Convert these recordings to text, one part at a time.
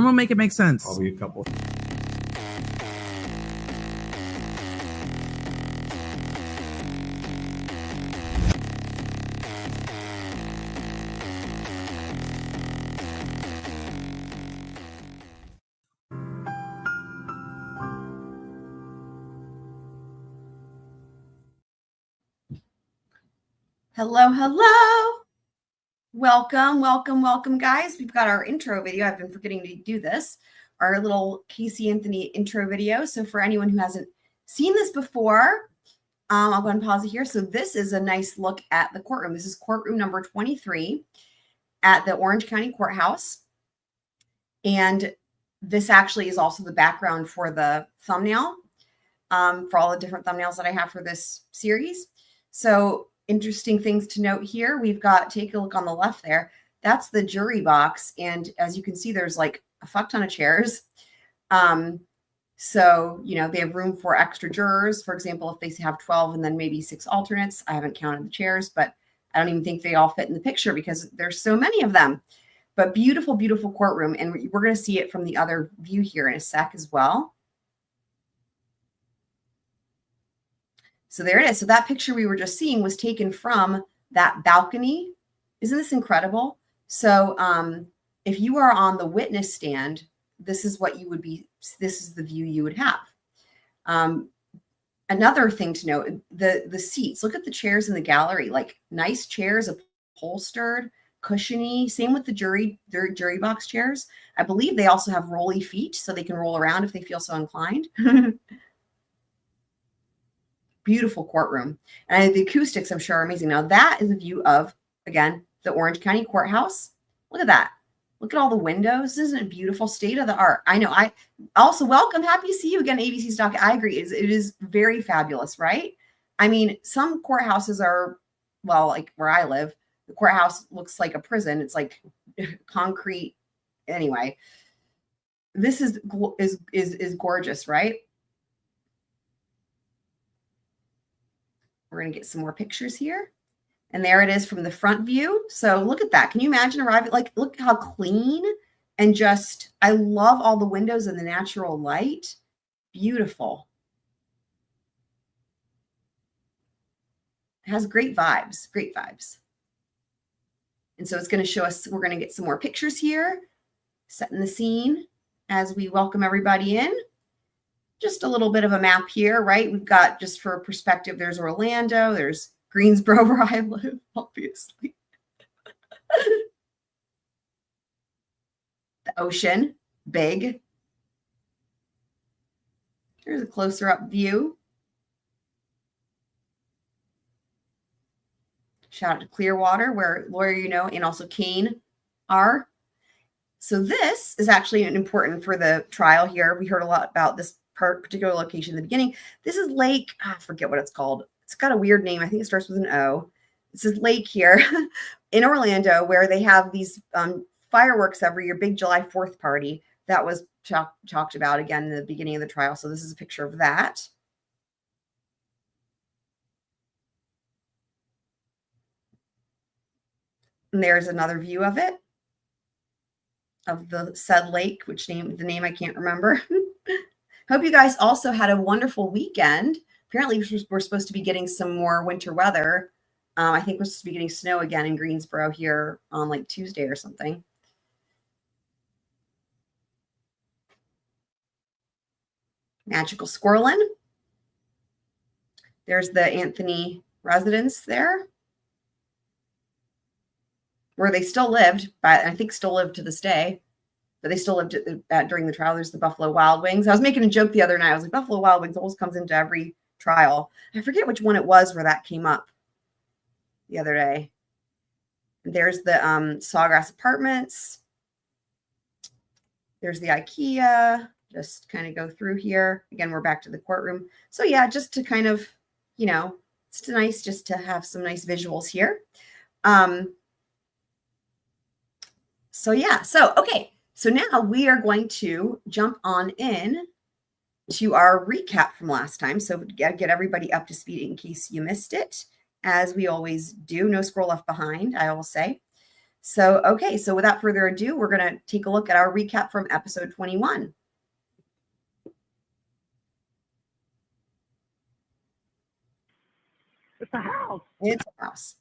Someone make it make sense. Probably a couple. Hello, hello. Welcome, guys. We've got our intro video. I've been forgetting to do this. Our little Casey Anthony intro video. So for anyone who hasn't seen this before, I'll go ahead and pause it here. So this is a nice look at the courtroom. This is courtroom number 23 at the Orange County Courthouse. And this actually is also the background for the thumbnail, for all the different thumbnails that I have for this series. So interesting things to note here. We've got, take a look on the left there. That's the jury box. And as you can see, there's like a fuck ton of chairs. So, you know, they have room for extra jurors. For example, if they have 12 and then maybe 6 alternates, I haven't counted the chairs, but I don't even think they all fit in the picture because there's so many of them. But beautiful, beautiful courtroom. And we're going to see it from the other view here in a sec as well. So there it is. So that picture we were just seeing was taken from that balcony. Isn't this incredible? So if you are on the witness stand, this is what you would be. This is the view you would have. Another thing to note, the seats. Look at the chairs in the gallery. Like nice chairs, upholstered, cushiony. Same with the jury box chairs. I believe they also have rolly feet so they can roll around if they feel so inclined. Beautiful courtroom. And the acoustics, I'm sure, are amazing. Now, that is a view of, again, the Orange County Courthouse. Look at that. Look at all the windows. Isn't it beautiful? State of the art. I know. I also welcome. Happy to see you again, ABC Stock. I agree. It is very fabulous, right? I mean, some courthouses are, well, like where I live, the courthouse looks like a prison. It's like concrete. Anyway, this is gorgeous, right? We're going to get some more pictures here. And there it is from the front view. So look at that. Can you imagine arriving? Like, look how clean and just, I love all the windows and the natural light. Beautiful. It has great vibes, great vibes. And so it's going to show us, we're going to get some more pictures here, setting the scene as we welcome everybody in. Just a little bit of a map here, right? We've got, just for perspective, there's Orlando, there's Greensboro where I live, obviously. The ocean, big. Here's a closer up view. Shout out to Clearwater, where Lawyer You Know and also Kane are. So this is actually important for the trial here. We heard a lot about this particular location in the beginning. This is Lake, I forget what it's called. It's got a weird name. I think it starts with an O. This is Lake here in Orlando, where they have these fireworks every year, big July 4th party. That was talked about again in the beginning of the trial. So this is a picture of that. And there's another view of it, of the said lake, which the name I can't remember. Hope you guys also had a wonderful weekend. Apparently, we're supposed to be getting some more winter weather. I think we're supposed to be getting snow again in Greensboro here on like Tuesday or something. Magical squirrelin. There's the Anthony residence there, where they still lived, but I think still live to this day. But they still lived during the trial. There's the Buffalo Wild Wings. I was making a joke the other night. I was like, Buffalo Wild Wings always comes into every trial. I forget which one it was where that came up the other day. There's the Sawgrass Apartments. There's the IKEA. Just kind of go through here. Again, we're back to the courtroom. So yeah, just to kind of, you know, it's nice just to have some nice visuals here. So yeah, so okay. So now we are going to jump on in to our recap from last time. So get everybody up to speed in case you missed it, as we always do. No scroll left behind, I will say. So, okay, so without further ado, we're going to take a look at our recap from episode 21. It's a house. It's a house.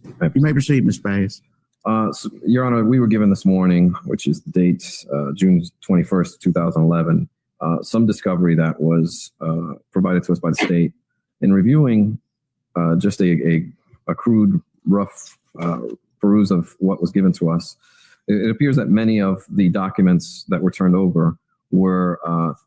You may proceed, Ms. Baez. So, Your Honor, we were given this morning, which is the date, June 21st, 2011, some discovery that was provided to us by the state. In reviewing just a crude, rough peruse of what was given to us, it appears that many of the documents that were turned over were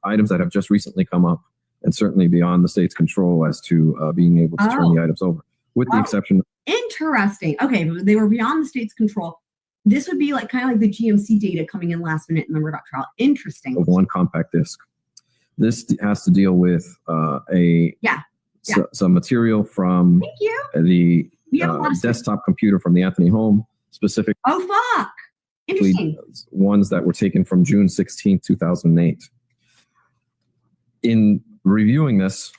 items that have just recently come up and certainly beyond the state's control as to being able to turn the items over, with the exception. Interesting. Okay, they were beyond the state's control. This would be like kind of like the GMC data coming in last minute in the Murdoch trial. Interesting. Of one compact disc. This has to deal with some material from the desktop computer from the Anthony home, specifically. Oh, fuck. Interesting. Ones that were taken from June 16, 2008. In reviewing this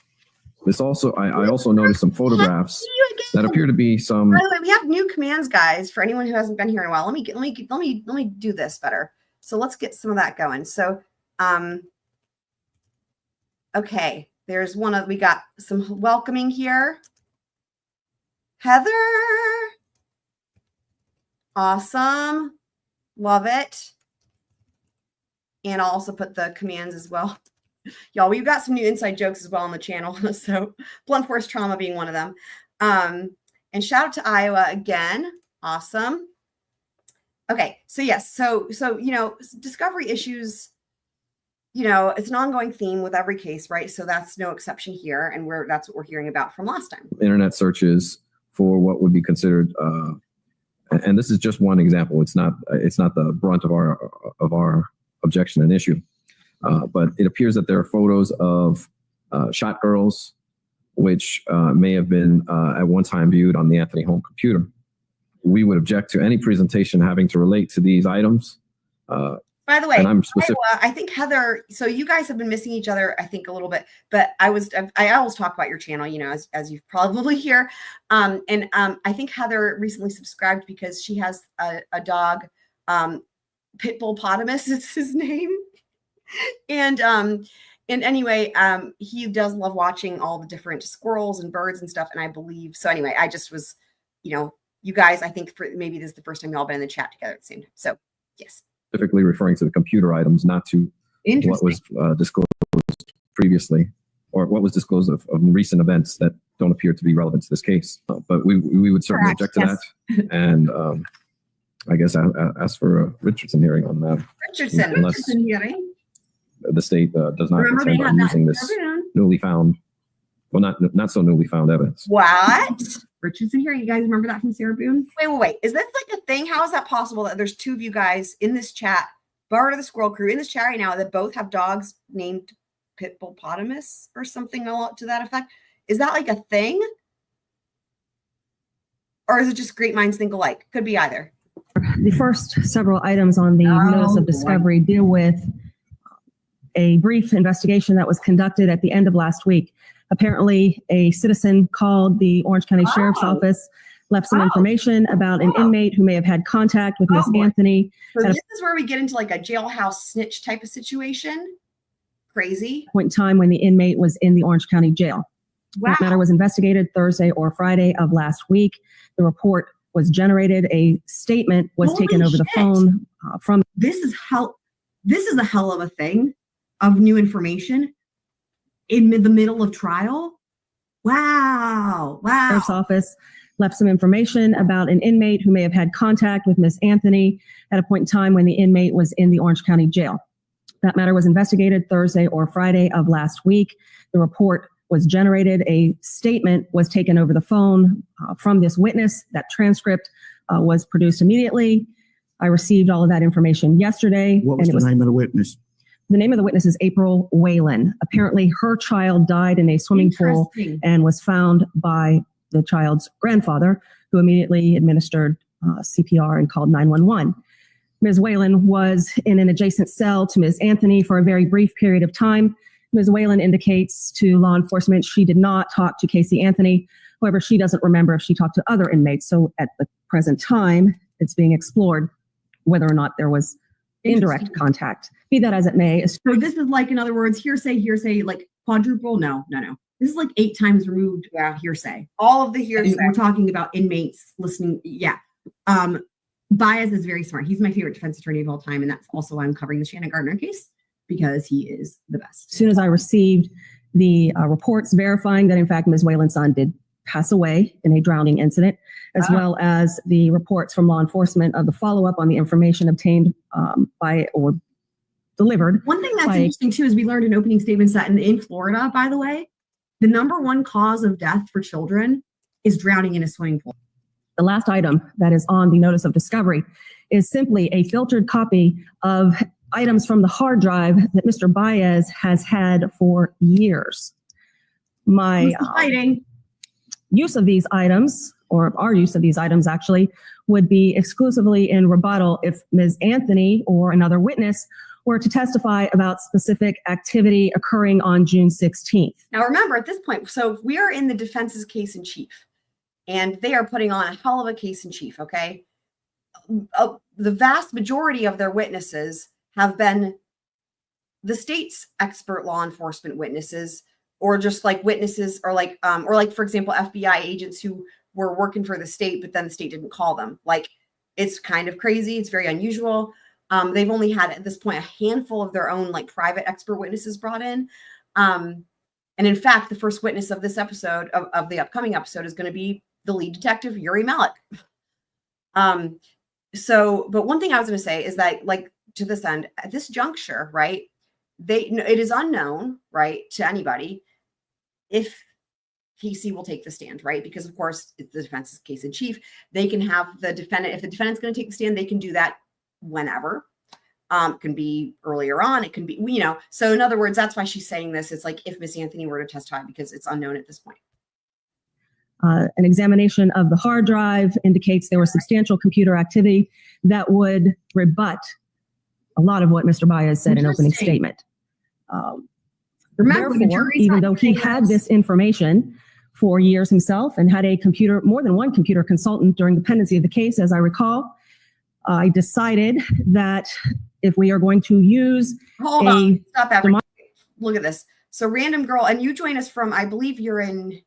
also, I also noticed some photographs that appear to be some. By the way, we have new commands, guys. For anyone who hasn't been here in a while, let me do this better. So let's get some of that going. So, okay, there's we got some welcoming here. Heather, awesome, love it. And I'll also put the commands as well. Y'all, we've got some new inside jokes as well on the channel. So blunt force trauma being one of them. And shout out to Iowa again. Awesome. Okay. So yes. So, discovery issues, it's an ongoing theme with every case, right? So that's no exception here. And that's what we're hearing about from last time. Internet searches for what would be considered, and this is just one example. It's not the brunt of our objection and issue. But it appears that there are photos of shot girls, which may have been at one time viewed on the Anthony home computer. We would object to any presentation having to relate to these items. By the way, I think Heather, so you guys have been missing each other, I think, a little bit, but I always talk about your channel, as you probably hear. I think Heather recently subscribed because she has a dog, Pitbullpotamus is his name. And anyway, he does love watching all the different squirrels and birds and stuff. And I believe, so anyway, I just was, you guys, I think maybe this is the first time y'all been in the chat together at the same time. So yes. Specifically referring to the computer items, not to what was disclosed previously or what was disclosed of recent events that don't appear to be relevant to this case. But we would certainly object to that. And I guess ask for a Richardson hearing on that. Richardson hearing. The state does not intend on using this newly found, well, not so newly found evidence. What? Richardson here. You guys remember that from Sarah Boone? Wait. Is that like a thing? How is that possible that there's two of you guys in this chat, part of the Squirrel Crew, in this chat right now that both have dogs named Pitbullpotamus or something to that effect? Is that like a thing? Or is it just great minds think alike? Could be either. The first several items on the notice of discovery deal with a brief investigation that was conducted at the end of last week. Apparently, a citizen called the Orange County Sheriff's Office, left some information about an inmate who may have had contact with Miss Anthony. So this is where we get into like a jailhouse snitch type of situation. Crazy. Point in time when the inmate was in the Orange County jail. Wow. That matter was investigated Thursday or Friday of last week. The report was generated. A statement was taken over the phone from. This is a hell of a thing of new information in the middle of trial. Wow. Sheriff's Office left some information about an inmate who may have had contact with Miss Anthony at a point in time when the inmate was in the Orange County jail. That matter was investigated Thursday or Friday of last week. The report was generated. A statement was taken over the phone from this witness. That transcript was produced immediately. I received all of that information yesterday. What was the name of the witness? The name of the witness is April Whalen. Apparently, her child died in a swimming pool and was found by the child's grandfather, who immediately administered CPR and called 911. Ms. Whalen was in an adjacent cell to Ms. Anthony for a very brief period of time. Ms. Whalen indicates to law enforcement she did not talk to Casey Anthony. However, she doesn't remember if she talked to other inmates. So at the present time, it's being explored whether or not there was indirect contact. Be that as it may. So this is like, in other words, hearsay, like quadruple? No. This is like 8 times removed hearsay. All of the hearsay. We're talking about inmates listening. Yeah. Baez is very smart. He's my favorite defense attorney of all time. And that's also why I'm covering the Shannon Gardner case, because he is the best. As soon as I received the reports verifying that, in fact, Ms. Whalen's son did pass away in a drowning incident, as well as the reports from law enforcement of the follow-up on the information obtained by or delivered. One thing that's interesting, too, is we learned in opening statements that in Florida, by the way, the number one cause of death for children is drowning in a swimming pool. The last item that is on the notice of discovery is simply a filtered copy of items from the hard drive that Mr. Baez has had for years. My use of these items, or our use of these items actually, would be exclusively in rebuttal if Ms. Anthony or another witness were to testify about specific activity occurring on June 16th. Now remember, at this point, so we are in the defense's case in chief, and they are putting on a hell of a case in chief, okay? The vast majority of their witnesses have been the state's expert law enforcement witnesses, or just like witnesses, or like, for example, FBI agents who were working for the state, but then the state didn't call them. Like, it's kind of crazy. It's very unusual. They've only had at this point a handful of their own like private expert witnesses brought in. And in fact, the first witness of this episode of the upcoming episode is going to be the lead detective, Yuri Melich. But one thing I was going to say is that, like, to this end, at this juncture, right, it is unknown, right, to anybody if Casey will take the stand, right? Because of course, it's the defense's case in chief. They can have the defendant, if the defendant's going to take the stand, they can do that whenever. It can be earlier on. It can be, so in other words, that's why she's saying this. It's like if Miss Anthony were to testify, because it's unknown at this point. An examination of the hard drive indicates there was substantial computer activity that would rebut a lot of what Mr. Baez said in opening statement. Remember, therefore, even though he had this information for years himself and had more than one computer consultant during the pendency of the case, as I recall, I decided that if we are going to use Hold on. Stop everything. Look at this. So random girl, and you join us from, I believe you're in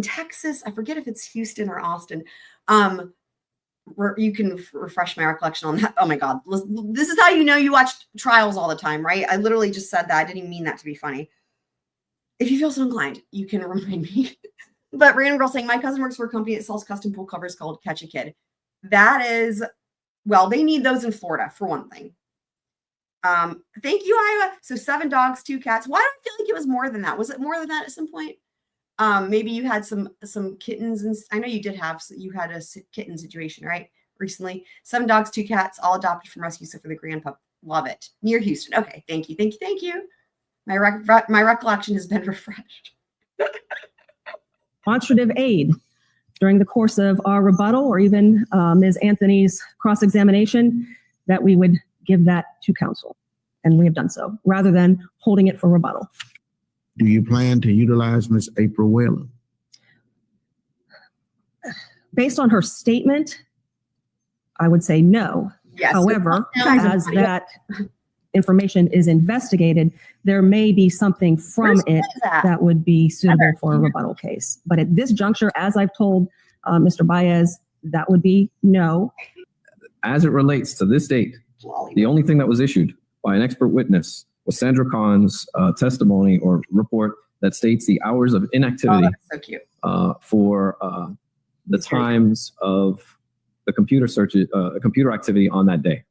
Texas. I forget if it's Houston or Austin. You can refresh my recollection on that. Oh my God. This is how you know you watch trials all the time, right? I literally just said that. I didn't even mean that to be funny. If you feel so inclined, you can remind me. But random girl saying, my cousin works for a company that sells custom pool covers called Catch a Kid. That is, well, they need those in Florida for one thing. Thank you, Iowa. So 7 dogs, 2 cats. Why do I feel like it was more than that? Was it more than that at some point? Maybe you had some kittens, and I know you had a kitten situation, right? Recently. 7 dogs, 2 cats, all adopted from rescue, except for the grandpup. Love it. Near Houston. Okay. Thank you. My recollection has been refreshed. Demonstrative aid during the course of our rebuttal, or even Ms. Anthony's cross-examination, that we would give that to counsel. And we have done so, rather than holding it for rebuttal. Do you plan to utilize Miss April Whalen? Based on her statement, I would say no. Yes. However, as that information is investigated, there may be something from it that would be suitable for a rebuttal case. But at this juncture, as I've told Mr. Baez, that would be no. As it relates to this date, the only thing that was issued by an expert witness was Sandra Kahn's testimony or report that states the hours of inactivity so cute. For the times of the computer activity on that day.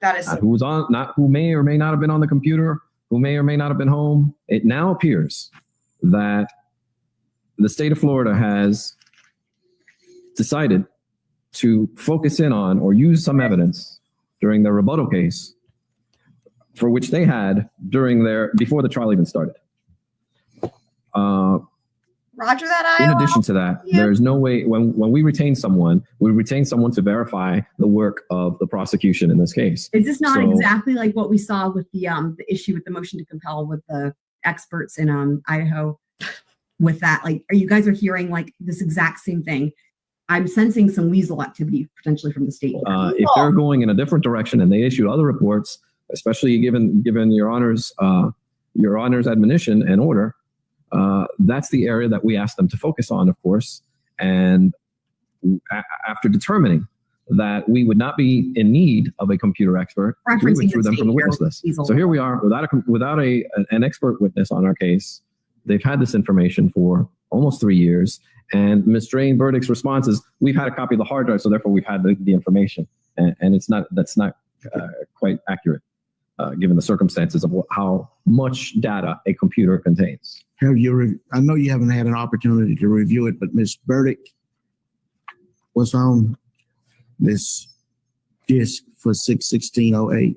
That is who was on, not who may or may not have been on the computer, who may or may not have been home. It now appears that the state of Florida has decided to focus in on or use some evidence during the rebuttal case for which they had before the trial even started. Roger that, in Iowa. addition to that, there's no way when we retain someone, we retain someone to verify the work of the prosecution in this case. Is this not exactly like what we saw with the issue with the motion to compel with the experts in Idaho with that. Like, are you guys are hearing like this exact same thing? I'm sensing some weasel activity potentially from the state. If they're going in a different direction and they issue other reports, especially given Your Honor's admonition and order, that's the area that we ask them to focus on, of course. And after determining that we would not be in need of a computer expert, we withdrew them from the witness list. So here we are without an expert witness on our case. They've had this information for almost 3 years. And Ms. Drain Burdick's response is, we've had a copy of the hard drive, so therefore we've had the information. And that's not quite accurate, given the circumstances of how much data a computer contains. I know you haven't had an opportunity to review it, but Ms. Burdick was on this disk for 6/16/08.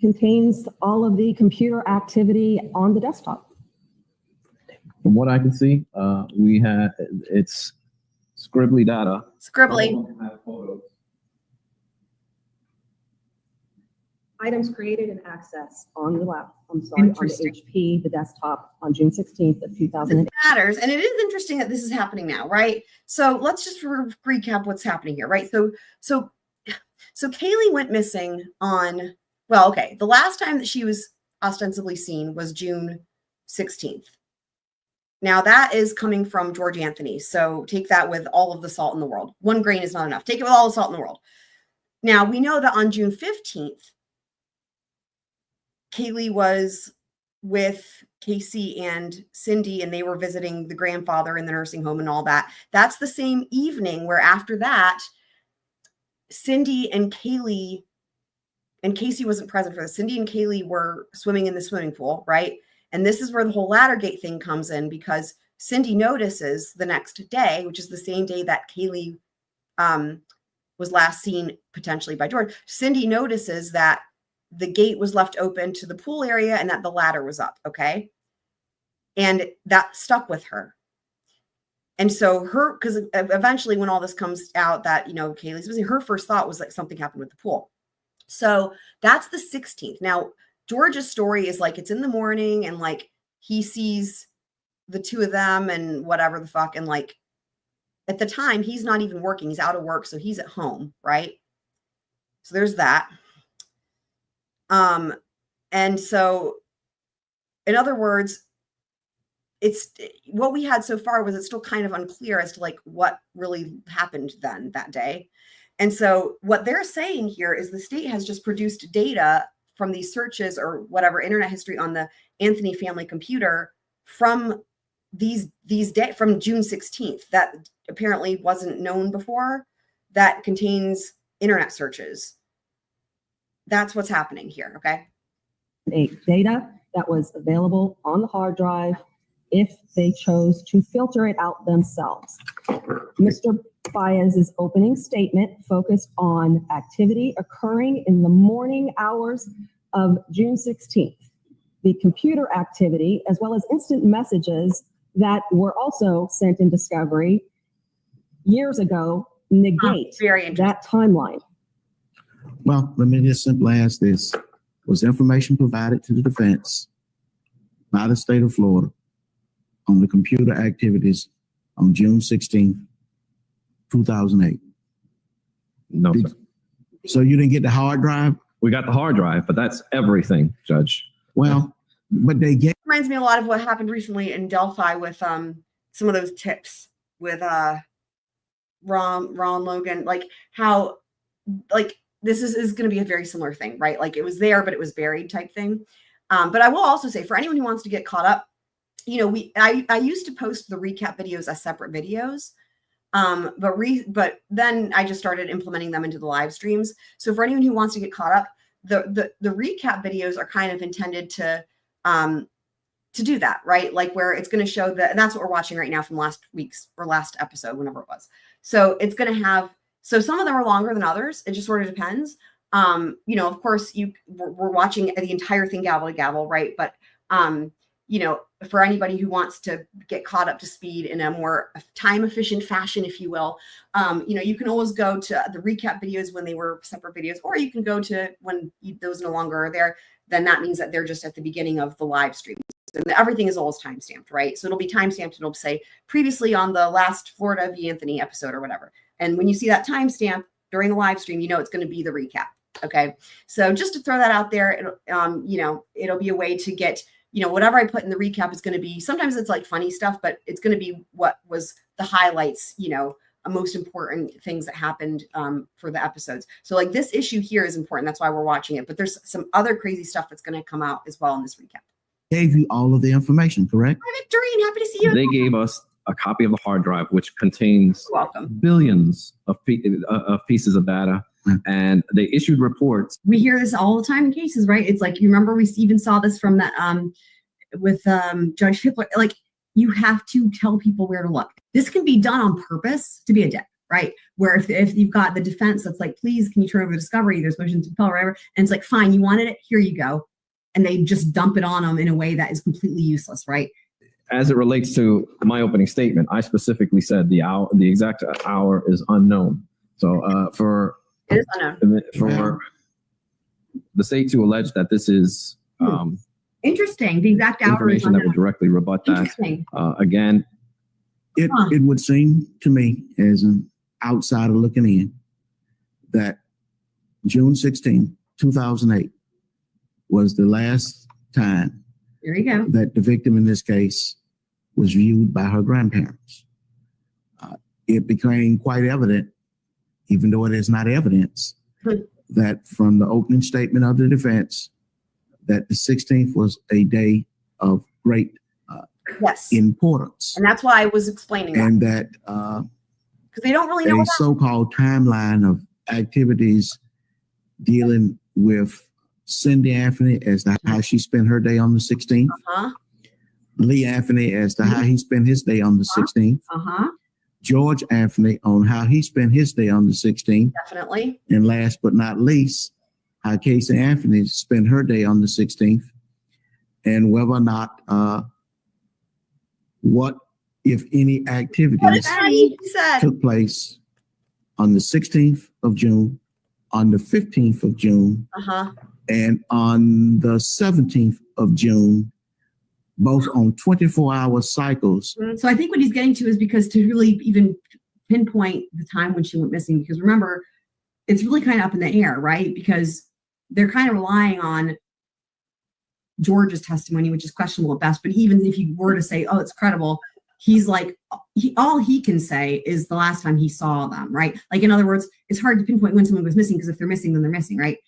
Contains all of the computer activity on the desktop. From what I can see, it's scribbly data. Scribbly. Items created and accessed on the on the HP, the desktop on June 16th of 2008. It matters. And it is interesting that this is happening now, right? So let's just recap what's happening here, right? So Kaylee went missing on, the last time that she was ostensibly seen was June 16th. Now that is coming from George Anthony. So take that with all of the salt in the world. 1 grain is not enough. Take it with all the salt in the world. Now we know that on June 15th, Kaylee was with Casey and Cindy, and they were visiting the grandfather in the nursing home and all that. That's the same evening where after that, Cindy and Kaylee, and Casey wasn't present for this. Cindy and Kaylee were swimming in the swimming pool, right? And this is where the whole Laddergate thing comes in, because Cindy notices the next day, which is the same day that Kaylee was last seen potentially by George. Cindy notices that the gate was left open to the pool area and that the ladder was up. Okay. And that stuck with her. And so because eventually when all this comes out that, Kaylee's missing, her first thought was like something happened with the pool. So that's the 16th. Now, George's story is like, it's in the morning and like he sees the two of them and whatever the fuck. And like at the time he's not even working. He's out of work. So he's at home. Right. So there's that. And so in other words, it's what we had so far was it's still kind of unclear as to like what really happened then that day. And so what they're saying here is the state has just produced data from these searches or whatever internet history on the Anthony family computer from from June 16th that apparently wasn't known before, that contains internet searches. That's what's happening here. Okay. Data that was available on the hard drive if they chose to filter it out themselves. Mr. Baez's opening statement focused on activity occurring in the morning hours of June 16th. The computer activity, as well as instant messages that were also sent in discovery years ago, negate that timeline. Well, let me just simply ask this. Was information provided to the defense by the state of Florida on the computer activities on June 16th, 2008? No, sir. So you didn't get the hard drive? We got the hard drive, but that's everything, Judge. Well, but they get... Reminds me a lot of what happened recently in Delphi with some of those tips with Ron Logan, like how, like, this is going to be a very similar thing, right? Like it was there, but it was buried type thing. But I will also say for anyone who wants to get caught up, I used to post the recap videos as separate videos. But then I just started implementing them into the live streams. So for anyone who wants to get caught up, the recap videos are kind of intended to do that, right? Like where it's going to show and that's what we're watching right now from last week's or last episode, whenever it was. So it's going to have, so some of them are longer than others. It just sort of depends. Of course we're watching the entire thing gavel to gavel, right? But for anybody who wants to get caught up to speed in a more time efficient fashion, if you will, you can always go to the recap videos when they were separate videos, or you can go to when those no longer are there. Then that means that they're just at the beginning of the live stream. And everything is always timestamped, right? So it'll be timestamped. It'll say previously on the last Florida v. Anthony episode or whatever. And when you see that timestamp during the live stream, it's going to be the recap. Okay. So just to throw that out there, it'll be a way to get, whatever I put in the recap is going to be, sometimes it's like funny stuff, but it's going to be what was the highlights, most important things that happened for the episodes. So like this issue here is important. That's why we're watching it. But there's some other crazy stuff that's going to come out as well in this recap. Gave you all of the information, correct? Hi, Victorine. Happy to see you. They gave us a copy of the hard drive, which contains billions of pieces of data, and they issued reports. We hear this all the time in cases, right? It's like, you remember we even saw this from that with Judge Hippler. Like, you have to tell people where to look. This can be done on purpose to be a dick, right? Where if you've got the defense that's like, please, can you turn over the discovery? There's motion to compel, whatever. And it's like, fine, you wanted it, here you go. And they just dump it on them in a way that is completely useless, right? As it relates to my opening statement, I specifically said the exact hour is unknown. So it is unknown. For the state to allege that this is interesting, the exact hour information that would directly rebut that. Again, it would seem to me, as an outsider looking in, that June 16, 2008 was the last time there you go. that the victim in this case was viewed by her grandparents. It became quite evident, even though it is not evidence, that from the opening statement of the defense, that the 16th was a day of great importance. And that's why I was explaining that. And that because they don't really know a so-called timeline of activities dealing with Cindy Anthony as to how she spent her day on the 16th. Lee Anthony as to how he spent his day on the 16th. George Anthony on how he spent his day on the 16th. Definitely. And last but not least, how Casey Anthony spent her day on the 16th. And whether or not, what, if any, activities took place on the 16th of June, on the 15th of June, and on the 17th of June, both on 24-hour cycles. So I think what he's getting to is because to really even pinpoint the time when she went missing, because remember, it's really kind of up in the air, right? Because they're kind of relying on George's testimony, which is questionable at best. But even if you were to say, oh, it's credible, he's like, all he can say is the last time he saw them, right? Like, in other words, it's hard to pinpoint when someone was missing, because if they're missing, then they're missing, right?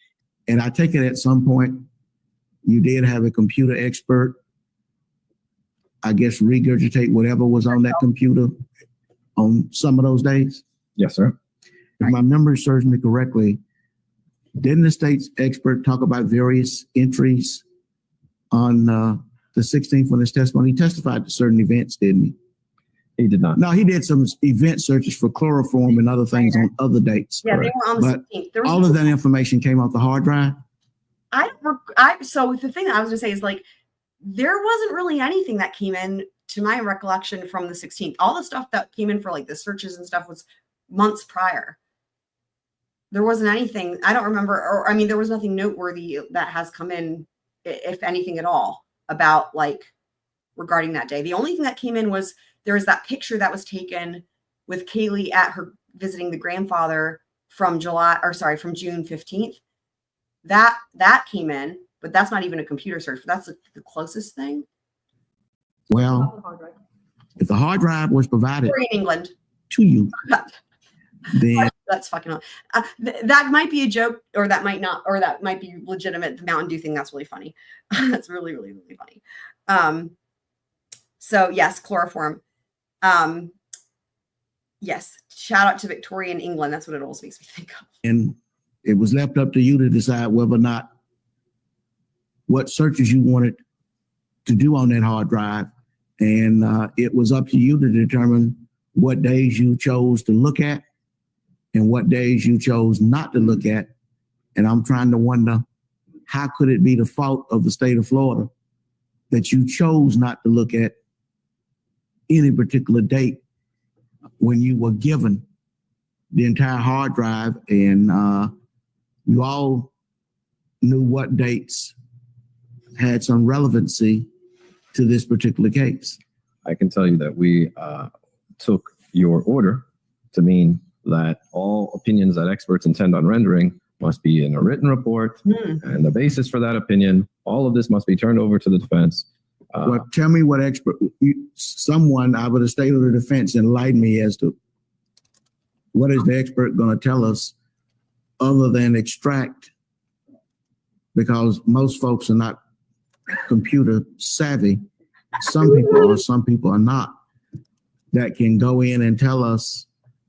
And I take it at some point, you did have a computer expert, I guess, regurgitate whatever was on that computer on some of those days? Yes, sir. If my memory serves me correctly, didn't the state's expert talk about various entries on the 16th when his testimony? He testified to certain events, didn't he? He did not. No, he did some event searches for chloroform and other things on other dates. Yeah, they were on the 16th. All of that information came off the hard drive? So the thing that I was going to say is, like, there wasn't really anything that came in, to my recollection, from the 16th. All the stuff that came in for like the searches and stuff was months prior. There wasn't anything, I don't remember, or I mean, there was nothing noteworthy that has come in, if anything at all, about like regarding that day. The only thing that came in was there was that picture that was taken with Kaylee at her visiting the grandfather from June 15th. That came in, but that's not even a computer search. That's the closest thing. Well, if the hard drive was provided in England to you, then that's fucking that might be a joke, or that might not, or that might be legitimate. The Mountain Dew thing, that's really funny. That's really, really, really funny. So yes, chloroform. Yes, shout out to Victoria in England. That's what it always makes me think of. And it was left up to you to decide whether or not what searches you wanted to do on that hard drive. And it was up to you to determine what days you chose to look at and what days you chose not to look at. And I'm trying to wonder, how could it be the fault of the state of Florida that you chose not to look at any particular date when you were given the entire hard drive, and you all knew what dates had some relevancy to this particular case. I can tell you that we took your order to mean that all opinions that experts intend on rendering must be in a written report, and the basis for that opinion, all of this must be turned over to the defense. Well, tell me what someone out of the state of the defense enlighten me as to what is the expert going to tell us other than extract, because most folks are not computer savvy. Some people are, some people are not, that can go in and tell us.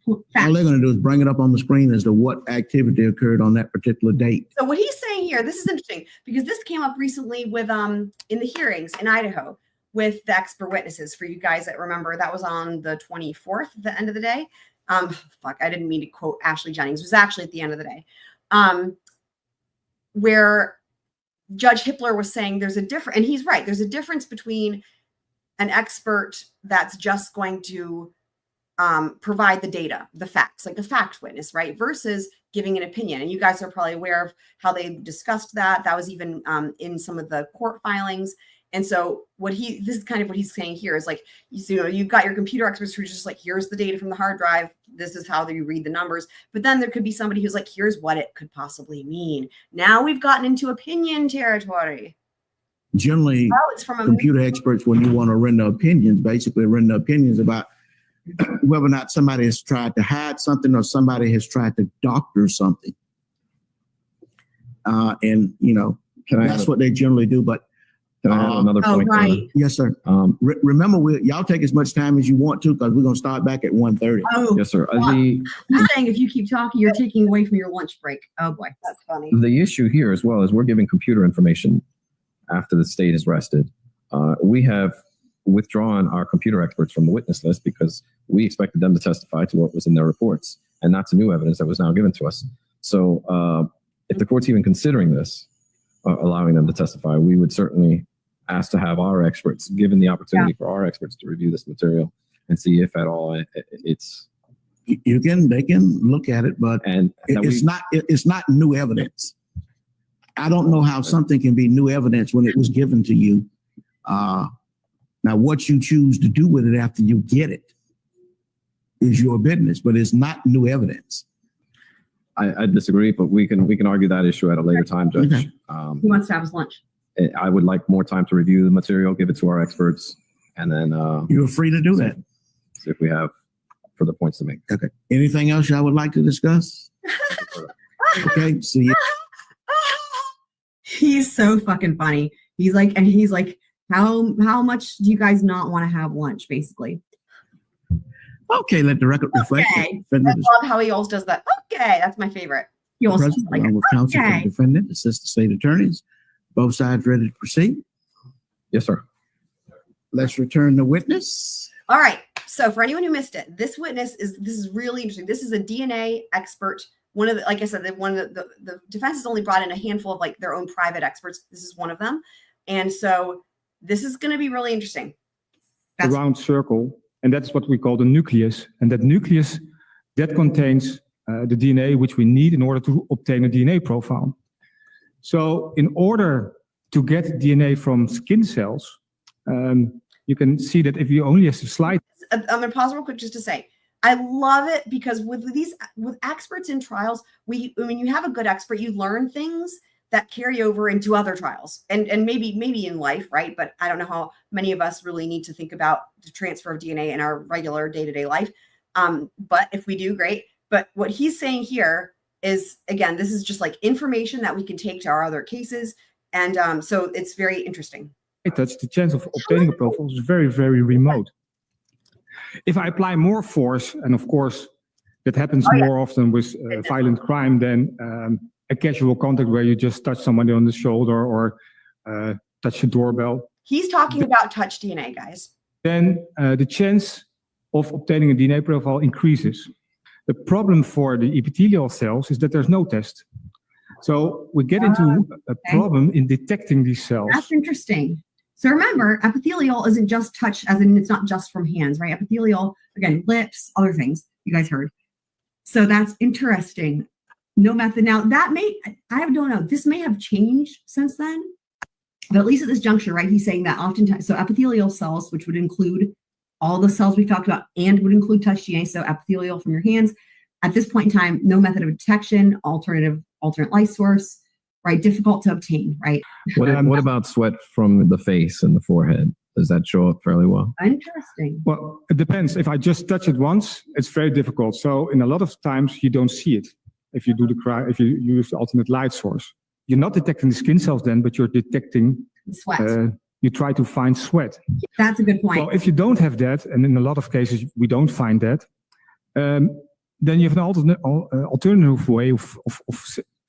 All they're going to do is bring it up on the screen as to what activity occurred on that particular date. So what he's saying here, this is interesting because this came up recently with in the hearings in Idaho with the expert witnesses. For you guys that remember, that was on the 24th at the end of the day. I didn't mean to quote Ashley Jennings. It was actually at the end of the day, where Judge Hippler was saying there's a difference, and he's right. There's a difference between an expert that's just going to provide the data, the facts, like a fact witness, right? Versus giving an opinion. And you guys are probably aware of how they discussed that. That was even in some of the court filings. And so this is kind of what he's saying here is like, you've got your computer experts who are just like, here's the data from the hard drive. This is how you read the numbers. But then there could be somebody who's like, here's what it could possibly mean. Now we've gotten into opinion territory. Generally, it's from computer experts, when you want to render opinions, basically render opinions about whether or not somebody has tried to hide something or somebody has tried to doctor something. And, that's what they generally do. But can I add another point? Right. Yes, sir. Remember, y'all take as much time as you want to, because we're going to start back at 1:30. Oh, yes, sir. he's saying if you keep talking, you're taking away from your lunch break. Oh boy, that's funny. The issue here as well is we're giving computer information after the state is rested. We have withdrawn our computer experts from the witness list because we expected them to testify to what was in their reports and not to new evidence that was now given to us. So if the court's even considering this, allowing them to testify, we would certainly ask to have our experts, given the opportunity for our experts to review this material and see if at all it's. They can look at it, but it's not new evidence. I don't know how something can be new evidence when it was given to you. Now, what you choose to do with it after you get it is your business, but it's not new evidence. I disagree, but we can argue that issue at a later time, Judge. Okay. He wants to have his lunch. I would like more time to review the material, give it to our experts, and then you're free to do that. See if we have further points to make. Okay. Anything else y'all would like to discuss? Okay. See you. He's so fucking funny. He's like, how much do you guys not want to have lunch, basically? Okay, let the record reflect. Okay. I love how he always does that. Okay, that's my favorite. He always Present, along with counsel for the defendant, assistant state attorneys, both sides ready to proceed. Yes, sir. Let's return the witness. All right. So for anyone who missed it, this witness this is really interesting. This is a DNA expert. One of the, like I said, the defense has only brought in a handful of like their own private experts. This is one of them. And so this is going to be really interesting. A round circle, and that's what we call the nucleus. And that nucleus, that contains the DNA which we need in order to obtain a DNA profile. So in order to get DNA from skin cells, you can see that if you only have a slide. I'm going to pause real quick just to say, I love it because with experts in trials, when you have a good expert, you learn things that carry over into other trials and maybe in life, right? But I don't know how many of us really need to think about the transfer of DNA in our regular day-to-day life. But if we do, great. But what he's saying here is, again, this is just like information that we can take to our other cases. And so it's very interesting. The chance of obtaining a profile is very, very remote. If I apply more force, and of course, that happens more often with violent crime than a casual contact where you just touch somebody on the shoulder or touch a doorbell. He's talking about touch DNA, guys. Then the chance of obtaining a DNA profile increases. The problem for the epithelial cells is that there's no test. So we get into a problem in detecting these cells. That's interesting. So remember, epithelial isn't just touch, as in it's not just from hands, right? Epithelial, again, lips, other things you guys heard. So that's interesting. No method. Now that I don't know, this may have changed since then, but at least at this juncture, right? He's saying that oftentimes, so epithelial cells, which would include all the cells we've talked about and would include touch DNA, so epithelial from your hands. At this point in time, no method of detection, alternate light source, right? Difficult to obtain, right? What about sweat from the face and the forehead? Does that show up fairly well? Interesting. Well, it depends. If I just touch it once, it's very difficult. So in a lot of times you don't see it. If you use the alternate light source, you're not detecting the skin cells then, but you're detecting Sweat. You try to find sweat. That's a good point. Well, if you don't have that, and in a lot of cases we don't find that, then you have an alternative way of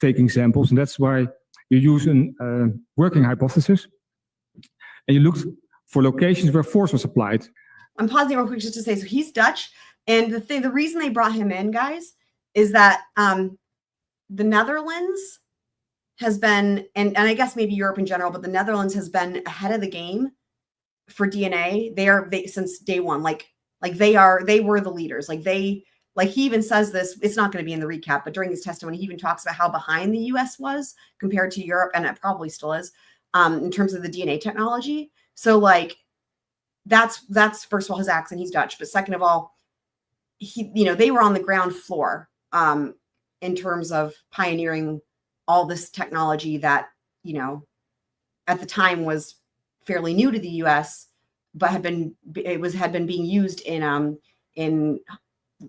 taking samples, and that's why you use a working hypothesis, and you look for locations where force was applied. I'm pausing real quick just to say, so he's Dutch, and the reason they brought him in, guys, is that the Netherlands has been, and I guess maybe Europe in general, but the Netherlands has been ahead of the game for DNA. They since day one, like they were the leaders. Like he even says this, it's not going to be in the recap, but during his testimony, he even talks about how behind the US was compared to Europe, and it probably still is, in terms of the DNA technology. So like, that's first of all, his accent, he's Dutch, but second of all, they were on the ground floor, in terms of pioneering all this technology that, at the time was fairly new to the US, but had been being used in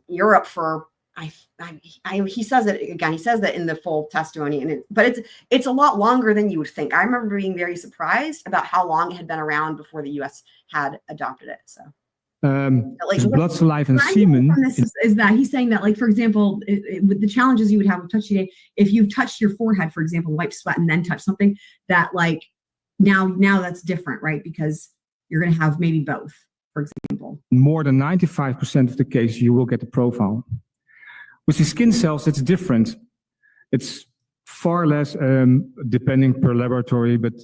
Europe for, he says it again, he says that in the full testimony, but it's a lot longer than you would think. I remember being very surprised about how long it had been around before the US had adopted it. So blood, saliva, and semen. Is that he's saying that, like, for example, with the challenges you would have with touch DNA, if you touched your forehead, for example, wipe sweat and then touch something, that like now that's different, right? Because you're going to have maybe both, for example. More than 95% of the cases, you will get the profile. With the skin cells, it's different. It's far less, depending per laboratory, but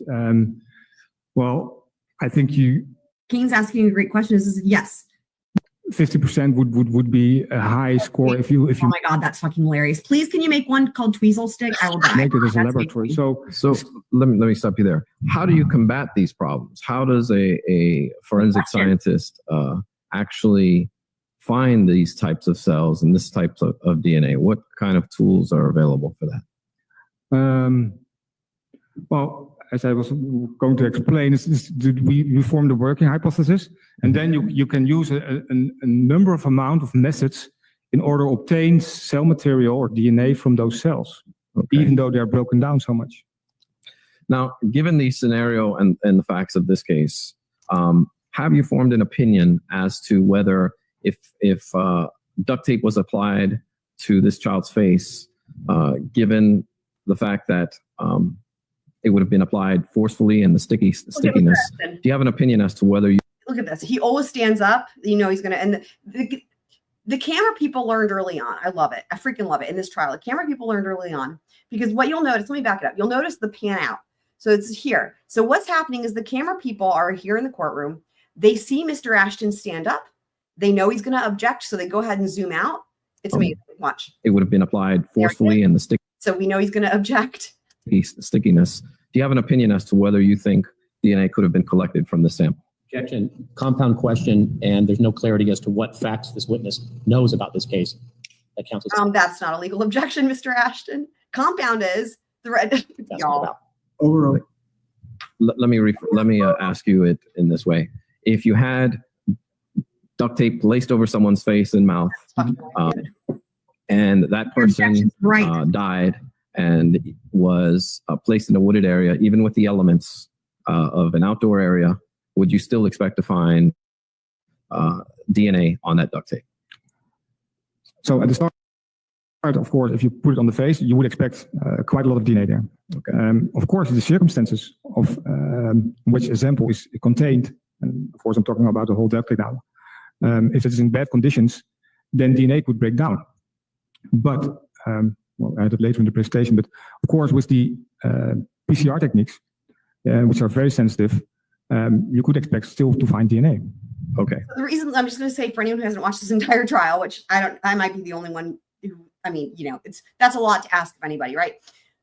well, I think Kane's asking a great question. Is yes. 50% would be a high score if you. Oh my God, that's fucking hilarious. Please, can you make one called Tweezle Stick? I will die. Make it as a laboratory. So let me stop you there. How do you combat these problems? How does a forensic scientist actually find these types of cells and this types of DNA? What kind of tools are available for that? Well, as I was going to explain, we form the working hypothesis, and then you can use a number of amount of methods in order to obtain cell material or DNA from those cells, even though they're broken down so much. Now, given the scenario and the facts of this case, have you formed an opinion as to whether if duct tape was applied to this child's face, given the fact that it would have been applied forcefully and the stickiness. Do you have an opinion as to whether you look at this? He always stands up. He's gonna, and the camera people learned early on. I love it. I freaking love it in this trial. The camera people learned early on, because what you'll notice, let me back it up. You'll notice the pan out. So it's here. So what's happening is the camera people are here in the courtroom. They see Mr. Ashton stand up. They know he's gonna object, so they go ahead and zoom out. It's amazing. Watch. It would have been applied forcefully and the stick. So we know he's gonna object. Stickiness. Do you have an opinion as to whether you think DNA could have been collected from the sample? Objection. Compound question, and there's no clarity as to what facts this witness knows about this case. That counts as that's not a legal objection, Mr. Ashton. Compound is the red. Y'all. Overall, Let me ask you it in this way: if you had duct tape placed over someone's face and mouth, and that person died and was placed in a wooded area, even with the elements of an outdoor area, would you still expect to find DNA on that duct tape? So at the start, of course, if you put it on the face, you would expect quite a lot of DNA there. Okay. Of course, the circumstances of which a sample is contained, and of course I'm talking about the whole duct tape now. If it is in bad conditions, then DNA could break down. But well, I had it later in the presentation, but of course with the PCR techniques, which are very sensitive, you could expect still to find DNA. Okay. The reason I'm just going to say for anyone who hasn't watched this entire trial, which I might be the only one who, I mean, that's a lot to ask of anybody, right?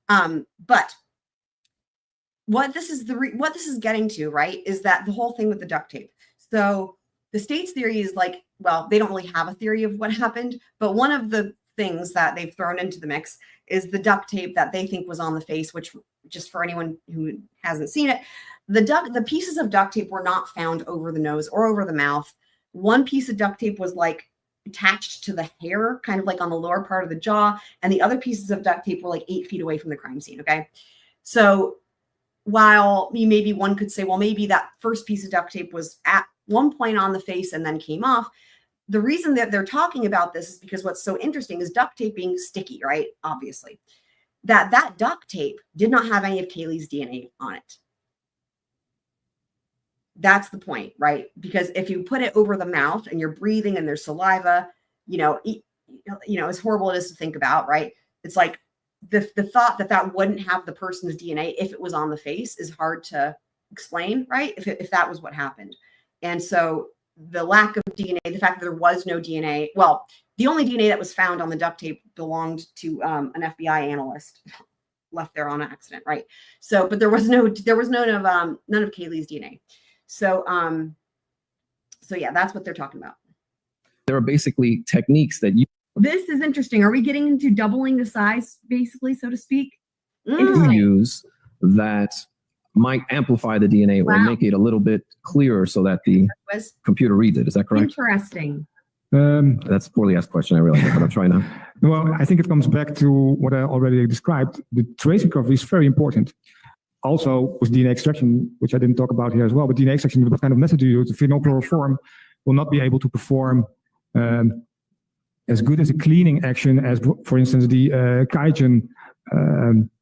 But what this is getting to, right, is that the whole thing with the duct tape. So the state's theory is like, well, they don't really have a theory of what happened, but one of the things that they've thrown into the mix is the duct tape that they think was on the face, which, just for anyone who hasn't seen it, the pieces of duct tape were not found over the nose or over the mouth. One piece of duct tape was like attached to the hair, kind of like on the lower part of the jaw, and the other pieces of duct tape were like 8 feet away from the crime scene. Okay. So while maybe one could say, well, maybe that first piece of duct tape was at one point on the face and then came off. The reason that they're talking about this is because what's so interesting is duct tape being sticky, right? Obviously, that duct tape did not have any of Kaylee's DNA on it. That's the point, right? Because if you put it over the mouth and you're breathing and there's saliva, as horrible it is to think about, right? It's like the thought that wouldn't have the person's DNA if it was on the face is hard to explain, right? If that was what happened. And so the lack of DNA, the fact that there was no DNA, well, the only DNA that was found on the duct tape belonged to an FBI analyst left there on accident, right? So, but there was none of Kaylee's DNA. So yeah, that's what they're talking about. There are basically techniques that you This is interesting. Are we getting into doubling the size, basically, so to speak? use that might amplify the DNA or make it a little bit clearer so that the computer reads it. Is that correct? Interesting. That's a poorly asked question, I realize, but I'm trying to. Well, I think it comes back to what I already described. The trace recovery is very important. Also, with DNA extraction, which I didn't talk about here as well, but DNA extraction, what kind of method you use, the phenol chloroform will not be able to perform as good as a cleaning action as, for instance, the Kaizen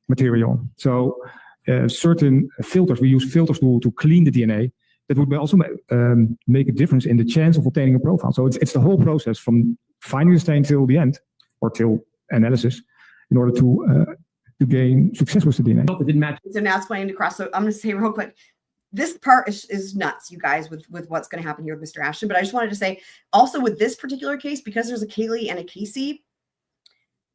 material. So certain filters, we use filters to clean the DNA, that would also make a difference in the chance of obtaining a profile. So it's the whole process from finding the stain till the end, or till analysis, in order to gain success with the DNA. It didn't match. So now it's playing across. So I'm going to say real quick, this part is nuts, you guys, with what's going to happen here with Mr. Ashton. But I just wanted to say, also with this particular case, because there's a Kaylee and a Casey,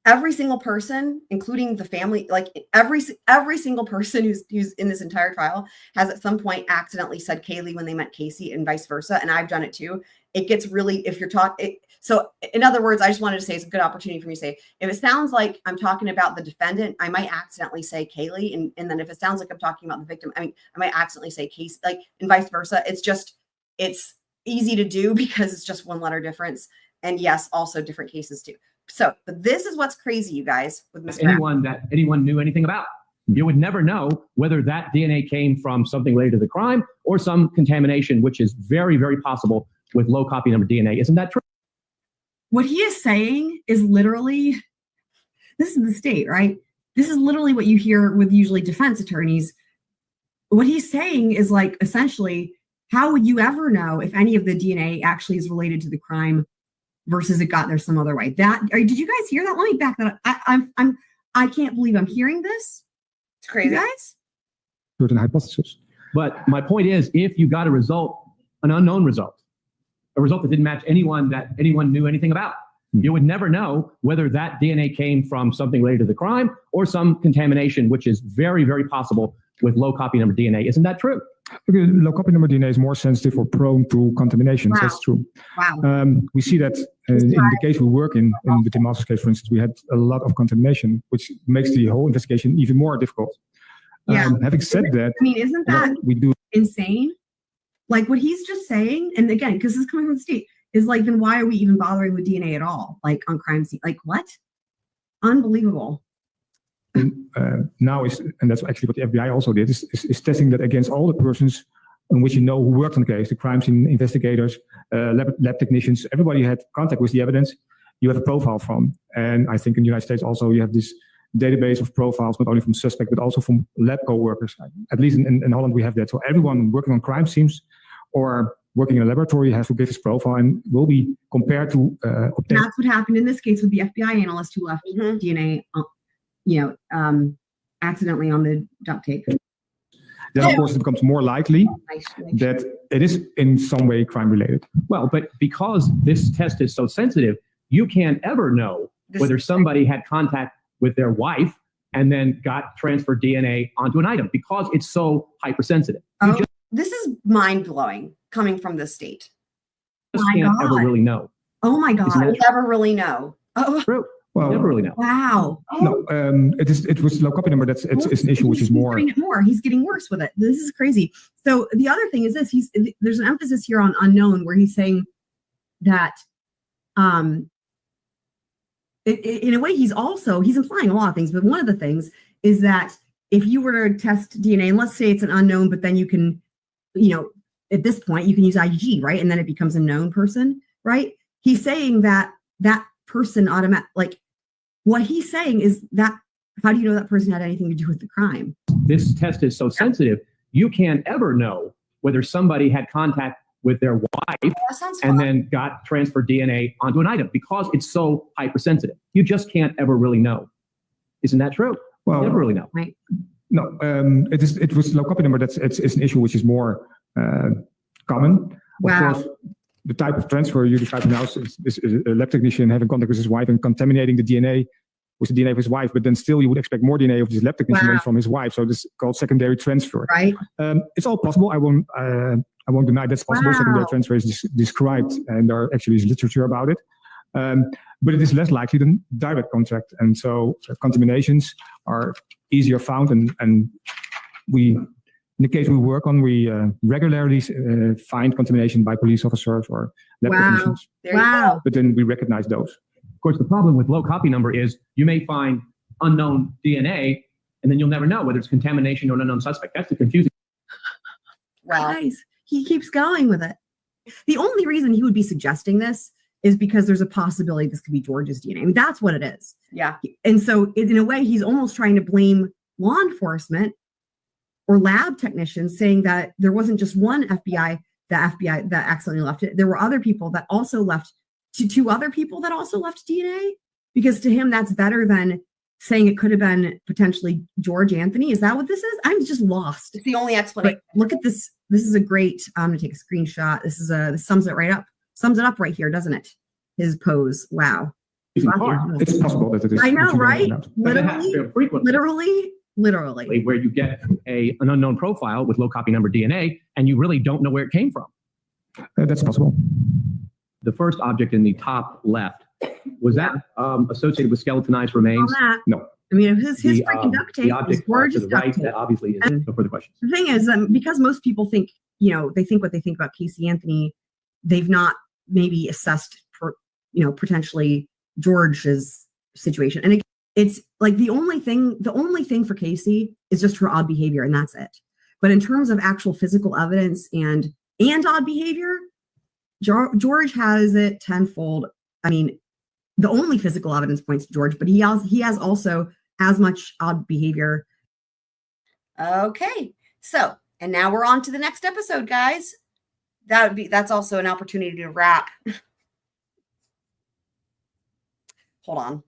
every single person, including the family, like every single person who's in this entire trial has at some point accidentally said Kaylee when they meant Casey, and vice versa. And I've done it too. It gets really, if you're talking, so in other words, I just wanted to say it's a good opportunity for me to say, if it sounds like I'm talking about the defendant, I might accidentally say Kaylee. And then if it sounds like I'm talking about the victim, I might accidentally say Casey, like, and vice versa. It's easy to do because it's just one letter difference. And yes, also different cases too. So, but this is what's crazy, you guys, with Mr. Anyone that anyone knew anything about. You would never know whether that DNA came from something related to the crime or some contamination, which is very, very possible with low copy number DNA. Isn't that true? What he is saying is literally, this is the state, right? This is literally what you hear with usually defense attorneys. What he's saying is like, essentially, how would you ever know if any of the DNA actually is related to the crime versus it got there some other way? Did you guys hear that? Let me back that up. I can't believe I'm hearing this. It's crazy, guys. Certain hypothesis. But my point is, if you got a result, an unknown result, a result that didn't match anyone that anyone knew anything about, you would never know whether that DNA came from something related to the crime or some contamination, which is very, very possible with low copy number DNA. Isn't that true? Low copy number DNA is more sensitive or prone to contamination. Wow. That's true. Wow. We see that in the case we work in with the Masters case, for instance, we had a lot of contamination, which makes the whole investigation even more difficult. Yeah. Having said that, I mean, isn't that we do insane? Like what he's just saying, and again, because this is coming from the state, is like, then why are we even bothering with DNA at all? Like on crime scene, like what? Unbelievable. Now is, and that's actually what the FBI also did, is testing that against all the persons in which you know who worked on the case, the crime scene investigators, lab technicians, everybody had contact with the evidence. You have a profile from, and I think in the United States also you have this database of profiles, not only from suspect, but also from lab co-workers. At least in Holland we have that. So everyone working on crime scenes or working in a laboratory has to give his profile and will be compared to obtain. That's what happened in this case with the FBI analyst who left DNA, accidentally on the duct tape. then of course it becomes more likely Nice. that it is in some way crime related. Well, but because this test is so sensitive, you can't ever know This whether is- somebody had contact with their wife and then got transferred DNA onto an item because it's so hypersensitive. You Oh, this is mind blowing coming from the state. just my can't ever God. really know. Oh my God. Isn't that We'll never really know. Oh, True. Well, Never really know. wow. no, it was low copy number. It's an issue which is He's more. doing it more. He's getting worse with it. This is crazy. So the other thing is this: there's an emphasis here on unknown, where he's saying that, in a way, he's implying a lot of things. But one of the things is that if you were to test DNA, and let's say it's an unknown, but then you can, at this point you can use IGG, right? And then it becomes a known person, right? He's saying that that person what he's saying is that, how do you know that person had anything to do with the crime? This test is so sensitive, you can't ever know whether somebody had contact with their wife That sounds fun. and then got transferred DNA onto an item because it's so hypersensitive. You just can't ever really know. Isn't that true? Well, Never really know. no, it was low copy number. It's an issue which is more common. Wow. Of course, the type of transfer you described now is a lab technician having contact with his wife and contaminating the DNA with the DNA of his wife, but then still you would expect more DNA of this lab technician than Wow. from his wife. So this is called secondary transfer. Right? It's all possible. I won't deny that's possible. Wow. Secondary transfer is described, and there actually is literature about it. But it is less likely than direct contact, and so contaminations are easier found. And we, in the case we work on, we regularly find contamination by police officers or lab Wow. technicians. There you go. But then we recognize those. Of course, the problem with low copy number is you may find unknown DNA and then you'll never know whether it's contamination or an unknown suspect. That's the confusing. Well, guys, he keeps going with it. The only reason he would be suggesting this is because there's a possibility this could be George's DNA. I mean, that's what it is. Yeah. And so in a way, he's almost trying to blame law enforcement or lab technicians, saying that there wasn't just one FBI that accidentally left it. There were other people that also left, two other people that also left DNA, because to him, that's better than saying it could have been potentially George Anthony. Is that what this is? I'm just lost. It's the only explanation. But look at this. This is a great, I'm gonna take a screenshot. This sums it right up. Sums it up right here, doesn't it? His pose. Wow. It's possible that it is. I know, that you don't right? know. But it happens Literally, frequently, literally. where you get an unknown profile with low copy number DNA and you really don't know where it came from. That's possible. The first object in the top left, was that associated with skeletonized remains? All that. No. I mean, his The, freaking duct the tape is object gorgeous to the duct right, tape. that obviously is no further questions. The thing is, because most people think, they think what they think about Casey Anthony, they've not maybe assessed, potentially George's situation. And it's like the only thing for Casey is just her odd behavior, and that's it. But in terms of actual physical evidence and odd behavior, George has it tenfold. I mean, the only physical evidence points to George, but he has also as much odd behavior. Okay. So, and now we're on to the next episode, guys. That's also an opportunity to wrap. Hold on.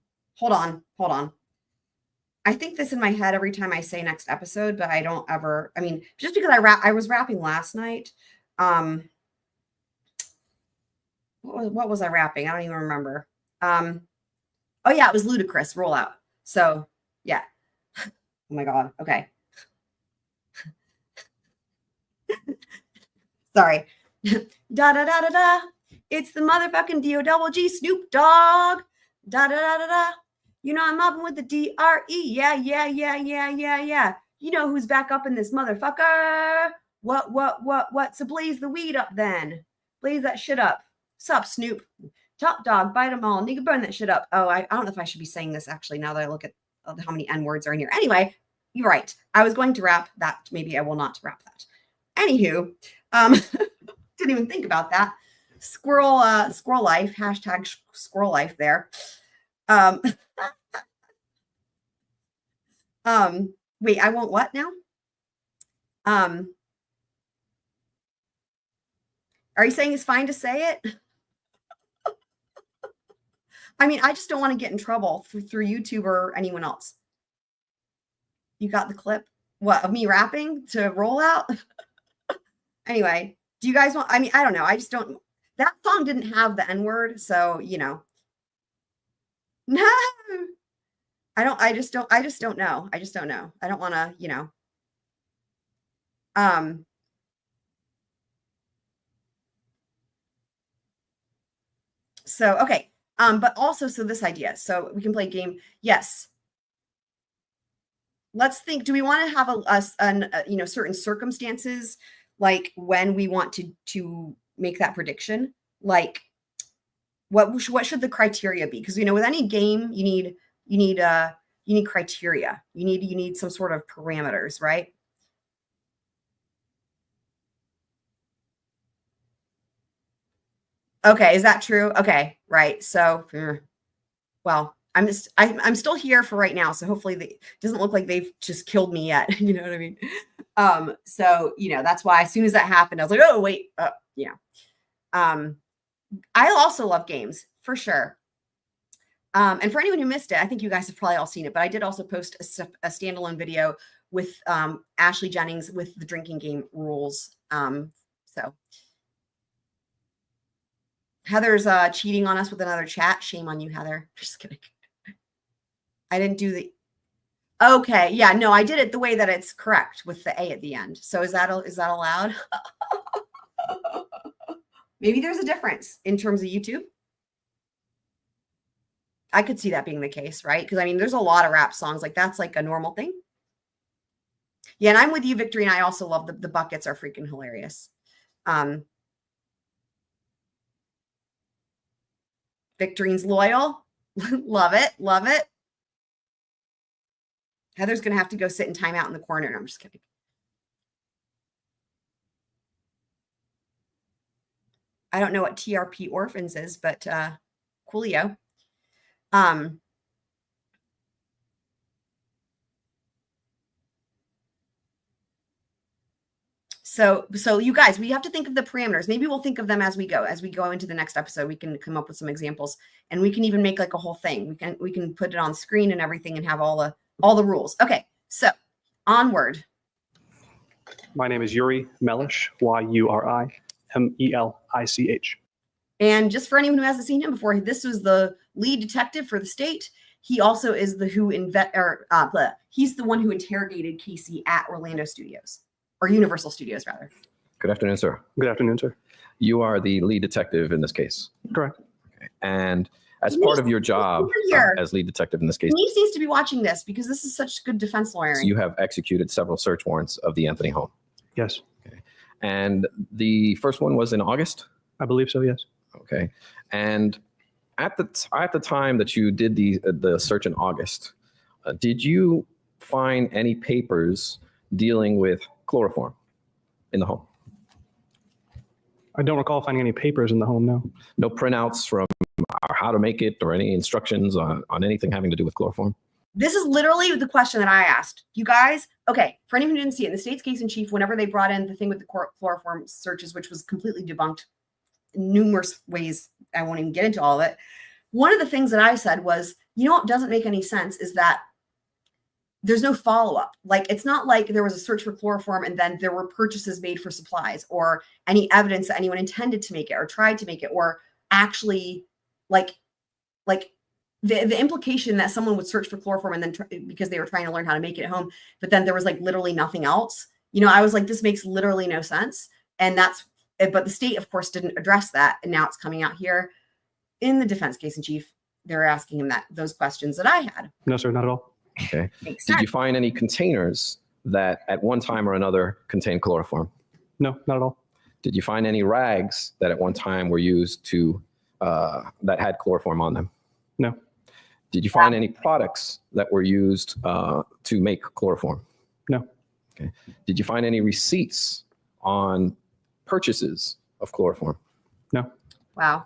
I think this in my head every time I say next episode, but I don't ever, just because I was rapping last night. What was I rapping? I don't even remember. Oh yeah, it was Ludacris Rollout. So yeah. Oh my God. Okay. Sorry. Da da da da da. It's the motherfucking D-O-double-G Snoop Dogg. Da da da da da. You know I'm mobbing with the D-R-E. Yeah. You know who's back up in this motherfucker. What? So blaze the weed up then. Blaze that shit up. Sup, Snoop? Top dog, bite them all. Nigga, burn that shit up. Oh, I don't know if I should be saying this actually now that I look at how many N words are in here. Anyway, you're right. I was going to rap that. Maybe I will not rap that. Anywho, didn't even think about that. Squirrel life, hashtag squirrel life there. Wait, I won't what now? Are you saying it's fine to say it? I just don't want to get in trouble through YouTube or anyone else. You got the clip? What, of me rapping to roll out? Anyway, do you guys want, I mean, I don't know. I just don't, that song didn't have the N-word. So, you know, no, I just don't know. I just don't know. I don't want to, you know, so, okay. But also, so this idea, so we can play a game. Yes. Let's think, do we want to have you know, certain circumstances, like when we want to make that prediction? Like what should the criteria be? Because, you know, with any game, you need criteria. You need some sort of parameters, right? Okay, is that true? Okay, right. So, well, I'm still here for right now. So hopefully it doesn't look like they've just killed me yet. You know what I mean? So, you know, that's why as soon as that happened, I was like, oh, wait, you know, I also love games for sure. And for anyone who missed it, I think you guys have probably all seen it, but I did also post a standalone video with Ashley Jennings with the drinking game rules. So Heather's cheating on us with another chat. Shame on you, Heather. Just kidding. I didn't do the. Okay, yeah, no, I did it the way that it's correct with the A at the end. So is that allowed? Maybe there's a difference in terms of YouTube. I could see that being the case, right? Because I mean, there's a lot of rap songs like that's like a normal thing. Yeah, and I'm with you, Victory, and I also love the buckets are freaking hilarious. Victorine's loyal. Love it. Love it. Heather's going to have to go sit in timeout in the corner. No, I'm just kidding. I don't know what TRP Orphans is, but coolio. So you guys, we have to think of the parameters. Maybe we'll think of them as we go into the next episode. We can come up with some examples, and we can even make like a whole thing. We can put it on screen and everything and have all the rules. Okay. So onward. My name is Yuri Melich, YURI-MELICH. And just for anyone who hasn't seen him before, this was the lead detective for the state. He also is he's the one who interrogated Casey at Orlando Studios. Or Universal Studios, rather. Good afternoon, sir. Good afternoon, sir. You are the lead detective in this case. Correct. Okay. And as part of your job as lead detective in this case, Denise needs to be watching this because this is such good defense lawyering. so you have executed several search warrants of the Anthony home. Yes, Okay. And the first one was in August? I believe so, yes. Okay. And at the time that you did the search in August, did you find any papers dealing with chloroform in the home? I don't recall finding any papers in the home, no. No printouts from how to make it or any instructions on anything having to do with chloroform? This is literally the question that I asked. You guys, okay, for anyone who didn't see it, in the state's case in chief, whenever they brought in the thing with the chloroform searches, which was completely debunked in numerous ways, I won't even get into all of it. One of the things that I said was, you know what doesn't make any sense is that there's no follow-up. Like, it's not like there was a search for chloroform and then there were purchases made for supplies or any evidence that anyone intended to make it or tried to make it or actually like the implication that someone would search for chloroform and then because they were trying to learn how to make it at home, but then there was like literally nothing else. You know, I was like, this makes literally no sense. And but the state, of course, didn't address that. And now it's coming out here in the defense case in chief. They're asking him those questions that I had. No, sir, not at all. Okay. Makes Did you sense. find any containers that at one time or another contained chloroform? No, not at all. Did you find any rags that at one time were used to that had chloroform on them? No. Did you find any products that were used to make chloroform? No. Okay. Did you find any receipts on purchases of chloroform? No. Wow.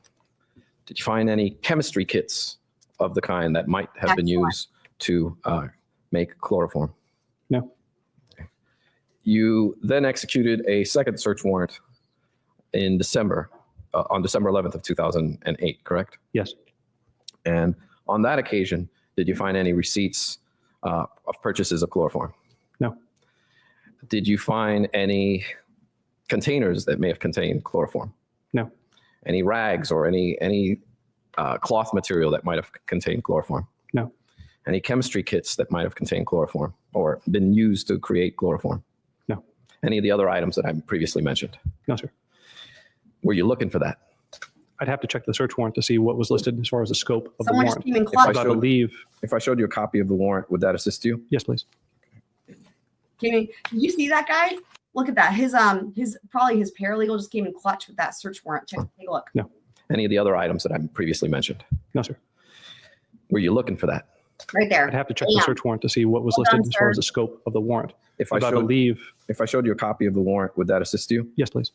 Did you find any chemistry kits of the kind that might have been Excellent. used to make chloroform? No. You then executed a second search warrant in December, on December 11th of 2008, correct? Yes. And on that occasion, did you find any receipts of purchases of chloroform? No. Did you find any containers that may have contained chloroform? No. Any rags or any cloth material that might have contained chloroform? No. Any chemistry kits that might have contained chloroform or been used to create chloroform? No. Any of the other items that I previously mentioned? No, sir. Were you looking for that? I'd have to check the search warrant to see what was listed as far as the scope of Someone the just warrant. came in I clutch. But I believe, If I showed you a copy of the warrant, would that assist you? yes, please. Did you see that guy? Look at that. His probably his paralegal just came in clutch with that search warrant. Take a look. Any of the other items that I previously mentioned? No, sir. Were you looking for that? Right there. I'd have to check the Bam. search warrant to see what was Well listed done, as far as sir. the scope of the warrant. If I But I showed believe, if I showed you a copy of the warrant, would that assist you? yes, please.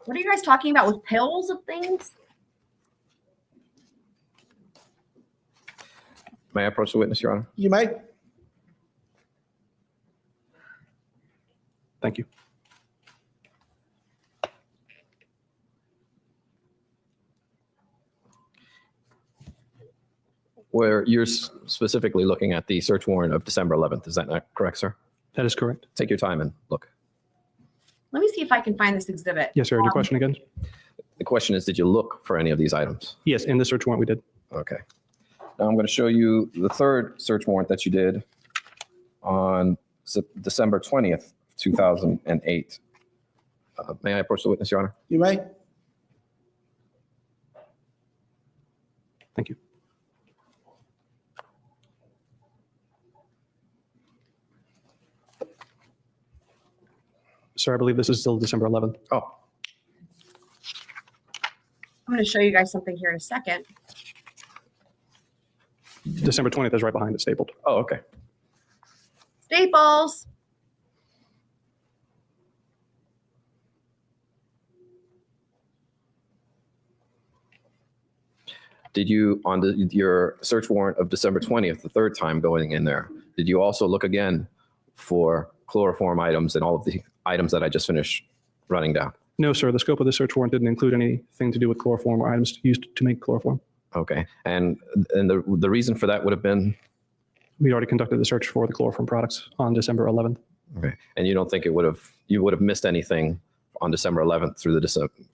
What are you guys talking about with pills of things? May I approach the witness, Your Honor? You may. Thank you. Where you're specifically looking at the search warrant of December 11th. Is that not correct, sir? That is correct. Take your time and look. Let me see if I can find this exhibit. Yes, sir. Your question again? The question is, did you look for any of these items? Yes, in the search warrant we did. Okay. Now I'm going to show you the third search warrant that you did on December 20th, 2008. May I approach the witness, Your Honor? You may. Thank you. Sir, I believe this is still December 11th. Oh, I'm going to show you guys something here in a second. December 20th is right behind it, stapled. oh, okay. Staples. Did you, on your search warrant of December 20th, the third time going in there, did you also look again for chloroform items and all of the items that I just finished running down? No, sir. The scope of the search warrant didn't include anything to do with chloroform or items used to make chloroform. Okay. And the reason for that would have been? We already conducted the search for the chloroform products on December 11th. Okay. And you don't think you would have missed anything on December 11th through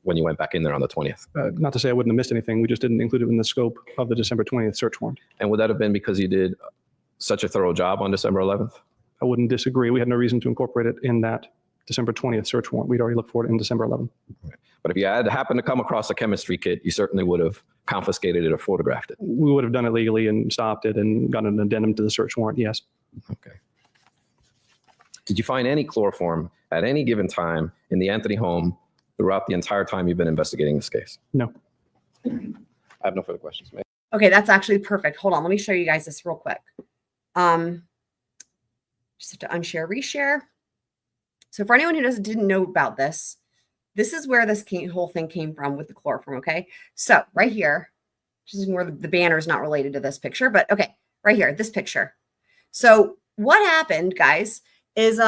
when you went back in there on the 20th? Not to say I wouldn't have missed anything. We just didn't include it in the scope of the December 20th search warrant. And would that have been because you did such a thorough job on December 11th? I wouldn't disagree. We had no reason to incorporate it in that December 20th search warrant. We'd already looked for it in December 11th. But if you had happened to come across a chemistry kit, you certainly would have confiscated it or photographed it. We would have done it legally and stopped it and gotten an addendum to the search warrant. Yes. Okay. Did you find any chloroform at any given time in the Anthony home throughout the entire time you've been investigating this case? No. I have no further questions, ma'am. Okay, that's actually perfect. Hold on. Let me show you guys this real quick. Just have to unshare, reshare. So for anyone who didn't know about this, this is where this whole thing came from with the chloroform, okay? So right here, just ignore the banner is not related to this picture, but okay, right here, this picture. So what happened, guys, is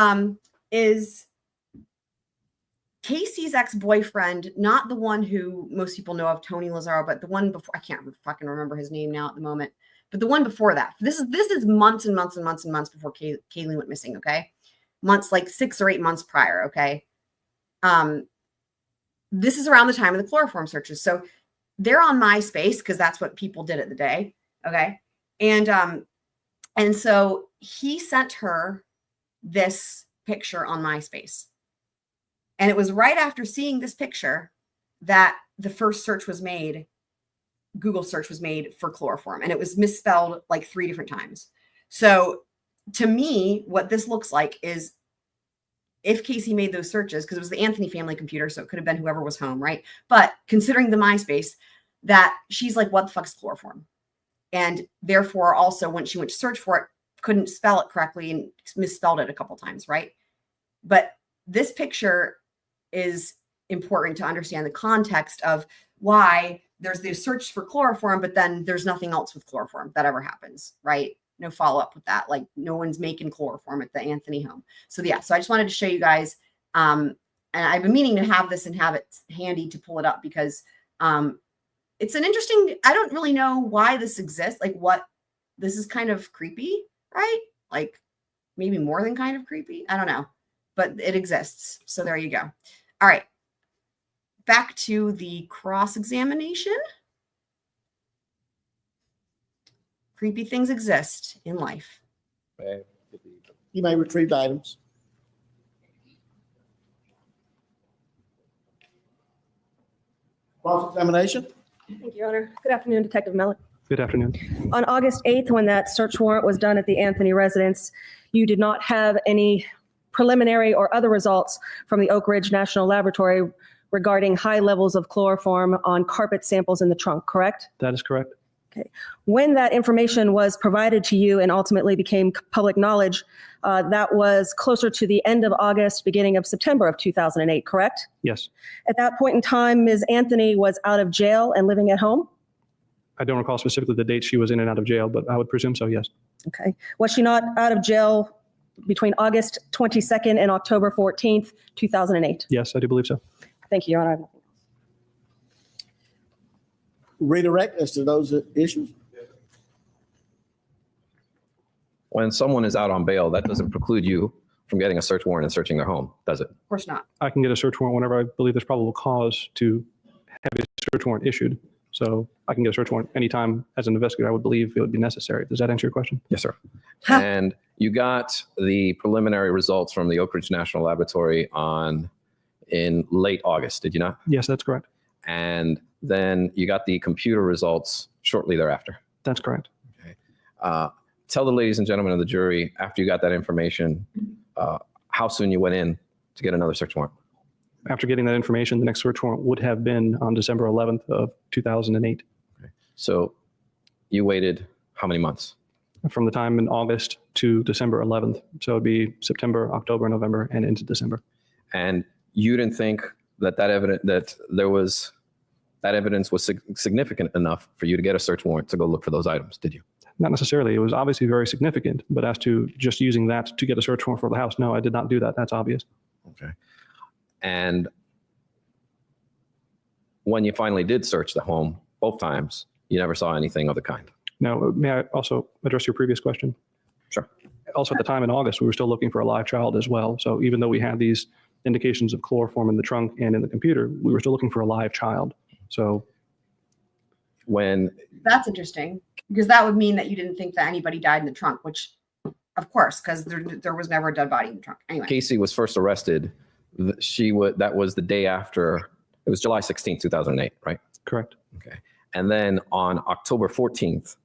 Casey's ex-boyfriend, not the one who most people know of, Tony Lazaro, but the one before, I can't fucking remember his name now at the moment, but the one before that. This is months and months and months and months before Kaylee went missing, okay? Months, like 6 or 8 months prior, okay? This is around the time of the chloroform searches. So they're on MySpace because that's what people did at the day, okay? And so he sent her this picture on MySpace. And it was right after seeing this picture that the first search was made, Google search was made for chloroform, and it was misspelled like 3 different times. So to me, what this looks like is if Casey made those searches, because it was the Anthony family computer, so it could have been whoever was home, right? But considering the MySpace, that she's like, what the fuck's chloroform? And therefore, also when she went to search for it, couldn't spell it correctly and misspelled it a couple times, right? But this picture is important to understand the context of why there's this search for chloroform, but then there's nothing else with chloroform that ever happens, right? No follow-up with that. Like no one's making chloroform at the Anthony home. So yeah, so I just wanted to show you guys, and I've been meaning to have this and have it handy to pull it up because it's an interesting, I don't really know why this exists. Like this is kind of creepy, right? Like maybe more than kind of creepy. I don't know, but it exists. So there you go. All right. Back to the cross-examination. Creepy things exist in life. You may retrieve items. Cross-examination. Thank you, Your Honor. Good afternoon, Detective Melich. Good afternoon. On August 8th, when that search warrant was done at the Anthony residence, you did not have any preliminary or other results from the Oak Ridge National Laboratory regarding high levels of chloroform on carpet samples in the trunk, correct? That is correct. When that information was provided to you and ultimately became public knowledge, that was closer to the end of August, beginning of September of 2008, correct? Yes. At that point in time, Ms. Anthony was out of jail and living at home? I don't recall specifically the date she was in and out of jail, but I would presume so, yes. Okay. Was she not out of jail between August 22nd and October 14th, 2008? Yes, I do believe so. Thank you, Your Honor. Redirect as to those issues. When someone is out on bail, that doesn't preclude you from getting a search warrant and searching their home, does it? Of course not. I can get a search warrant whenever I believe there's probable cause to have a search warrant issued. So I can get a search warrant anytime as an investigator I would believe it would be necessary. Does that answer your question? Yes, sir. And you got the preliminary results from the Oak Ridge National Laboratory in late August, did you not? Yes, that's correct. And then you got the computer results shortly thereafter. That's correct. Okay. Tell the ladies and gentlemen of the jury, after you got that information, how soon you went in to get another search warrant. After getting that information, the next search warrant would have been on December 11th of 2008. Okay. So you waited how many months? From the time in August to December 11th. So it'd be September, October, November, and into December. And you didn't think that evidence was significant enough for you to get a search warrant to go look for those items, did you? Not necessarily. It was obviously very significant, but as to just using that to get a search warrant for the house, no, I did not do that. That's obvious. Okay. And when you finally did search the home, both times, you never saw anything of the kind. Now, may I also address your previous question? Sure. Also, at the time in August, we were still looking for a live child as well. So even though we had these indications of chloroform in the trunk and in the computer, we were still looking for a live child. So That's interesting, because that would mean that you didn't think that anybody died in the trunk, which of course, because there was never a dead body in the trunk. Anyway. Casey was first arrested, that was the day after, it was July 16th, 2008, right? Correct. Okay. And then on October 14th,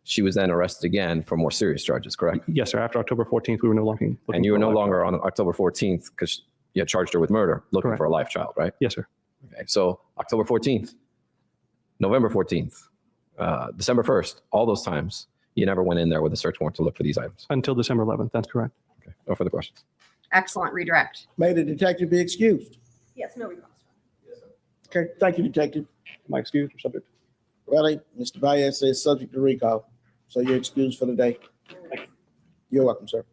she was then arrested again for more serious charges, correct? Yes, sir. After October 14th, we were no longer looking. And you were for a no live longer child. on October 14th because you had charged her with murder, looking Correct. for a live child, right? Yes, sir. Okay. So October 14th, November 14th, December 1st, all those times, you never went in there with a search warrant to look for these items. Until December 11th. That's correct. Okay. No further questions. Excellent redirect. May the detective be excused. Yes, no request. Okay, thank you, detective. Am I excused or subject? Ready? Mr. Baez says subject to recall. So you're excused for the day. You're welcome, sir.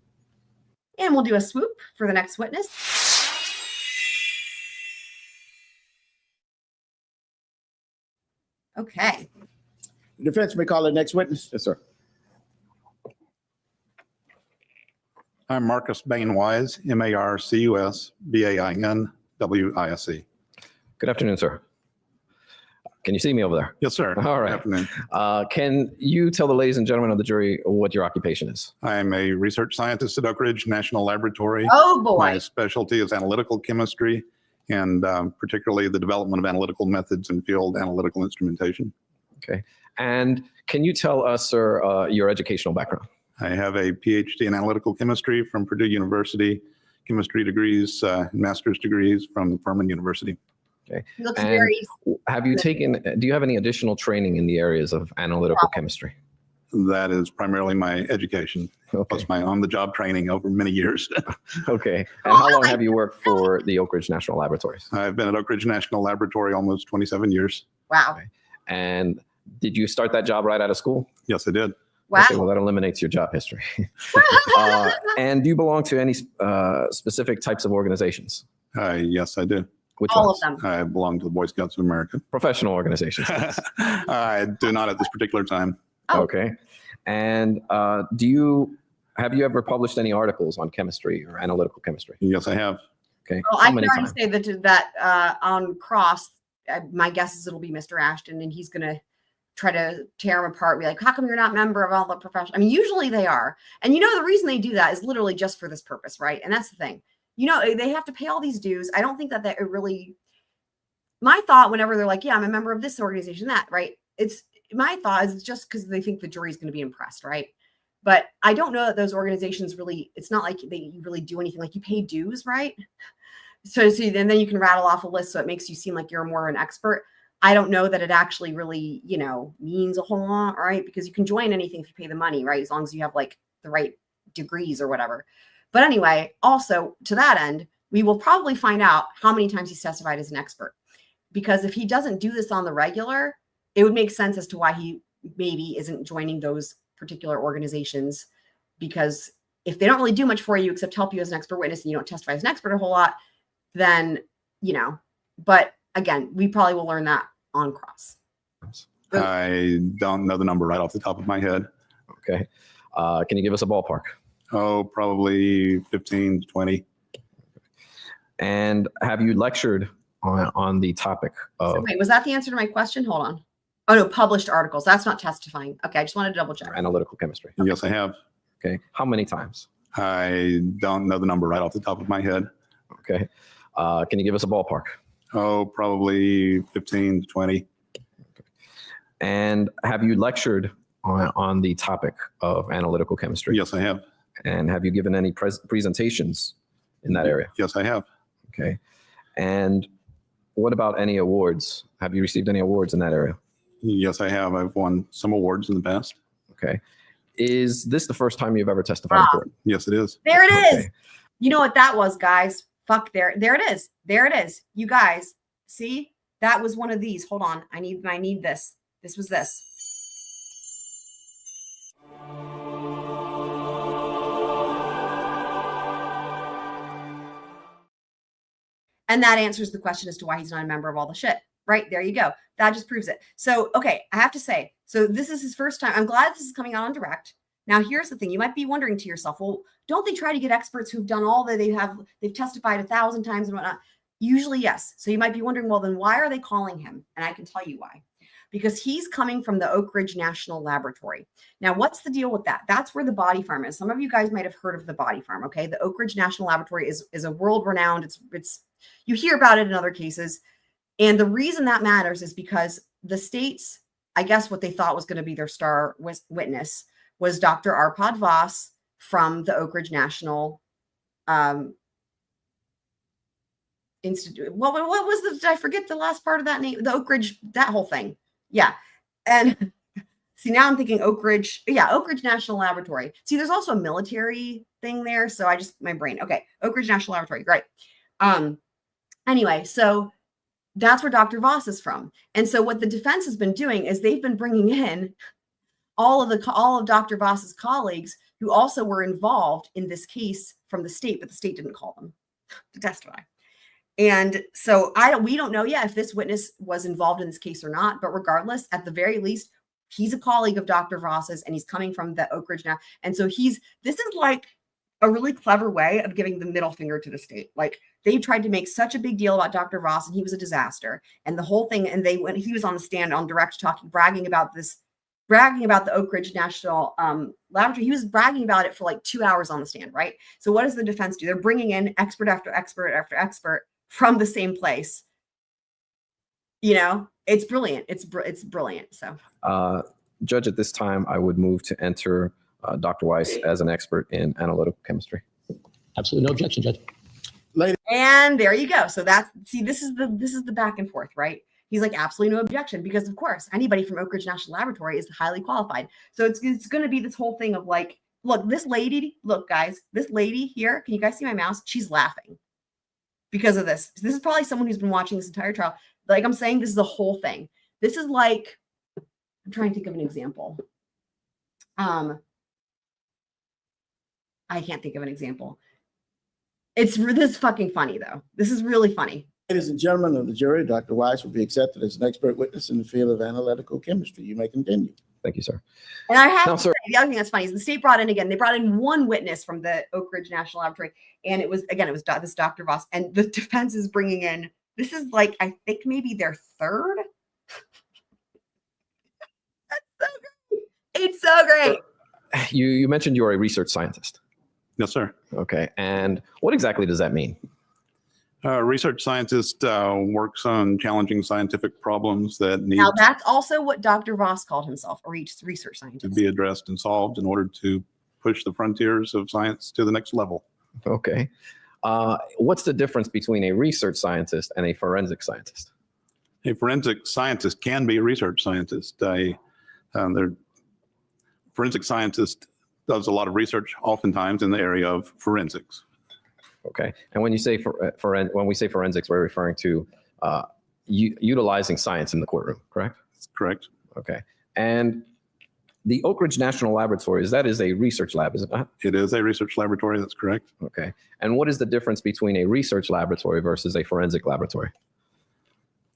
And we'll do a swoop for the next witness. Okay. The defense may call the next witness. Yes, sir. I'm Marcus Bain Wise, MARCUS BAINWISE. Good afternoon, sir. Can you see me over there? Yes, sir. All right. Good afternoon. Can you tell the ladies and gentlemen of the jury what your occupation is? I'm a research scientist at Oak Ridge National Laboratory. Oh My boy. specialty is analytical chemistry and particularly the development of analytical methods and field analytical instrumentation. Okay. And can you tell us, sir, your educational background? I have a PhD in analytical chemistry from Purdue University, chemistry degrees, master's degrees from Furman University. Okay. He looks And very. do you have any additional training in the areas of analytical chemistry? That is primarily my education, Okay. plus my on-the-job training over many years. Okay. And how long have you worked for the Oak Ridge National Laboratories? I've been at Oak Ridge National Laboratory almost 27 years. Wow. And did you start that job right out of school? Yes, I did. Wow. Okay, well, that eliminates your job history. And do you belong to any specific types of organizations? Yes, I do. Which All ones? of them. I belong to the Boy Scouts of America. Professional organizations. I do not at this particular time. Oh. Okay. And have you ever published any articles on chemistry or analytical chemistry? Yes, I have. Okay. Well, How I can many already times? say that on cross, my guess is it'll be Mr. Ashton, and he's gonna try to tear them apart. And be like, how come you're not a member of all the professional? I mean, usually they are, and the reason they do that is literally just for this purpose, right? And that's the thing. They have to pay all these dues. I don't think that it really. My thought, whenever they're like, yeah, I'm a member of this organization, that right. My thought is just because they think the jury's going to be impressed, right? But I don't know that those organizations really, it's not like they really do anything. Like you pay dues, right? So and then you can rattle off a list so it makes you seem like you're more of an expert. I don't know that it actually really, means a whole lot, right? Because you can join anything if you pay the money, right? As long as you have like the right degrees or whatever. But anyway, also to that end, we will probably find out how many times he's testified as an expert. Because if he doesn't do this on the regular, it would make sense as to why he maybe isn't joining those particular organizations, because if they don't really do much for you except help you as an expert witness and you don't testify as an expert a whole lot, then, but again, we probably will learn that on cross. I don't know the number right off the top of my head. Okay. Can you give us a ballpark? Oh, probably 15 to 20. And have you lectured on the topic of Wait, was that the answer to my question? Hold on. Oh no, published articles. That's not testifying. Okay, I just wanted to double check. analytical chemistry? Yes, I have. Okay. How many times? I don't know the number right off the top of my head. Okay. Can you give us a ballpark? Oh, probably 15 to 20. And have you lectured on the topic of analytical chemistry? Yes, I have. And have you given any presentations in that area? Yes, I have. Okay. And what about any awards? Have you received any awards in that area? Yes, I have. I've won some awards in the past. Okay. Is this the first time you've ever testified in court? Yes, it is. There it is. Okay. You know what that was, guys? Fuck, there it is. There it is. You guys, see? That was one of these. Hold on. I need this. This was this. And that answers the question as to why he's not a member of all the shit. Right? There you go. That just proves it. So, okay, I have to say, so this is his first time. I'm glad this is coming out on direct. Now, here's the thing. You might be wondering to yourself, well, don't they try to get experts who've done all that they've testified 1,000 times and whatnot? Usually, yes. So you might be wondering, well, then why are they calling him? And I can tell you why. Because he's coming from the Oak Ridge National Laboratory. Now, what's the deal with that? That's where the body farm is. Some of you guys might have heard of the body farm, okay? The Oak Ridge National Laboratory is a world-renowned, it's you hear about it in other cases. And the reason that matters is because the state's, I guess what they thought was going to be their star witness was Dr. Arpad Vass from the Oak Ridge National Institute. What was did I forget the last part of that name? The Oak Ridge, that whole thing. Yeah. And see, now I'm thinking Oak Ridge. Yeah, Oak Ridge National Laboratory. See, there's also a military thing there. So my brain. Okay. Oak Ridge National Laboratory. Great. Anyway, so that's where Dr. Vass is from. And so what the defense has been doing is they've been bringing in all of Dr. Vass's colleagues who also were involved in this case from the state, but the state didn't call them to testify. And so we don't know yet if this witness was involved in this case or not, but regardless, at the very least, he's a colleague of Dr. Vass's and he's coming from the Oak Ridge now. And so this is like a really clever way of giving the middle finger to the state. Like they tried to make such a big deal about Dr. Vass and he was a disaster and the whole thing. And when he was on the stand on direct bragging about the Oak Ridge National Laboratory, he was bragging about it for like 2 hours on the stand, right? So what does the defense do? They're bringing in expert after expert after expert from the same place. It's brilliant. It's brilliant. So, Judge, at this time, I would move to enter Dr. Weiss as an expert in analytical chemistry. Absolutely no objection, Judge. And there you go. So this is the back and forth, right? He's like, absolutely no objection, because of course, anybody from Oak Ridge National Laboratory is highly qualified. So it's going to be this whole thing of like, look, guys, this lady here, can you guys see my mouse? She's laughing because of this. This is probably someone who's been watching this entire trial. Like I'm saying, this is the whole thing. This is like, I'm trying to think of an example. I can't think of an example. This is fucking funny though. This is really funny. Ladies and gentlemen of the jury, Dr. Weiss will be accepted as an expert witness in the field of analytical chemistry. You may continue. Thank you, sir. And I have No, to sir. say, the other thing that's funny is the state brought in again, they brought in one witness from the Oak Ridge National Laboratory. And it was this Dr. Vass. And the defense is bringing in, this is like, I think maybe their third. That's so great. It's so great. You mentioned you're a research scientist. Yes, sir. Okay. And what exactly does that mean? Research scientist works on challenging scientific problems that need Now, that's also what Dr. Vass called himself, a research to scientist. be addressed and solved in order to push the frontiers of science to the next level. Okay. What's the difference between a research scientist and a forensic scientist? A forensic scientist can be a research scientist. Their forensic scientist does a lot of research, oftentimes in the area of forensics. Okay. And when you say when we say forensics, we're referring to utilizing science in the courtroom, correct? That's correct. Okay. And the Oak Ridge National Laboratory, that is a research lab, is it not? It is a research laboratory. That's correct. Okay. And what is the difference between a research laboratory versus a forensic laboratory?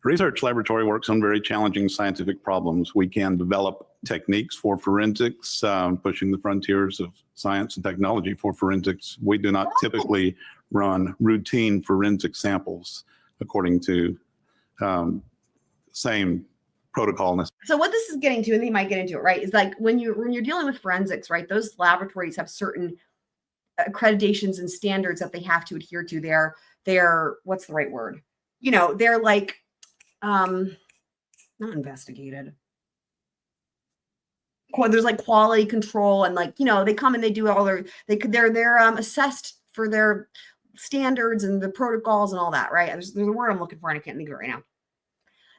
Research laboratory works on very challenging scientific problems. We can develop techniques for forensics, pushing the frontiers of science and technology for forensics. We do not typically run routine forensic samples according to same protocol. So what this is getting to, and they might get into it, right, is like when you're dealing with forensics, right, those laboratories have certain accreditations and standards that they have to adhere to. They're what's the right word? You know, they're like not investigated. There's like quality control, and like, you know, they come and they do all they're assessed for their standards and the protocols and all that, right? There's a word I'm looking for and I can't think of it right now.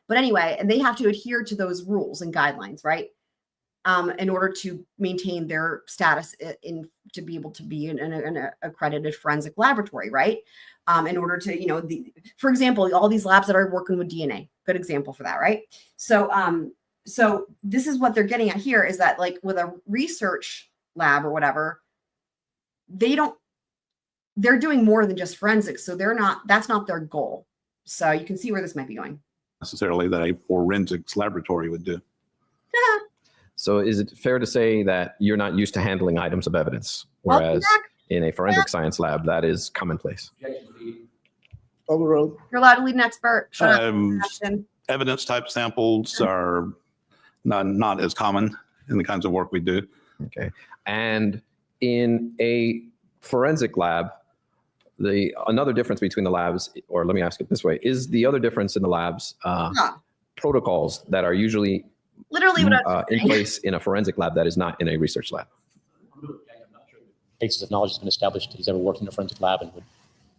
But anyway, and they have to adhere to those rules and guidelines, right? In order to maintain their status to be able to be an accredited forensic laboratory, right? In order to, you know, for example, all these labs that are working with DNA, good example for that, right? So this is what they're getting at here is that, like, with a research lab or whatever, they're doing more than just forensics. So that's not their goal. So you can see where this might be going. Necessarily that a forensics laboratory would do. So is it fair to say that you're not used to handling items of evidence, whereas in a forensic science lab, that is commonplace? Overruled. You're allowed to lead an expert. Shut up, Ashton. Evidence type samples are not as common in the kinds of work we do. Okay. And in a forensic lab, another difference between the labs, or let me ask it this way, is the other difference in the labs protocols that are usually Literally what I was in place in a forensic lab that is not in a research lab? Basis of knowledge has been established. He's ever worked in a forensic lab and would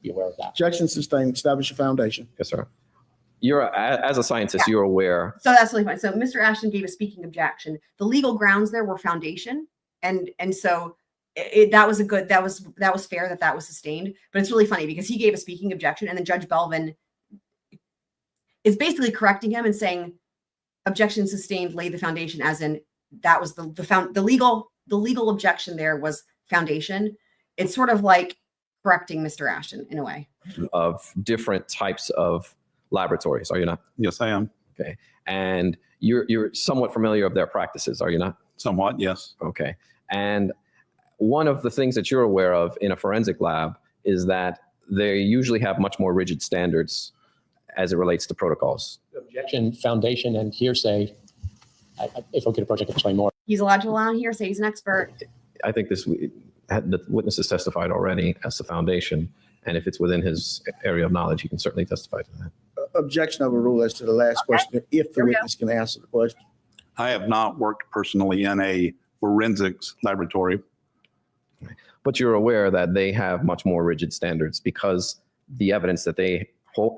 be aware of that. Objection sustained. Establish a foundation. Yes, sir. As a scientist, you're aware. So that's really fine. So Mr. Ashton gave a speaking objection. The legal grounds there were foundation, and so that was fair that was sustained. But it's really funny because he gave a speaking objection, and then Judge Belvin is basically correcting him and saying, objection sustained, lay the foundation, as in that was the legal objection there was foundation. It's sort of like correcting Mr. Ashton in a way. Of different types of laboratories, are you not? Yes, I am. Okay. And you're somewhat familiar of their practices, are you not? Somewhat, yes. Okay. And one of the things that you're aware of in a forensic lab is that they usually have much more rigid standards as it relates to protocols. Objection, foundation, and hearsay. If I could approach, I could explain more. He's allowed to allow hearsay. He's an expert. I think the witnesses testified already as the foundation, and if it's within his area of knowledge, he can certainly testify to that. Objection overruled as to the last question, if the Here we witness can answer the question. I have not worked personally in a forensics laboratory. But you're aware that they have much more rigid standards because the evidence that they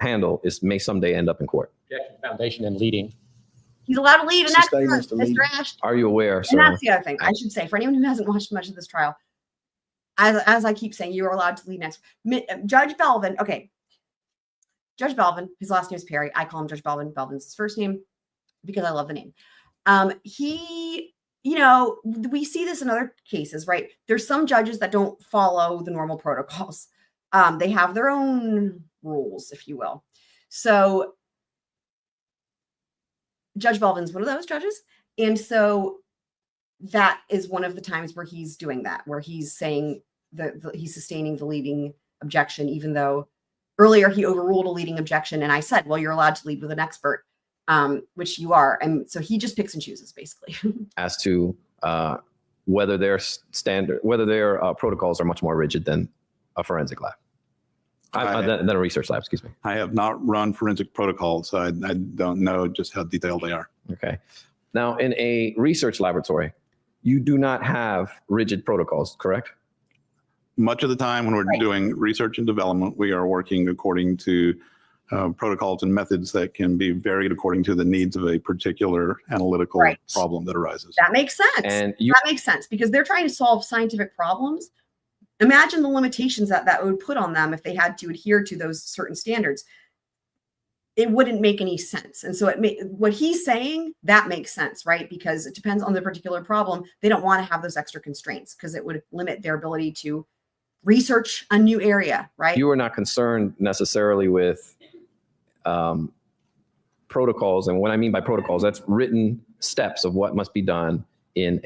handle may someday end up in court. Objection, foundation, and leading. He's allowed to lead an Sustained expert, as the lead. Mr. Ashton. Are you aware, sir? And that's the other thing I should say for anyone who hasn't watched much of this trial. As I keep saying, you are allowed to lead next. Judge Belvin, okay. Judge Belvin, his last name is Perry. I call him Judge Belvin. Belvin's his first name because I love the name. He, you know, we see this in other cases, right? There's some judges that don't follow the normal protocols. They have their own rules, if you will. So Judge Belvin's one of those judges. And so that is one of the times where he's doing that, where he's saying he's sustaining the leading objection, even though earlier he overruled a leading objection. And I said, well, you're allowed to lead with an expert, which you are. And so he just picks and chooses basically. As to whether their protocols are much more rigid than a forensic lab, than a research lab, excuse me. I have not run forensic protocols, so I don't know just how detailed they are. Okay. Now, in a research laboratory, you do not have rigid protocols, correct? Much of the time when we're doing research and development, we are working according to protocols and methods that can be varied according to the needs of a particular analytical problem that arises. That makes sense. And that makes sense because they're trying to solve scientific problems. Imagine the limitations that would put on them if they had to adhere to those certain standards. It wouldn't make any sense. And so what he's saying, that makes sense, right? Because it depends on the particular problem. They don't want to have those extra constraints because it would limit their ability to research a new area, right? You are not concerned necessarily with protocols. And what I mean by protocols, that's written steps of what must be done in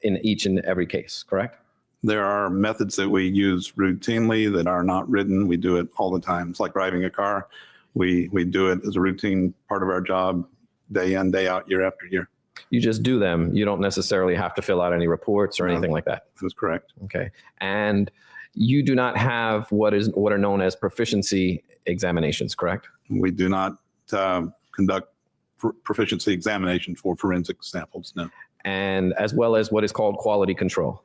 each and every case, correct? There are methods that we use routinely that are not written. We do it all the time. It's like driving a car. We do it as a routine part of our job, day in, day out, year after year. You just do them. You don't necessarily have to fill out any reports or anything like that. That's correct. Okay. And you do not have what are known as proficiency examinations, correct? We do not conduct proficiency examinations for forensic samples, no. And as well as what is called quality control.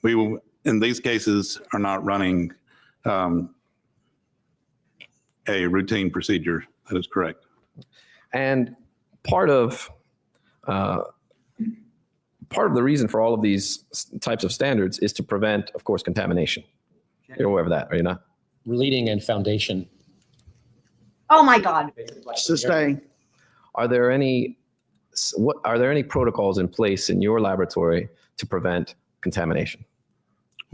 We will, in these cases, are not running a routine procedure. That is correct. And part of the reason for all of these types of standards is to prevent, of course, contamination. You're aware of that, are you not? Leading and foundation. Oh my God. Sustain. Are there any protocols in place in your laboratory to prevent contamination?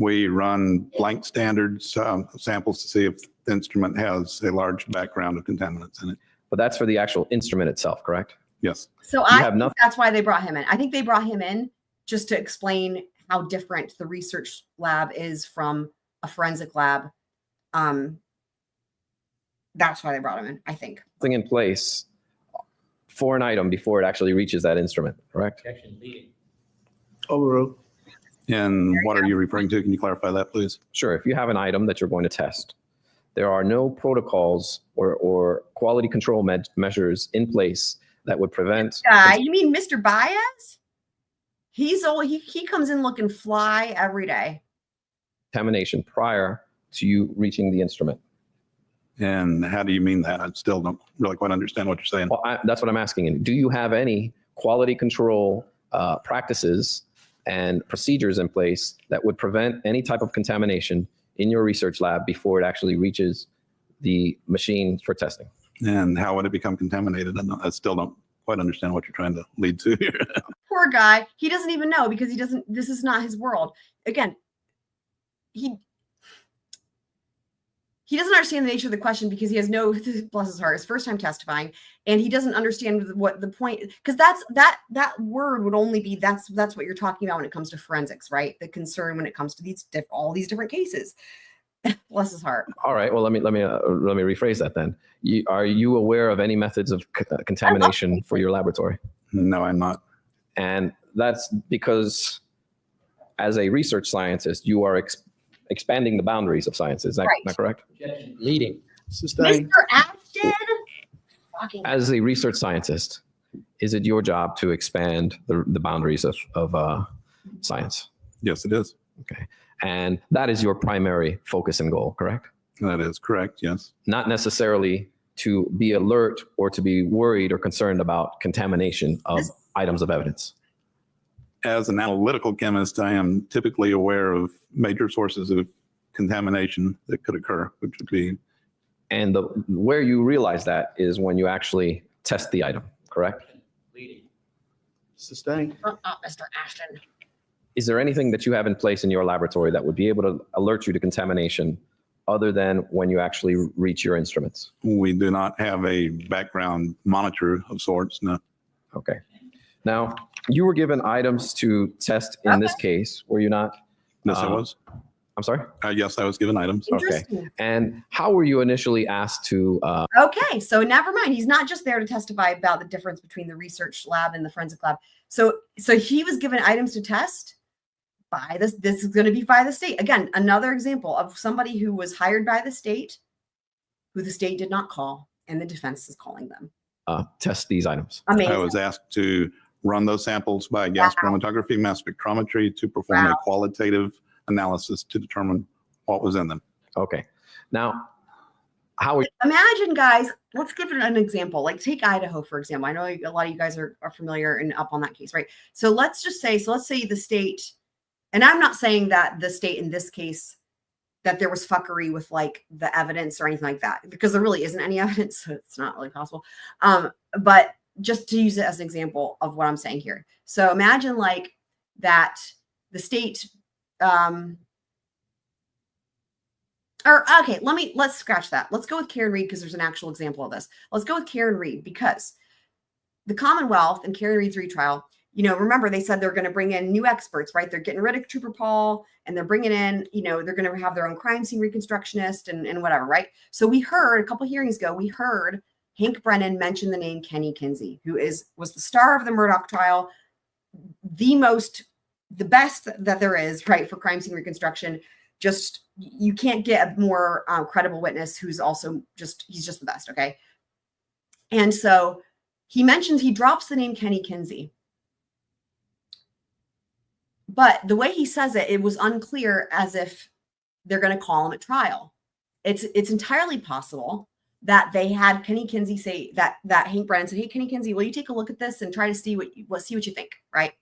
We run blank standards samples to see if the instrument has a large background of contaminants in it. But that's for the actual instrument itself, correct? Yes. So I think that's why they brought him in. I think they brought him in just to explain how different the research lab is from a forensic lab. That's why they brought him in, I think. Something in place for an item before it actually reaches that instrument, correct? Overruled. And what are you referring to? Can you clarify that, please? Sure. If you have an item that you're going to test, there are no protocols or quality control measures in place that would prevent. You mean Mr. Baez? He comes in looking fly every day. Contamination prior to you reaching the instrument. And how do you mean that? I still don't really quite understand what you're saying. Well, that's what I'm asking. Do you have any quality control practices and procedures in place that would prevent any type of contamination in your research lab before it actually reaches the machine for testing? And how would it become contaminated? I still don't quite understand what you're trying to lead to here. Poor guy. He doesn't even know because this is not his world. Again, he doesn't understand the nature of the question because he has no, bless his heart, his first time testifying, and he doesn't understand what the point, because that word would only be, that's what you're talking about when it comes to forensics, right? The concern when it comes to all these different cases. Bless his heart. All right. Well, let me rephrase that then. Are you aware of any methods of contamination for your laboratory? No, I'm not. And that's because as a research scientist, you are expanding the boundaries of science. Is that not correct? Leading. Sustain. Mr. Ashton. As a research scientist, is it your job to expand the boundaries of science? Yes, it is. Okay. And that is your primary focus and goal, correct? That is correct, yes. Not necessarily to be alert or to be worried or concerned about contamination of items of evidence. As an analytical chemist, I am typically aware of major sources of contamination that could occur, which would be. And where you realize that is when you actually test the item, correct? Leading. Sustain. Mr. Ashton. Is there anything that you have in place in your laboratory that would be able to alert you to contamination other than when you actually reach your instruments? We do not have a background monitor of sorts, no. Okay. Now, you were given items to test in this case, were you not? Yes, I was. I'm sorry? Yes, I was given items. Okay. Interesting. And how were you initially asked to? Okay, so never mind. He's not just there to testify about the difference between the research lab and the forensic lab. So he was given items to test by this. This is going to be by the state. Again, another example of somebody who was hired by the state, who the state did not call, and the defense is calling them. Test these items. Amazing. I was asked to run those samples by gas chromatography, mass spectrometry to perform a qualitative analysis to determine what was in them. Okay. Now, how? Imagine, guys, let's give it an example. Like take Idaho, for example. I know a lot of you guys are familiar and up on that case, right? So let's say the state, and I'm not saying that the state in this case, that there was fuckery with like the evidence or anything like that, because there really isn't any evidence. So it's not really possible. But just to use it as an example of what I'm saying here. So imagine like that the state, let's scratch that. Let's go with Karen Reed because there's an actual example of this. Let's go with Karen Reed because the Commonwealth and Karen Reed's retrial, remember they said they're going to bring in new experts, right? They're getting rid of Trooper Paul and they're bringing in, they're going to have their own crime scene reconstructionist and whatever, right? So we heard a couple hearings ago, we heard Hank Brennan mention the name Kenny Kinsey, who was the star of the Murdaugh trial, the best that there is, right, for crime scene reconstruction. Just, you can't get a more credible witness who's also he's just the best, okay? And so he drops the name Kenny Kinsey. But the way he says it was unclear as if they're going to call him at trial. It's entirely possible that they had Kenny Kinsey say that Hank Brennan said, "Hey, Kenny Kinsey, will you take a look at this and try to see what you think," right?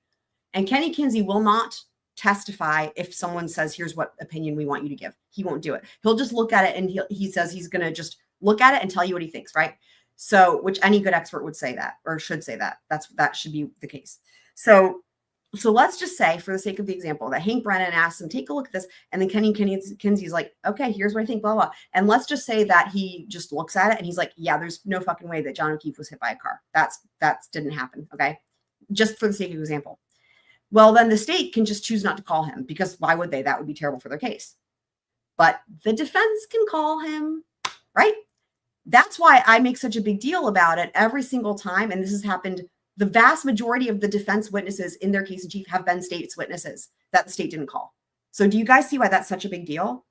And Kenny Kinsey will not testify if someone says, "Here's what opinion we want you to give." He won't do it. He'll just look at it and he says he's going to just look at it and tell you what he thinks, right? So, which any good expert would say that, or should say that. That should be the case. So let's just say, for the sake of the example, that Hank Brennan asks him, "Take a look at this," and then Kenny Kinsey's like, "Okay, here's what I think, blah, blah." And let's just say that he just looks at it and he's like, "Yeah, there's no fucking way that John O'Keefe was hit by a car. That didn't happen." Okay, just for the sake of example. Well, then the state can just choose not to call him, because why would they? That would be terrible for their case. But the defense can call him, right? That's why I make such a big deal about it every single time. And this has happened. The vast majority of the defense witnesses in their case in chief have been state's witnesses that the state didn't call. So do you guys see why that's such a big deal?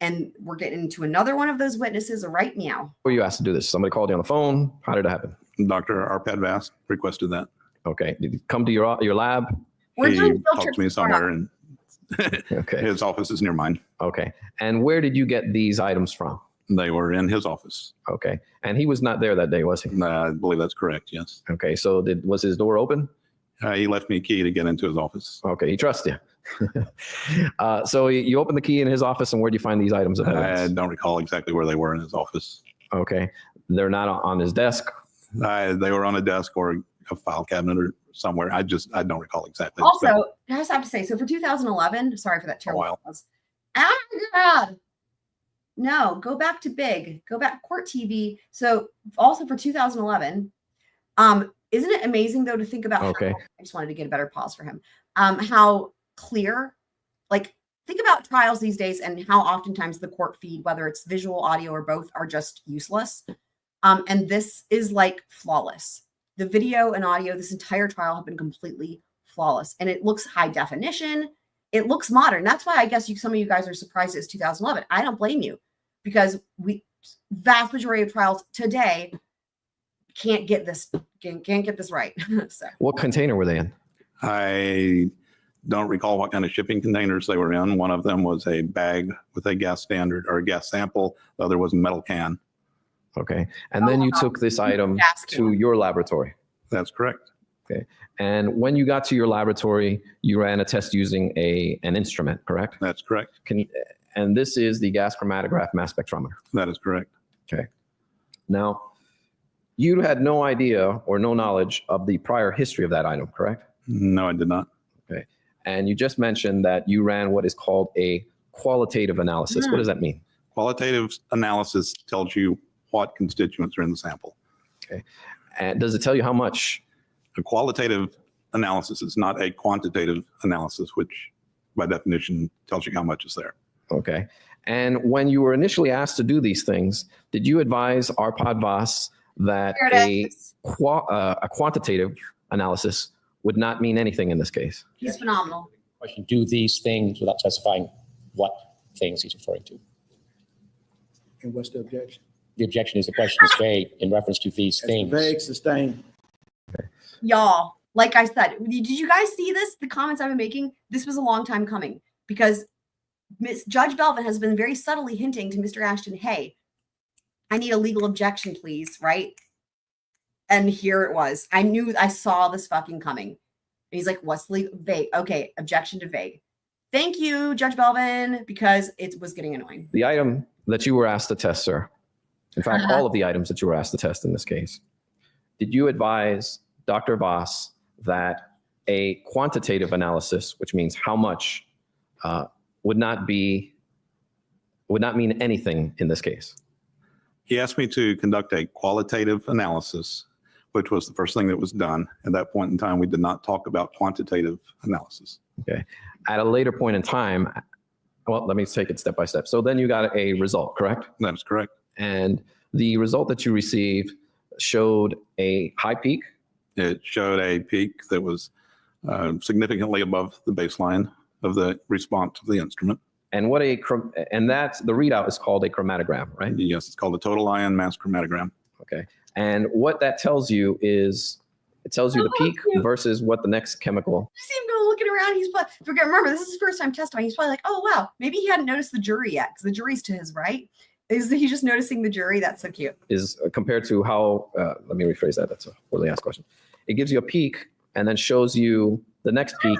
And we're getting into another one of those witnesses right now. Were you asked to do this? Somebody called you on the phone? How did it happen? Dr. Arpad Vass requested that. Okay. Did he come to your lab? We're He doing field talked trips to me somewhere, and Okay. his office is near mine. Okay. And where did you get these items from? They were in his office. Okay. And he was not there that day, was he? I believe that's correct, yes. Okay. So was his door open? He left me a key to get into his office. Okay. He trusts you. So you opened the key in his office, and where did you find these items of I evidence? don't recall exactly where they were in his office. Okay. They're not on his desk. They were on a desk or a file cabinet or somewhere. I don't recall exactly. Also, I just have to say, so for 2011, sorry for that terrible while. pause. Oh my God. No, go back to big, go back court TV. So also for 2011, isn't it amazing though to think about? Okay. I just wanted to get a better pause for him. How clear, like think about trials these days and how oftentimes the court feed, whether it's visual, audio, or both, are just useless. And this is like flawless. The video and audio, this entire trial have been completely flawless, and it looks high definition. It looks modern. That's why I guess some of you guys are surprised it's 2011. I don't blame you, because vast majority of trials today can't get this right. So. What container were they in? I don't recall what kind of shipping containers they were in. One of them was a bag with a gas standard or a gas sample. The other was a metal can. Okay. And then you took this item to your laboratory. That's correct. Okay. And when you got to your laboratory, you ran a test using an instrument, correct? That's correct. And this is the gas chromatograph mass spectrometer. That is correct. Okay. Now, you had no idea or no knowledge of the prior history of that item, correct? No, I did not. Okay. And you just mentioned that you ran what is called a qualitative analysis. What does that mean? Qualitative analysis tells you what constituents are in the sample. And does it tell you how much? A qualitative analysis is not a quantitative analysis, which by definition tells you how much is there. Okay. And when you were initially asked to do these things, did you advise Arpad Vass that Here it is. a quantitative analysis would not mean anything in this case? He's phenomenal. Question, do these things without specifying what things he's referring to. And what's the objection? The objection is the question is vague in reference to these things. Vague, sustained. Y'all, like I said, did you guys see this? The comments I've been making, this was a long time coming because Judge Belvin has been very subtly hinting to Mr. Ashton, hey, I need a legal objection, please, right? And here it was. I saw this fucking coming. And he's like, what's legal? Vague. Okay, objection to vague. Thank you, Judge Belvin, because it was getting annoying. The item that you were asked to test, sir, in fact, all of the items that you were asked to test in this case, did you advise Dr. Vass that a quantitative analysis, which means how much, would not mean anything in this case? He asked me to conduct a qualitative analysis, which was the first thing that was done. At that point in time, we did not talk about quantitative analysis. Okay. At a later point in time, well, let me take it step by step. So then you got a result, correct? That is correct. And the result that you received showed a high peak. It showed a peak that was significantly above the baseline of the response of the instrument. And that's the readout is called a chromatogram, right? Yes, it's called a total ion mass chromatogram. Okay. And what that tells you is it tells you the peak versus what the next chemical. You see him go looking around. He's probably, remember, this is his first time testifying. He's probably like, oh, wow, maybe he hadn't noticed the jury yet because the jury's to his right. Is he just noticing the jury? That's so cute. Is compared to how, let me rephrase that. That's a poorly asked question. It gives you a peak and then shows you the next peak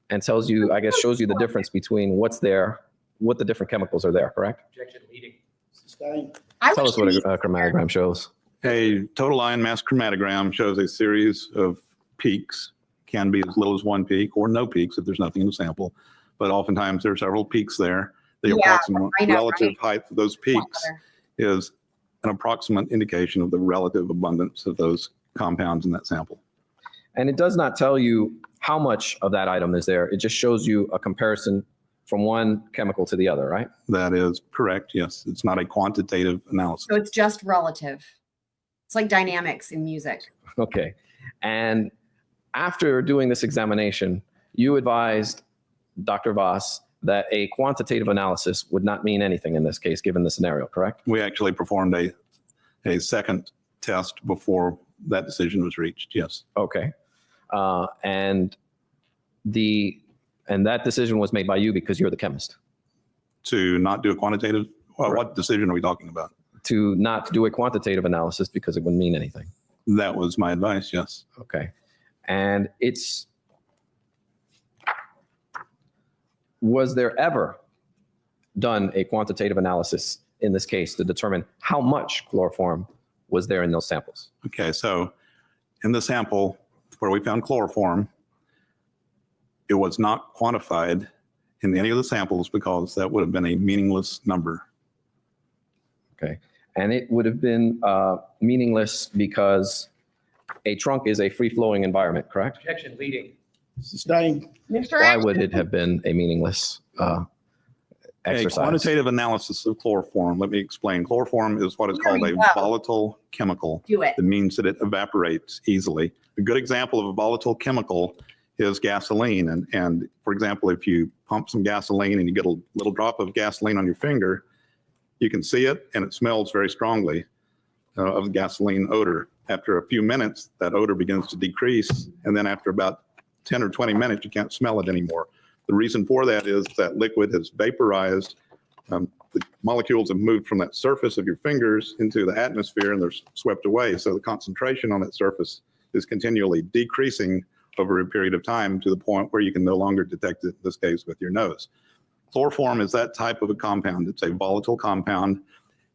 and tells you, I guess, shows you the difference between what's there, what the different chemicals are there, correct? Objection leading. Sustained. Tell us what a chromatogram shows. A total ion mass chromatogram shows a series of peaks, can be as little as one peak or no peaks if there's nothing in the sample, but oftentimes there are several peaks there. The approximate relative height of those peaks is an approximate indication of the relative abundance of those compounds in that sample. And it does not tell you how much of that item is there. It just shows you a comparison from one chemical to the other, right? That is correct, yes. It's not a quantitative analysis. So it's just relative. It's like dynamics in music. Okay. And after doing this examination, you advised Dr. Vass that a quantitative analysis would not mean anything in this case, given the scenario, correct? We actually performed a second test before that decision was reached, yes. Okay. And that decision was made by you because you're the chemist. To not do a quantitative, well, what decision are we talking about? To not do a quantitative analysis because it wouldn't mean anything. That was my advice, yes. Okay. And was there ever done a quantitative analysis in this case to determine how much chloroform was there in those samples? Okay, so in the sample where we found chloroform, it was not quantified in any of the samples because that would have been a meaningless number. Okay. And it would have been meaningless because a trunk is a free-flowing environment, correct? Objection leading. Sustained. Mr. Why would it have been a meaningless exercise? A quantitative analysis of chloroform, let me explain. Chloroform is what is called a volatile chemical. Do it. That means that it evaporates easily. A good example of a volatile chemical is gasoline. And for example, if you pump some gasoline and you get a little drop of gasoline on your finger, you can see it and it smells very strongly of gasoline odor. After a few minutes, that odor begins to decrease. And then after about 10 or 20 minutes, you can't smell it anymore. The reason for that is that liquid has vaporized. The molecules have moved from that surface of your fingers into the atmosphere and they're swept away. So the concentration on that surface is continually decreasing over a period of time to the point where you can no longer detect it, in this case, with your nose. Chloroform is that type of a compound. It's a volatile compound.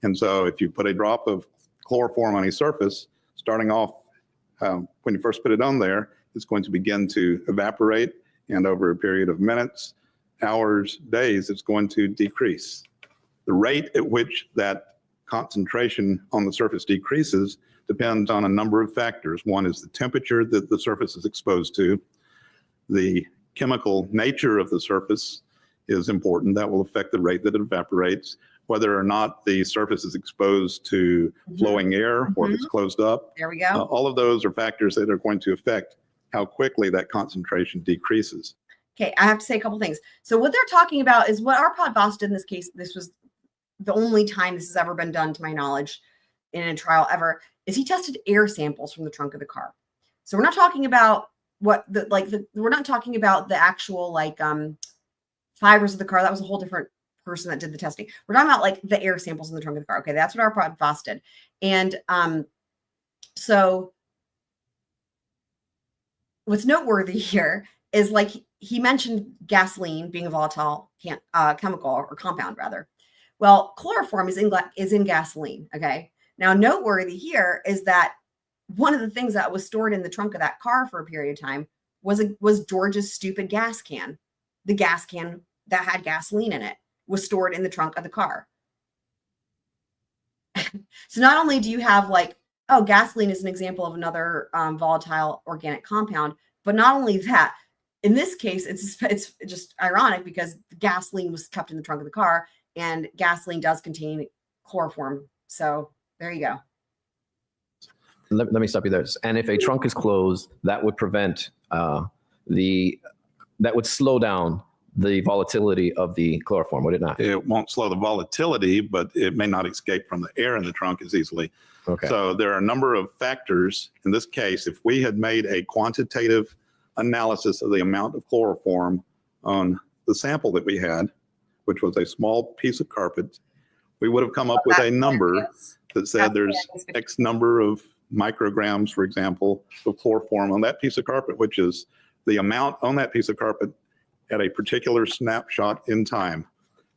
And so if you put a drop of chloroform on a surface, starting off when you first put it on there, it's going to begin to evaporate. And over a period of minutes, hours, days, it's going to decrease. The rate at which that concentration on the surface decreases depends on a number of factors. One is the temperature that the surface is exposed to. The chemical nature of the surface is important. That will affect the rate that it evaporates. Whether or not the surface is exposed to flowing air or if it's closed up. There we go. All of those are factors that are going to affect how quickly that concentration decreases. Okay, I have to say a couple things. So what they're talking about is what Arpad Vass did in this case. This was the only time this has ever been done, to my knowledge, in a trial ever, is he tested air samples from the trunk of the car. So we're not talking about we're not talking about the actual fibers of the car. That was a whole different person that did the testing. We're talking about like the air samples in the trunk of the car. Okay, that's what Arpad Vass did. And so what's noteworthy here is like he mentioned gasoline being a volatile chemical or compound rather. Well, chloroform is in gasoline. Okay. Now noteworthy here is that one of the things that was stored in the trunk of that car for a period of time was George's stupid gas can. The gas can that had gasoline in it was stored in the trunk of the car. So not only do you have gasoline is an example of another volatile organic compound, but not only that, in this case, it's just ironic because the gasoline was kept in the trunk of the car and gasoline does contain chloroform. So there you go. Let me stop you there. And if a trunk is closed, that would prevent that would slow down the volatility of the chloroform, would it not? It won't slow the volatility, but it may not escape from the air in the trunk as easily. Okay. So there are a number of factors. In this case, if we had made a quantitative analysis of the amount of chloroform on the sample that we had, which was a small piece of carpet, we would have come up with a number that said there's X number of micrograms, for example, of chloroform on that piece of carpet, which is the amount on that piece of carpet at a particular snapshot in time.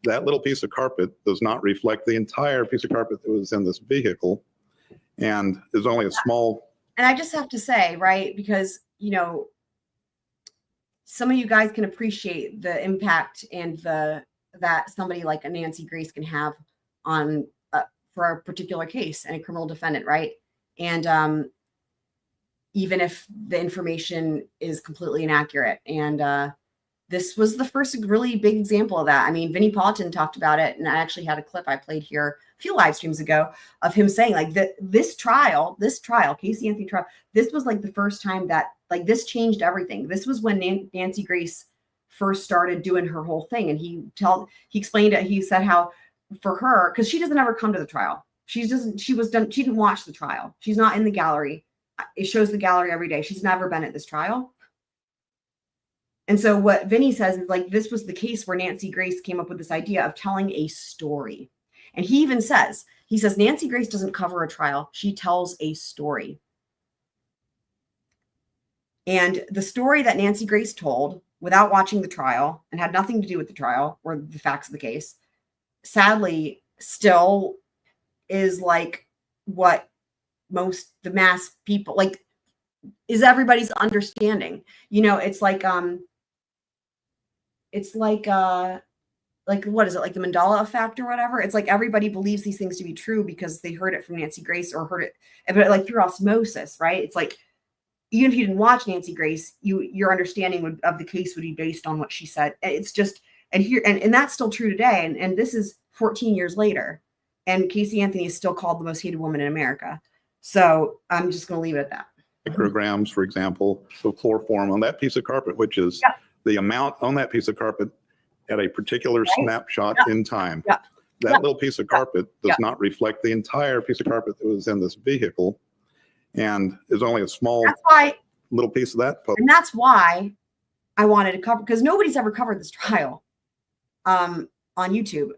That little piece of carpet does not reflect the entire piece of carpet that was in this vehicle and is only a small. And I just have to say, right, because, some of you guys can appreciate the impact and that somebody like a Nancy Grace can have on for a particular case and a criminal defendant, right? And even if the information is completely inaccurate. And this was the first really big example of that. I mean, Vinnie Politan talked about it, and I actually had a clip I played here a few live streams ago of him saying this trial, Casey Anthony trial, this was like the first time that this changed everything. This was when Nancy Grace first started doing her whole thing. And he explained it. He said how for her, because she doesn't ever come to the trial. She didn't watch the trial. She's not in the gallery. It shows the gallery every day. She's never been at this trial. And so what Vinny says is this was the case where Nancy Grace came up with this idea of telling a story. And he even says, Nancy Grace doesn't cover a trial. She tells a story. And the story that Nancy Grace told without watching the trial and had nothing to do with the trial or the facts of the case, sadly, still is what the mass people, is everybody's understanding. What is it, the Mandela effect or whatever? It's everybody believes these things to be true because they heard it from Nancy Grace or heard it, but through osmosis, right? It's even if you didn't watch Nancy Grace, your understanding of the case would be based on what she said. It's just, and that's still true today. And this is 14 years later, and Casey Anthony is still called the most hated woman in America. So I'm just going to leave it at that. Micrograms, for example, of chloroform on that piece of carpet, which is the amount on that piece of carpet at a particular snapshot in time. That little piece of carpet does not reflect the entire piece of carpet that was in this vehicle and is only a small little piece of that. And that's why I wanted to cover, because nobody's ever covered this trial on YouTube,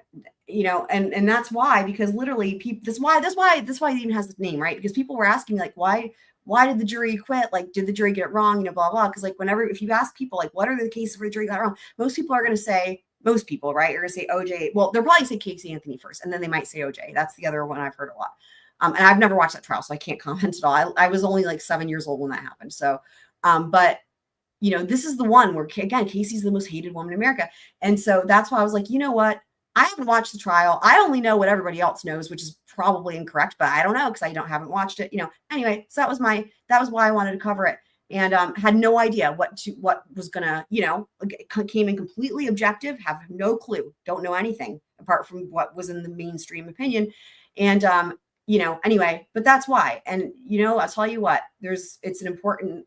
and that's why, because literally people, that's why it even has this name, right? Because people were asking why did the jury acquit? Did the jury get it wrong? Blah, blah. Because if you ask people, what are the cases where the jury got it wrong? Most people, right, are going to say OJ. Well, they'll probably say Casey Anthony first, and then they might say OJ. That's the other one I've heard a lot. And I've never watched that trial, so I can't comment at all. I was only 7 years old when that happened. So, but this is the one where, again, Casey's the most hated woman in America. And so that's why I was you know what? I haven't watched the trial. I only know what everybody else knows, which is probably incorrect, but I don't know because haven't watched it. Anyway, so that was why I wanted to cover it, and had no idea what was gonna, came in completely objective, have no clue, don't know anything apart from what was in the mainstream opinion, and anyway, but that's why. And I'll tell you what, it's an important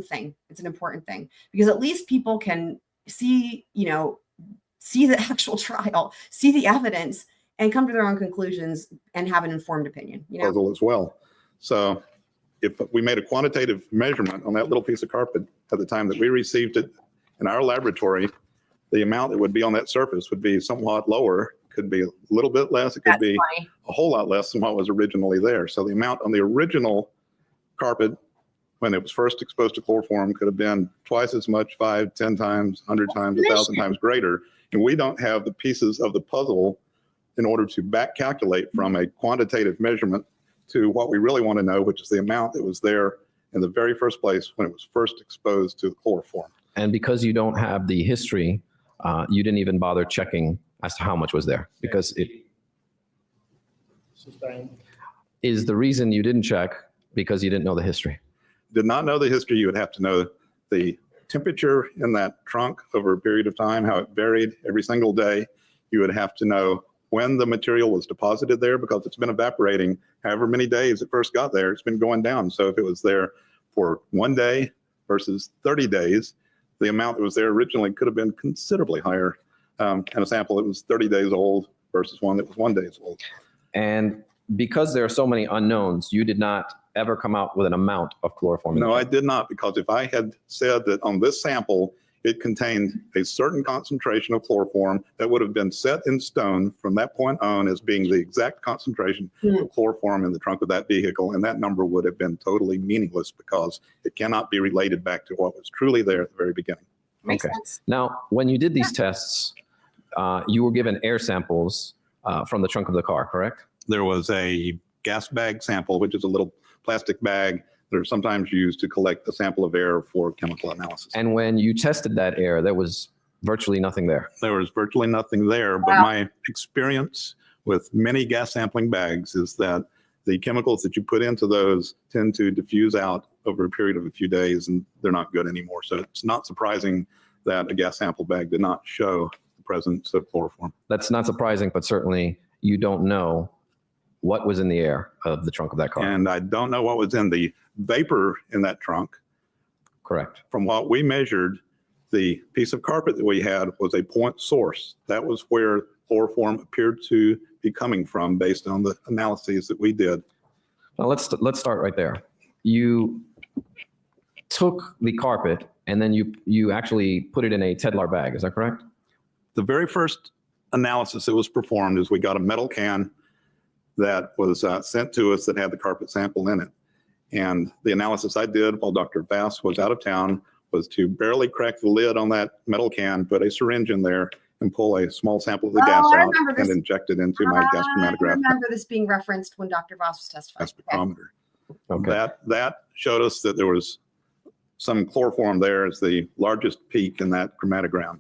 thing. It's an important thing because at least people can see the actual trial, see the evidence, and come to their own conclusions and have an informed opinion. Puzzle as well. So if we made a quantitative measurement on that little piece of carpet at the time that we received it in our laboratory, the amount that would be on that surface would be somewhat lower. Could be a little bit less. It could be a whole lot less than what was originally there. So the amount on the original carpet when it was first exposed to chloroform could have been twice as much, 5, 10 times, 100 times, 1,000 times greater. And we don't have the pieces of the puzzle in order to back calculate from a quantitative measurement to what we really want to know, which is the amount that was there in the very first place when it was first exposed to the chloroform. And because you don't have the history, you didn't even bother checking as to how much was there, because it is the reason you didn't check because you didn't know the history. Did not know the history. You would have to know the temperature in that trunk over a period of time, how it varied every single day. You would have to know when the material was deposited there because it's been evaporating however many days it first got there. It's been going down. So if it was there for 1 day versus 30 days, the amount that was there originally could have been considerably higher. And a sample that was 30 days old versus one that was 1 day old. And because there are so many unknowns, you did not ever come out with an amount of chloroform? No, I did not, because if I had said that on this sample, it contained a certain concentration of chloroform that would have been set in stone from that point on as being the exact concentration of chloroform in the trunk of that vehicle, and that number would have been totally meaningless because it cannot be related back to what was truly there at the very beginning. Makes Okay. sense. Now, when you did these tests, you were given air samples from the trunk of the car, correct? There was a gas bag sample, which is a little plastic bag that are sometimes used to collect a sample of air for chemical analysis. And when you tested that air, there was virtually nothing there. There was virtually nothing there, but my experience with many gas sampling bags is that the chemicals that you put into those tend to diffuse out over a period of a few days, and they're not good anymore. So it's not surprising that a gas sample bag did not show the presence of chloroform. That's not surprising, but certainly you don't know what was in the air of the trunk of that car. And I don't know what was in the vapor in that trunk. Correct. From what we measured, the piece of carpet that we had was a point source. That was where chloroform appeared to be coming from based on the analyses that we did. Now let's start right there. You took the carpet and then you actually put it in a Tedlar bag. Is that correct? The very first analysis that was performed is we got a metal can that was sent to us that had the carpet sample in it. And the analysis I did while Dr. Vass was out of town was to barely crack the lid on that metal can, put a syringe in there, and pull a small sample of the gas I out remember this. and inject it into my gas I chromatograph remember this being referenced when Dr. Vass was testifying. gas spectrometer. Okay. That showed us that there was some chloroform there as the largest peak in that chromatogram.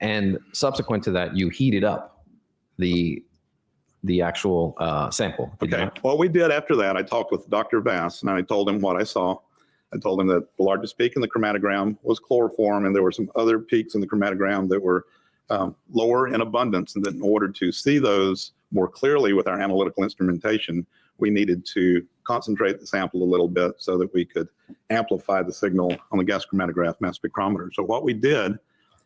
And subsequent to that, you heated up the actual sample. Did you Okay. not? What we did after that, I talked with Dr. Vass and I told him what I saw. I told him that the largest peak in the chromatogram was chloroform, and there were some other peaks in the chromatogram that were lower in abundance, and that in order to see those more clearly with our analytical instrumentation, we needed to concentrate the sample a little bit so that we could amplify the signal on the gas chromatograph mass spectrometer. So what we did.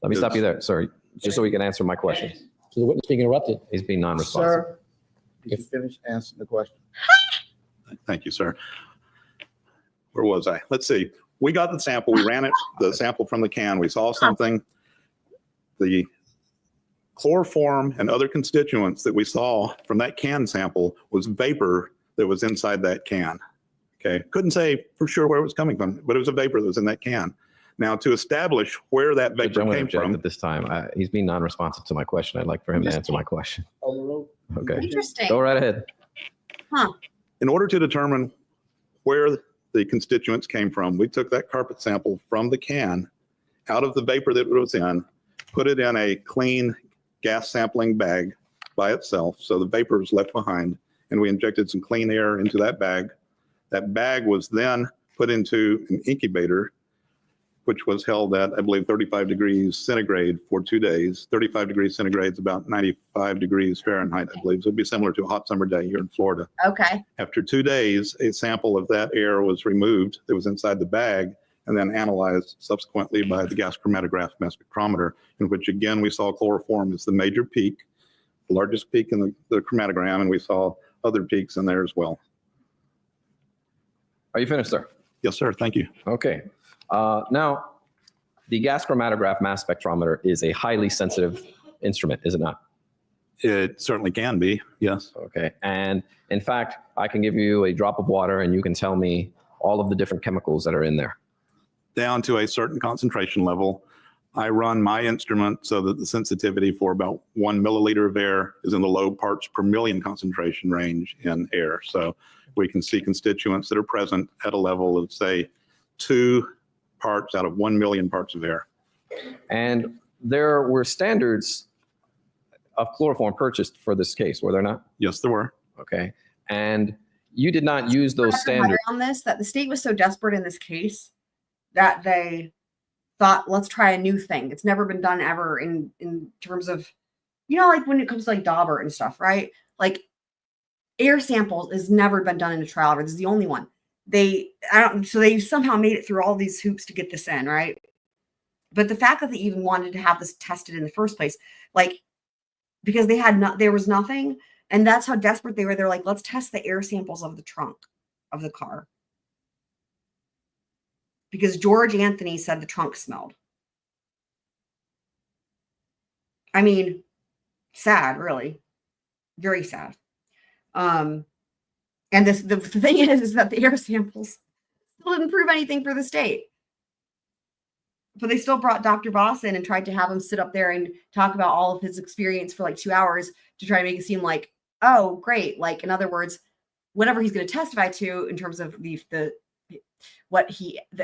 Let me stop you there. Sorry. Just so we can answer my question. So the witness being interrupted. He's being non-responsive. Sir, did you finish answering the question? Thank you, sir. Where was I? Let's see. We got the sample. We ran the sample from the can. We saw something. The chloroform and other constituents that we saw from that can sample was vapor that was inside that can. Okay. Couldn't say for sure where it was coming from, but it was a vapor that was in that can. Now, to establish where that Judge, vapor I'm going to came object from. at this time. He's being non-responsive to my question. I'd like for him to answer my question. Okay. Interesting. Go right ahead. In order to determine where the constituents came from, we took that carpet sample from the can out of the vapor that it was in, put it in a clean gas sampling bag by itself. So the vapor was left behind, and we injected some clean air into that bag. That bag was then put into an incubator, which was held at, I believe, 35 degrees centigrade for 2 days. 35 degrees centigrade is about 95 degrees Fahrenheit, I believe. So it'd be similar to a hot summer day here in Florida. Okay. After 2 days, a sample of that air was removed that was inside the bag and then analyzed subsequently by the gas chromatograph mass spectrometer, in which again we saw chloroform as the major peak, the largest peak in the chromatogram, and we saw other peaks in there as well. Are you finished, sir? Yes, sir. Thank you. Okay. Now, the gas chromatograph mass spectrometer is a highly sensitive instrument, is it not? It certainly can be, yes. Okay. And in fact, I can give you a drop of water and you can tell me all of the different chemicals that are in there. Down to a certain concentration level. I run my instrument so that the sensitivity for about 1 milliliter of air is in the low parts per million concentration range in air. So we can see constituents that are present at a level of, say, 2 parts out of 1 million parts of air. And there were standards of chloroform purchased for this case, were there not? Yes, there were. Okay. And you did not use those standards. On this, that the state was so desperate in this case that they thought, let's try a new thing. It's never been done ever in terms of, you know, like when it comes to like Dauber and stuff, right? Like air samples has never been done in a trial ever. This is the only one. So they somehow made it through all these hoops to get this in, right? But the fact that they even wanted to have this tested in the first place, like, because there was nothing, and that's how desperate they were. They're like, let's test the air samples of the trunk of the car. Because George Anthony said the trunk smelled. I mean, sad, really. Very sad. And the thing is that the air samples still didn't prove anything for the state. But they still brought Dr. Vass in and tried to have him sit up there and talk about all of his experience for like 2 hours to try to make it seem like, oh, great. Like, in other words, whatever he's going to testify to in terms of the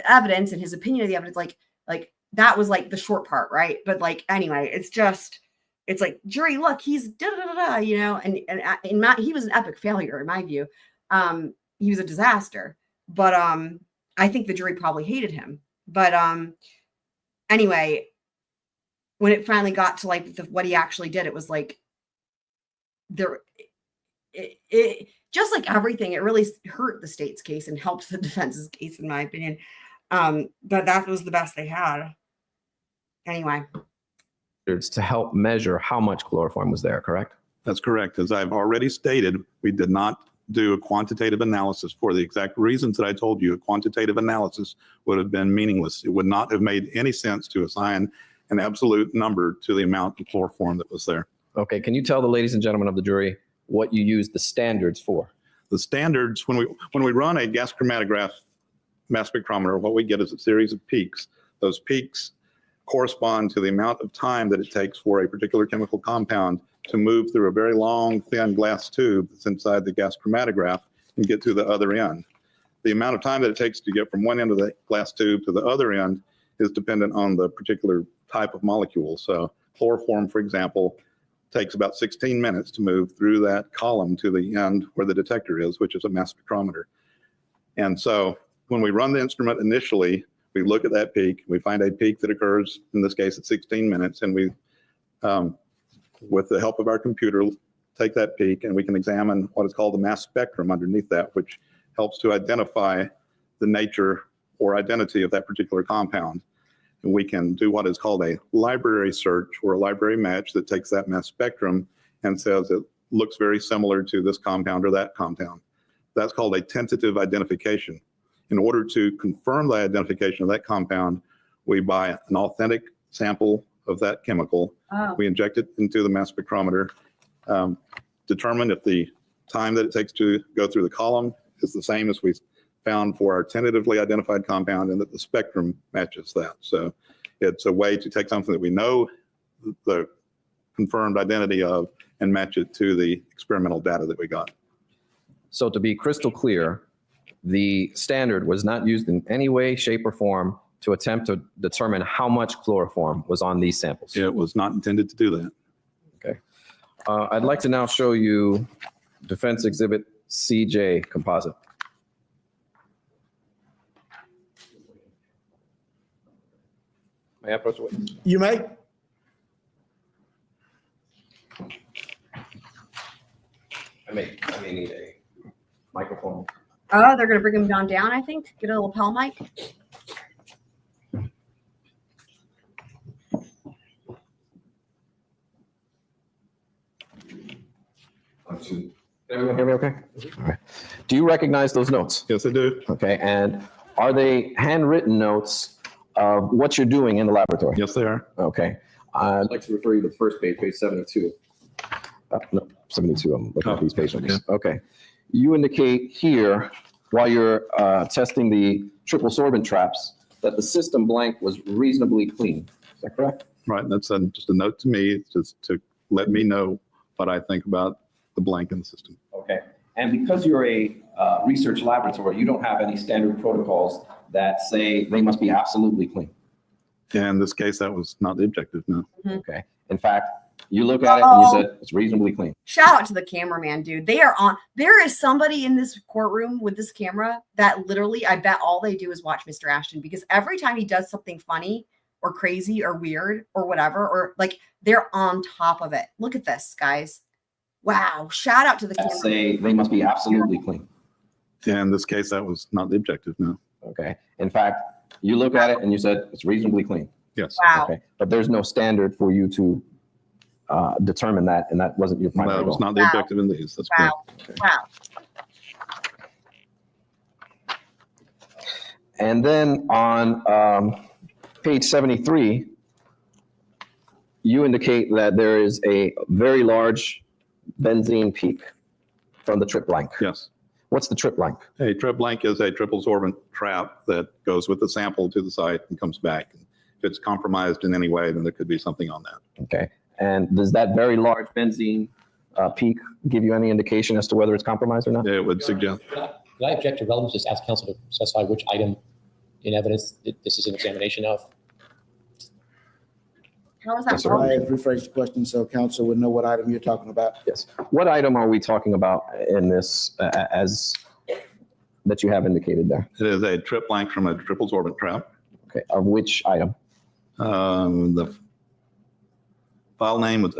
evidence and his opinion of the evidence, like that was like the short part, right? But like, anyway, it's like, jury, look, he's you know, and he was an epic failure in my view. He was a disaster, but I think the jury probably hated him. But anyway, when it finally got to like what he actually did, it was like it just like everything, it really hurt the state's case and helped the defense's case, in my opinion. But that was the best they had. Anyway. To help measure how much chloroform was there, correct? That's correct. As I've already stated, we did not do a quantitative analysis for the exact reasons that I told you. A quantitative analysis would have been meaningless. It would not have made any sense to assign an absolute number to the amount of chloroform that was there. Okay, can you tell the ladies and gentlemen of the jury what you used the standards for? The standards, when we run a gas chromatograph mass spectrometer, what we get is a series of peaks. Those peaks correspond to the amount of time that it takes for a particular chemical compound to move through a very long, thin glass tube that's inside the gas chromatograph and get to the other end. The amount of time that it takes to get from one end of the glass tube to the other end is dependent on the particular type of molecule. So chloroform, for example, takes about 16 minutes to move through that column to the end where the detector is, which is a mass spectrometer. And so when we run the instrument initially, we look at that peak, we find a peak that occurs, in this case, at 16 minutes, and we, with the help of our computer, take that peak and we can examine what is called the mass spectrum underneath that, which helps to identify the nature or identity of that particular compound. And we can do what is called a library search or a library match that takes that mass spectrum and says it looks very similar to this compound or that compound. That's called a tentative identification. In order to confirm the identification of that compound, we buy an authentic sample of that chemical. Oh. We inject it into the mass spectrometer, determine if the time that it takes to go through the column is the same as we found for our tentatively identified compound, and that the spectrum matches that. So it's a way to take something that we know the confirmed identity of and match it to the experimental data that we got. So to be crystal clear, the standard was not used in any way, shape, or form to attempt to determine how much chloroform was on these samples. It was not intended to do that. Okay. I'd like to now show you Defense Exhibit CJ composite. May I approach the witness? You may. I may need a microphone. Oh, they're going to bring him down, I think. Get a lapel mic. Can everyone hear me okay? All right. Do you recognize those notes? Yes, I do. Okay, and are they handwritten notes of what you're doing in the laboratory? Yes, they are. Okay. I'd like to refer you to the first page, page 72. No, 72, I'm looking at these page numbers. Okay. You indicate here, while you're testing the triple sorbent traps, that the system blank was reasonably clean. Is that correct? Right. That's just a note to me, just to let me know what I think about the blank in the system. Okay. And because you're a research laboratory, you don't have any standard protocols that say they must be absolutely clean. In this case, that was not the objective, no. Okay. In fact, you look at it and you said it's reasonably clean. Shout out to the cameraman, dude. They are on. There is somebody in this courtroom with this camera that literally, I bet all they do is watch Mr. Ashton, because every time he does something funny or crazy or weird or whatever, or like they're on top of it. Look at this, guys. Wow. Shout out to the That camera. say they must be absolutely clean. In this case, that was not the objective, no. Okay. In fact, you look at it and you said it's reasonably clean. Yes. Wow. Okay. But there's no standard for you to determine that, and that wasn't your primary That was goal. not the Wow. objective in these. That's Wow. correct. Wow. And then on page 73, you indicate that there is a very large benzene peak from the trip blank. Yes. What's the trip blank? A trip blank is a triple sorbent trap that goes with the sample to the site and comes back. If it's compromised in any way, then there could be something on that. Okay. And does that very large benzene peak give you any indication as to whether it's compromised or not? It would suggest, Could I object to relevance, just ask counsel to specify which item in evidence that this is an examination of? How is that? Yes, sir. I have rephrased the question so council would know what item you're talking about. Yes. What item are we talking about in this as that you have indicated there? it is a trip blank from a triple sorbent trap. Okay. Of which item? The file name was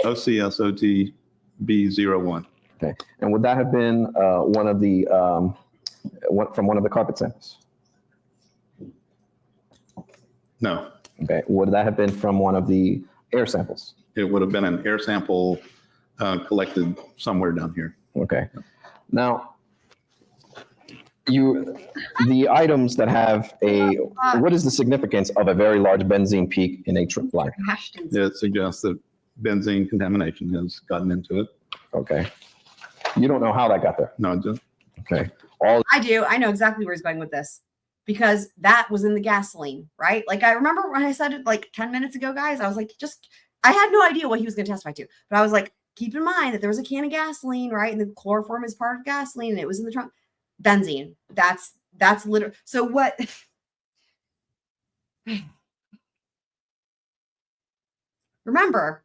OCSOTB01. Okay. And would that have been one of the from one of the carpet samples? No, Okay. Would that have been from one of the air samples? it would have been an air sample collected somewhere down here. Okay. Now, the items that have what is the significance of a very large benzene peak in a trip blank? Ashton's. It suggests that benzene contamination has gotten into it. Okay. You don't know how that got there. No, just Okay. I do. I know exactly where he's going with this, because that was in the gasoline, right? Like I remember when I said it like 10 minutes ago, guys, I was like, I had no idea what he was going to testify to, but I was like, keep in mind that there was a can of gasoline, right? And the chloroform is part of gasoline and it was in the trunk. Benzene. That's literally. So what? Remember,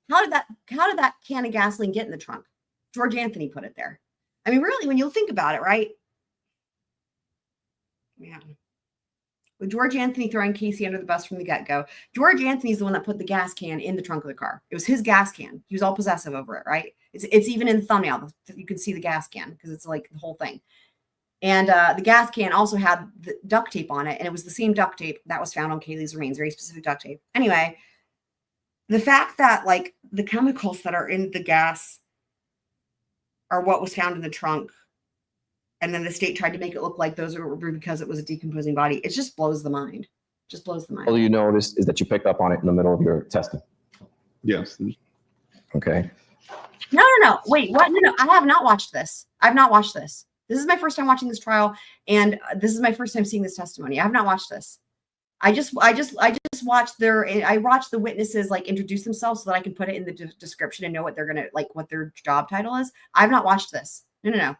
how did that can of gasoline get in the trunk? George Anthony put it there. I mean, really, when you think about it, right? Yeah. With George Anthony throwing Casey under the bus from the get-go, George Anthony's the one that put the gas can in the trunk of the car. It was his gas can. He was all possessive over it, right? It's even in the thumbnail. You can see the gas can because it's like the whole thing. And the gas can also had the duct tape on it, and it was the same duct tape that was found on Kaylee's remains, very specific duct tape. Anyway, the fact that like the chemicals that are in the gas are what was found in the trunk, and then the state tried to make it look like those were because it was a decomposing body. It just blows the mind. Just blows the mind. All you noticed is that you picked up on it in the middle of your testing. yes. Okay. No. Wait, what? No. I have not watched this. I've not watched this. This is my first time watching this trial, and this is my first time seeing this testimony. I have not watched this. I just watched I watched the witnesses like introduce themselves so that I can put it in the description and know what they're gonna like, what their job title is. I've not watched this. No.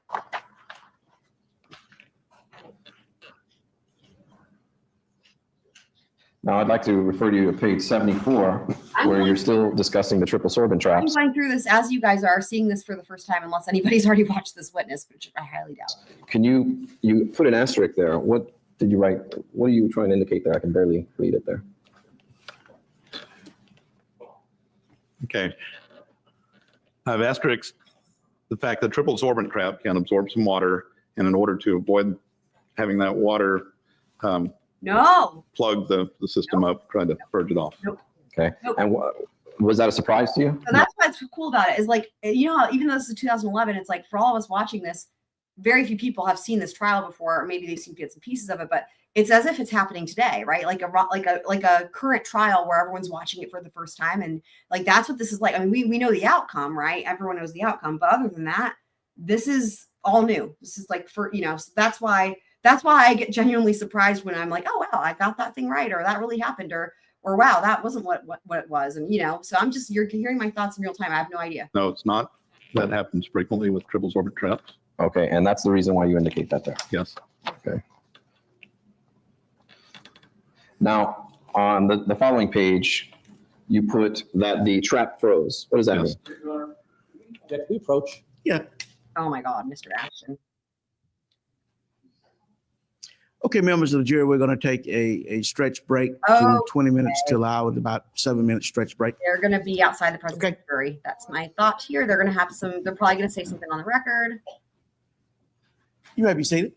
Now I'd like to refer you to page 74. I'm where going you're still discussing the triple sorbent I'm traps. going through this as you guys are seeing this for the first time, unless anybody's already watched this witness, which I highly doubt. Can you put an asterisk there? What did you write? What are you trying to indicate there? I can barely read it there. Okay. I've asterisked the fact that triple sorbent trap can absorb some water, and in order to avoid having that water No. plug the system up, try to purge it off. Okay. Nope. And was that a surprise to you? So that's what's cool about it is like, you know, how even though this is 2011, it's like for all of us watching this, very few people have seen this trial before, or maybe they've seen bits and pieces of it, but it's as if it's happening today, right? Like a current trial where everyone's watching it for the first time. And like, that's what this is like. I mean, we know the outcome, right? Everyone knows the outcome, but other than that, this is all new. This is like for, you know, so that's why I get genuinely surprised when I'm like, oh, wow, I got that thing right. Or that really happened. Or wow, that wasn't what it was. And, you know, so I'm just, you're hearing my thoughts in real time. I have no idea. No, it's not. That happens frequently with triple sorbent traps. Okay. And that's the reason why you indicate that there. Yes. Okay. Now, on the following page, you put that the trap froze. What does that Yes. mean? Can we approach? Oh my God, Mr. Ashton. Okay, members of the jury, we're going to take a stretch break Oh, from 20 minutes to allow about 7 minute stretch break. They're going to be outside the presence Okay. of the jury. That's my thought here. They're going to have they're probably going to say something on the record. You may be seated.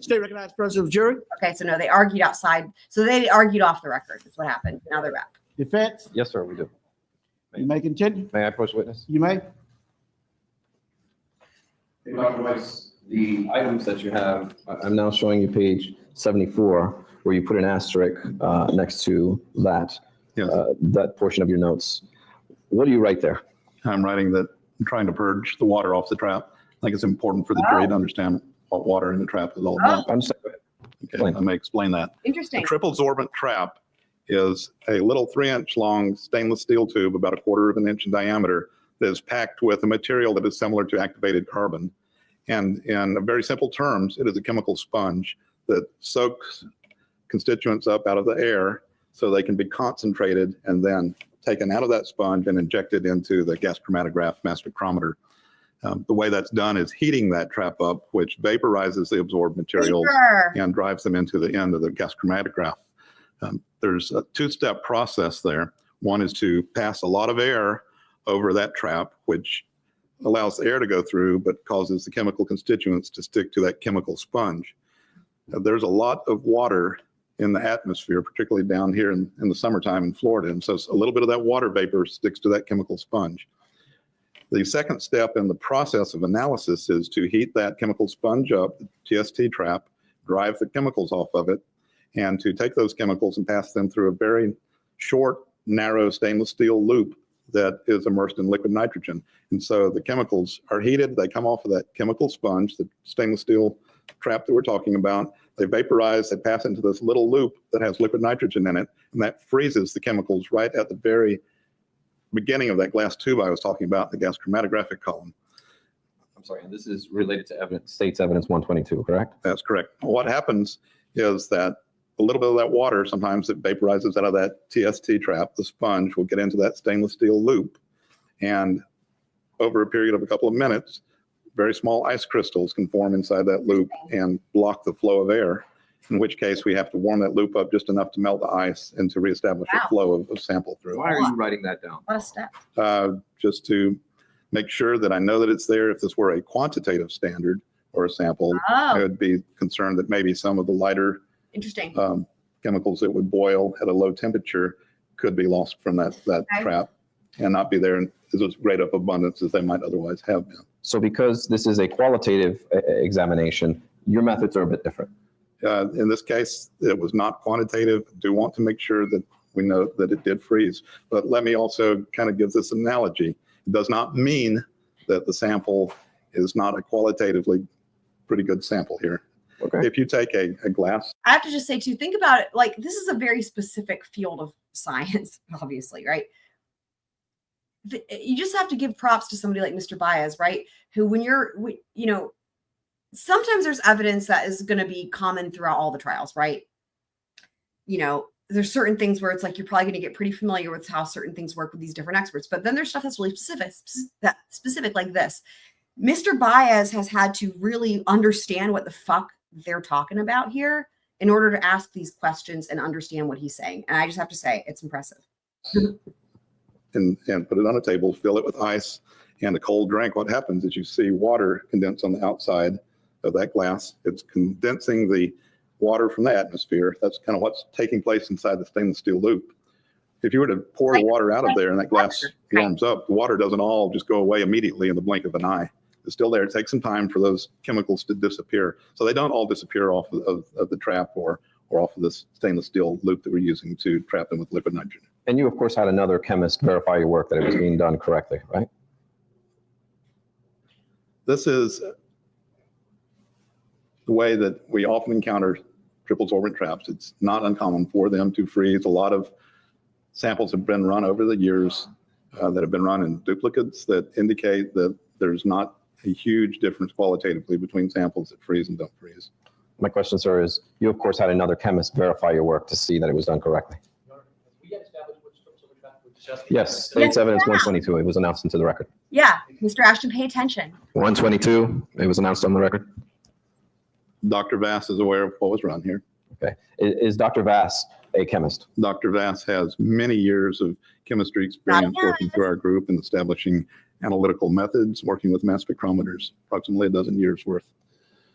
State recognized president of the jury. Okay, so no, they argued outside. So they argued off the record. That's what happened. Now they're back. Defense, Yes, sir, we do. you may continue. May I approach the witness? You may. Dr. Weiss, the items that you have, I'm now showing you page 74, where you put an asterisk next to that, Yes. that portion of your notes. What do you write there? I'm writing that I'm trying to purge the water off the trap. I think it's important for the jury to understand what water in the trap is all about. I'm sorry. Okay, I may explain that. A Interesting. triple sorbent trap is a little 3-inch long stainless steel tube, about 1/4 of an inch in diameter, that is packed with a material that is similar to activated carbon. And in very simple terms, it is a chemical sponge that soaks constituents up out of the air so they can be concentrated and then taken out of that sponge and injected into the gas chromatograph mass spectrometer. The way that's done is heating that trap up, which vaporizes the absorbed materials Paper. and drives them into the end of the gas chromatograph. There's a 2-step process there. One is to pass a lot of air over that trap, which allows the air to go through, but causes the chemical constituents to stick to that chemical sponge. There's a lot of water in the atmosphere, particularly down here in the summertime in Florida. And so a little bit of that water vapor sticks to that chemical sponge. The second step in the process of analysis is to heat that chemical sponge up, the TST trap, drive the chemicals off of it, and to take those chemicals and pass them through a very short, narrow stainless steel loop that is immersed in liquid nitrogen. And so the chemicals are heated, they come off of that chemical sponge, the stainless steel trap that we're talking about, they vaporize, they pass into this little loop that has liquid nitrogen in it, and that freezes the chemicals right at the very beginning of that glass tube I was talking about, the gas chromatographic column. I'm sorry, and this is related to evidence, State's Evidence 122, correct? That's correct. What happens is that a little bit of that water, sometimes it vaporizes out of that TST trap. The sponge will get into that stainless steel loop. And over a period of a couple of minutes, very small ice crystals can form inside that loop and block the flow of air, in which case we have to warm that loop up just enough to melt the ice and to reestablish Wow. a flow of sample through. Why are you writing that down? What a step. Just to make sure that I know that it's there. If this were a quantitative standard or a sample, I Oh, would be concerned that maybe some of the lighter interesting. chemicals that would boil at a low temperature could be lost from that Okay. trap and not be there in as great of abundance as they might otherwise have been. So because this is a qualitative examination, your methods are a bit different. In this case, it was not quantitative. Do want to make sure that we know that it did freeze. But let me also kind of give this analogy. It does not mean that the sample is not a qualitatively pretty good sample here. Okay. If you take a glass, I have to just say too, think about it. Like this is a very specific field of science, obviously, right? You just have to give props to somebody like Mr. Baez, right? Who, when you know, sometimes there's evidence that is going to be common throughout all the trials, right? You know, there's certain things where it's like you're probably going to get pretty familiar with how certain things work with these different experts. But then there's stuff that's really specific like this. Mr. Baez has had to really understand what the fuck they're talking about here in order to ask these questions and understand what he's saying. And I just have to say, it's impressive. And put it on a table, fill it with ice and a cold drink. What happens is you see water condense on the outside of that glass. It's condensing the water from the atmosphere. That's kind of what's taking place inside the stainless steel loop. If you were to pour the water out of there and that glass warms up, the water doesn't all just go away immediately in the blink of an eye. It's still there. It takes some time for those chemicals to disappear. So they don't all disappear off of the trap or off of this stainless steel loop that we're using to trap them with liquid nitrogen. And you, of course, had another chemist verify your work that it was being done correctly, right? This is the way that we often encounter triple sorbent traps. It's not uncommon for them to freeze. A lot of samples have been run over the years that have been run in duplicates that indicate that there's not a huge difference qualitatively between samples that freeze and don't freeze. My question, sir, is you, of course, had another chemist verify your work to see that it was done correctly. Yes, State's Evidence 122. It was announced into the record. Yeah, Mr. Ashton, pay attention. 122. It was announced on the record. Dr. Vass is aware of what was run here. Okay. Is Dr. Vass a chemist? Dr. Vass has many years of chemistry experience working through our group and establishing analytical methods, working with mass spectrometers, approximately a dozen years worth.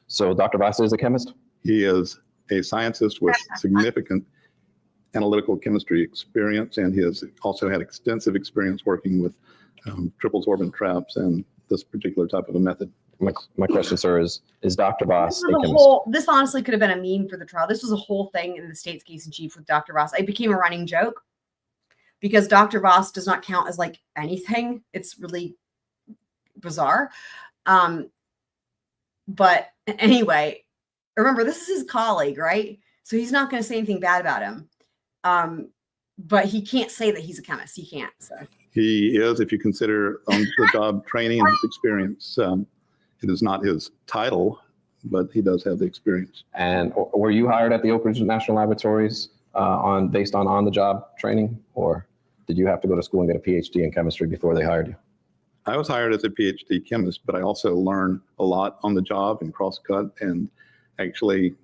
So Dr. Vass is a chemist? He is a scientist with significant analytical chemistry experience, and he has also had extensive experience working with triple sorbent traps and this particular type of a method. My question, sir, is Dr. Vass a chemist? This honestly could have been a meme for the trial. This was a whole thing in the state's case in chief with Dr. Vass. It became a running joke because Dr. Vass does not count as like anything. It's really bizarre. But anyway, remember, this is his colleague, right? So he's not going to say anything bad about him. But he can't say that he's a chemist. He can't. So He is, if you consider the job training and his experience. It is not his title, but he does have the experience. And were you hired at the Oak Ridge National Laboratories based on on-the-job training, or did you have to go to school and get a PhD in chemistry before they hired you? I was hired as a PhD chemist, but I also learned a lot on the job and cross-cut, and actually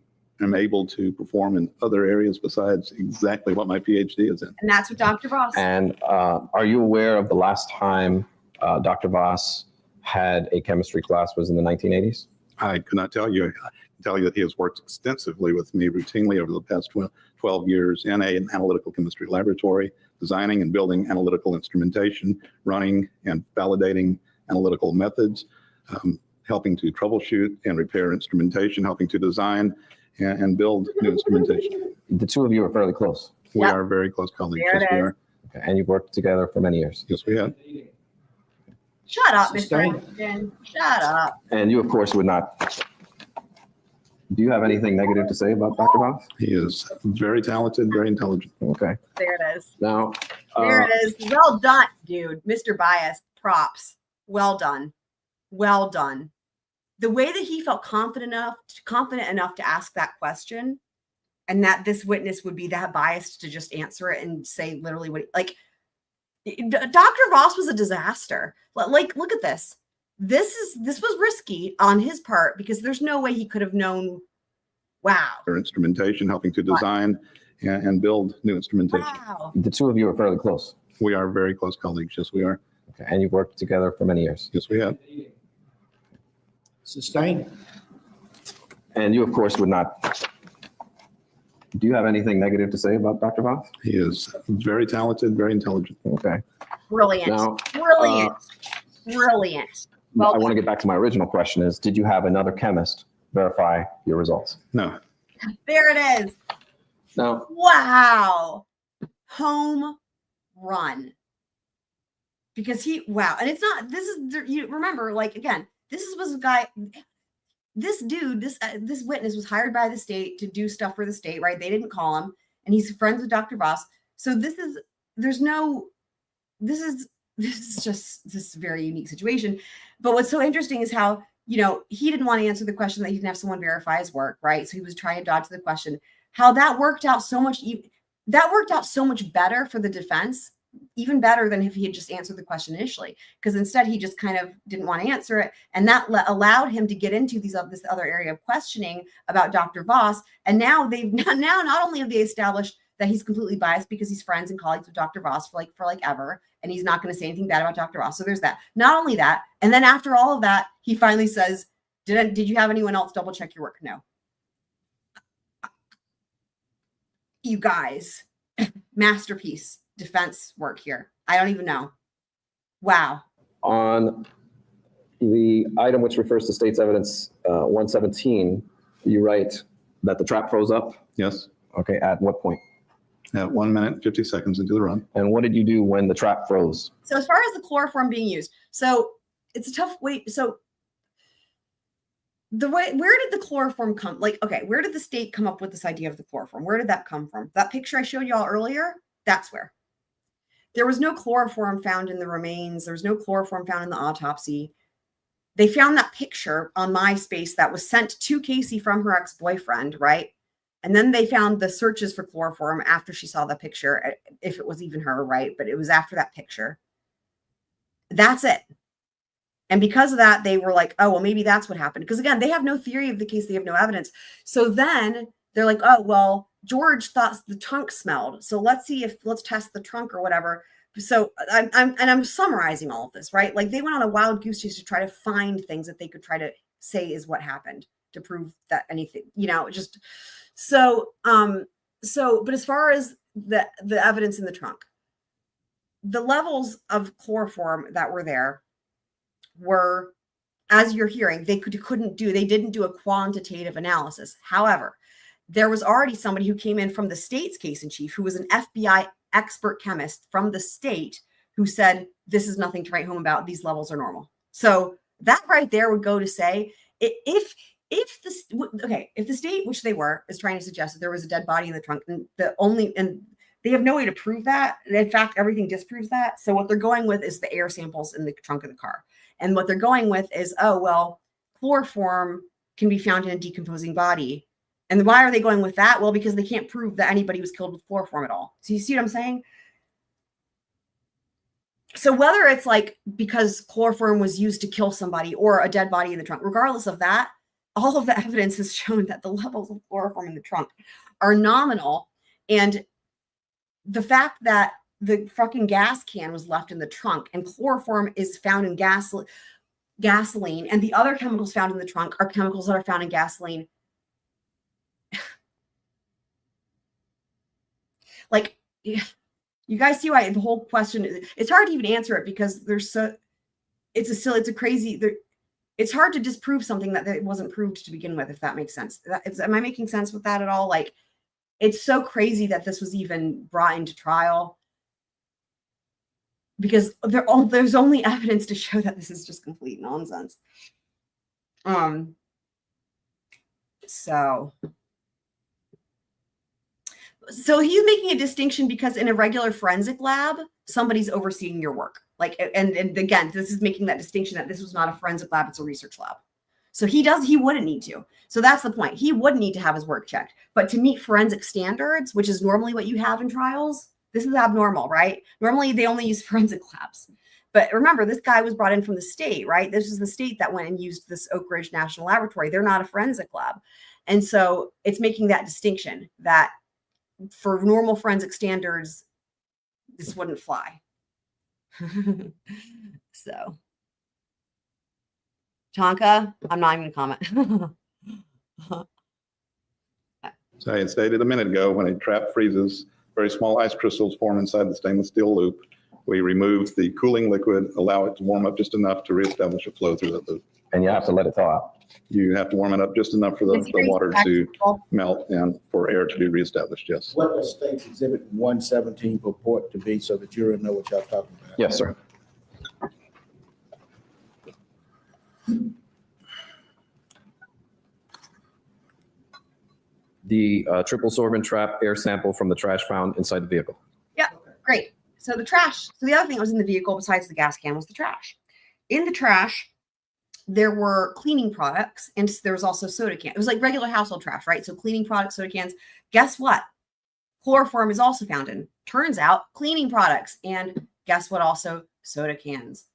am able to perform in other areas besides exactly what my PhD is in. and that's what Dr. Vass. And are you aware of the last time Dr. Vass had a chemistry class was in the 1980s? I could not tell you. I can tell you that he has worked extensively with me routinely over the past 12 years in an analytical chemistry laboratory, designing and building analytical instrumentation, running and validating analytical methods, helping to troubleshoot and repair instrumentation, helping to design and build new instrumentation. The two of you are fairly close. We are very close colleagues. There it Yes, we is. are. Okay. And you've worked together for many years. Yes, we have. Shut up, Mr. Sustained. Ashton. Shut up. And you, of course, would not. Do you have anything negative to say about Dr. Vass? He is very talented, very intelligent. Okay. There it is. Now, There it is. Well done, dude. Mr. Baez, props. Well done. Well done. The way that he felt confident enough to ask that question, and that this witness would be that biased to just answer it and say literally what, like, Dr. Vass was a disaster. Like, look at this. This was risky on his part because there's no way he could have known. Wow. Our instrumentation, helping to design and build new instrumentation. Wow. the two of you are fairly close. We are very close colleagues. Yes, we are. Okay. And you've worked together for many years. Yes, we have. Sustained. And you, of course, would not. Do you have anything negative to say about Dr. Vass? He is very talented, very intelligent. Okay. Brilliant. Now, Brilliant. Brilliant. Well I want to get back to my original question is, did you have another chemist verify your results? No, There it is. No. Wow. Home run. Because wow. And it's not, this is, you remember, like, again, was a guy, this dude, this witness was hired by the state to do stuff for the state, right? They didn't call him, and he's friends with Dr. Vass. So this is just this very unique situation. But what's so interesting is how, he didn't want to answer the question that he didn't have someone verify his work, right? So he was trying to dodge the question. How that worked out so much. that worked out so much better for the defense, even better than if he had just answered the question initially, because instead he just kind of didn't want to answer it. And that allowed him to get into this other area of questioning about Dr. Vass. And now not only have they established that he's completely biased because he's friends and colleagues with Dr. Vass for ever, and he's not going to say anything bad about Dr. Vass. So there's that. Not only that, and then after all of that, he finally says, did you have anyone else double check your work? No. You guys, masterpiece defense work here. I don't even know. Wow. On the item which refers to state's evidence 117, you write that the trap froze up. Yes. Okay, at what point? At 1 minute, 50 seconds into the run. And what did you do when the trap froze? So as far as the chloroform being used, so it's a tough way. So where did the chloroform come? Where did the state come up with this idea of the chloroform? Where did that come from? That picture I showed y'all earlier, that's where. There was no chloroform found in the remains. There was no chloroform found in the autopsy. They found that picture on MySpace that was sent to Casey from her ex-boyfriend, right? And then they found the searches for chloroform after she saw the picture, if it was even her, right? But it was after that picture. That's it. And because of that, they were like, oh, well, maybe that's what happened. Because again, they have no theory of the case. They have no evidence. So then they're like, oh, well, George thought the trunk smelled. So let's test the trunk or whatever. So I'm summarizing all of this, right? Like they went on a wild goose chase to try to find things that they could try to say is what happened to prove that anything, just but as far as the evidence in the trunk, the levels of chloroform that were there were, as you're hearing, they didn't do a quantitative analysis. However, there was already somebody who came in from the state's case in chief, who was an FBI expert chemist from the state, who said, this is nothing to write home about. These levels are normal. So that right there would go to say, if the state, which they were, is trying to suggest that there was a dead body in the trunk, and they have no way to prove that. In fact, everything disproves that. So what they're going with is the air samples in the trunk of the car. And what they're going with is, oh, well, chloroform can be found in a decomposing body. And why are they going with that? Well, because they can't prove that anybody was killed with chloroform at all. So you see what I'm saying? So whether it's because chloroform was used to kill somebody or a dead body in the trunk, regardless of that, all of the evidence has shown that the levels of chloroform in the trunk are nominal. And the fact that the fucking gas can was left in the trunk and chloroform is found in gasoline, and the other chemicals found in the trunk are chemicals that are found in gasoline. You guys see why the whole question, it's hard to even answer it, because it's hard to disprove something that wasn't proved to begin with, if that makes sense. Am I making sense with that at all? It's so crazy that this was even brought into trial, because there's only evidence to show that this is just complete nonsense. So he's making a distinction because in a regular forensic lab, somebody's overseeing your work. And again, this is making that distinction that this was not a forensic lab, it's a research lab. So he wouldn't need to. So that's the point. He wouldn't need to have his work checked. But to meet forensic standards, which is normally what you have in trials, this is abnormal, right? Normally they only use forensic labs. But remember, this guy was brought in from the state, right? This is the state that went and used this Oak Ridge National Laboratory. They're not a forensic lab. And so it's making that distinction that for normal forensic standards, this wouldn't fly. So, Tonka, I'm not even going to comment. So I had stated a minute ago, when a trap freezes, very small ice crystals form inside the stainless steel loop. We remove the cooling liquid, allow it to warm up just enough to reestablish a flow through that loop. And you have to let it thaw out. You have to warm it up just enough for the water to melt and for air to be reestablished, yes. What does State's Exhibit 117 purport to be, so that you know what y'all talking about? Yes, sir. The triple sorbent trap air sample from the trash found inside the vehicle. Yeah, great. So the trash. So the other thing that was in the vehicle besides the gas can was the trash. In the trash, there were cleaning products, and there was also soda cans. It was like regular household trash, right? So cleaning products, soda cans. Guess what? Chloroform is also found in, turns out, cleaning products. And guess what? Also, soda cans.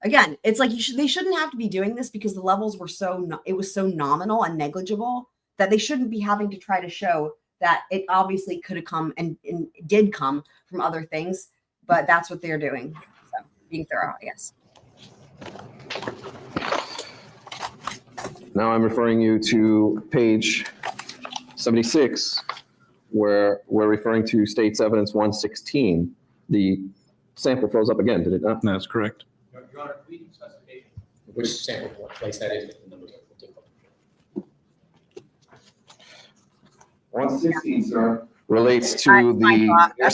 Again, it's like they shouldn't have to be doing this because the levels were it was so nominal and negligible that they shouldn't be having to try to show that it obviously could have come and did come from other things, but that's what they're doing. So being thorough, I guess. Now I'm referring you to page 76, where we're referring to State's Evidence 116. The sample froze up again, did it not? That's correct. Your Honor, we need specification. Which sample, what place that is, the numbers are different. 116, sir, relates to the air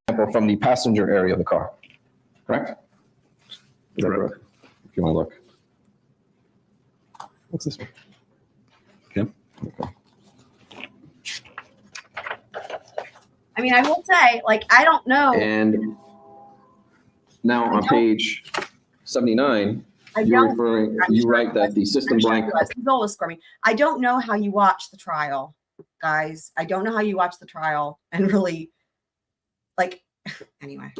sample from the passenger area of the car, correct? Is that correct? If you want to look. What's this one? Okay. I mean, I will say, like, I don't know. And now on page 79, you write that the system blank. He's always squirming. I don't know how you watch the trial, guys. I don't know how you watch the trial and really, like, anyway.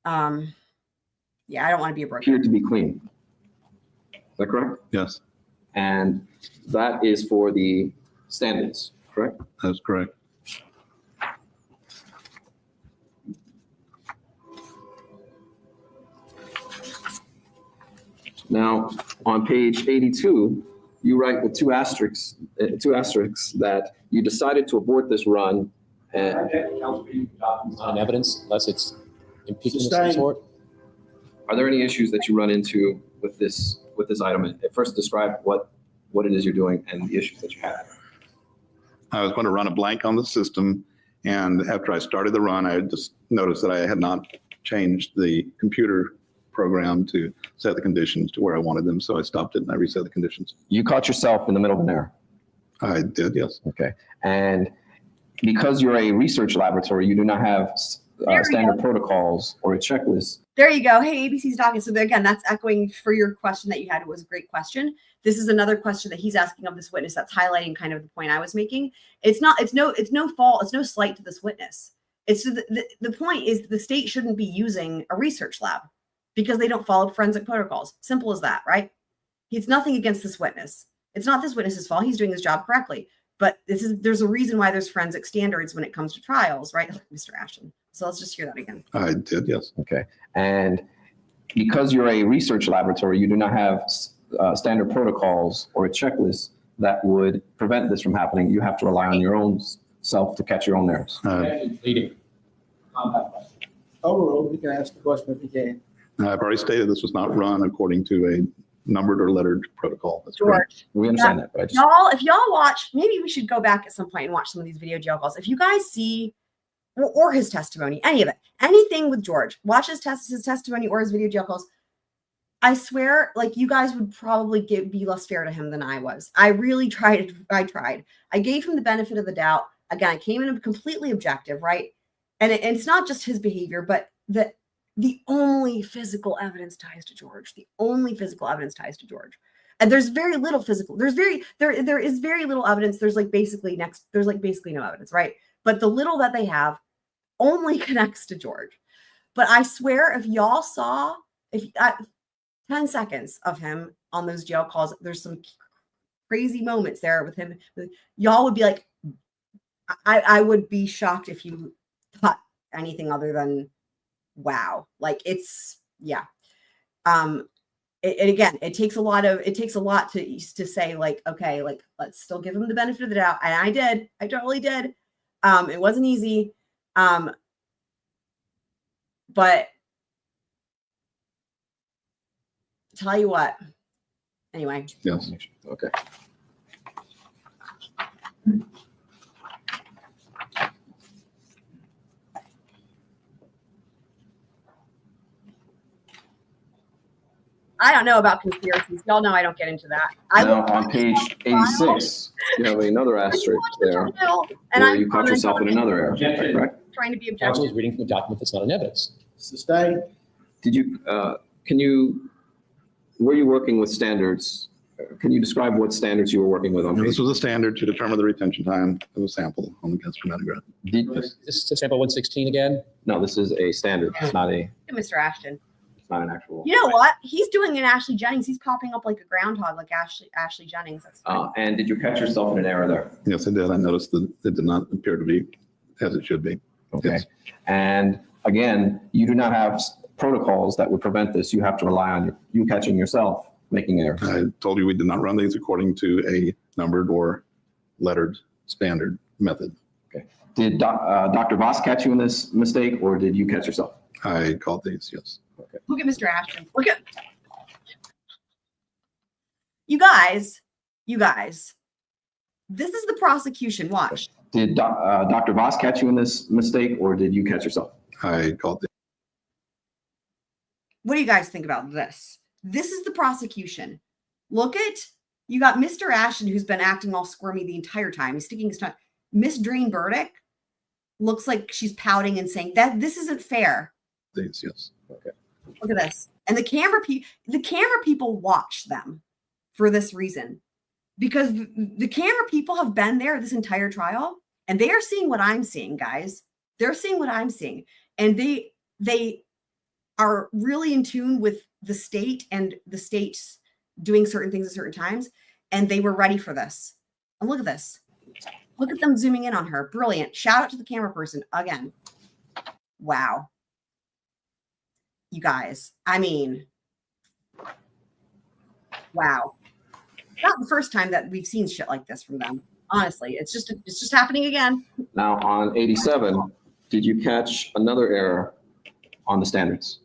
Yeah, I don't want to be a broker. Appeared to be clean. Is that correct? Yes, And that is for the standards, correct? that's correct. Now, on page 82, you write with two asterisks that you decided to abort this run. And On evidence, unless it's impeachment of some Sustained. sort. are there any issues that you run into with this item? First, describe what it is you're doing and the issues that you have. I was going to run a blank on the system, and after I started the run, I just noticed that I had not changed the computer program to set the conditions to where I wanted them, so I stopped it and I reset the conditions. You caught yourself in the middle of an error. I did, yes. Okay. And because you're a research laboratory, you do not have standard protocols or a checklist. There you go. Hey, ABC's docket. So again, that's echoing for your question that you had. It was a great question. This is another question that he's asking of this witness that's highlighting kind of the point I was making. It's no fault. It's no slight to this witness. It's the point is the state shouldn't be using a research lab because they don't follow forensic protocols. Simple as that, right? It's nothing against this witness. It's not this witness's fault. He's doing his job correctly. But there's a reason why there's forensic standards when it comes to trials, right? Mr. Ashton. So let's just hear that again. I did, yes. Okay. And because you're a research laboratory, you do not have standard protocols or a checklist that would prevent this from happening. You have to rely on your own self to catch your own errors. Leading. Overruled, you can ask the question if you can. I've already stated this was not run according to a numbered or lettered protocol. That's correct. George, We understand that, but I just, y'all, if y'all watch, maybe we should go back at some point and watch some of these video jail calls. If you guys see, or his testimony, any of it, anything with George, watch his testimony or his video jail calls. I swear, like, you guys would probably be less fair to him than I was. I really tried. I gave him the benefit of the doubt. Again, I came in completely objective, right? And it's not just his behavior, but the only physical evidence ties to George. The only physical evidence ties to George. And there's very little physical. There is very little evidence. There's basically no evidence, right? But the little that they have only connects to George. But I swear, if y'all saw 10 seconds of him on those jail calls, there's some crazy moments there with him. Y'all would be like, I would be shocked if you thought anything other than wow. Like, it's, yeah. Again, it takes a lot to say, like, okay, like, let's still give him the benefit of the doubt. And I totally did. It wasn't easy. But tell you what, anyway. Yes. okay. I don't know about conspiracies. Y'all know I don't get into that. Now, on page 86, you have another asterisk there where you caught yourself in another error, correct? Trying to be Counsel objective. is reading from a document that's not in evidence. Sustained. Did you, were you working with standards Can you describe what standards you were working with on And page? this was a standard to determine the retention time of a sample on the gas chromatograph. This is sample 116 again. No, this is a standard. It's not Mr. Ashton. an actual. You know what? He's doing an Ashley Jennings. He's popping up like a groundhog, like Ashley Jennings. That's fine. And did you catch yourself in an error there? Yes, I did. I noticed that it did not appear to be as it should be. Okay. Yes. And again, you do not have protocols that would prevent this. You have to rely on you catching yourself making errors. I told you we did not run these according to a numbered or lettered standard method. Did Dr. Vass catch you in this mistake, or did you catch yourself? I caught these, yes. Look at Mr. Ashton. Look at you guys. This is the prosecution. Watch. Did Dr. Vass catch you in this mistake, or did you catch yourself? I caught these. What do you guys think about this? This is the prosecution. Look at, you got Mr. Ashton, who's been acting all squirmy the entire time. He's sticking his tongue. Miss Drain Burdick looks like she's pouting and saying that this isn't fair. These, yes. Okay. Look at this. And the camera people watch them for this reason, because the camera people have been there this entire trial, and they are seeing what I'm seeing, guys. They're seeing what I'm seeing, and they are really in tune with the state and the state's doing certain things at certain times, and they were ready for this. And look at this. Look at them zooming in on her. Brilliant. Shout out to the camera person again. Wow. You guys, I mean, wow. Not the first time that we've seen shit like this from them. Honestly, it's just happening again. Now on 87, did you catch another error on the standards?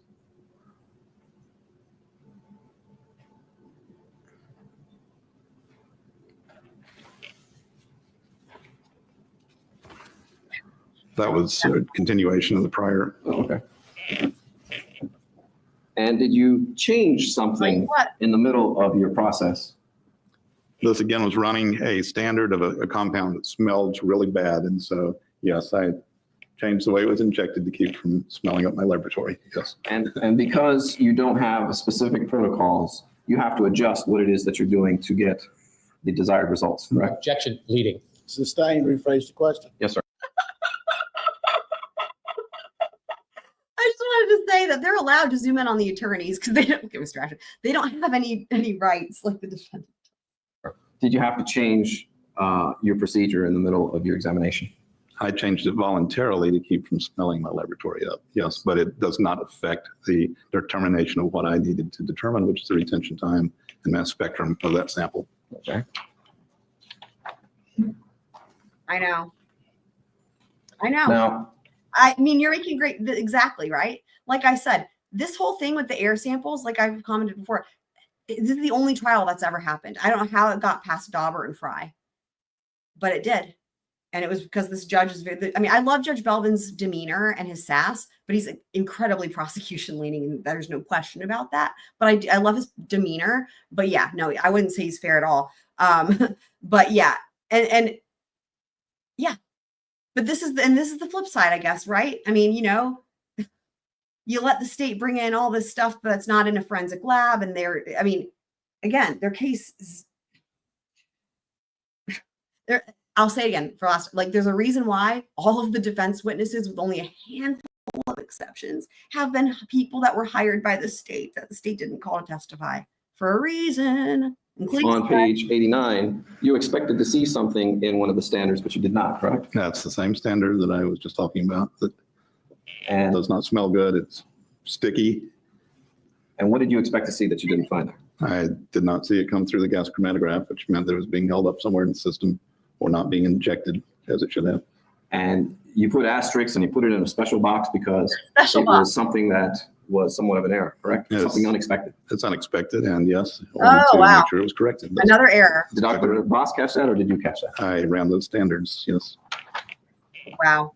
That was a continuation of the prior. Oh, okay. And did you change something Like what? in the middle of your process? This again was running a standard of a compound that smelled really bad. And so, yes, I changed the way it was injected to keep from smelling up my laboratory. Yes. And because you don't have specific protocols, you have to adjust what it is that you're doing to get the desired results, correct? Objection, leading. Sustained, rephrase the question. Yes, sir. I just wanted to say that they're allowed to zoom in on the attorneys because they don't get distracted. They don't have any rights like the defendant. Did you have to change your procedure in the middle of your examination? I changed it voluntarily to keep from smelling my laboratory up. Yes, but it does not affect the determination of what I needed to determine, which is the retention time and mass spectrum of that sample. Okay. I know. Now, I mean, you're making great, exactly, right? Like I said, this whole thing with the air samples, like I've commented before, this is the only trial that's ever happened. I don't know how it got past Dauber and Fry, but it did. And it was because this judge is very, I mean, I love Judge Belvin's demeanor and his sass, but he's incredibly prosecution leaning, and there's no question about that. But I love his demeanor. But yeah, no, I wouldn't say he's fair at all. But yeah, and yeah, but this is the flip side, I guess, right? I mean, you know, you let the state bring in all this stuff that's not in a forensic lab, and I mean, again, their case is, I'll say it again for last, like there's a reason why all of the defense witnesses, with only a handful of exceptions, have been people that were hired by the state that the state didn't call to testify for a reason. on page 89, you expected to see something in one of the standards, but you did not, correct? That's the same standard that I was just talking about. That And, does not smell good. It's sticky. and what did you expect to see that you didn't find there? I did not see it come through the gas chromatograph, which meant that it was being held up somewhere in the system or not being injected as it should have. And you put asterisks and you put it in a special box because Special it box. was something that was somewhat of an error, correct? Yes. Something unexpected. It's unexpected, and yes, I Oh, wanted to wow. make sure it was corrected. That's- Another error. Did Dr. Vass catch that, or did you catch that? I ran those standards, yes. Wow.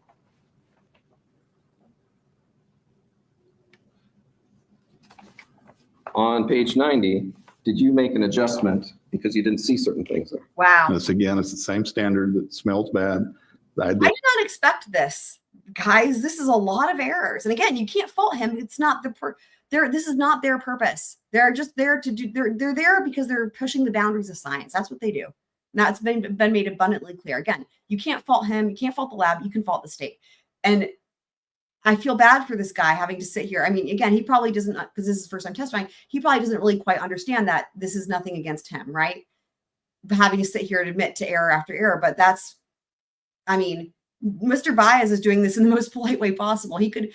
On page 90, did you make an adjustment because you didn't see certain things there? Wow. This again, it's the same standard that smells bad. I I did did not expect this, guys. This is a lot of errors. And again, you can't fault him. It's not This is not their purpose. They're just there to do. They're there because they're pushing the boundaries of science. That's what they do. Now it's been made abundantly clear. Again, you can't fault him. You can't fault the lab. You can fault the state. And I feel bad for this guy having to sit here. I mean, again, he probably doesn't, because this is his first time testifying, he probably doesn't really quite understand that this is nothing against him, right? Having to sit here and admit to error after error. But that's, I mean, Mr. Baez is doing this in the most polite way possible. He could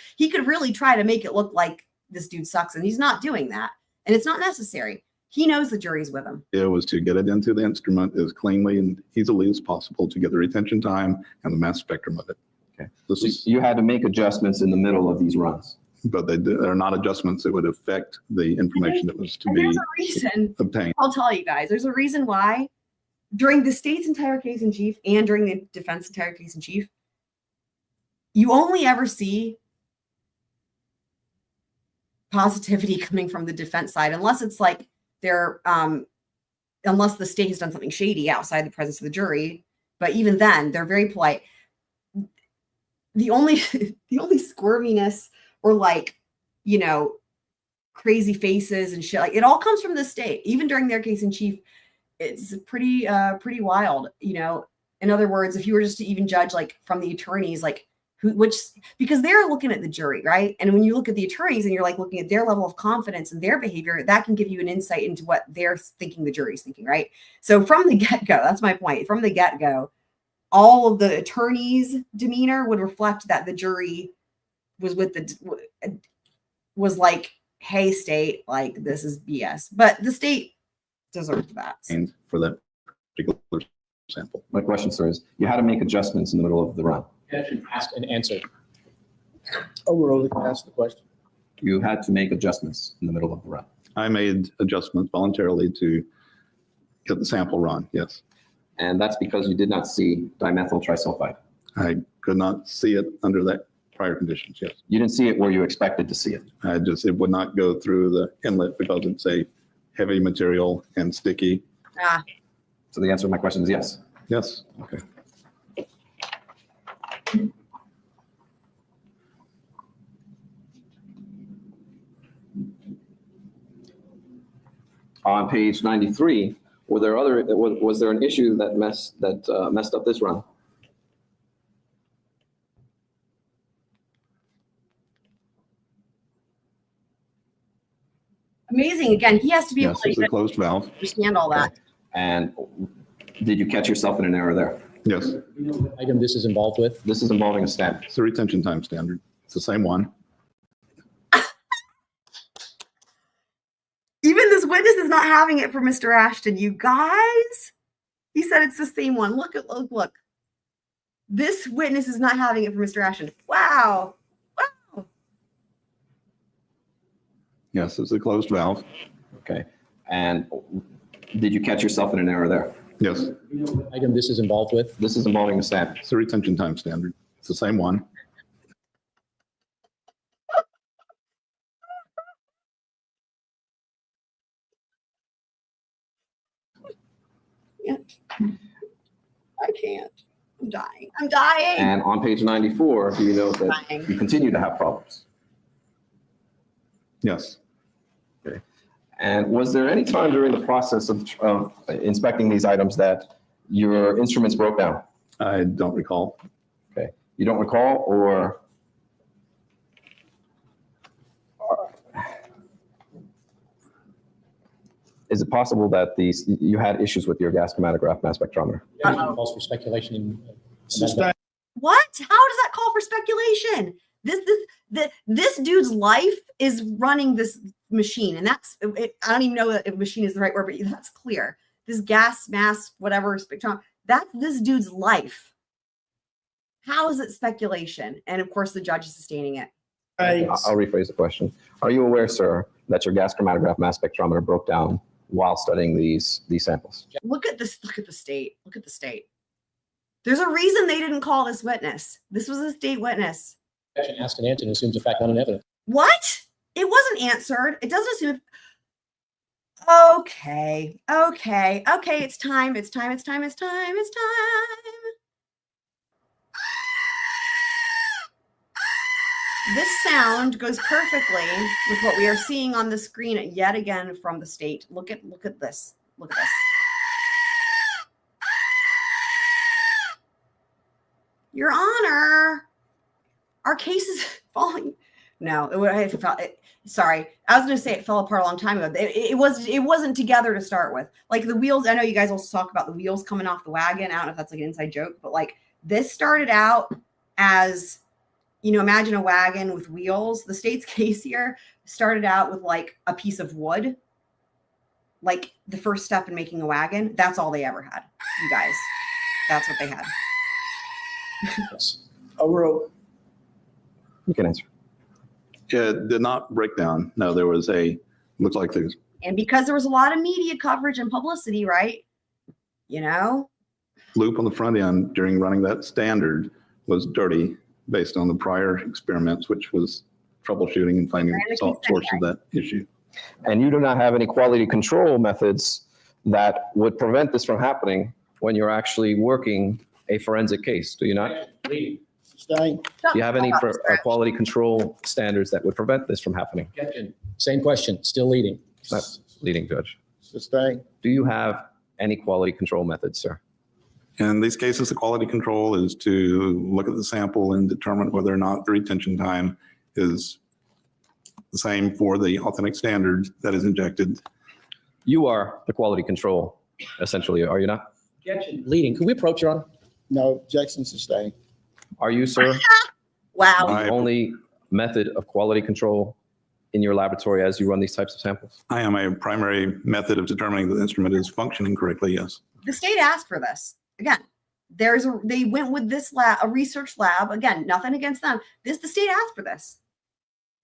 really try to make it look like this dude sucks, and he's not doing that. And it's not necessary. He knows the jury's with him. It was to get it into the instrument as cleanly and easily as possible to get the retention time and the mass spectrum of it. Okay. This is, You had to make adjustments in the middle of these runs. but they're not adjustments that would affect the information that was to And be there's a reason. obtained. I'll tell you guys, there's a reason why during the state's entire case in chief and during the defense entire case in chief, you only ever see positivity coming from the defense side, unless it's like they're, unless the state has done something shady outside the presence of the jury. But even then, they're very polite. The only squirminess or like, you know, crazy faces and shit, like it all comes from the state. Even during their case in chief, it's pretty wild, you know. In other words, if you were just to even judge like from the attorneys, like because they're looking at the jury, right? And when you look at the attorneys and you're like looking at their level of confidence and their behavior, that can give you an insight into what they're thinking the jury's thinking, right? So from the get-go, that's my point. From the get-go, all of the attorneys' demeanor would reflect that the jury was like, hey, state, like this is BS. But the state deserved that. And for that particular sample. My question, sir, is you had to make adjustments in the middle of the run. Asked and answered. Overall, can I ask the question? You had to make adjustments in the middle of the run. I made adjustments voluntarily to get the sample run, yes. And that's because you did not see dimethyl trisulfide. I could not see it under that prior conditions, yes. You didn't see it where you expected to see it. It would not go through the inlet because it's a heavy material and sticky. So the answer to my question is yes. Yes. Okay. On page 93, was there an issue that messed up this run? Amazing. Again, he has to be Yes, able it's to a closed valve. understand all that. And did you catch yourself in an error there? Yes, Item this is involved with. This is involving a stamp. it's a retention time standard. It's the same one. Even this witness is not having it for Mr. Ashton, you guys. He said it's the same one. Look. This witness is not having it for Mr. Ashton. Wow. Yes, it's a closed valve. Okay. And did you catch yourself in an error there? Yes, Item this is involved with. This is involving a stamp. it's a retention time standard. It's the same one. I can't. I'm dying. And on page 94, do you note that Dying. you continue to have problems? Yes, And was there any time during the process of inspecting these items that your instruments broke down? I don't recall. Okay. You don't recall, or is it possible that you had issues with your gas chromatograph mass spectrometer? Calls for speculation in. What? How does that call for speculation? This dude's life is running this machine, and that's it. I don't even know if machine is the right word, but that's clear. This gas mass, whatever spectrum, that's this dude's life. How is it speculation? And of course, the judge is sustaining it. I'll rephrase the question. Are you aware, sir, that your gas chromatograph mass spectrometer broke down while studying these samples? Look at this. Look at the state. Look at the state. There's a reason they didn't call this witness. This was a state witness. Asked and answered and assumes a fact not an evidence. What? It wasn't answered. It doesn't assume. Okay. It's time. This sound goes perfectly with what we are seeing on the screen yet again from the state. Look at this. Look at this. Your Honor, our case is falling. No, sorry. I was going to say it fell apart a long time ago. It wasn't together to start with. Like the wheels, I know you guys also talk about the wheels coming off the wagon. I don't know if that's like an inside joke, but like this started out as, imagine a wagon with wheels. The state's case here started out with like a piece of wood, like the first step in making a wagon. That's all they ever had, you guys. That's what they had. Yes. Overall, You can answer. It did not break down. No, there was looks like there's And because there was a lot of media coverage and publicity, right? loop on the front end during running that standard was dirty based on the prior experiments, which was troubleshooting and finding the source of that issue. And you do not have any quality control methods that would prevent this from happening when you're actually working a forensic case, do you not? Sustained. Do you have any quality control standards that would prevent this from happening? Objection. Same question, still leading. Not leading, Judge. Sustained. Do you have any quality control methods, sir? In these cases, the quality control is to look at the sample and determine whether or not the retention time is the same for the authentic standard that is injected. You are the quality control, essentially, are you not? Objection. Leading. Could we approach, Your Honor? No, objection sustained. Are you, sir, Wow. I- the only method of quality control in your laboratory as you run these types of samples? I am a primary method of determining that the instrument is functioning correctly, yes. The state asked for this. Again, they went with this lab, a research lab. Again, nothing against them. The state asked for this.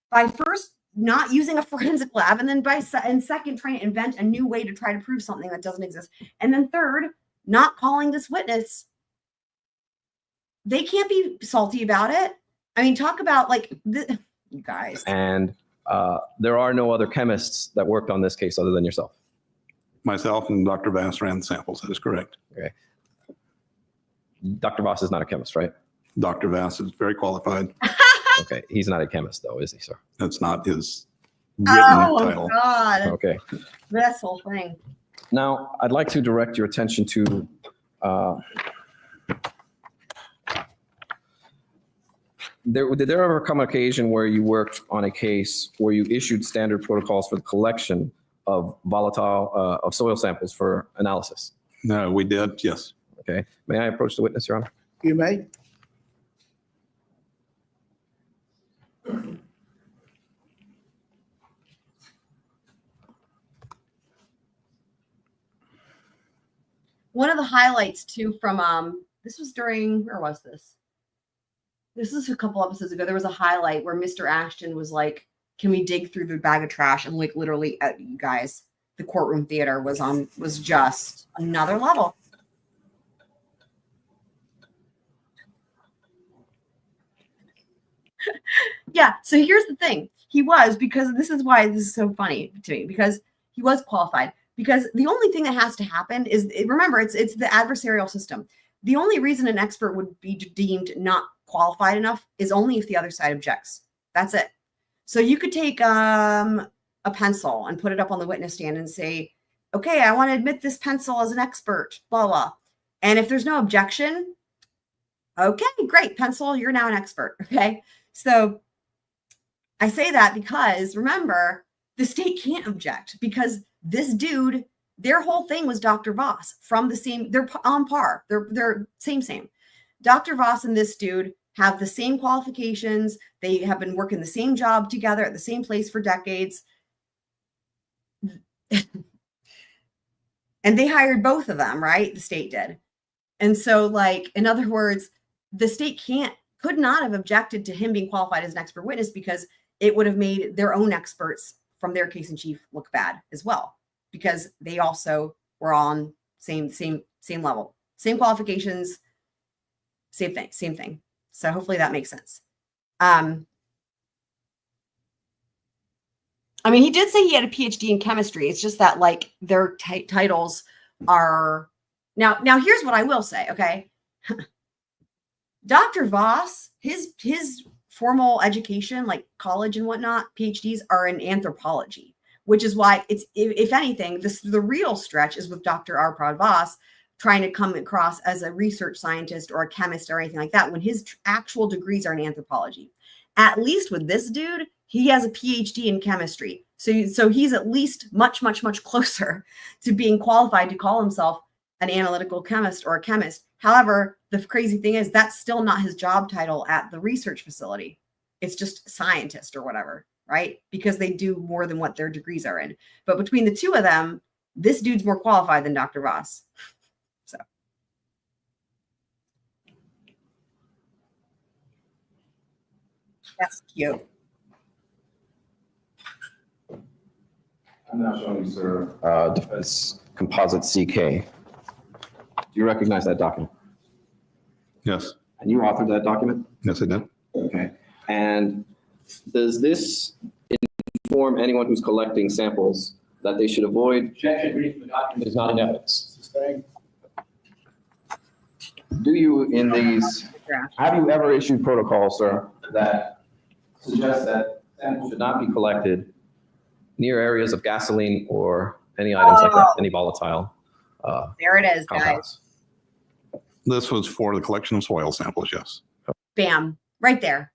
By first not using a forensic lab, and then second trying to invent a new way to try to prove something that doesn't exist. And then third, not calling this witness. They can't be salty about it. I mean, talk about you guys. And there are no other chemists that worked on this case other than yourself. Myself and Dr. Vass ran the samples, that is correct. Okay. Dr. Voss is not a chemist, right? Dr. Vass is very qualified. Okay. He's not a chemist, though, is he, sir? That's not his written title. God, Okay. this whole thing. Now, I'd like to direct your attention to did there ever come an occasion where you worked on a case where you issued standard protocols for the collection of volatile of soil samples for analysis? No, we did, yes. Okay. May I approach the witness, Your Honor? You may. One of the highlights too from this was during, where was this? This is a couple episodes ago. There was a highlight where Mr. Ashton was like, "Can we dig through the bag of trash?" And like literally, you guys, the courtroom theater was just another level. Yeah. So here's the thing. Because this is why this is so funny to me, because he was qualified. Because the only thing that has to happen is, remember, it's the adversarial system. The only reason an expert would be deemed not qualified enough is only if the other side objects. That's it. So you could take a pencil and put it up on the witness stand and say, okay, I want to admit this pencil as an expert, blah, blah. And if there's no objection, okay, great, pencil, you're now an expert, okay? So I say that because, remember, the state can't object because this dude, their whole thing was Dr. Voss from the same, they're on par. They're same. Dr. Voss and this dude have the same qualifications. They have been working the same job together at the same place for decades. And they hired both of them, right? The state did. And so, like, in other words, the state could not have objected to him being qualified as an expert witness because it would have made their own experts from their case in chief look bad as well, because they also were on same level, same qualifications, same thing. So hopefully that makes sense. I mean, he did say he had a PhD in chemistry. It's just that like their titles are now here's what I will say. Okay. Dr. Voss, his formal education, like college and whatnot, PhDs are in anthropology, which is why it's, if anything, the real stretch is with Dr. Arpad Vass trying to come across as a research scientist or a chemist or anything like that when his actual degrees are in anthropology. At least with this dude, he has a PhD in chemistry. So he's at least much, much, much closer to being qualified to call himself an analytical chemist or a chemist. However, the crazy thing is that's still not his job title at the research facility. It's just scientist or whatever, right? Because they do more than what their degrees are in. But between the two of them, this dude's more qualified than Dr. Vass. So. That's cute. I'm now showing you, sir, Defense Composite CK. Do you recognize that document? Yes. And you authored that document? Yes, I did. Okay. And does this inform anyone who's collecting samples that they should avoid? Objection, reading from the document is not in evidence. Do you, in these, have you ever issued protocols, sir, that suggest that samples should not be collected near areas of gasoline or any items like that, any volatile There it is, guys. compounds? This was for the collection of soil samples, yes. Bam, right there.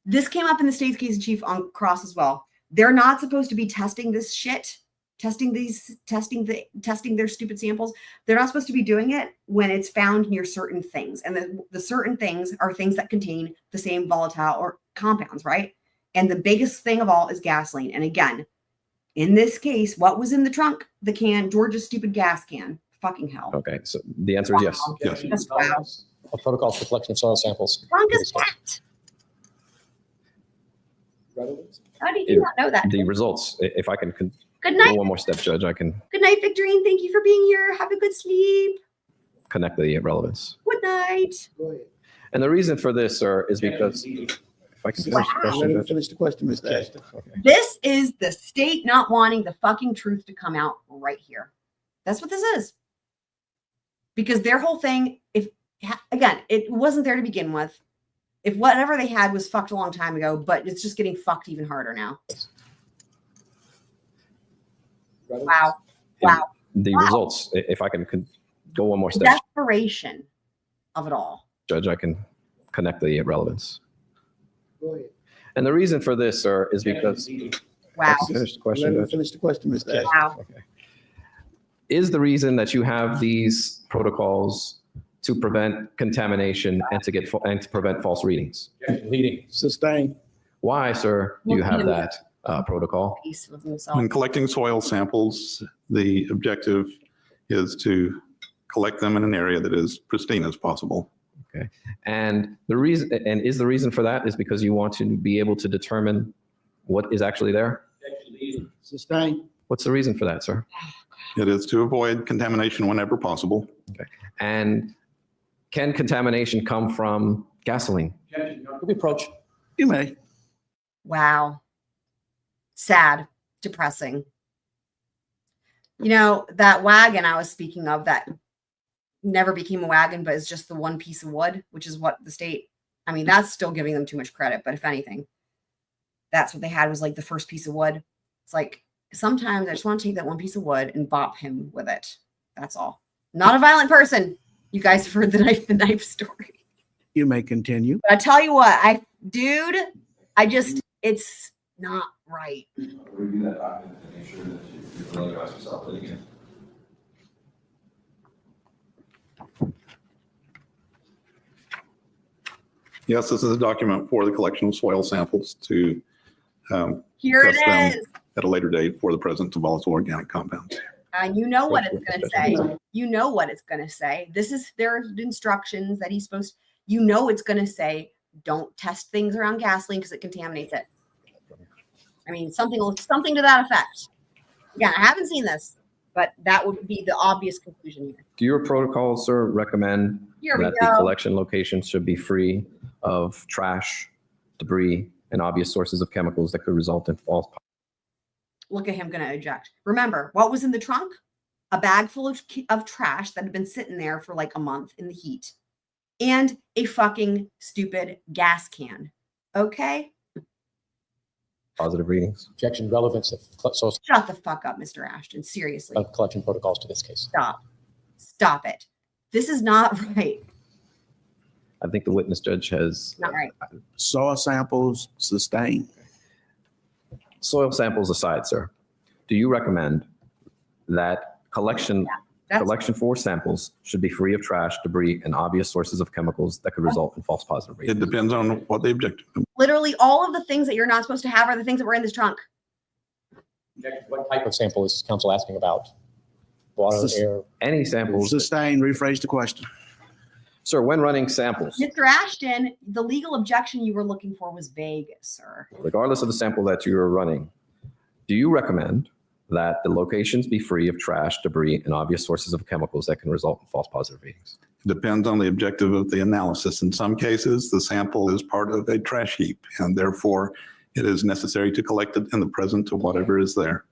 This came up in the state's case in chief on cross as well. They're not supposed to be testing this shit, testing their stupid samples. They're not supposed to be doing it when it's found near certain things. And the certain things are things that contain the same volatile or compounds, right? And the biggest thing of all is gasoline. And again, in this case, what was in the trunk? The can, Georgia's stupid gas can. Fucking hell. Okay, so the answer is yes. Yes. Just wow. A protocol for collection of soil samples. Wrong as that. How did you not know that? The results, if I can Good go night. one more step, Judge, I can Good night, Victorine. Thank you for being here. Have a good sleep. connect the relevance. Good night. And the reason for this, sir, is because, if I can finish the question, Judge. Finish the question, Mr. Ashton. Okay. This is the state not wanting the fucking truth to come out right here. That's what this is. Because their whole thing, again, it wasn't there to begin with. If whatever they had was fucked a long time ago, but it's just getting fucked even harder now. Wow. Wow. The Wow. results, if I can go one more The step, desperation of it all. Judge, I can connect the relevance. And the reason for this, sir, is because, Wow. finish the question, Judge. Finish the question, Mr. Ashton. Wow. Okay. Is the reason that you have these protocols to prevent contamination and to prevent false readings? Leading. Sustain. Why, sir, do you have that protocol? Peace with himself. When collecting soil samples, the objective is to collect them in an area that is pristine as possible. Okay. And is the reason for that is because you want to be able to determine what is actually there? Sustain. What's the reason for that, sir? It is to avoid contamination whenever possible. Okay. And can contamination come from gasoline? Could we approach? You may. Wow. Sad, depressing. You know, that wagon I was speaking of that never became a wagon, but is just the one piece of wood, which is what the state, I mean, that's still giving them too much credit. But if anything, that's what they had was like the first piece of wood. It's like, sometimes I just want to take that one piece of wood and bop him with it. That's all. Not a violent person. You guys have heard the knife story. You may continue. But I tell you what, it's not right. Review that document to make sure that you familiarize yourself with it again. Yes, this is a document for the collection of soil samples to Here test it them is. at a later date for the presence of volatile organic compounds. You know what it's going to say. You know what it's going to say. This is their instructions that he's supposed to, you know, it's going to say, don't test things around gasoline because it contaminates it. I mean, something to that effect. Again, I haven't seen this, but that would be the obvious conclusion here. Do your protocols, sir, recommend Here we that the go. collection locations should be free of trash, debris, and obvious sources of chemicals that could result in false? Look at him going to eject. Remember, what was in the trunk? A bag full of trash that had been sitting there for like a month in the heat. And a fucking stupid gas can. Okay. Positive readings. Objection, relevance of source Shut the fuck up, Mr. Ashton. Seriously. of collection protocols to this case. Stop. Stop it. This is not right. I think the witness judge has Not right. Soil samples, sustained. soil samples aside, sir. Do you recommend that collection for samples should be free of trash, debris, and obvious sources of chemicals that could result in false positive It readings? depends on what the objective. Literally all of the things that you're not supposed to have are the things that were in this trunk. Objection, what type of sample is counsel asking about? Water, air? Any samples, Sustained, rephrase the question. sir, when running samples, Mr. Ashton, the legal objection you were looking for was vague, sir. regardless of the sample that you are running, do you recommend that the locations be free of trash, debris, and obvious sources of chemicals that can result in false positive readings? It depends on the objective of the analysis. In some cases, the sample is part of a trash heap, and therefore it is necessary to collect it in the presence of whatever is there.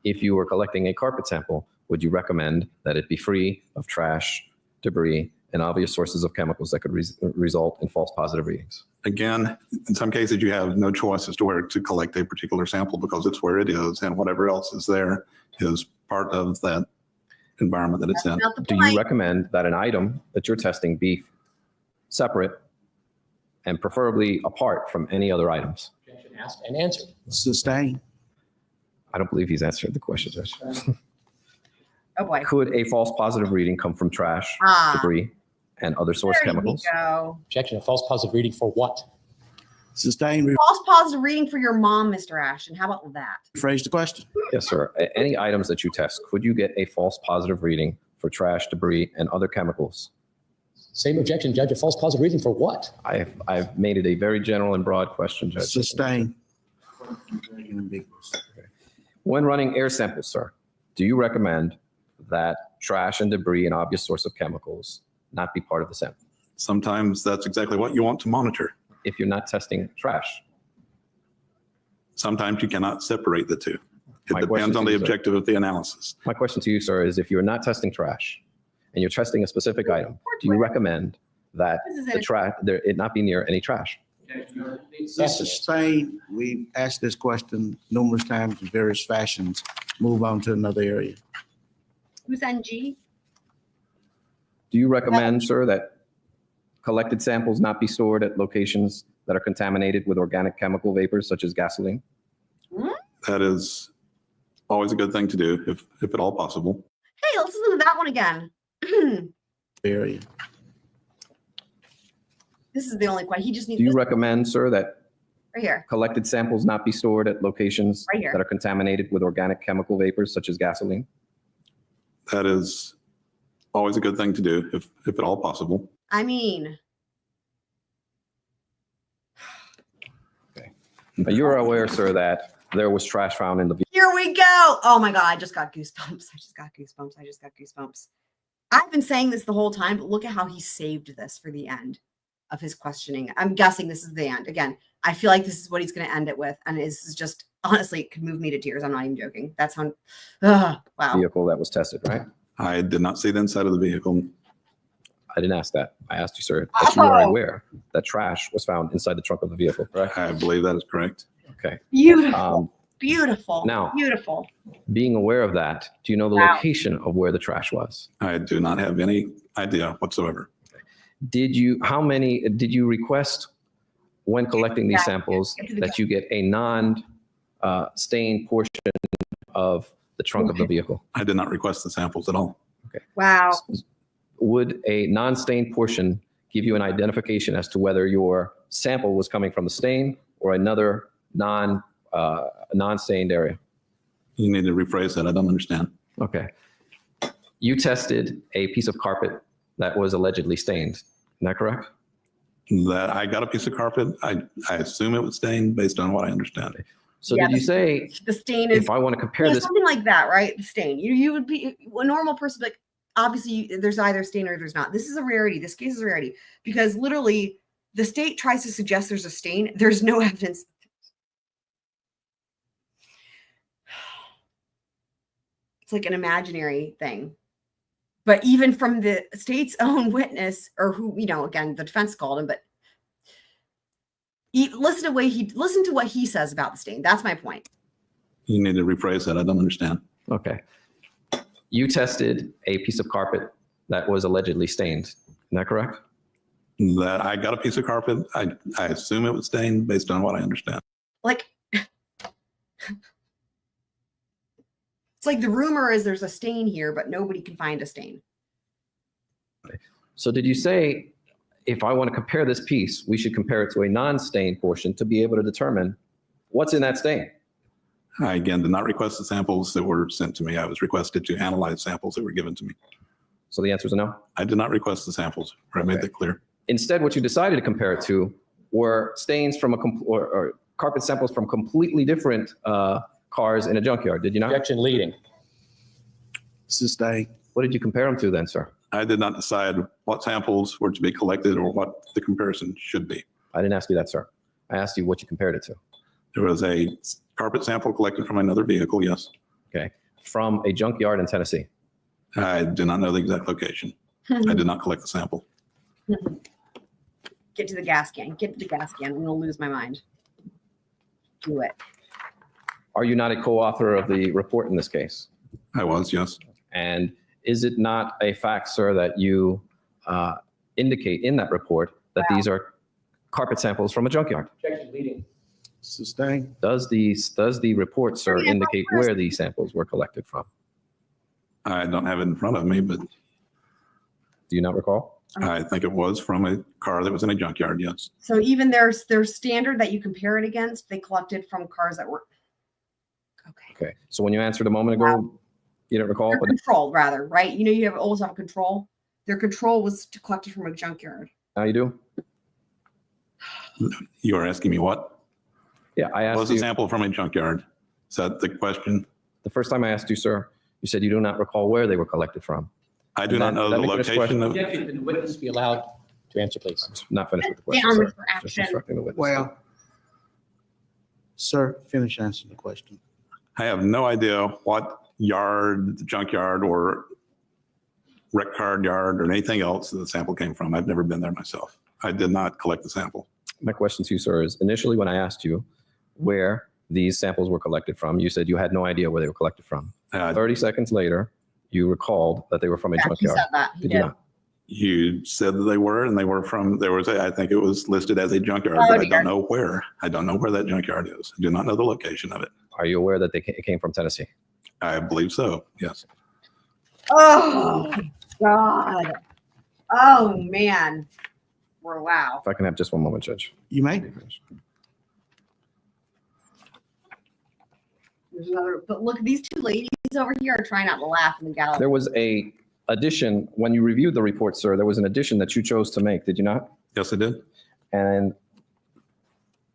If you were collecting a carpet sample, would you recommend that it be free of trash, debris, and obvious sources of chemicals that could result in false positive readings? Again, in some cases, you have no choice as to where to collect a particular sample because it's where it is, and whatever else is there is part of that environment that it's in. Not the Do point. you recommend that an item that you're testing be separate and preferably apart from any other items? Objection asked and answered. Sustained. I don't believe he's answered the question, Judge. Oh boy. Could a false positive reading come from trash, Ah. debris, and other source There chemicals? we go. Objection, a false positive reading for what? Sustained, False positive reading for your mom, Mr. Ashton. How about that? rephrase the question. Yes, sir. Any items that you test, could you get a false positive reading for trash, debris, and other chemicals? Same objection, Judge, a false positive reading for what? I've made it a very general and broad question, Judge. Sustained. When running air samples, sir, do you recommend that trash and debris and obvious source of chemicals not be part of the sample Sometimes that's exactly what you want to monitor. if you're not testing trash? Sometimes you cannot separate the two. It My question depends on to the you, sir. objective of the analysis. My question to you, sir, is if you're not testing trash and you're testing a specific item, do you recommend that This is the it. trash, it not be near any trash? Sustained. We've asked this question numerous times in various fashions. Move on to another area. Who's NG? Do you recommend, sir, that collected samples not be stored at locations that are contaminated with organic chemical vapors such as gasoline? That is always a good thing to do, if at all possible. Hey, let's listen to that one again. Area. This is the only question. He just needs Do you this recommend, sir, that right here. collected samples not be stored at locations Right here. that are contaminated with organic chemical vapors such as gasoline? That is always a good thing to do, if at all possible. I mean, But you're aware, sir, that there was trash found in the vehicle. here we go. Oh my God, I just got goosebumps. I just got goosebumps. I've been saying this the whole time, but look at how he saved this for the end of his questioning. I'm guessing this is the end. Again, I feel like this is what he's going to end it with. And this is just, honestly, it could move me to tears. I'm not even joking. That's how, wow. vehicle that was tested, right? I did not see the inside of the vehicle. I didn't ask that. I asked you, sir, that you are Oh. aware that trash was found inside the trunk of the vehicle, correct? I believe that is correct. Okay. Beautiful. Beautiful. now- Beautiful. Being aware of that, do you know the Wow. location of where the trash was? I do not have any idea whatsoever. Did you request when collecting these samples Get to the that you get a non-stained portion of the trunk of the vehicle? I did not request the samples at all. Wow. Would a non-stained portion give you an identification as to whether your sample was coming from the stain or another non-stained area? You need to rephrase that. I don't understand. Okay. You tested a piece of carpet that was allegedly stained. Isn't that correct? That I got a piece of carpet. I assume it was stained based on what I understand. So Yeah, did you say, The stain is if I want to compare yeah, this, something like that, right? The stain. You would be a normal person, like obviously there's either stain or there's not. This is a rarity. This case is a rarity because literally the state tries to suggest there's a stain. There's no evidence. It's like an imaginary thing. But even from the state's own witness, or who, again, the defense called him, but Listen to what he says about the stain. That's my point. You need to rephrase that. I don't understand. Okay. You tested a piece of carpet that was allegedly stained. Isn't that correct? That I got a piece of carpet. I assume it was stained based on what I understand. Like, it's like the rumor is there's a stain here, but nobody can find a stain. So did you say, if I want to compare this piece, we should compare it to a non-stained portion to be able to determine what's in that stain? I, again, did not request the samples that were sent to me. I was requested to analyze samples that were given to me. So the answer is no? I did not request the samples. I made that clear. Instead, what you decided to compare it to were stains from or carpet samples from completely different cars in a junkyard, did you not? Objection leading. Sustained. What did you compare them to then, sir? I did not decide what samples were to be collected or what the comparison should be. I didn't ask you that, sir. I asked you what you compared it to. There was a carpet sample collected from another vehicle, yes. Okay. From a junkyard in Tennessee. I do not know the exact location. I did not collect the sample. Get to the gas can. Get to the gas can. I'm going to lose my mind. Do it. Are you not a co-author of the report in this case? I was, yes. And is it not a fact, sir, that you indicate in that report that these are carpet samples from a junkyard? Objection leading. Sustained. Does the report, sir, indicate where these samples were collected from? I don't have it in front of me, but Do you not recall? I think it was from a car that was in a junkyard, yes. So even their standard that you compare it against, they collected from cars that were okay. Okay. So when you answered a moment ago, you didn't recall, Their but control, rather, right? You know, you always have a control. Their control was collected from a junkyard. now you do? You are asking me what? Yeah, I asked Was a you. sample from a junkyard? Is that the question? The first time I asked you, sir, you said you do not recall where they were collected from. I do not know the Let me finish the location of. Objection. Can the witness be allowed to answer, please? Not finished with the question, Down sir. with for Just action. instructing the witness. Well, sir, finish answering the question. I have no idea what yard, junkyard, or wreck car yard, or anything else that the sample came from. I've never been there myself. I did not collect the sample. My question to you, sir, is initially when I asked you where these samples were collected from, you said you had no idea where they were collected from. 30 seconds later, you recalled that they were from a Yeah, he junkyard. said that. He Did you did. not? You said that they were, and they were from, I think it was listed as a junkyard, Oh, but I dear. don't know where. I don't know where that junkyard is. I do not know the location of it. Are you aware that it came from Tennessee? I believe so, yes. Oh God. Oh man. Wow. If I can have just one moment, Judge. You may. There's another. But look, these two ladies over here are trying not to laugh in the gallery. There was a addition, when you reviewed the report, sir, there was an addition that you chose to make, did you not? Yes, I did. And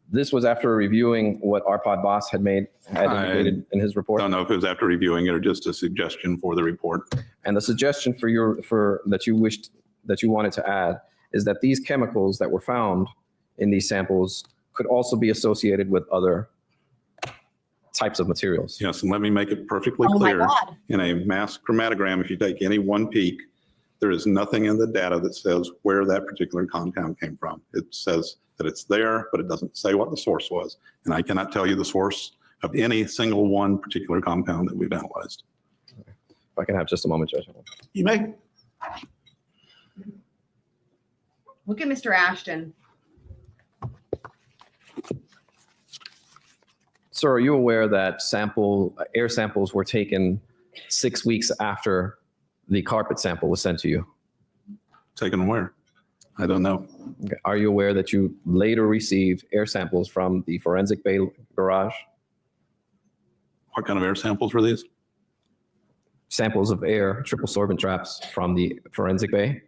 this was after reviewing what Arpad Vass had indicated in his report. Don't know if it was after reviewing it or just a suggestion for the report. And the suggestion that you wanted to add is that these chemicals that were found in these samples could also be associated with other types of materials. Yes, and let me make it perfectly Oh my clear. God. In a mass chromatogram, if you take any one peak, there is nothing in the data that says where that particular compound came from. It says that it's there, but it doesn't say what the source was. And I cannot tell you the source of any single one particular compound that we've analyzed. If I can have just a moment, Judge. You may. Look at Mr. Ashton. Sir, are you aware that air samples were taken 6 weeks after the carpet sample was sent to you? Taken where? I don't know. Okay. Are you aware that you later received air samples from the forensic bay garage? What kind of air samples were these? Samples of air, triple sorbent traps from the forensic bay,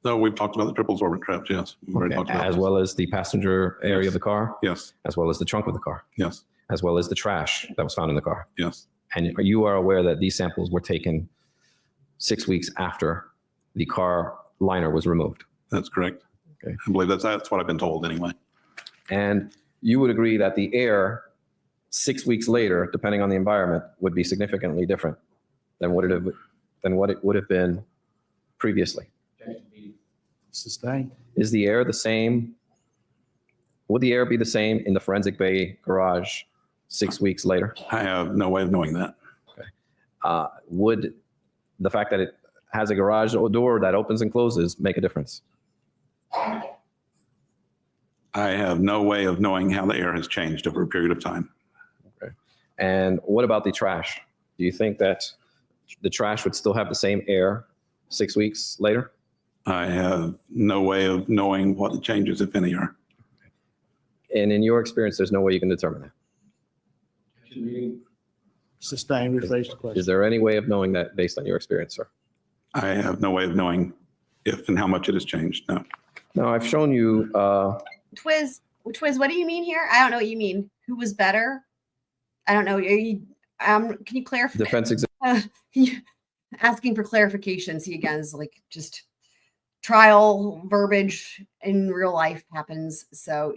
No, we've talked about the triple sorbent traps, yes. We've already talked about as those. well as the passenger area of the car, Yes, as well as the trunk of the car, yes, as well as the trash that was found in the car. yes. And you are aware that these samples were taken 6 weeks after the car liner was removed. That's correct. Okay. I believe that's what I've been told anyway. And you would agree that the air 6 weeks later, depending on the environment, would be significantly different than what it would have been previously. Sustained. Is the air the same Would the air be the same in the forensic bay garage 6 weeks later? I have no way of knowing that. Would the fact that it has a garage door that opens and closes make a difference? I have no way of knowing how the air has changed over a period of time. Okay. And what about the trash? Do you think that the trash would still have the same air 6 weeks later? I have no way of knowing what the changes, if any, are. And in your experience, there's no way you can determine that. Sustain, rephrase the question. Is there any way of knowing that based on your experience, sir? I have no way of knowing if and how much it has changed. No. No, I've shown you, Twiz, what do you mean here? I don't know what you mean. Who was better? I don't know. Are you, can you clarify? defense exam. Asking for clarification. See, again, is like just trial verbiage in real life happens. So,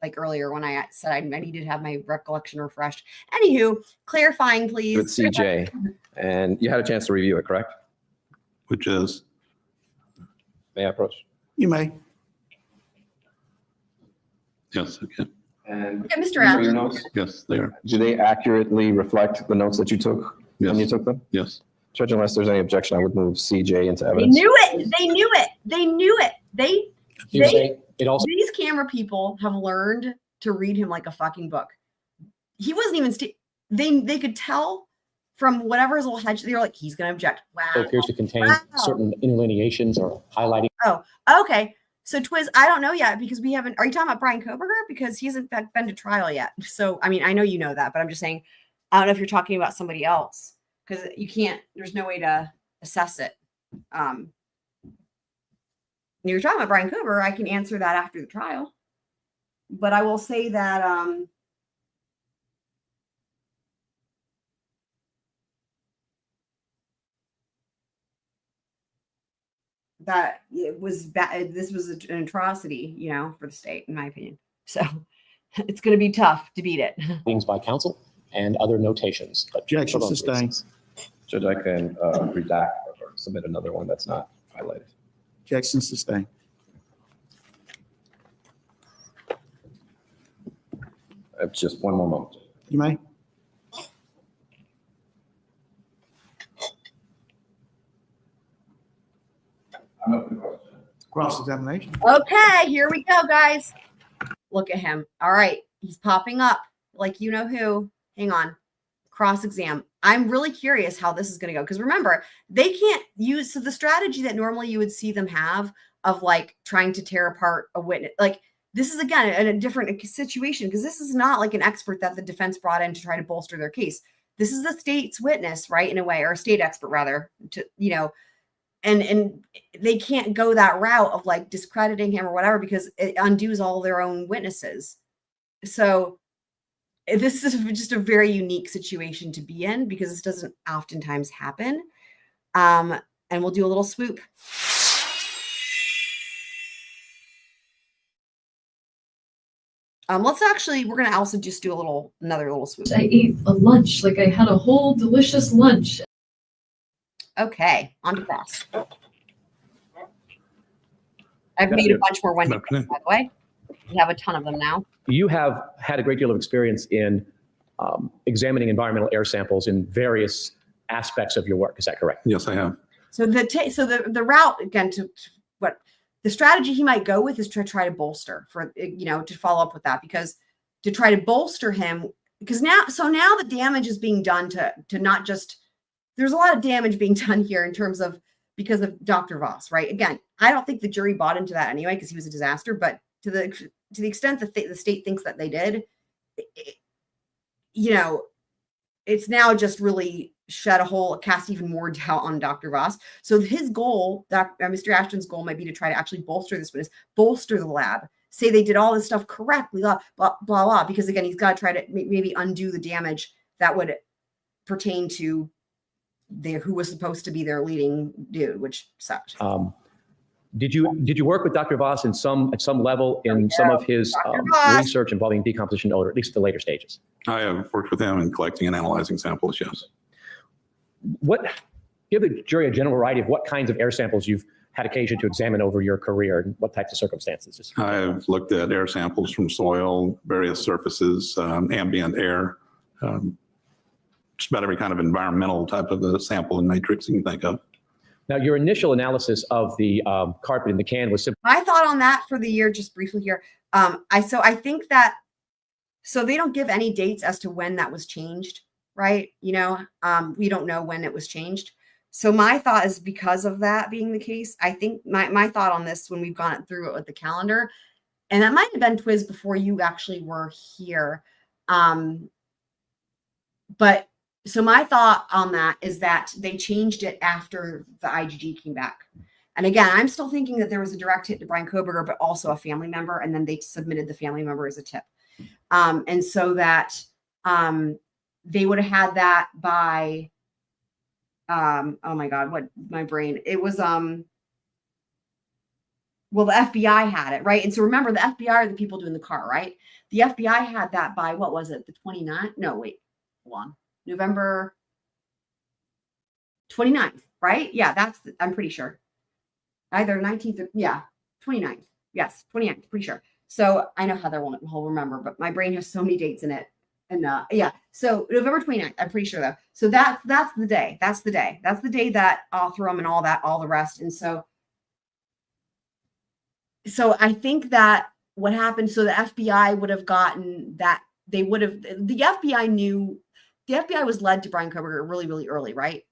like earlier when I said I needed to have my recollection refreshed. Anywho, clarifying, please. With CJ, and you had a chance to review it, correct? Which is, May I approach? You may. yes, okay. And Okay, Mr. these are your Ashton. notes? Yes, they are. Do they accurately reflect the notes that you took when you Yes, took them? yes. Judge, unless there's any objection, I would move CJ into They evidence. knew it. They knew it. They knew it. You say it also, These camera people have learned to read him like a fucking book. He wasn't even, they could tell from whatever his little hedge, they were like, he's going to object. Wow. appears to contain Wow. certain interlineations or highlighting. Okay. So Twiz, I don't know yet because we haven't, are you talking about Brian Kohberger? Because he hasn't been to trial yet. So, I mean, I know you know that, but I'm just saying, I don't know if you're talking about somebody else because you can't, there's no way to assess it. You're talking about Brian Kohberger, I can answer that after the trial. But I will say that that it was bad. This was an atrocity, you know, for the state, in my opinion. So it's going to be tough to beat it. Things by counsel and other notations. But Objection for those sustained. reasons. Judge, I can redact or submit another one that's not highlighted. Objection sustained. Just one more moment. You may. Cross-examination. Okay, here we go, guys. Look at him. All right, he's popping up like you know who. Hang on. Cross exam. I'm really curious how this is going to go because remember, they can't use the strategy that normally you would see them have of like trying to tear apart a witness. Like this is again a different situation because this is not like an expert that the defense brought in to try to bolster their case. This is the state's witness, right? In a way, or a state expert rather, to and they can't go that route of like discrediting him or whatever because it undoes all their own witnesses. So this is just a very unique situation to be in because this doesn't oftentimes happen. And we'll do a little swoop. We're going to also just do another little swoop. I ate a lunch, like I had a whole delicious lunch. Okay, on to Vass. I've made a bunch more Wendi, by the way. We have a ton of them now. You have had a great deal of experience in examining environmental air samples in various aspects of your work. Is that correct? Yes, I have. So the route again to what the strategy he might go with is to try to bolster to follow up with that because to try to bolster him because now the damage is being done to not just there's a lot of damage being done here in terms of because of Dr. Vass, right? Again, I don't think the jury bought into that anyway because he was a disaster, but to the extent that the state thinks that they did, it's now just really cast even more doubt on Dr. Vass. So his goal, Mr. Ashton's goal might be to try to actually bolster this witness, bolster the lab, say they did all this stuff correctly, blah, blah, blah, blah, because again, he's got to try to maybe undo the damage that would pertain to who was supposed to be their leading dude, which sucked. Did you work with Dr. Vass at some level in some of his research involving decomposition odor, at least the later stages? I have worked with him in collecting and analyzing samples, yes. Give the jury a general variety of what kinds of air samples you've had occasion to examine over your career, and what types of circumstances? Just I've looked at air samples from soil, various surfaces, ambient air, just about every kind of environmental type of a sample and matrix you can think of. Now, your initial analysis of the carpet in the can was simply My thought on that for the year, just briefly here. I think that, so they don't give any dates as to when that was changed, right? You know, we don't know when it was changed. So my thought is, because of that being the case, I think my thought on this, when we've gone through it with the calendar, and that might have been Twiz before you actually were here. But so my thought on that is that they changed it after the IGG came back. And again, I'm still thinking that there was a direct hit to Brian Kohberger, but also a family member. And then they submitted the family member as a tip. And so that they would have had that by, oh my God, what my brain, it was, well, the FBI had it, right? And so remember, the FBI are the people doing the car, right? The FBI had that by, what was it? The 29th? No, wait, hold on. November 29th, right? Yeah, I'm pretty sure. Either 19th or, yeah, 29th. Yes, 29th, pretty sure. So I know Heather will remember, but my brain has so many dates in it. And yeah, so November 29th, I'm pretty sure though. So that's the day. That's the day. That's the day that Othram and all the rest. And so I think that what happened, so the FBI would have gotten that, the FBI knew, the FBI was led to Brian Kohberger really, really early, right?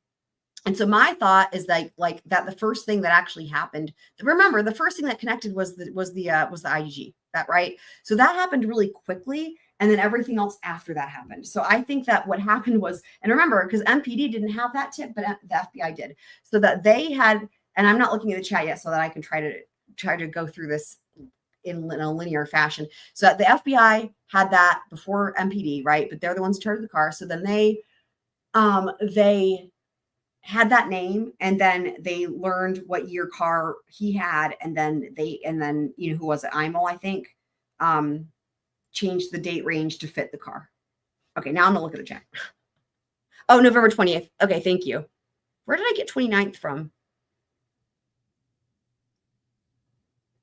And so my thought is like that the first thing that actually happened, remember, the first thing that connected was the IGG, that, right? So that happened really quickly. And then everything else after that happened. So I think that what happened was, and remember, because MPD didn't have that tip, but the FBI did. So that they had, and I'm not looking at the chat yet so that I can try to go through this in a linear fashion. So that the FBI had that before MPD, right? But they're the ones who chartered the car. So then they had that name, and then they learned what year car he had, and then you know, who was it? IMO, I think, changed the date range to fit the car. Okay, now I'm gonna look at the chat. Oh, November 20th. Okay, thank you. Where did I get 29th from?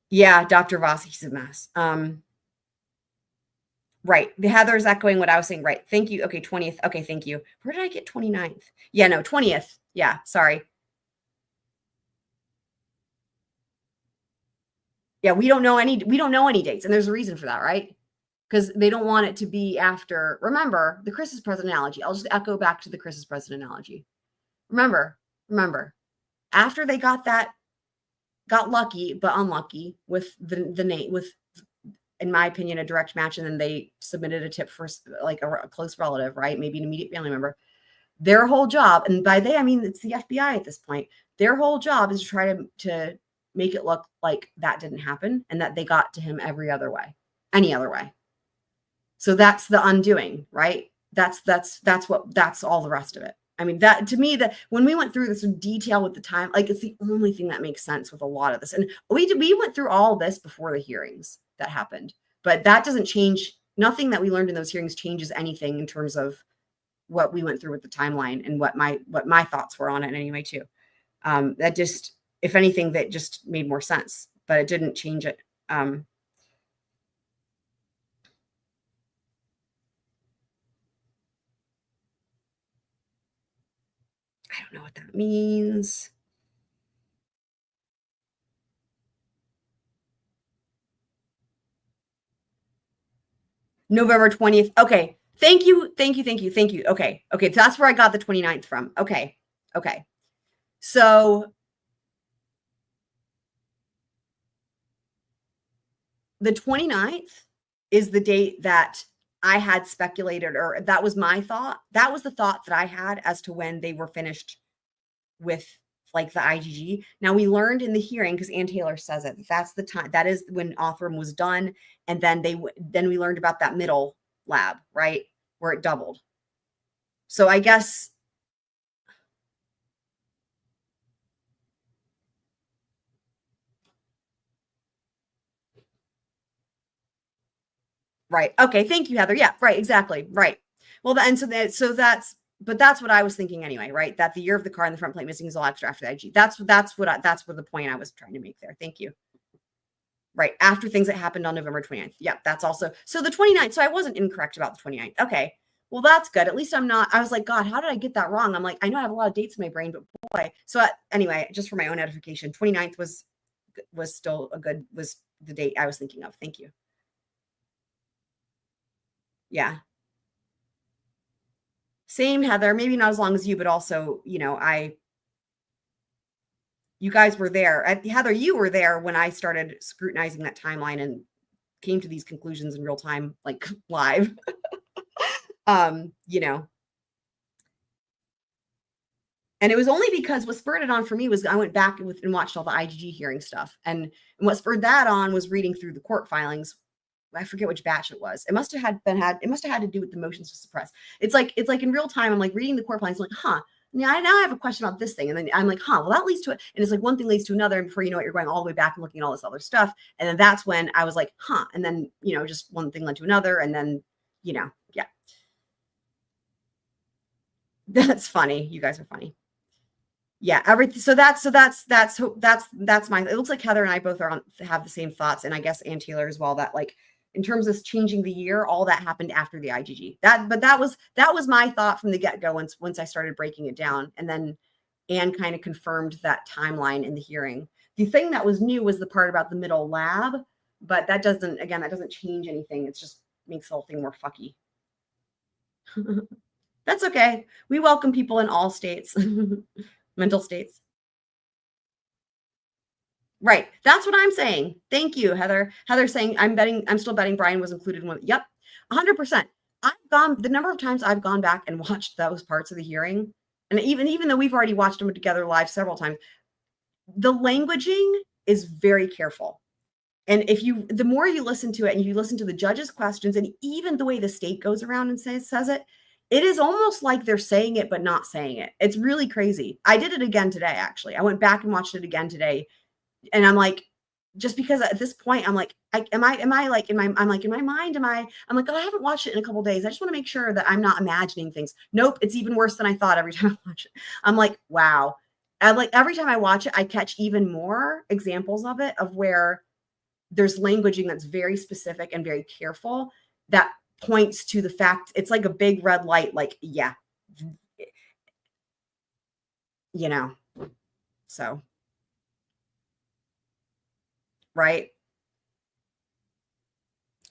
Yeah, Dr. Vass, he's a mess. Right. The Heather's echoing what I was saying. Right. Thank you. Okay, 20th. Okay, thank you. Where did I get 29th? Yeah, no, 20th. Yeah, sorry. Yeah, we don't know any dates, and there's a reason for that, right? Because they don't want it to be after. Remember the Chris's president analogy. I'll just echo back to the Chris's president analogy. Remember, after they got lucky but unlucky with the name, with, in my opinion, a direct match, and then they submitted a tip for like a close relative, right? Maybe an immediate family member. Their whole job, and by they I mean it's the FBI at this point. Their whole job is to try to make it look like that didn't happen and that they got to him any other way. So that's the undoing, right? That's all the rest of it. I mean, that to me, that when we went through this in detail with the time, like it's the only thing that makes sense with a lot of this. And we went through all this before the hearings that happened, but that doesn't change. Nothing that we learned in those hearings changes anything in terms of what we went through with the timeline and what my thoughts were on it anyway too. That just, if anything, that just made more sense, but it didn't change it. I don't know what that means. November 20th. Okay. Thank you. Okay. So that's where I got the 29th from. Okay. So the 29th is the date that I had speculated, or that was my thought. That was the thought that I had as to when they were finished with like the IGG. Now we learned in the hearing, because Ann Taylor says it, that's the time, that is when Othram was done. And then we learned about that middle lab, right? Where it doubled. So I guess right. Okay. Thank you, Heather. Yeah, right. Exactly. Right. Well, so that's but that's what I was thinking anyway, right? That the year of the car and the front plate missing is all extra after the IG. That's what the point I was trying to make there. Thank you. Right. After things that happened on November 29th. Yep. That's also, so the 29th. So I wasn't incorrect about the 29th. Okay. Well, that's good. At least I'm not, I was like, God, how did I get that wrong? I'm like, I know I have a lot of dates in my brain, but boy. So anyway, just for my own edification, 29th was still was the date I was thinking of. Thank you. Yeah. Same, Heather, maybe not as long as you, but also, you know, you guys were there. Heather, you were there when I started scrutinizing that timeline and came to these conclusions in real time, like live. You know. And it was only because what spurred it on for me was I went back and watched all the IGG hearing stuff. And what spurred that on was reading through the court filings. I forget which batch it was. It must have had to do with the motions to suppress. It's like in real time, I'm like reading the court filings, like, huh. Now I have a question about this thing. And then I'm like, huh, well, that leads to it. And it's like one thing leads to another. And before you know it, you're going all the way back and looking at all this other stuff. And then that's when I was like, huh. And then, you know, just one thing led to another. And then, you know, yeah. That's funny. You guys are funny. Yeah. Everything. So that's my, it looks like Heather and I both have the same thoughts. And I guess Ann Taylor as well, that like, in terms of changing the year, all that happened after the IGG. That was my thought from the get-go once I started breaking it down. And then Anne kind of confirmed that timeline in the hearing. The thing that was new was the part about the middle lab, but that doesn't change anything. It just makes the whole thing more fucky. That's okay. We welcome people in all states, mental states. Right. That's what I'm saying. Thank you, Heather. Heather's saying, I'm still betting Brian was included in one. Yep. 100%. The number of times I've gone back and watched those parts of the hearing, and even though we've already watched them together live several times, the languaging is very careful. And the more you listen to it and you listen to the judge's questions and even the way the state goes around and says it, it is almost like they're saying it, but not saying it. It's really crazy. I did it again today, actually. I went back and watched it again today. And I'm like, just because at this point, I'm like, am I like in my mind, I'm like, oh, I haven't watched it in a couple of days. I just want to make sure that I'm not imagining things. Nope. It's even worse than I thought every time I watch it. I'm like, wow. And like every time I watch it, I catch even more examples of it, of where there's languaging that's very specific and very careful that points to the fact. It's like a big red light. Like, yeah, you know, so. Right.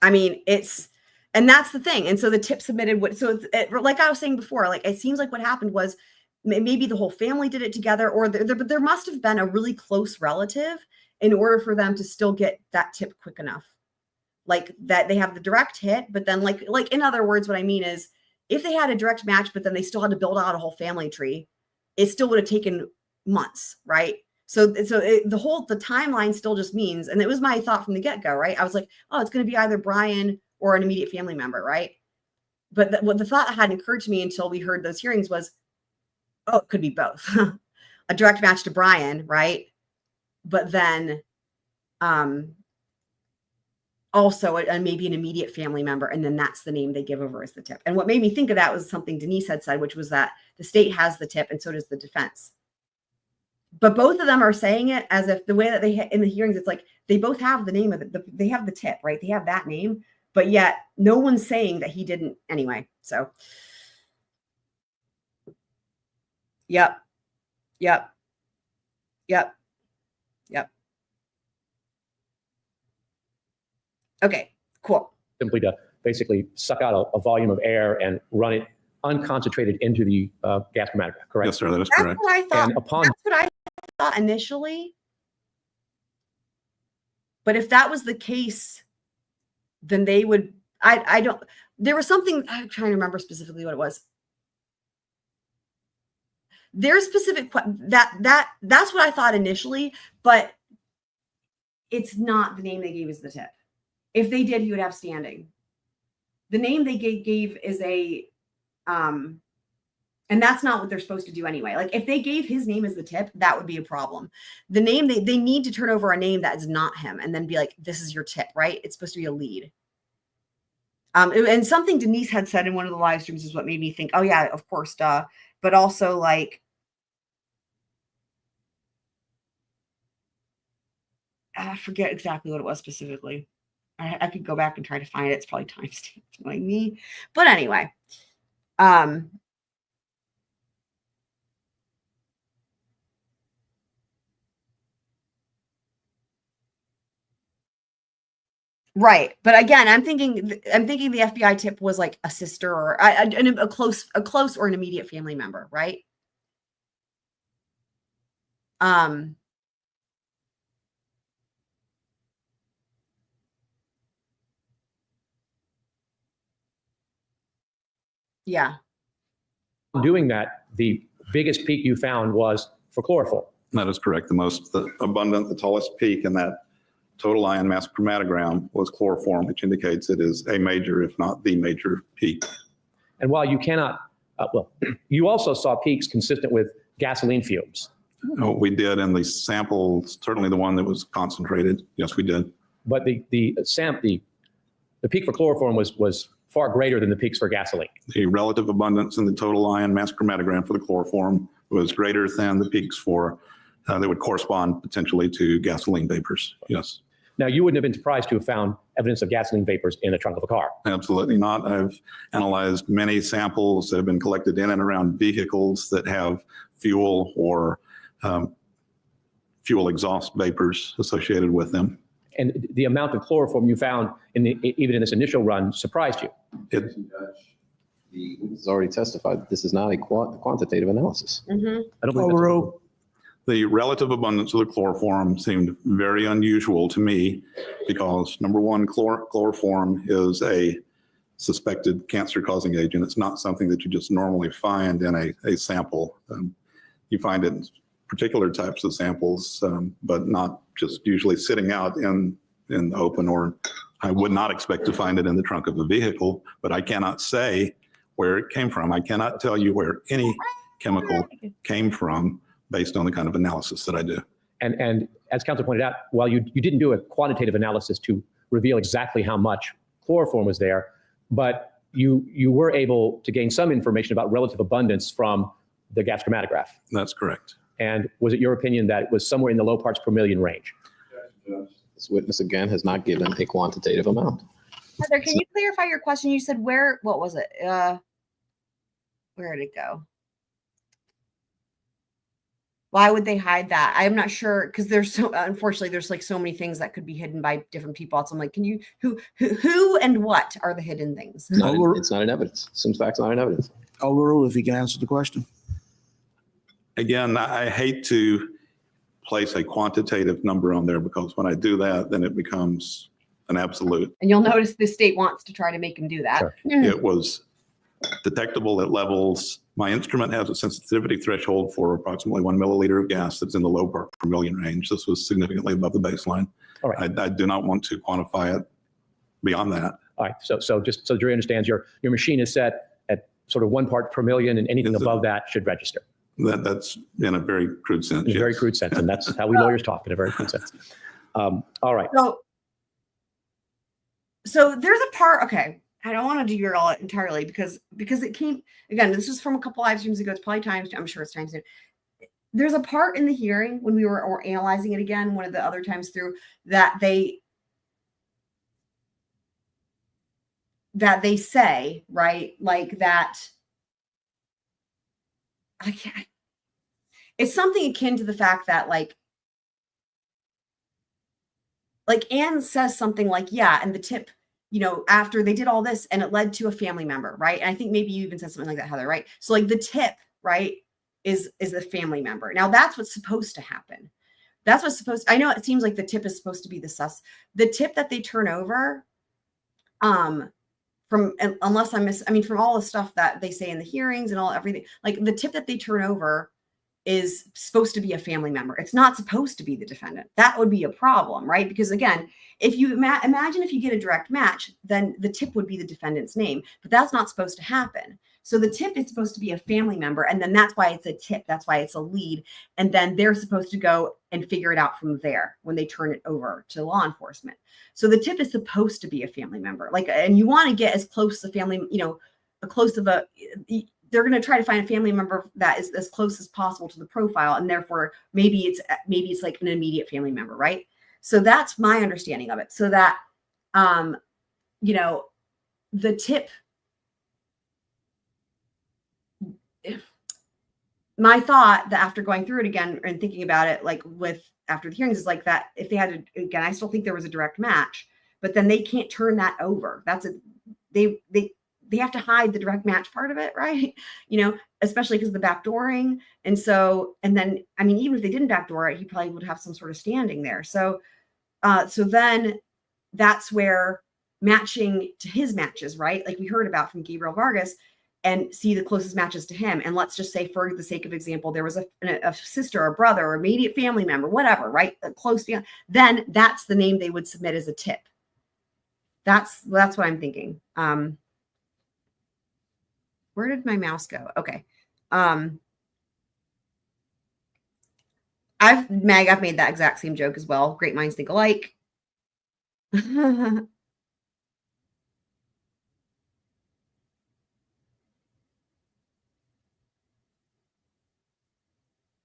I mean, and that's the thing. And so the tip submitted like I was saying before, like, it seems like what happened was maybe the whole family did it together, or there must have been a really close relative in order for them to still get that tip quick enough. Like that they have the direct hit, but then like in other words, what I mean is if they had a direct match, but then they still had to build out a whole family tree, it still would have taken months. Right. So the timeline still just means, and it was my thought from the get-go, right? I was like, oh, it's going to be either Brian or an immediate family member, right? But what the thought that hadn't occurred to me until we heard those hearings was, oh, it could be both. A direct match to Brian, right? But then also maybe an immediate family member, and then that's the name they give over as the tip. And what made me think of that was something Denise had said, which was that the state has the tip and so does the defense. But both of them are saying it as if the way that they in the hearings, it's like they both have the name of they have the tip, right? They have that name, but yet no one's saying that he didn't anyway. So, yep. Okay, cool. Simply to basically suck out a volume of air and run it unconcentrated into the gas chromatograph, correct? Yes, sir, that is That's correct. what I thought. And upon That's what I thought initially. But if that was the case, then they would, I don't, there was something, I'm trying to remember specifically what it was. There's specific, that's what I thought initially, but it's not the name they gave as the tip. If they did, he would have standing. The name they gave is and that's not what they're supposed to do anyway. Like if they gave his name as the tip, that would be a problem. The name, they need to turn over a name that is not him and then be like, this is your tip, right? It's supposed to be a lead. And something Denise had said in one of the live streams is what made me think, oh yeah, of course, duh. But also like, I forget exactly what it was specifically. I could go back and try to find it. It's probably timestamped like me. But anyway, right. But again, I'm thinking the FBI tip was like a sister or a close or an immediate family member, right? Yeah. Doing that, the biggest peak you found was for chloroform. That is correct. The most abundant, the tallest peak in that total ion mass chromatogram was chloroform, which indicates it is a major, if not the major peak. And while you cannot, you also saw peaks consistent with gasoline fumes. Oh, we did in the sample, certainly the one that was concentrated. Yes, we did. But the peak for chloroform was far greater than the peaks for gasoline. The relative abundance in the total ion mass chromatogram for the chloroform was greater than the peaks for that would correspond potentially to gasoline vapors. Yes. Now, you wouldn't have been surprised to have found evidence of gasoline vapors in the trunk of a car. Absolutely not. I've analyzed many samples that have been collected in and around vehicles that have fuel or fuel exhaust vapors associated with them. And the amount of chloroform you found even in this initial run surprised you. The witness has already testified that this is not a quantitative analysis. Mm-hmm. I don't believe that's true. The relative abundance of the chloroform seemed very unusual to me because, number one, chloroform is a suspected cancer-causing agent. It's not something that you just normally find in a sample. You find it in particular types of samples, but not just usually sitting out in the open, or I would not expect to find it in the trunk of a vehicle, but I cannot say where it came from. I cannot tell you where any chemical came from based on the kind of analysis that I do. And as counsel pointed out, while you didn't do a quantitative analysis to reveal exactly how much chloroform was there, but you were able to gain some information about relative abundance from the gas chromatograph. That's correct. And was it your opinion that it was somewhere in the low parts per million range? This witness, again, has not given a quantitative amount. Heather, can you clarify your question? You said what was it? Where did it go? Why would they hide that? I'm not sure, because unfortunately, there's like so many things that could be hidden by different people. So I'm like, who and what are the hidden things? It's not in evidence. Some facts not in evidence. Overrule if you can answer the question. Again, I hate to place a quantitative number on there because when I do that, then it becomes an absolute. And you'll notice the state wants to try to make them do that. Sure. It was detectable at levels. My instrument has a sensitivity threshold for approximately 1 milliliter of gas that's in the low part per million range. This was significantly above the baseline. All right. I do not want to quantify it beyond that. All right. So just so the jury understands, your machine is set at sort of 1 part per million, and anything above that should register. That's in a very crude sense. In a very crude sense, and that's how we lawyers talk, in a very crude sense. All right. So there's a part, okay, I don't want to derail it entirely because it came, again, this was from a couple live streams ago. It's probably times, I'm sure it's times new. There's a part in the hearing when we were analyzing it again, one of the other times through, that they say, right, like that, I can't, it's something akin to the fact that like Anne says something like, yeah, and the tip, after they did all this and it led to a family member, right? And I think maybe you even said something like that, Heather, right? So like the tip, right, is a family member. Now that's what's supposed to happen. That's what's supposed, I know it seems like the tip is supposed to be the tip that they turn over, from all the stuff that they say in the hearings and everything, like the tip that they turn over is supposed to be a family member. It's not supposed to be the defendant. That would be a problem, right? Because again, if you imagine if you get a direct match, then the tip would be the defendant's name, but that's not supposed to happen. So the tip is supposed to be a family member, and then that's why it's a tip. That's why it's a lead. And then they're supposed to go and figure it out from there when they turn it over to law enforcement. So the tip is supposed to be a family member. Like, and you want to get as close to family, you know, they're going to try to find a family member that is as close as possible to the profile. And therefore maybe it's like an immediate family member, right? So that's my understanding of it. So that, you know, the tip, my thought that after going through it again and thinking about it, like after the hearings, is like that if they had to, again, I still think there was a direct match, but then they can't turn that over. They have to hide the direct match part of it, right? You know, especially because of the backdooring. And so, and then, I mean, even if they didn't backdoor it, he probably would have some sort of standing there. So, so then that's where matching to his matches, right? Like we heard about from Gabriel Vargas, and see the closest matches to him. And let's just say, for the sake of example, there was a sister or brother or immediate family member, whatever, right? A close family. Then that's the name they would submit as a tip. That's what I'm thinking. Where did my mouse go? Okay. I've made that exact same joke as well. Great minds think alike.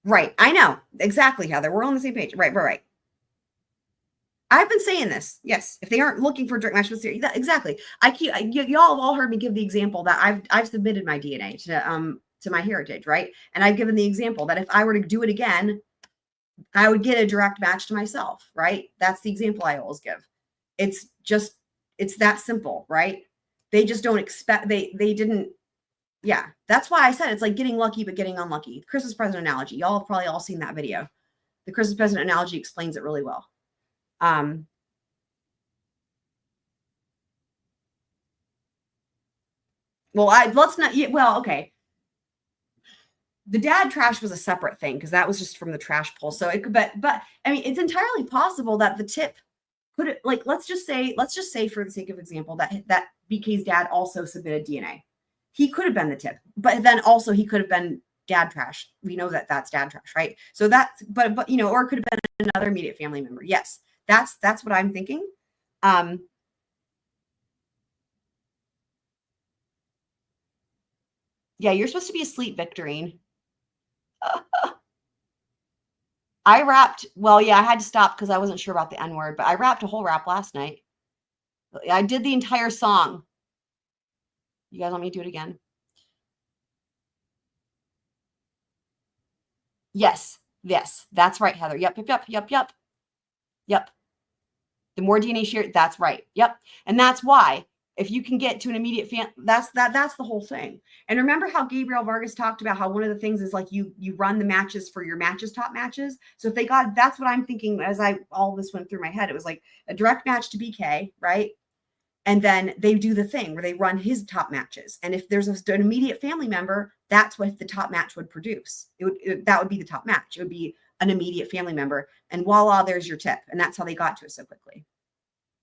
Right. I know. Exactly, Heather. We're on the same page. Right. I've been saying this. Yes. If they aren't looking for direct match with series, exactly. Y'all have all heard me give the example that I've submitted my DNA to my heritage, right? And I've given the example that if I were to do it again, I would get a direct match to myself, right? That's the example I always give. It's that simple, right? They just don't expect, they didn't. Yeah, that's why I said it's like getting lucky, but getting unlucky. Christmas present analogy. Y'all have probably all seen that video. The Christmas present analogy explains it really well. Okay. The dad trash was a separate thing because that was just from the trash pull. So it could, but I mean, it's entirely possible that the tip could, like, let's just say for the sake of example that BK's dad also submitted DNA. He could have been the tip, but then also he could have been dad trash. We know that that's dad trash, right? So that's, but you know, or it could have been another immediate family member. Yes, that's what I'm thinking. Yeah, you're supposed to be asleep, Victorine. I rapped. Well, yeah, I had to stop because I wasn't sure about the N word, but I rapped a whole rap last night. I did the entire song. You guys want me to do it again? Yes, that's right, Heather. Yep. The more DNA shared, that's right. Yep. And that's why if you can get to an immediate that's the whole thing. And remember how Gabriel Vargas talked about how one of the things is like you run the matches for your top matches. So if they got, that's what I'm thinking as all this went through my head. It was like a direct match to BK, right? And then they do the thing where they run his top matches. And if there's an immediate family member, that's what the top match would produce. That would be the top match. It would be an immediate family member. And voila, there's your tip. And that's how they got to it so quickly.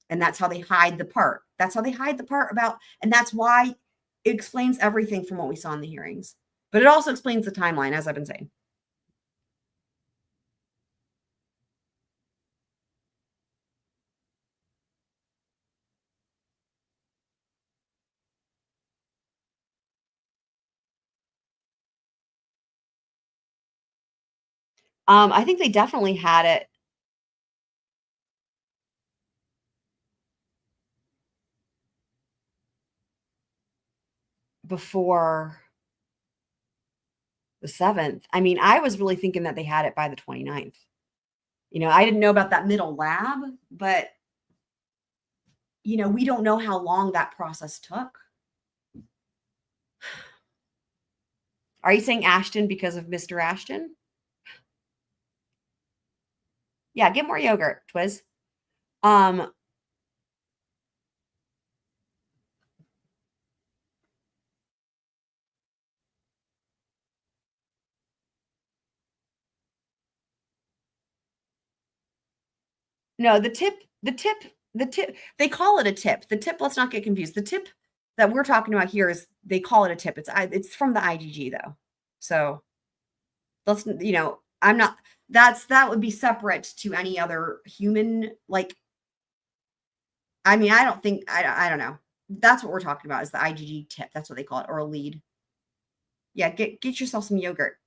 And that's how they hide the part. That's how they hide the part about, and that's why it explains everything from what we saw in the hearings. But it also explains the timeline, as I've been saying. I think they definitely had it. Before the 7th. I mean, I was really thinking that they had it by the 29th. You know, I didn't know about that middle lab, but, you know, we don't know how long that process took. Are you saying Ashton because of Mr. Ashton? Yeah, get more yogurt, Twiz. No, the tip, they call it a tip. The tip, let's not get confused. The tip that we're talking about here is they call it a tip. It's from the IGG though. So let's, I'm not, that would be separate to any other human, like, I mean, I don't think, I don't know. That's what we're talking about is the IGG tip. That's what they call it, or a lead. Yeah, get yourself some yogurt.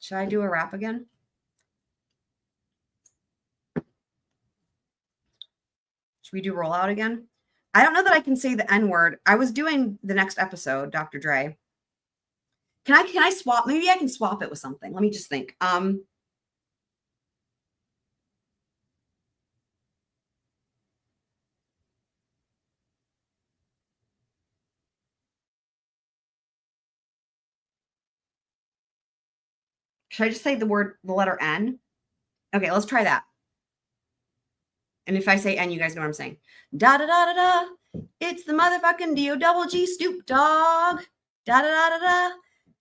Should I do a rap again? Should we do rollout again? I don't know that I can say the N word. I was doing the next episode, Dr. Dre. Can I swap? Maybe I can swap it with something. Let me just think. Should I just say the letter N? Okay, let's try that. And if I say N, you guys know what I'm saying. Da da da da da. It's the motherfucking D-O-double-G Snoop Dogg. Da da da da da.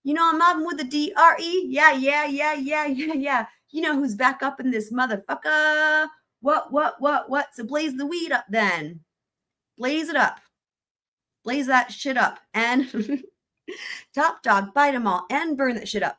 You know I'm mobbing with the D-R-E. Yeah, yeah, yeah, yeah, yeah, yeah. You know who's back up in this motherfucker. What? So blaze the weed up then. Blaze it up. Blaze that shit up. And top dog, bite them all and burn that shit up.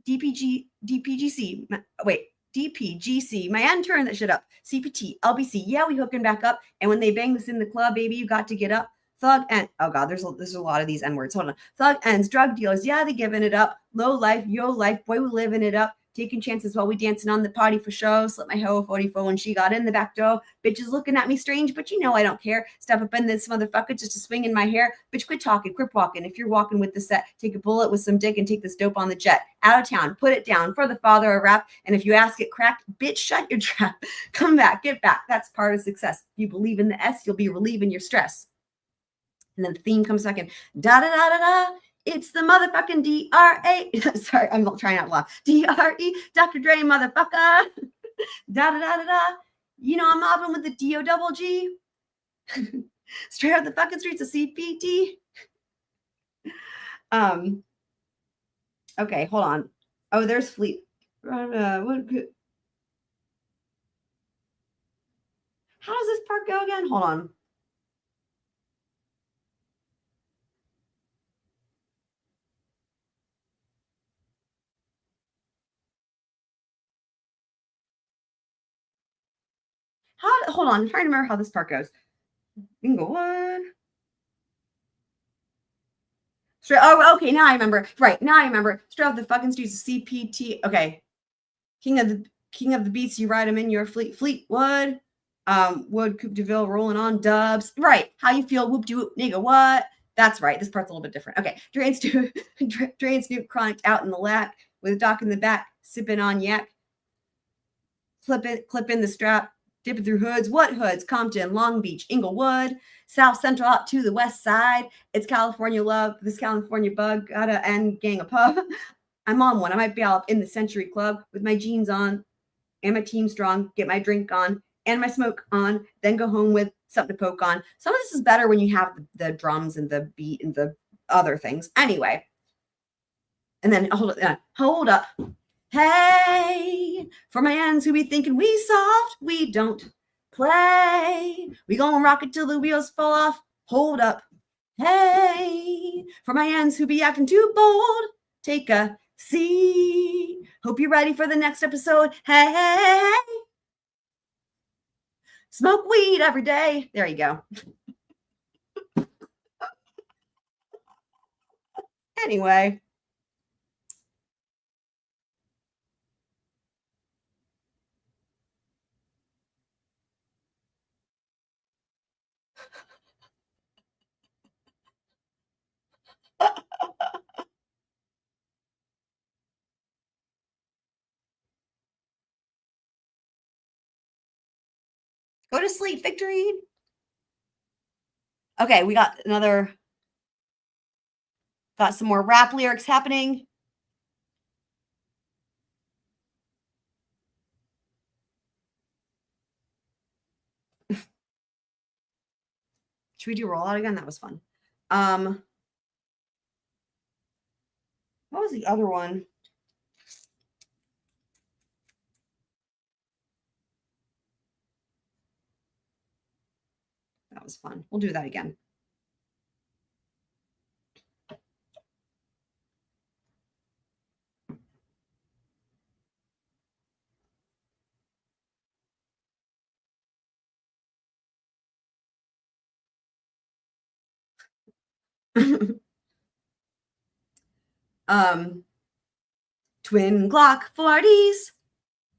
DPGC. Wait. DPGC, my N, turn that shit up. CPT, LBC, yeah, we hooking back up. And when they bang this in the club, baby, you got to get up. Thug and oh god, there's a lot of these N words. Hold on. Thug ends, drug dealers, yeah, they giving it up. Low life, yo life, boy, we living it up. Taking chances while we dancing on the party for show. Slip my hoe 44 when she got in the back door. Bitches looking at me strange, but I don't care. Step up in this motherfucker just to swing in my hair. Bitch, quit talking, quit walking. If you're walking with the set, take a bullet with some dick and take this dope on the jet. Out of town, put it down for the father of rap. And if you ask it cracked, bitch, shut your trap. Come back, get back. That's part of success. If you believe in the S, you'll be relieving your stress. And then the theme comes second. Da da da da da. It's the motherfucking D-R-A. Sorry, I'm trying out loud. D-R-E, Dr. Dre, motherfucker. Da-da-da-da-da. You know I'm mobbing with the D-O-double-G. Straight out the fucking streets of CPT. Okay, hold on. Oh, there's Fleet. How does this part go again? Hold on. Hold on, I'm trying to remember how this part goes. Inglewood. Straight. Oh, okay. Now I remember. Right now I remember. Straight off the fucking streets of CPT. Okay. King of the beats. You ride them in your Fleetwood. Wood Coupe de Ville rolling on dubs. Right. How you feel? Whoop de whoop, nigga. What? That's right. This part's a little bit different. Okay. Drain Snoop chronic out in the lack with a doc in the back, sipping on yak. Clip in the strap. Dipping through hoods. What hoods? Compton, Long Beach, Inglewood, South Central out to the west side. It's California love. This California bug. Gotta end gang of pub. I'm on one. I might be out in the Century Club with my jeans on and my team strong. Get my drink on and my smoke on. Then go home with something to poke on. Some of this is better when you have the drums and the beat and the other things. Anyway. And then hold up. Hey, for my ends who be thinking we soft, we don't play. We gonna rock it till the wheels fall off. Hold up. Hey, for my ends who be acting too bold, take a seat. Hope you're ready for the next episode. Hey, smoke weed every day. There you go. Anyway. Go to sleep, Victorine. Okay, we got some more rap lyrics happening. Should we do rollout again? That was fun. What was the other one? That was fun. We'll do that again. Twin Glock 40s,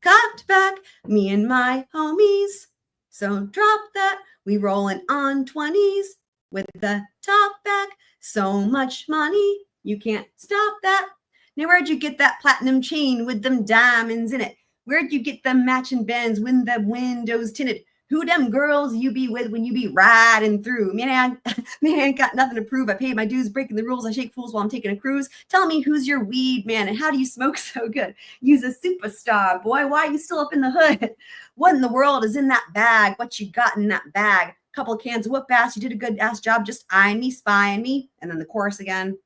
cocked back, me and my homies. So drop that, we rolling on 20s with the top back. So much money, you can't stop that. Now where'd you get that platinum chain with them diamonds in it? Where'd you get them matching Benz when the windows tinted? Who them girls you be with when you be riding through? Man, I ain't got nothing to prove. I paid my dues, breaking the rules. I shake fools while I'm taking a cruise. Tell me who's your weed, man, and how do you smoke so good? You's a superstar, boy. Why are you still up in the hood? What in the world is in that bag? What you got in that bag? Couple of cans of whoop ass. You did a good ass job just eyeing me, spying me. And then the chorus again.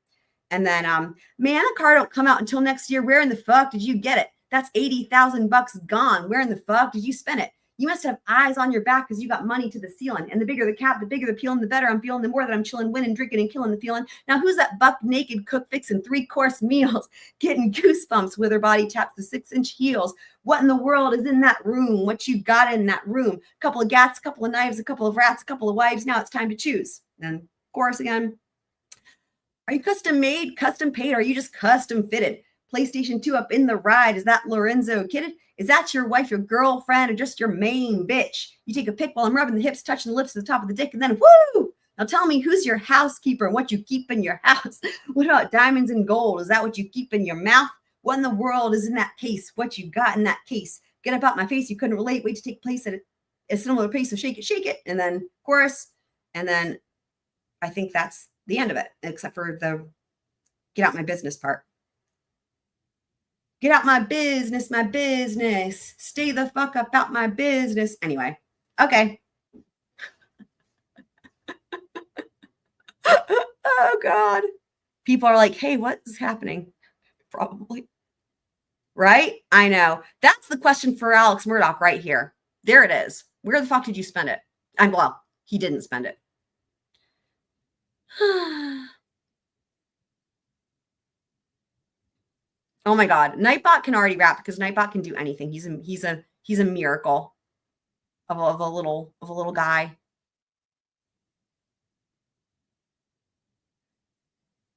And then, man, a car don't come out until next year. Where in the fuck did you get it? That's $80,000 gone. Where in the fuck did you spend it? You must have eyes on your back because you got money to the ceiling. And the bigger the cap, the bigger the peeling, the better I'm feeling, the more that I'm chilling, winning, drinking, and killing the feeling. Now, who's that buck naked cook fixing 3-course meals, getting goosebumps with her body taps the 6-inch heels? What in the world is in that room? What you got in that room? A couple of gats, a couple of knives, a couple of rats, a couple of wives. Now it's time to choose. Then chorus again. Are you custom made, custom paid, or are you just custom fitted? PlayStation 2 up in the ride. Is that Lorenzo kidded? Is that your wife, your girlfriend, or just your main bitch? You take a pic while I'm rubbing the hips, touching the lips to the top of the dick, and then woo! Now tell me who's your housekeeper and what you keep in your house. What about diamonds and gold? Is that what you keep in your mouth? What in the world is in that case? What you got in that case? Get up out my face. You couldn't relate. Wait to take place at a similar pace. So shake it. And then chorus. And then I think that's the end of it, except for the get out my business part. Get out my business, my business. Stay the fuck up out my business. Anyway, okay. Oh, God. People are like, hey, what is happening? Probably. Right? I know. That's the question for Alex Murdoch right here. There it is. Where the fuck did you spend it? Well, he didn't spend it. Oh my God. Nightbot can already rap because Nightbot can do anything. He's a miracle of a little guy.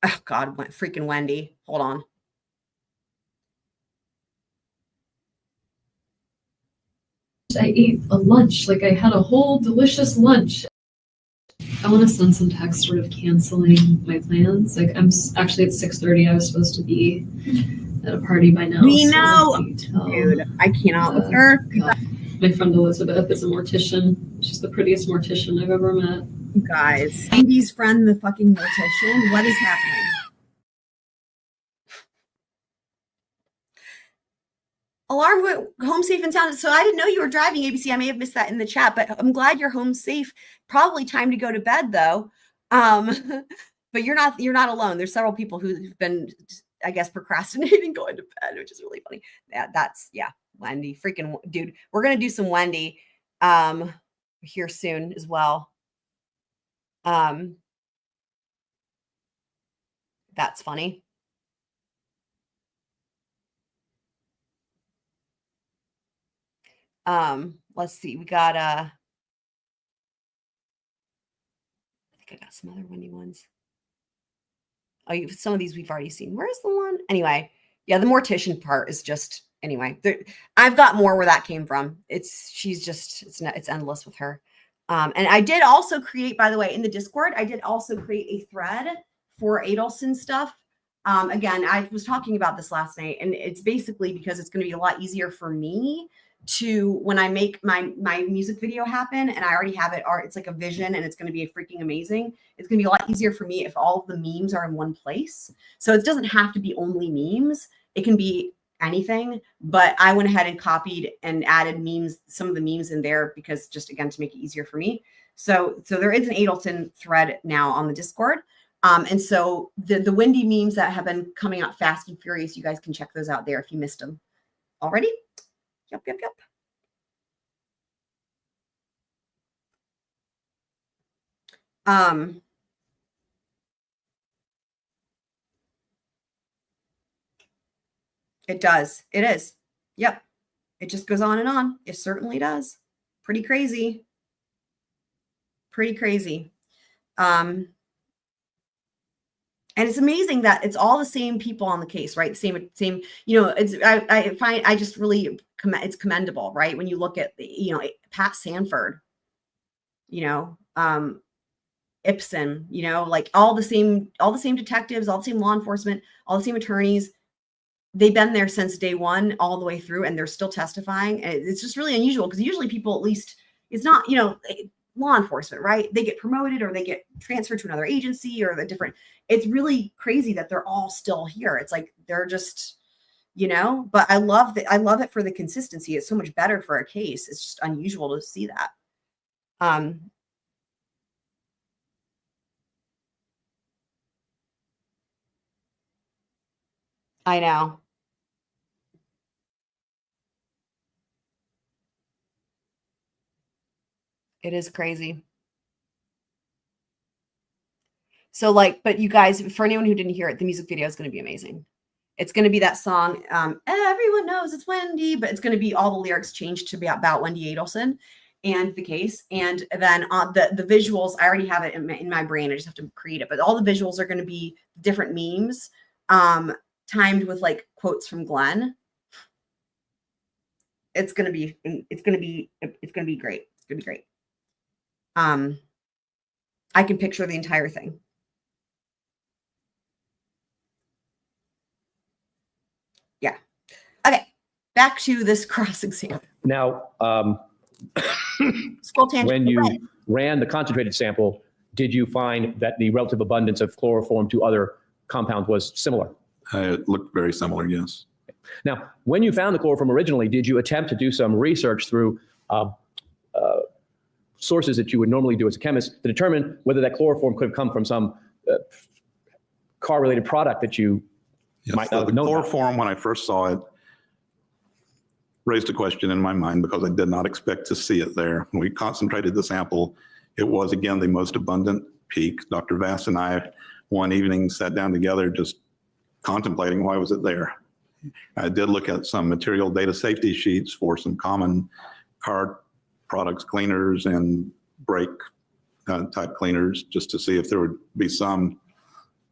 Oh God, freaking Wendi. Hold on. I ate a lunch, like I had a whole delicious lunch. I want to send some text sort of canceling my plans. Like actually at 6:30, I was supposed to be at a party by now. We know. Dude, I cannot with her. My friend Elizabeth is a mortician. She's the prettiest mortician I've ever met. You guys. Andy's friend, the fucking mortician. What is happening? Alarm went home safe and sound. So I didn't know you were driving, ABC. I may have missed that in the chat, but I'm glad you're home safe. Probably time to go to bed though. But you're not alone. There's several people who've been, I guess, procrastinating going to bed, which is really funny. That's Wendi, freaking dude. We're gonna do some Wendi here soon as well. That's funny. Let's see. We got I think I got some other Wendi ones. Oh, some of these we've already seen. Where's the one? Anyway, yeah, the mortician part is just anyway. I've got more where that came from. It's endless with her. And I did also create, by the way, in the Discord, I did also create a thread for Adelson stuff. Again, I was talking about this last night, and it's basically because it's going to be a lot easier for me to, when I make my music video happen, and I already have it, or it's like a vision and it's going to be freaking amazing. It's going to be a lot easier for me if all of the memes are in one place. So it doesn't have to be only memes. It can be anything, but I went ahead and copied and added memes, some of the memes in there because just again, to make it easier for me. So there is an Adelson thread now on the Discord. And so the Wendi memes that have been coming out fast and furious, you guys can check those out there if you missed them already. Yep. It does. It is. Yep. It just goes on and on. It certainly does. Pretty crazy. Pretty crazy. And it's amazing that it's all the same people on the case, right? Same, it's, I find, I just really, it's commendable, right? When you look at, Pat Sanford, Ibsen, like all the same detectives, all the same law enforcement, all the same attorneys. They've been there since day one all the way through, and they're still testifying. And it's just really unusual because usually people, at least it's not, law enforcement, right? They get promoted or they get transferred to another agency or the different, it's really crazy that they're all still here. It's like, they're just, but I love it for the consistency. It's so much better for a case. It's just unusual to see that. I know. It is crazy. So but you guys, for anyone who didn't hear it, the music video is going to be amazing. It's going to be that song, everyone knows it's Wendi, but it's going to be all the lyrics changed to be about Wendi Adelson and the case. And then the visuals, I already have it in my brain. I just have to create it. But all the visuals are going to be different memes, timed with quotes from Glenn. It's going to be great. It's going to be great. I can picture the entire thing. Yeah. Okay. Back to this cross exam. Now, Scroll tangent. when you ran the concentrated sample, did you find that the relative abundance of chloroform to other compounds was similar? It looked very similar, yes. Now, when you found the chloroform originally, did you attempt to do some research through sources that you would normally do as a chemist to determine whether that chloroform could have come from some car-related product that you might not have known about? Chloroform, when I first saw it, raised a question in my mind because I did not expect to see it there. When we concentrated the sample, it was, again, the most abundant peak. Dr. Vass and I, one evening, sat down together just contemplating why was it there. I did look at some material data safety sheets for some common car products, cleaners and brake type cleaners, just to see if there would be some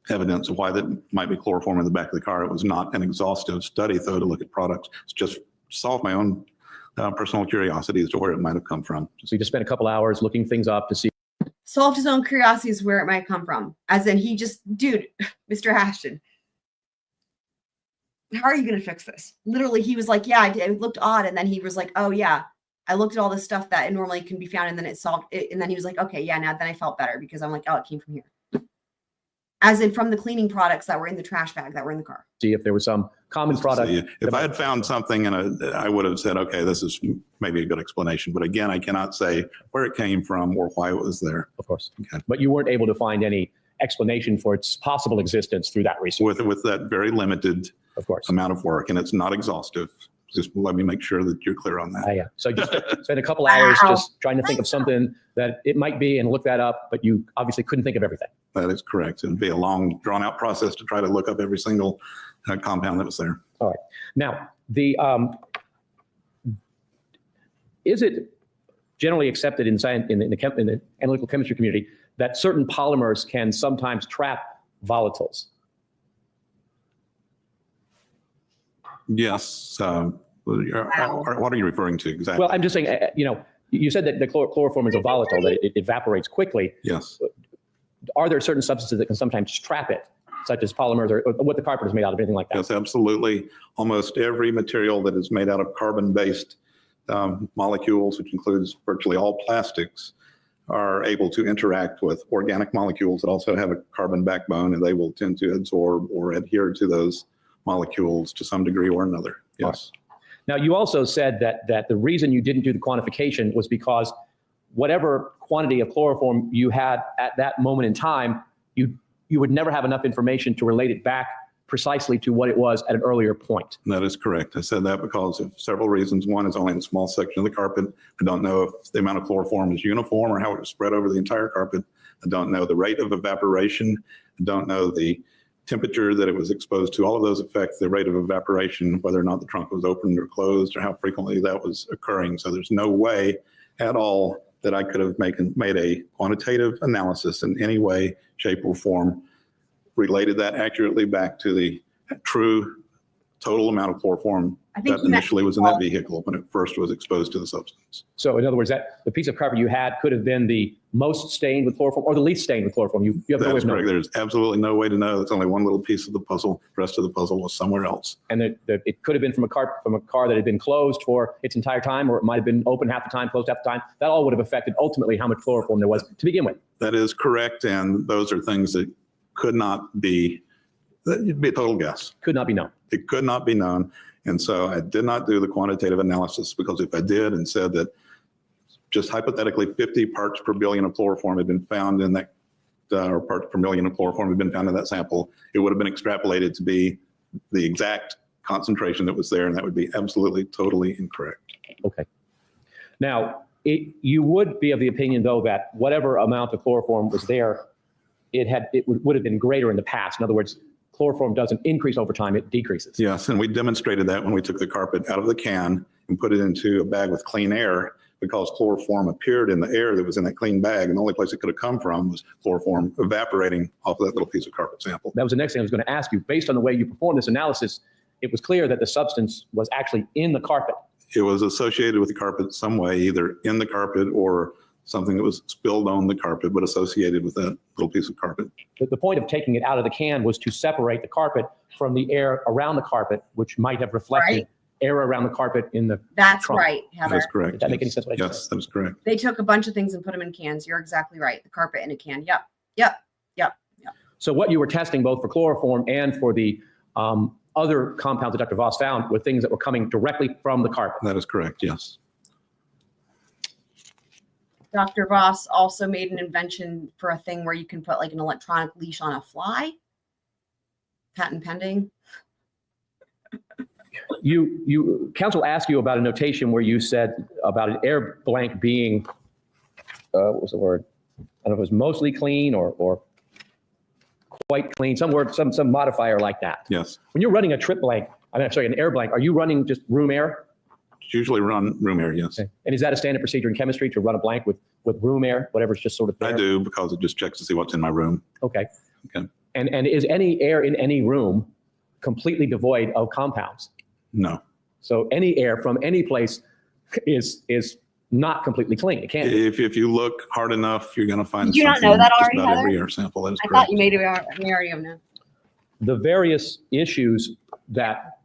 evidence of why that might be chloroform in the back of the car. It was not an exhaustive study, though, to look at products. It's just solve my own personal curiosity as to where it might have come from. So you just spent a couple hours looking things up to see. Solved his own curiosity as where it might come from. As in, dude, Mr. Ashton, how are you going to fix this? Literally, he was like, yeah, I did. It looked odd. And then he was like, oh, yeah, I looked at all this stuff that normally can be found. And then it solved it. And then he was like, okay, yeah, now then I felt better because I'm like, oh, it came from here. As in from the cleaning products that were in the trash bag that were in the car. See if there was some common product. If I had found something I would have said, okay, this is maybe a good explanation. But again, I cannot say where it came from or why it was there. Of course. Okay. But you weren't able to find any explanation for its possible existence through that research. With that very limited amount of work, and it's not exhaustive. Just let me make sure that you're clear on that. Yeah. So just spend a couple hours just trying to think of something that it might be and look that up, but you obviously couldn't think of everything. That is correct. It'd be a long, drawn-out process to try to look up every single compound that was there. All right. Now, is it generally accepted in the analytical chemistry community that certain polymers can sometimes trap volatiles? Yes. What are you referring to exactly? Well, I'm just saying, you said that the chloroform is a volatile, that it evaporates quickly. Yes. Are there certain substances that can sometimes trap it, such as polymers or what the carpet is made out of, anything like that? Yes, absolutely. Almost every material that is made out of carbon-based molecules, which includes virtually all plastics, are able to interact with organic molecules that also have a carbon backbone, and they will tend to absorb or adhere to those molecules to some degree or another. Yes. Now, you also said that the reason you didn't do the quantification was because whatever quantity of chloroform you had at that moment in time, you would never have enough information to relate it back precisely to what it was at an earlier point. That is correct. I said that because of several reasons. One is only in a small section of the carpet. I don't know if the amount of chloroform is uniform or how it was spread over the entire carpet. I don't know the rate of evaporation. I don't know the temperature that it was exposed to. All of those affect the rate of evaporation, whether or not the trunk was opened or closed or how frequently that was occurring. So there's no way at all that I could have made a quantitative analysis in any way, shape, or form, related that accurately back to the true total amount of chloroform that initially was in that vehicle when it first was exposed to the substance. So in other words, that the piece of carpet you had could have been the most stained with chloroform or the least stained with chloroform. You have no way That's of knowing. correct. There's absolutely no way to know. It's only one little piece of the puzzle. The rest of the puzzle was somewhere else. And it could have been from a car that had been closed for its entire time, or it might have been open half the time, closed half the time. That all would have affected ultimately how much chloroform there was to begin with. That is correct. And those are things that could not be, it'd be a total guess. Could not be known. It could not be known. And so I did not do the quantitative analysis, because if I did and said that just hypothetically 50 parts per billion of chloroform had been found in that, or parts per million of chloroform had been found in that sample, it would have been extrapolated to be the exact concentration that was there, and that would be absolutely, totally incorrect. Okay. Now, you would be of the opinion, though, that whatever amount of chloroform was there, it would have been greater in the past. In other words, chloroform doesn't increase over time, it decreases. Yes, and we demonstrated that when we took the carpet out of the can and put it into a bag with clean air, because chloroform appeared in the air that was in that clean bag, and the only place it could have come from was chloroform evaporating off of that little piece of carpet sample. That was the next thing I was going to ask you. Based on the way you performed this analysis, it was clear that the substance was actually in the carpet. It was associated with the carpet some way, either in the carpet or something that was spilled on the carpet, but associated with that little piece of carpet. But the point of taking it out of the can was to separate the carpet from the air around the carpet, which might have reflected air around the carpet in the That's trunk. right, Heather. That's correct. Did that make any sense? What I just Yes, that is correct. They took a bunch of things and put them in cans. You're exactly right. The carpet in a can. Yep. So what you were testing both for chloroform and for the other compounds that Dr. Vass found were things that were coming directly from the carpet. That is correct, yes. Dr. Vass also made an invention for a thing where you can put like an electronic leash on a fly. Patent pending. Counsel asked you about a notation where you said about an air blank being, what was the word? I don't know if it was mostly clean or quite clean, some word, some modifier like that. Yes. When you're running a trip blank, an air blank, are you running just room air? Usually run room air, yes. Okay. And is that a standard procedure in chemistry to run a blank with room air, whatever's just sort of there? I do, because it just checks to see what's in my room. Okay. Okay. And is any air in any room completely devoid of compounds? No. So any air from any place is not completely clean. It can't. If you look hard enough, you're going to find Did you not something know that just already, about every Heather? air sample. That is I correct. thought you made it. We already have known. The various issues that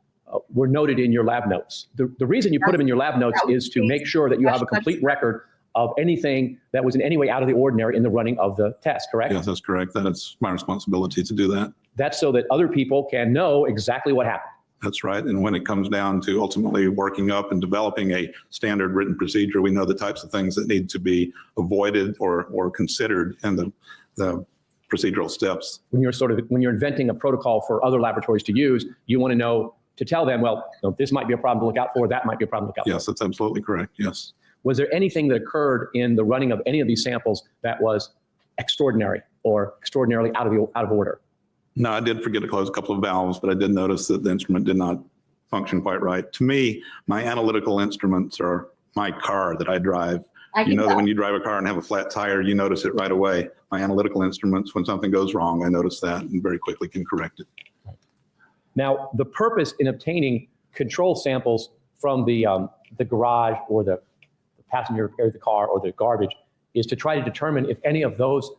were noted in your lab notes. The reason you put them in your lab notes is to make sure that you have a complete record of anything that was in any way out of the ordinary in the running of the test, correct? Yes, that's correct. That is my responsibility to do that. That's so that other people can know exactly what happened. That's right. And when it comes down to ultimately working up and developing a standard written procedure, we know the types of things that need to be avoided or considered in the procedural steps. When you're inventing a protocol for other laboratories to use, you want to know to tell them, well, this might be a problem to look out for, that might be a problem to look out for. Yes, that's absolutely correct. Yes. Was there anything that occurred in the running of any of these samples that was extraordinary or extraordinarily out of order? No, I did forget to close a couple of valves, but I did notice that the instrument did not function quite right. To me, my analytical instruments are my car that I drive. You know that when you drive a car and have a flat tire, you notice it right away. My analytical instruments, when something goes wrong, I notice that and very quickly can correct it. Now, the purpose in obtaining control samples from the garage or the passenger area of the car or the garbage is to try to determine if any of those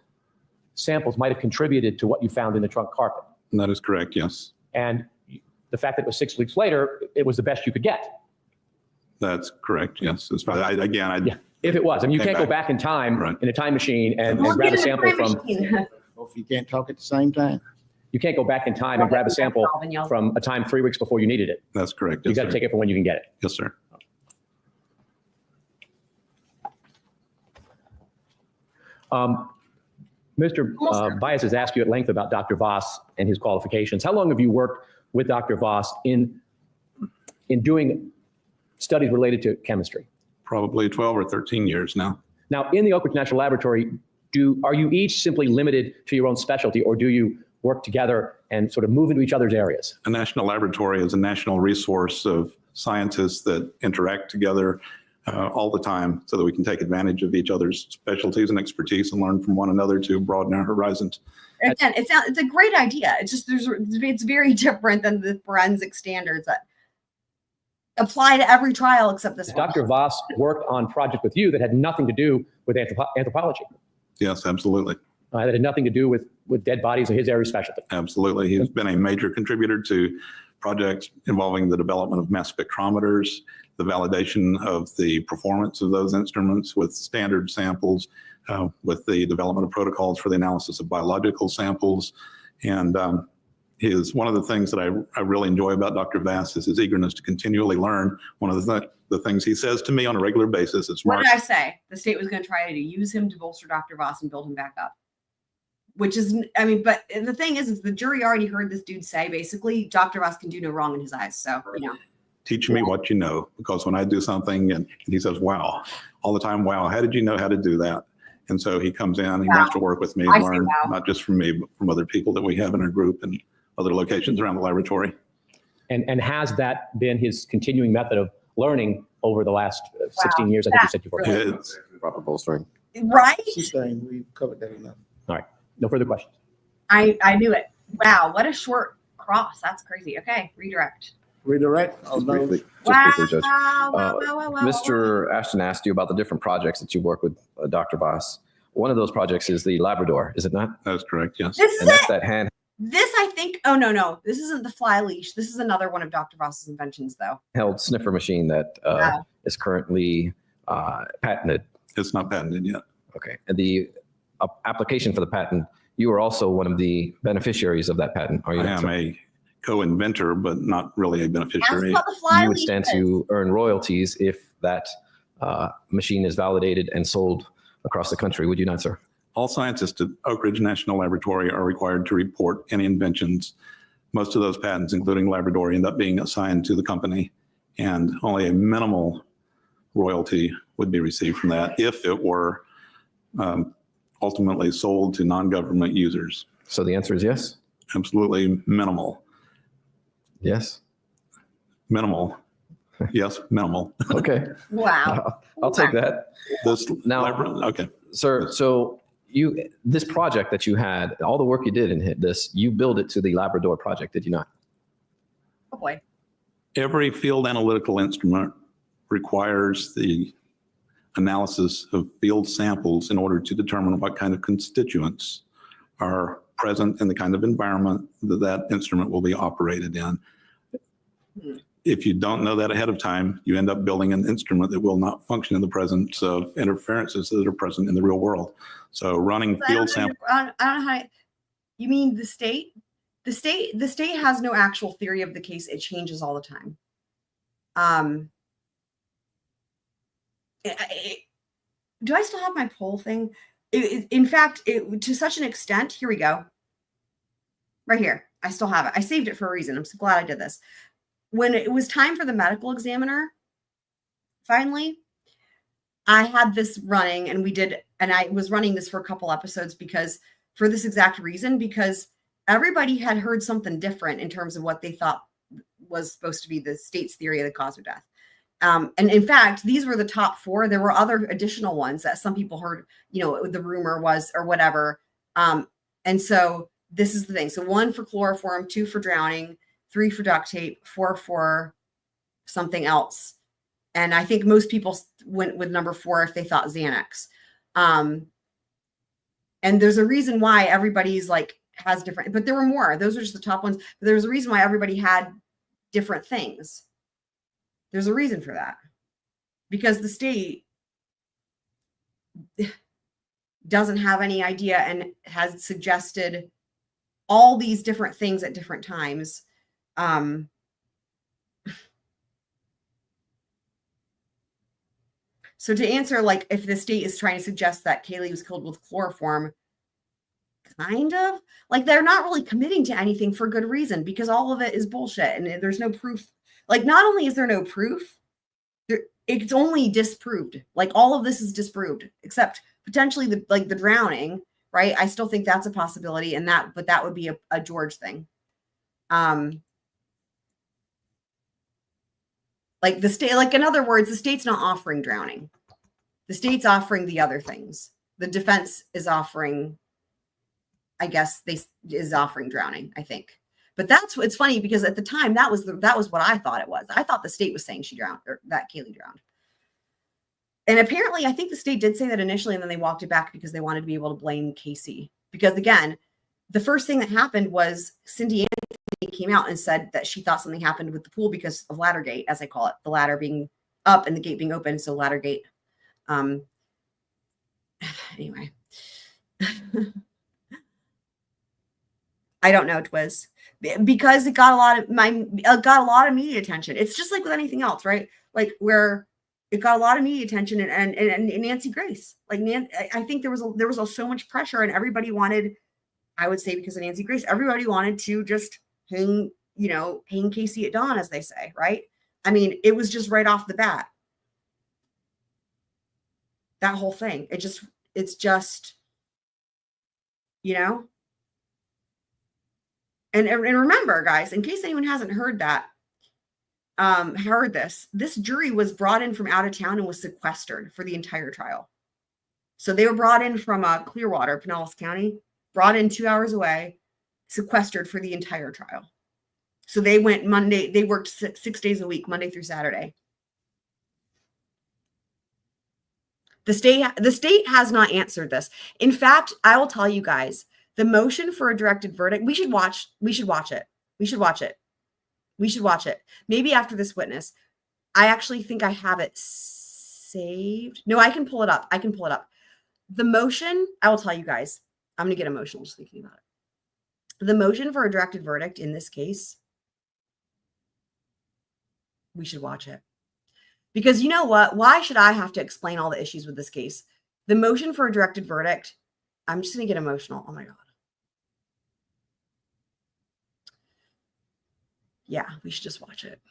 samples might have contributed to what you found in the trunk carpet. And that is correct, yes. And the fact that it was 6 weeks later, it was the best you could get. That's correct, yes. As far as If it was. I mean, you can't go back in time in a time machine and grab a sample from. Well, if you can't talk at the same time. You can't go back in time and grab a sample from a time 3 weeks before you needed it. That's correct. You got to take it from when you can get it. Yes, sir. Mr. Baez has asked you at length about Dr. Vass and his qualifications. How long have you worked with Dr. Vass in doing studies related to chemistry? Probably 12 or 13 years now. Now, in the Oak Ridge National Laboratory, Are you each simply limited to your own specialty, or do you work together and sort of move into each other's areas? A national laboratory is a national resource of scientists that interact together all the time so that we can take advantage of each other's specialties and expertise and learn from one another to broaden our horizons. Again, it's a great idea. It's just it's very different than the forensic standards that apply to every trial except this one. Dr. Vass worked on projects with you that had nothing to do with anthropology. Yes, absolutely. That had nothing to do with dead bodies or his area of specialty. Absolutely. He's been a major contributor to projects involving the development of mass spectrometers, the validation of the performance of those instruments with standard samples, with the development of protocols for the analysis of biological samples. And one of the things that I really enjoy about Dr. Vass is his eagerness to continually learn. One of the things he says to me on a regular basis is, what did I say? The state was going to try to use him to bolster Dr. Vass and build him back up. Which is, I mean, but the thing is the jury already heard this dude say, basically, Dr. Vass can do no wrong in his eyes. So, you know. Teach me what you know, because when I do something and he says, wow, all the time, wow, how did you know how to do that? And so he comes in, he wants to work with me and learn, not just from me, but from other people that we have in our group and other locations around the laboratory. And has that been his continuing method of learning over the last 16 years? I think you said before. It's Proper bolstering. Right? She's saying we've covered that enough. All right. No further questions. I knew it. Wow, what a short cross. That's crazy. Okay, redirect. Redirect. Just briefly, Judge. Mr. Ashton asked you about the different projects that you work with Dr. Vass. One of those projects is the Labrador, is it not? That's correct, yes. This is And that's it. that hand This, I think, oh, no. This isn't the fly leash. This is another one of Dr. Voss's inventions, though. held sniffer machine that is currently patented. It's not patented yet. Okay. And the application for the patent, you are also one of the beneficiaries of that patent, are you I not, am sir? a co-inventor, but not really a beneficiary. That's what the fly You would leash stand is. to earn royalties if that machine is validated and sold across the country, would you not, sir? All scientists at Oak Ridge National Laboratory are required to report any inventions. Most of those patents, including Labrador, end up being assigned to the company, and only a minimal royalty would be received from that if it were ultimately sold to non-government users. So the answer is yes? Absolutely minimal. Yes? Minimal. Yes, minimal. Okay. Wow. I'll take that. This Now- okay. Sir, so this project that you had, all the work you did in this, you billed it to the Labrador project, did you not? Oh, boy. Every field analytical instrument requires the analysis of field samples in order to determine what kind of constituents are present in the kind of environment that that instrument will be operated in. If you don't know that ahead of time, you end up building an instrument that will not function in the presence of interferences that are present in the real world. So running field samples. I don't know how. You mean the state? The state has no actual theory of the case. It changes all the time. Do I still have my poll thing? In fact, to such an extent, here we go. Right here. I still have it. I saved it for a reason. I'm so glad I did this. When it was time for the medical examiner, finally, I had this running and I was running this for a couple episodes for this exact reason, because everybody had heard something different in terms of what they thought was supposed to be the state's theory of the cause of death. And in fact, these were the top 4. There were other additional ones that some people heard, the rumor was or whatever. And so this is the thing. So 1 for chloroform, 2 for drowning, 3 for duct tape, 4 for something else. And I think most people went with number 4 if they thought Xanax. And there's a reason why everybody's has different, but there were more. Those are just the top ones. But there's a reason why everybody had different things. There's a reason for that. Because the state doesn't have any idea and has suggested all these different things at different times. So to answer, if the state is trying to suggest that Kaylee was killed with chloroform, kind of, they're not really committing to anything for good reason, because all of it is bullshit and there's no proof. Not only is there no proof, it's only disproved. All of this is disproved except potentially the drowning, right? I still think that's a possibility, but that would be a George thing. Like the state, like in other words, the state's not offering drowning. The state's offering the other things. The defense is offering, I guess is offering drowning, I think. But it's funny because at the time that was what I thought it was. I thought the state was saying she drowned, or that Kaylee drowned. And apparently I think the state did say that initially, and then they walked it back because they wanted to be able to blame Casey. Because again, the first thing that happened was Cindy Anthony came out and said that she thought something happened with the pool because of ladder gate, as I call it, the ladder being up and the gate being open. So ladder gate. Anyway, I don't know, Twiz, because it got a lot of media attention. It's just like with anything else, right? Like where it got a lot of media attention and Nancy Grace, like I think there was so much pressure and everybody wanted, I would say because of Nancy Grace, everybody wanted to just hang Casey at dawn, as they say, right? I mean, it was just right off the bat. That whole thing, it's just, and remember, guys, in case anyone hasn't heard this jury was brought in from out of town and was sequestered for the entire trial. So they were brought in from Clearwater, Pinellas County, brought in 2 hours away, sequestered for the entire trial. So they went Monday, they worked 6 days a week, Monday through Saturday. The state has not answered this. In fact, I will tell you guys, the motion for a directed verdict, we should watch it. Maybe after this witness. I actually think I have it saved. No, I can pull it up. The motion, I will tell you guys, I'm going to get emotional just thinking about it. The motion for a directed verdict in this case, we should watch it. Because you know what? Why should I have to explain all the issues with this case? The motion for a directed verdict, I'm just going to get emotional. Oh my God. Yeah, we should just watch it.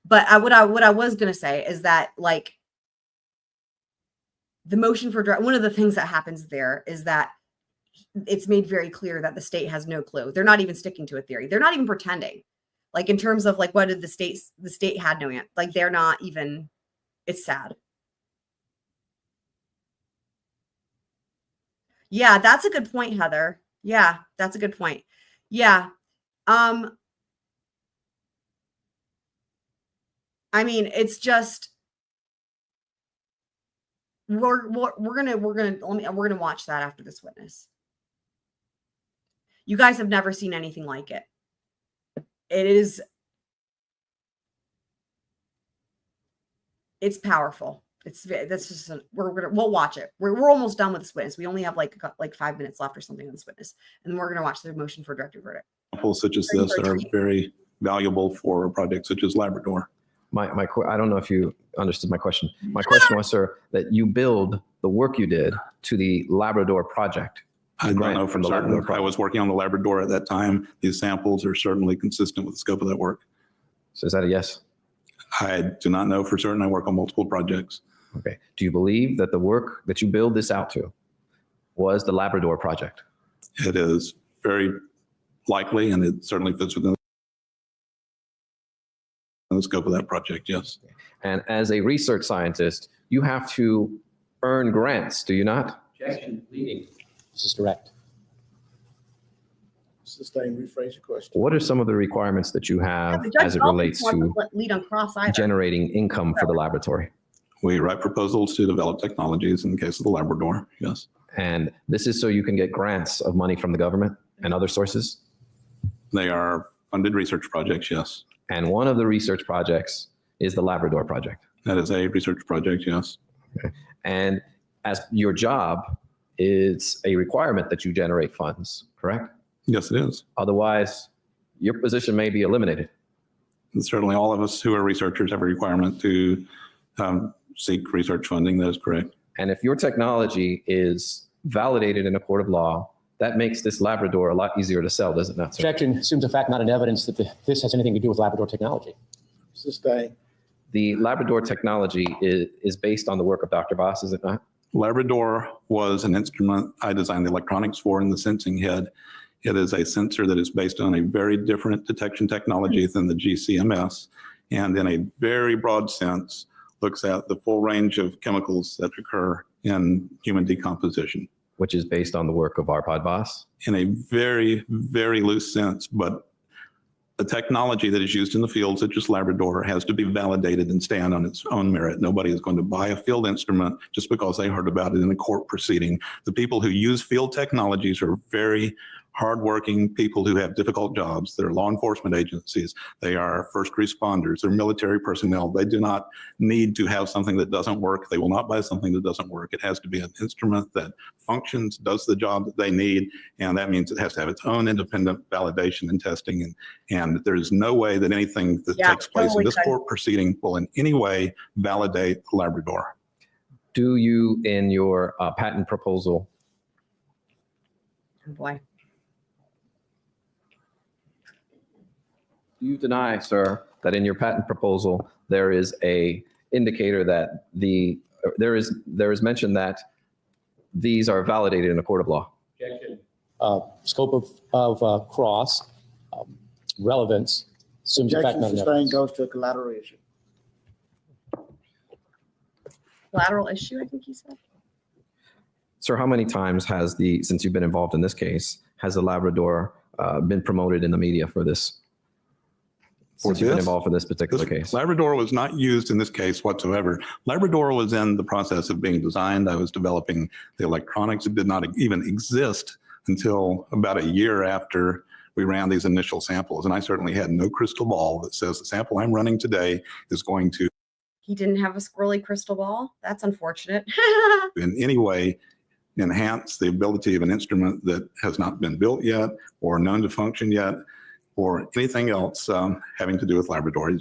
But what I was going to say is that, like, the motion for one of the things that happens there is that it's made very clear that the state has no clue. They're not even sticking to a theory. They're not even pretending. Like in terms of like, what did the state had no answer. Like they're not even, it's sad. Yeah, that's a good point, Heather. Yeah, that's a good point. Yeah. I mean, it's just, we're gonna watch that after this witness. You guys have never seen anything like it. It's powerful. We'll watch it. We're almost done with this witness. We only have like 5 minutes left or something on this witness, and then we're going to watch the motion for directed verdict. Examples such as this that are very valuable for a project such as Labrador. I don't know if you understood my question. My question was, sir, that you billed the work you did to the Labrador project. I don't know for certain. I was working on the Labrador at that time. These samples are certainly consistent with the scope of that work. So is that a yes? I do not know for certain. I work on multiple projects. Okay. Do you believe that the work that you billed this out to was the Labrador project? It is very likely, and it certainly fits within the scope of that project, yes. And as a research scientist, you have to earn grants, do you not? Objection, leading. This is correct. Sustain, rephrase your question. What are some of the requirements that you have Yeah, as it relates to lead on cross either. generating income for the laboratory? We write proposals to develop technologies in the case of the Labrador, yes. And this is so you can get grants of money from the government and other sources? They are funded research projects, yes. And one of the research projects is the Labrador project. That is a research project, yes. Okay. And as your job is a requirement that you generate funds, correct? Yes, it is. Otherwise, your position may be eliminated. And certainly all of us who are researchers have a requirement to seek research funding. That is correct. And if your technology is validated in a court of law, that makes this Labrador a lot easier to sell, does it not, sir? Objection assumes a fact, not an evidence that this has anything to do with Labrador technology. Sustain. The Labrador technology is based on the work of Dr. Vass, is it not? Labrador was an instrument I designed the electronics for in the sensing head. It is a sensor that is based on a very different detection technology than the GCMS, and in a very broad sense, looks at the full range of chemicals that occur in human decomposition. Which is based on the work of Arpad Vass. In a very, very loose sense, but the technology that is used in the field, such as Labrador, has to be validated and stand on its own merit. Nobody is going to buy a field instrument just because they heard about it in a court proceeding. The people who use field technologies are very hardworking people who have difficult jobs. They're law enforcement agencies. They are first responders. They're military personnel. They do not need to have something that doesn't work. They will not buy something that doesn't work. It has to be an instrument that functions, does the job that they need, and that means it has to have its own independent validation and testing. And there's no way that anything that takes place in this court proceeding will in any way validate Labrador. Do you, in your patent proposal, Oh boy. do you deny, sir, that in your patent proposal there is a indicator that there is mention that these are validated in a court of law? Scope of cross, relevance, assumes the fact Objection not sustained goes to a collateral issue. Collateral issue, I think he said. Sir, how many times has since you've been involved in this case, has the Labrador been promoted in the media for this? Since you've been involved in this particular case? Labrador was not used in this case whatsoever. Labrador was in the process of being designed. I was developing the electronics. It did not even exist until about a year after we ran these initial samples. And I certainly had no crystal ball that says the sample I'm running today is going to He didn't have a squirrely crystal ball. That's unfortunate. in any way enhance the ability of an instrument that has not been built yet or known to function yet, or anything else having to do with Labrador.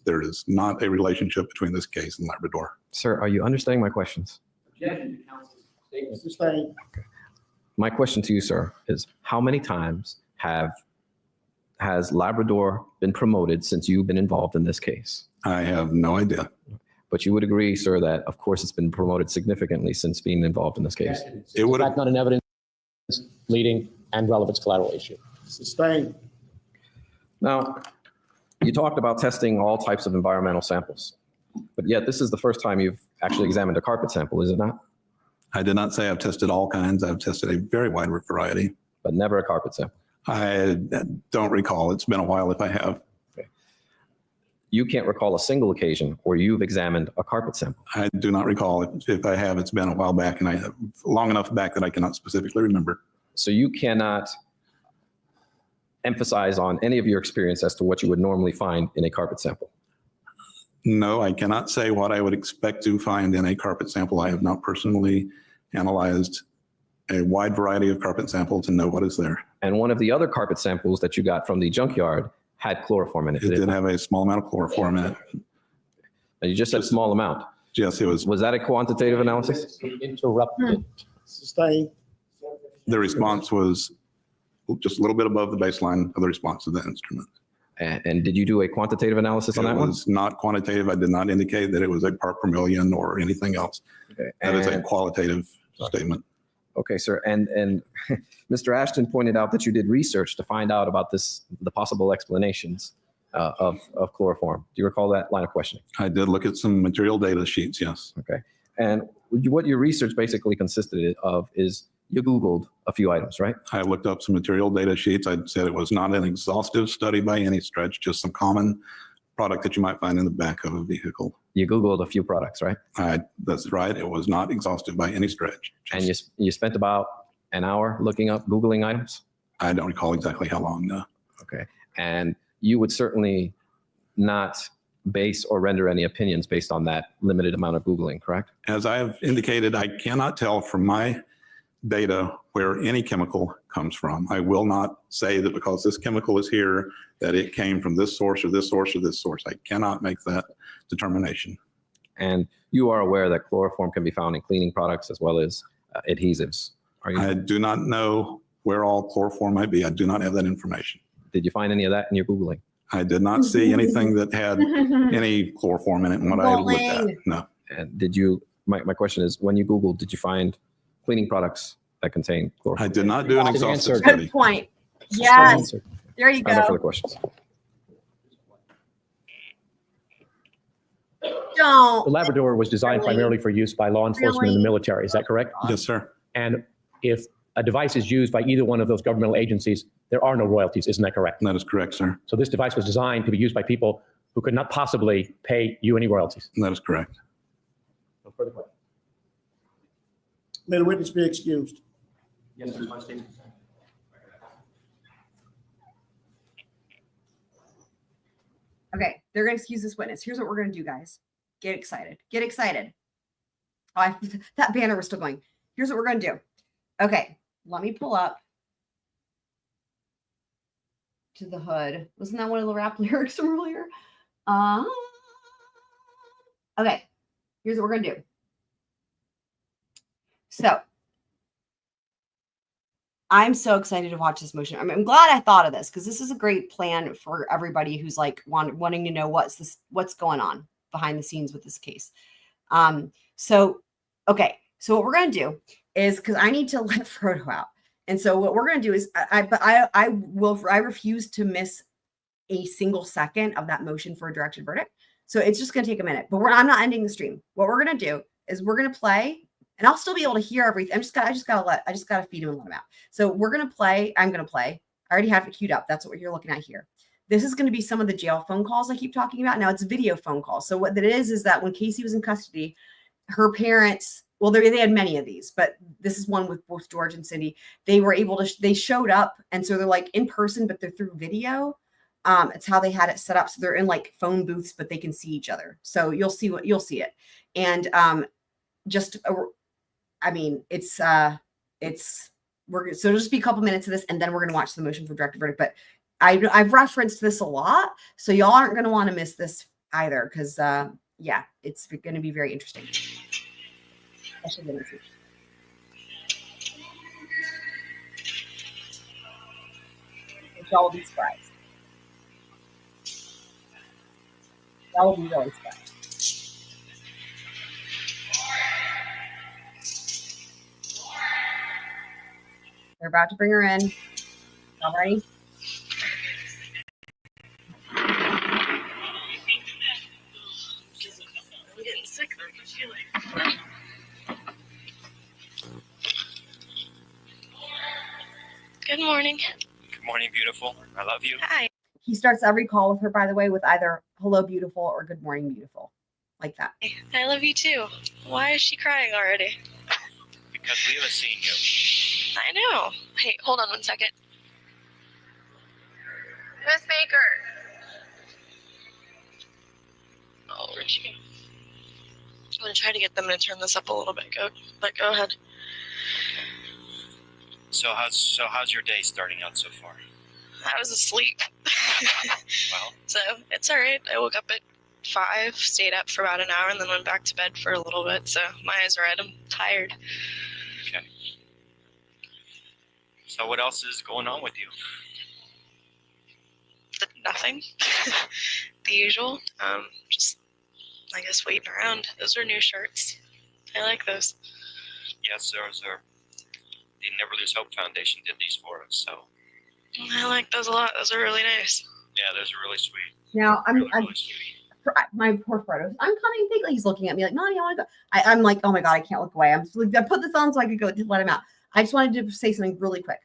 There is not a relationship between this case and Labrador. Sir, are you understanding my questions? Objection to counsel's statement. Sustained. My question to you, sir, is how many times has Labrador been promoted since you've been involved in this case? I have no idea. But you would agree, sir, that of course it's been promoted significantly since being involved in this case. It would Fact not an evidence, leading, and relevance collateral issue. Sustained. Now, you talked about testing all types of environmental samples, but yet this is the first time you've actually examined a carpet sample, is it not? I did not say I've tested all kinds. I've tested a very wide variety. But never a carpet sample. I don't recall. It's been a while if I have. You can't recall a single occasion where you've examined a carpet sample. I do not recall. If I have, it's been a while back, and long enough back that I cannot specifically remember. So you cannot emphasize on any of your experience as to what you would normally find in a carpet sample. No, I cannot say what I would expect to find in a carpet sample. I have not personally analyzed a wide variety of carpet samples and know what is there. And one of the other carpet samples that you got from the junkyard had chloroform in it. It did have a small amount of chloroform in it. And you just said small amount. Yes, it was. Was that a quantitative analysis? Interrupted. Sustained. The response was just a little bit above the baseline of the response of the instrument. And did you do a quantitative analysis on that It one? was not quantitative. I did not indicate that it was a part per million or anything else. Okay. That is a And- qualitative statement. Okay, sir. And Mr. Ashton pointed out that you did research to find out about the possible explanations of chloroform. Do you recall that line of questioning? I did look at some material data sheets, yes. Okay. And what your research basically consisted of is you Googled a few items, right? I looked up some material data sheets. I said it was not an exhaustive study by any stretch, just some common product that you might find in the back of a vehicle. You Googled a few products, right? That's right. It was not exhaustive by any stretch. And you spent about an hour looking up, Googling items? I don't recall exactly how long, no. Okay. And you would certainly not base or render any opinions based on that limited amount of Googling, correct? As I have indicated, I cannot tell from my data where any chemical comes from. I will not say that because this chemical is here, that it came from this source or this source or this source. I cannot make that determination. And you are aware that chloroform can be found in cleaning products as well as adhesives. Are you? I do not know where all chloroform might be. I do not have that information. Did you find any of that in your Googling? I did not see anything that had any chloroform in it in what I looked at. No. And did you my question is, when you Googled, did you find cleaning products that contain I chloroform? did not do an It's exhaustive answered. study. Good point. Yes. There you I have no further go. questions. The Don't. Labrador was designed Really? primarily for use by law enforcement and the Really? military. Is that correct? Yes, sir. And if a device is used by either one of those governmental agencies, there are no royalties. Isn't that correct? That is correct, sir. So this device was designed to be used by people who could not possibly pay you any royalties. That is correct. No further questions. May the witness be excused. Yes, sir. Okay, they're going to excuse this witness. Here's what we're going to do, guys. Get excited. Get excited. Oh, that banner was still going. Here's what we're going to do. Okay, let me pull up to the hood. Wasn't that one of the rap lyrics from earlier? Okay, here's what we're going to do. So, I'm so excited to watch this motion. I'm glad I thought of this because this is a great plan for everybody who's like wanting to know what's going on behind the scenes with this case. So what we're going to do is, because I need to let Frodo out. And so what we're going to do is I refuse to miss a single second of that motion for a directed verdict. So it's just going to take a minute, but I'm not ending the stream. What we're going to do is we're going to play, and I'll still be able to hear everything. I just got to feed him and let him out. So we're going to play. I'm going to play. I already have it queued up. That's what you're looking at here. This is going to be some of the jail phone calls I keep talking about. Now it's video phone calls. So what that is that when Casey was in custody, her parents, well, they had many of these, but this is one with both George and Cindy. They were able to, they showed up. And so they're like in person, but they're through video. It's how they had it set up. So they're in like phone booths, but they can see each other. So you'll see it. And so it'll just be a couple minutes of this, and then we're going to watch the motion for directed verdict. But I've referenced this a lot, so y'all aren't going to want to miss this either, because it's going to be very interesting. Y'all will be surprised. Y'all will be really surprised. They're about to bring her in. All ready? I'm getting sick though. I feel like. Good morning. Good morning, beautiful. I love you. Hi. He starts every call with her, by the way, with either hello, beautiful, or good morning, beautiful. Like that. I love you too. Why is she crying already? Because we haven't seen you. I know. Hey, hold on 1 second. Miss Baker. Oh, where'd she go? I'm going to try to get them to turn this up a little bit. Go ahead. So how's your day starting out so far? I was asleep. Well, So it's all right. I woke up at 5, stayed up for about an hour, and then went back to bed for a little bit. So my eyes are red. I'm tired. okay. So what else is going on with you? Nothing. The usual. Just, I guess, waiting around. Those are new shirts. I like those. Yes, those are. The Never Lose Hope Foundation did these for us, so. I like those a lot. Those are really nice. Yeah, those are really sweet. Now, Really sweet. my poor Frodo. I'm coming. Think like he's looking at me like, Mommy, I want to go. I'm like, oh my God, I can't look away. I put this on so I could go to let him out. I just wanted to say something really quick.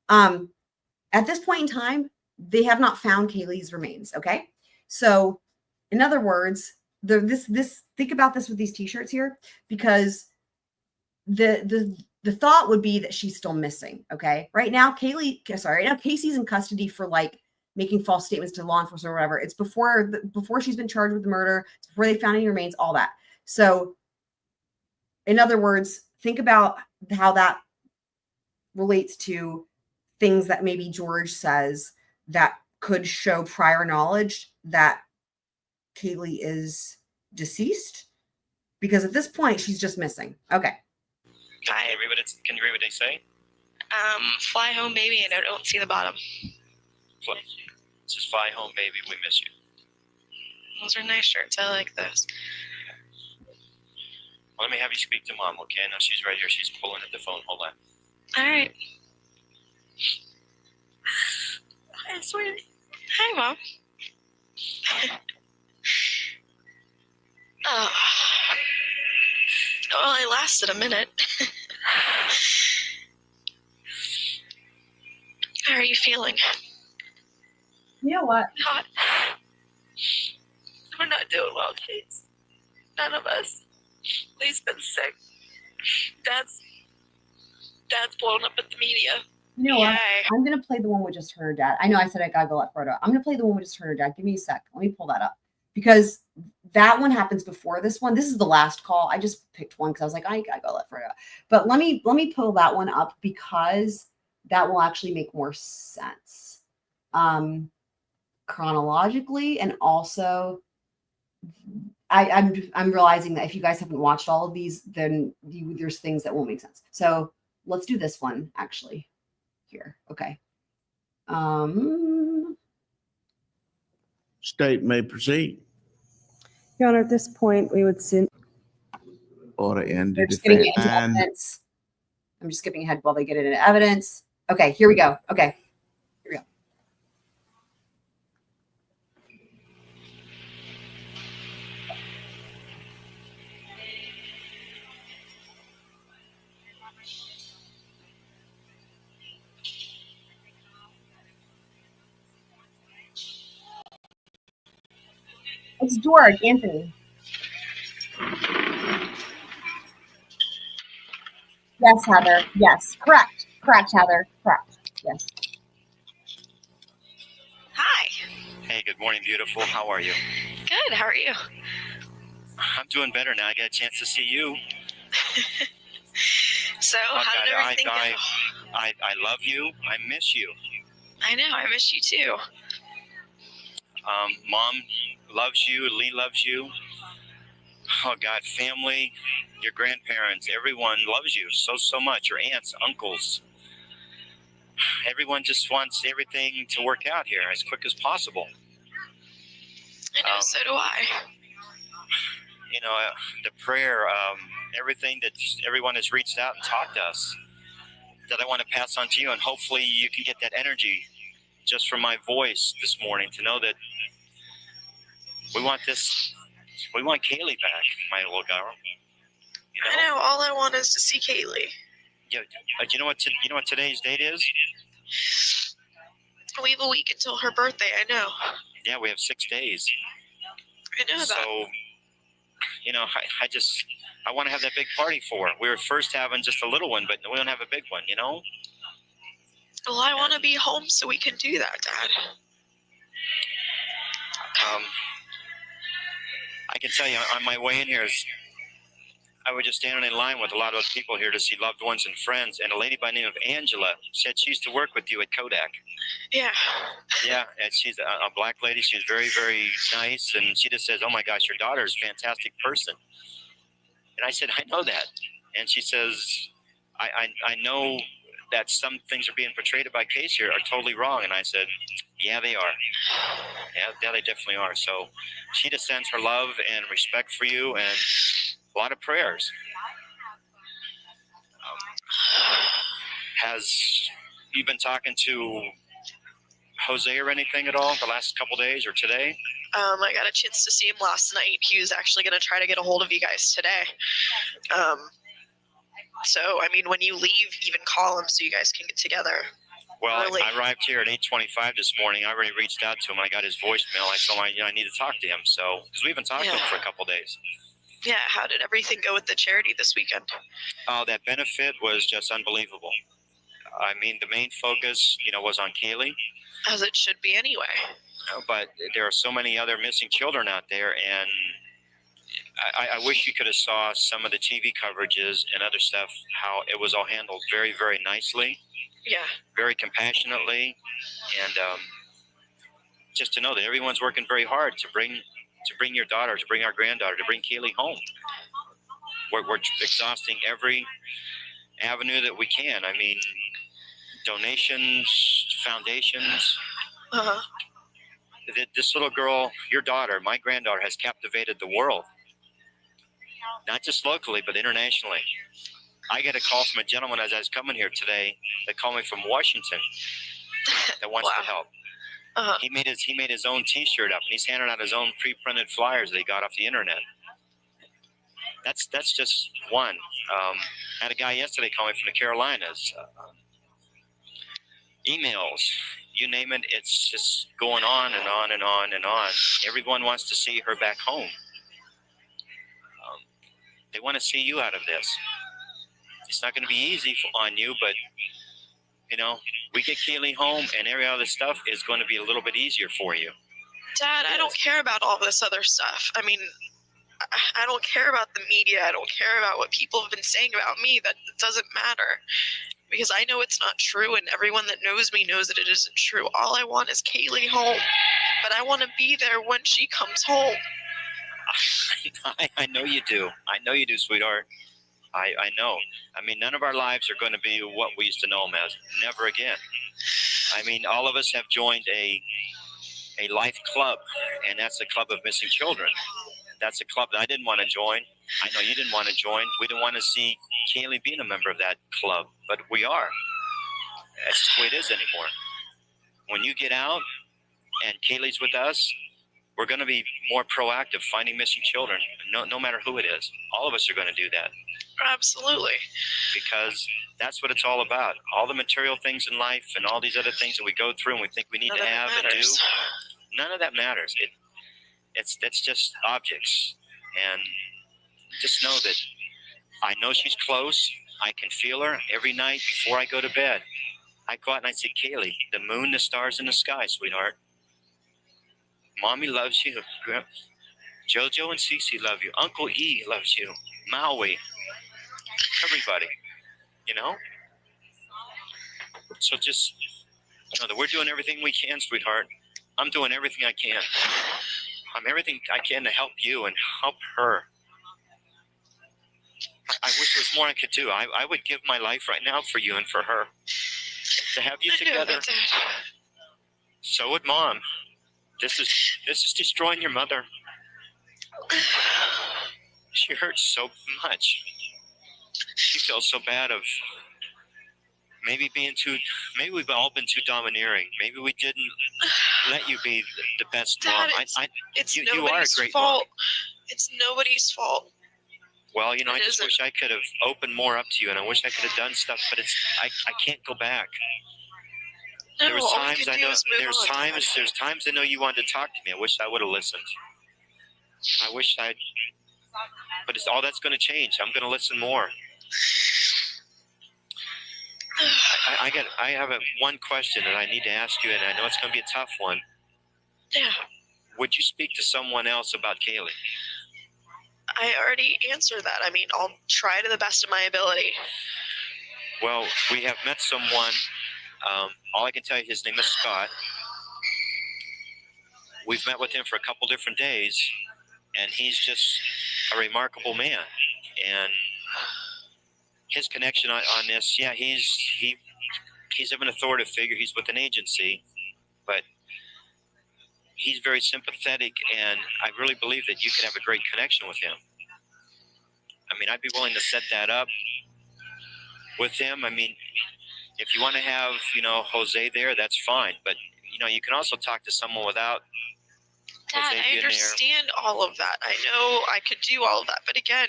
At this point in time, they have not found Kaylee's remains. Okay. So in other words, think about this with these t-shirts here, because the thought would be that she's still missing. Okay. Right now, Casey's in custody for like making false statements to law enforcement or whatever. It's before she's been charged with the murder. It's before they found any remains, all that. So in other words, think about how that relates to things that maybe George says that could show prior knowledge that Kaylee is deceased, because at this point she's just missing. Okay. Can you read what they say? Fly home, baby, and I don't see the bottom. It says, fly home, baby, we miss you. Those are nice shirts. I like those. Well, let me have you speak to Mom, okay? Now she's right here. She's pulling at the phone. Hold on. All right. Hi, sweetie. Hi, Mom. Oh. Well, I lasted a minute. How are you feeling? You know what? Not. We're not doing well, Case. None of us. Lee's been sick. Dad's blown up at the media. You know what? Yay. I'm gonna play the one we just heard, Dad. I know I said I gotta go let photo. I'm gonna play the one we just heard, Dad. Give me a sec. Let me pull that up because that one happens before this one. This is the last call. I just picked one because I was like, I gotta go let photo. But let me pull that one up because that will actually make more sense chronologically, and also I'm realizing that if you guys haven't watched all of these, then there's things that won't make sense. So let's do this one actually here. Okay. State may proceed. Your Honor, at this point, we would send. Order in the They're just getting it defense. into evidence. I'm just skipping ahead while they get it into evidence. Okay, here we go. Okay. Here we go. It's George, Anthony. Yes, Heather. Yes. Correct. Correct, Heather. Correct. Yes. Hi. Hey, good morning, beautiful. How are you? Good. How are you? I'm doing better now. I got a chance to see you. So, Oh, how did God, everything go? I love you. I miss you. I know. I miss you too. Mom loves you. Lee loves you. Oh, God, family, your grandparents, everyone loves you so much. Your aunts, uncles. Everyone just wants everything to work out here as quick as possible. I know. So do I. You know, the prayer, everything that everyone has reached out and talked to us, that I want to pass on to you, and hopefully you can get that energy just from my voice this morning to know that we want Kaylee back, my little girl. You know? I know. All I want is to see Kaylee. Yeah, you know what today's date is? We have a week until her birthday. I know. Yeah, we have 6 days. I know that. So, you know, I want to have that big party for her. We were first having just a little one, but we don't have a big one, you know? Well, I want to be home so we can do that, Dad. I can tell you on my way in here, I was just standing in line with a lot of people here to see loved ones and friends, and a lady by the name of Angela said she used to work with you at Kodak. Yeah. Yeah, and she's a black lady. She's very, very nice, and she just says, "Oh my gosh, your daughter is a fantastic person." And I said, "I know that." And she says, I know that some things are being portrayed about Case here are totally wrong. And I said, yeah, they are. Yeah, they definitely are. So she just sends her love and respect for you and a lot of prayers. Has you been talking to Jose or anything at all the last couple days or today? I got a chance to see him last night. He was actually going to try to get a hold of you guys today. So, I mean, when you leave, even call him so you guys can get together. Well, early. I arrived here at 8:25 this morning. I already reached out to him. I got his voicemail. I told him I need to talk to him. So, because we haven't talked to him for a couple days. Yeah, how did everything go with the charity this weekend? Oh, that benefit was just unbelievable. I mean, the main focus, was on Kaylee. As it should be anyway. But there are so many other missing children out there, and I wish you could have saw some of the TV coverages and other stuff, how it was all handled very, very nicely. Yeah. Very compassionately, and just to know that everyone's working very hard to bring your daughter, to bring our granddaughter, to bring Kaylee home. We're exhausting every avenue that we can. I mean, donations, foundations. Uh-huh. This little girl, your daughter, my granddaughter, has captivated the world. not just locally, but internationally. I get a call from a gentleman as I was coming here today that called me from Washington that wants to help. He made his own T-shirt up, and he's handing out his own pre-printed flyers that he got off the internet. That's just one. I had a guy yesterday call me from the Carolinas. Emails, you name it, it's just going on and on and on and on. Everyone wants to see her back home. They want to see you out of this. It's not going to be easy on you, but you know, we get Kaylee home, and every other stuff is going to be a little bit easier for you. Dad, I don't care about all this other stuff. I mean, I don't care about the media. I don't care about what people have been saying about me. That doesn't matter, because I know it's not true, and everyone that knows me knows that it isn't true. All I want is Kaylee home, but I want to be there when she comes home. I know you do. I know you do, sweetheart. I know. I mean, none of our lives are going to be what we used to know them as. Never again. I mean, all of us have joined a life club, and that's the club of missing children. That's a club that I didn't want to join. I know you didn't want to join. We didn't want to see Kaylee being a member of that club, but we are. That's just the way it is anymore. When you get out and Kaylee's with us, we're going to be more proactive finding missing children, no matter who it is. All of us are going to do that. Absolutely. Because that's what it's all about. All the material things in life and all these other things that we go through and we think we need to have and do, none of that matters. That's just objects. And just know that I know she's close. I can feel her every night before I go to bed. I go out and I say, Kaylee, the moon, the stars in the sky, sweetheart. Mommy loves you. Jojo and Cece love you. Uncle E loves you. Maui. Everybody. You know? So just know that we're doing everything we can, sweetheart. I'm doing everything I can. I'm everything I can to help you and help her. I wish there was more I could do. I would give my life right now for you and for her. To have you together. So would Mom. This is destroying your mother. She hurts so much. She feels so bad of maybe we've all been too domineering. Maybe we didn't let you be the best mom. It's you nobody's are a great fault. mom. It's nobody's fault. Well, you know, I just wish I could have opened more up to you, and I wish I could have done stuff, but I can't go back. No, There was all we times can I do know is move there's on. times I know you wanted to talk to me. I wish I would have listened. But it's all that's going to change. I'm going to listen more. I have one question that I need to ask you, and I know it's going to be a tough one. Yeah. Would you speak to someone else about Kaylee? I already answered that. I mean, I'll try to the best of my ability. Well, we have met someone. All I can tell you, his name is Scott. We've met with him for a couple different days, and he's just a remarkable man. And his connection on this, yeah, he's of an authoritative figure. He's with an agency, but he's very sympathetic, and I really believe that you could have a great connection with him. I mean, I'd be willing to set that up with him. I mean, if you want to have, Jose there, that's fine. But, you can also talk to someone without Dad, Jose I being there. understand all of that. I know I could do all of that. But again,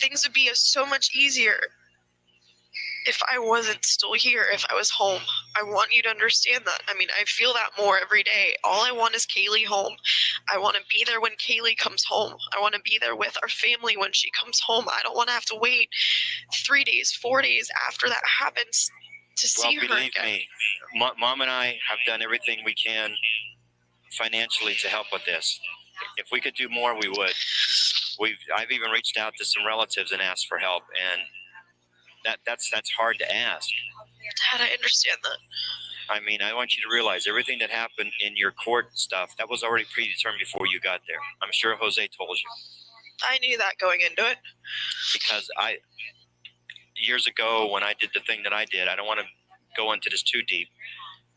things would be so much easier if I wasn't still here, if I was home. I want you to understand that. I mean, I feel that more every day. All I want is Kaylee home. I want to be there when Kaylee comes home. I want to be there with our family when she comes home. I don't want to have to wait 3 days, 4 days after that happens to see her Believe again. me, Mom and I have done everything we can financially to help with this. If we could do more, we would. I've even reached out to some relatives and asked for help, and that's hard to ask. Dad, I understand that. I mean, I want you to realize everything that happened in your court stuff, that was already predetermined before you got there. I'm sure Jose told you. I knew that going into it. Because years ago when I did the thing that I did, I don't want to go into this too deep,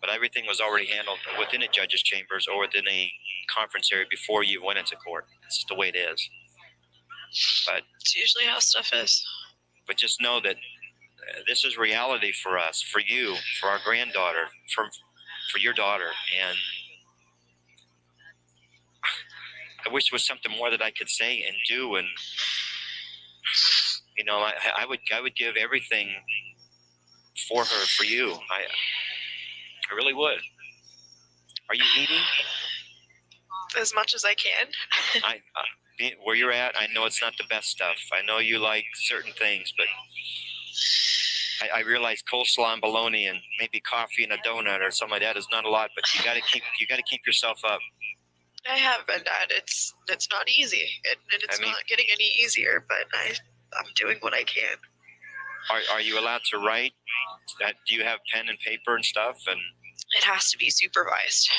but everything was already handled within a judge's chambers or within a conference area before you went into court. It's just the way it is. But It's usually how stuff is. but just know that this is reality for us, for you, for our granddaughter, for your daughter, and I wish there was something more that I could say and do, and you know, I would give everything for her, for you. I really would. Are you eating? As much as I can. Where you're at, I know it's not the best stuff. I know you like certain things, but I realize coleslaw and bologna and maybe coffee and a donut or something like that is not a lot, but you got to keep yourself up. I have been, Dad. It's not easy, and it's not getting any easier. But I'm doing what I can. Are you allowed to write? Do you have pen and paper and stuff? And It has to be supervised.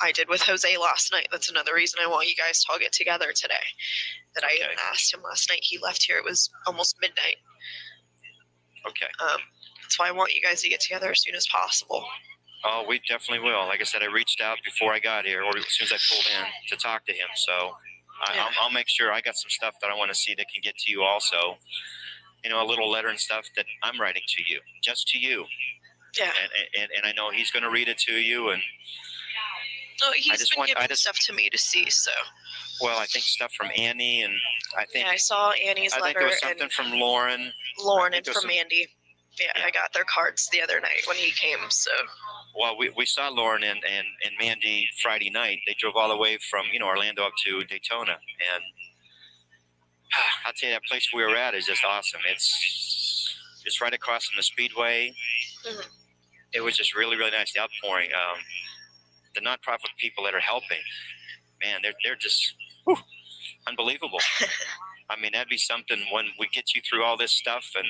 I did with Jose last night. That's another reason I want you guys to all get together today. That I even asked him last night. He left here. It was almost midnight. Okay. That's why I want you guys to get together as soon as possible. Oh, we definitely will. Like I said, I reached out before I got here, or as soon as I pulled in, to talk to him. So I'll make sure. I got some stuff that I want to see that can get to you also. You know, a little letter and stuff that I'm writing to you, just to you. Yeah. And I know he's going to read it to you. And no, he's been giving stuff to me to see. So. Well, I think stuff from Annie, and I think I saw Annie's letter. I think there was something from Lauren. And from Andy. Yeah, I got their cards the other night when he came. So. Well, we saw Lauren and Mandy Friday night. They drove all the way from Orlando up to Daytona, and I'll tell you, that place we were at is just awesome. It's right across from the Speedway. Mm-hmm. It was just really, really nice. The outpouring, the nonprofit people that are helping, man, they're just unbelievable. I mean, that'd be something when we get you through all this stuff and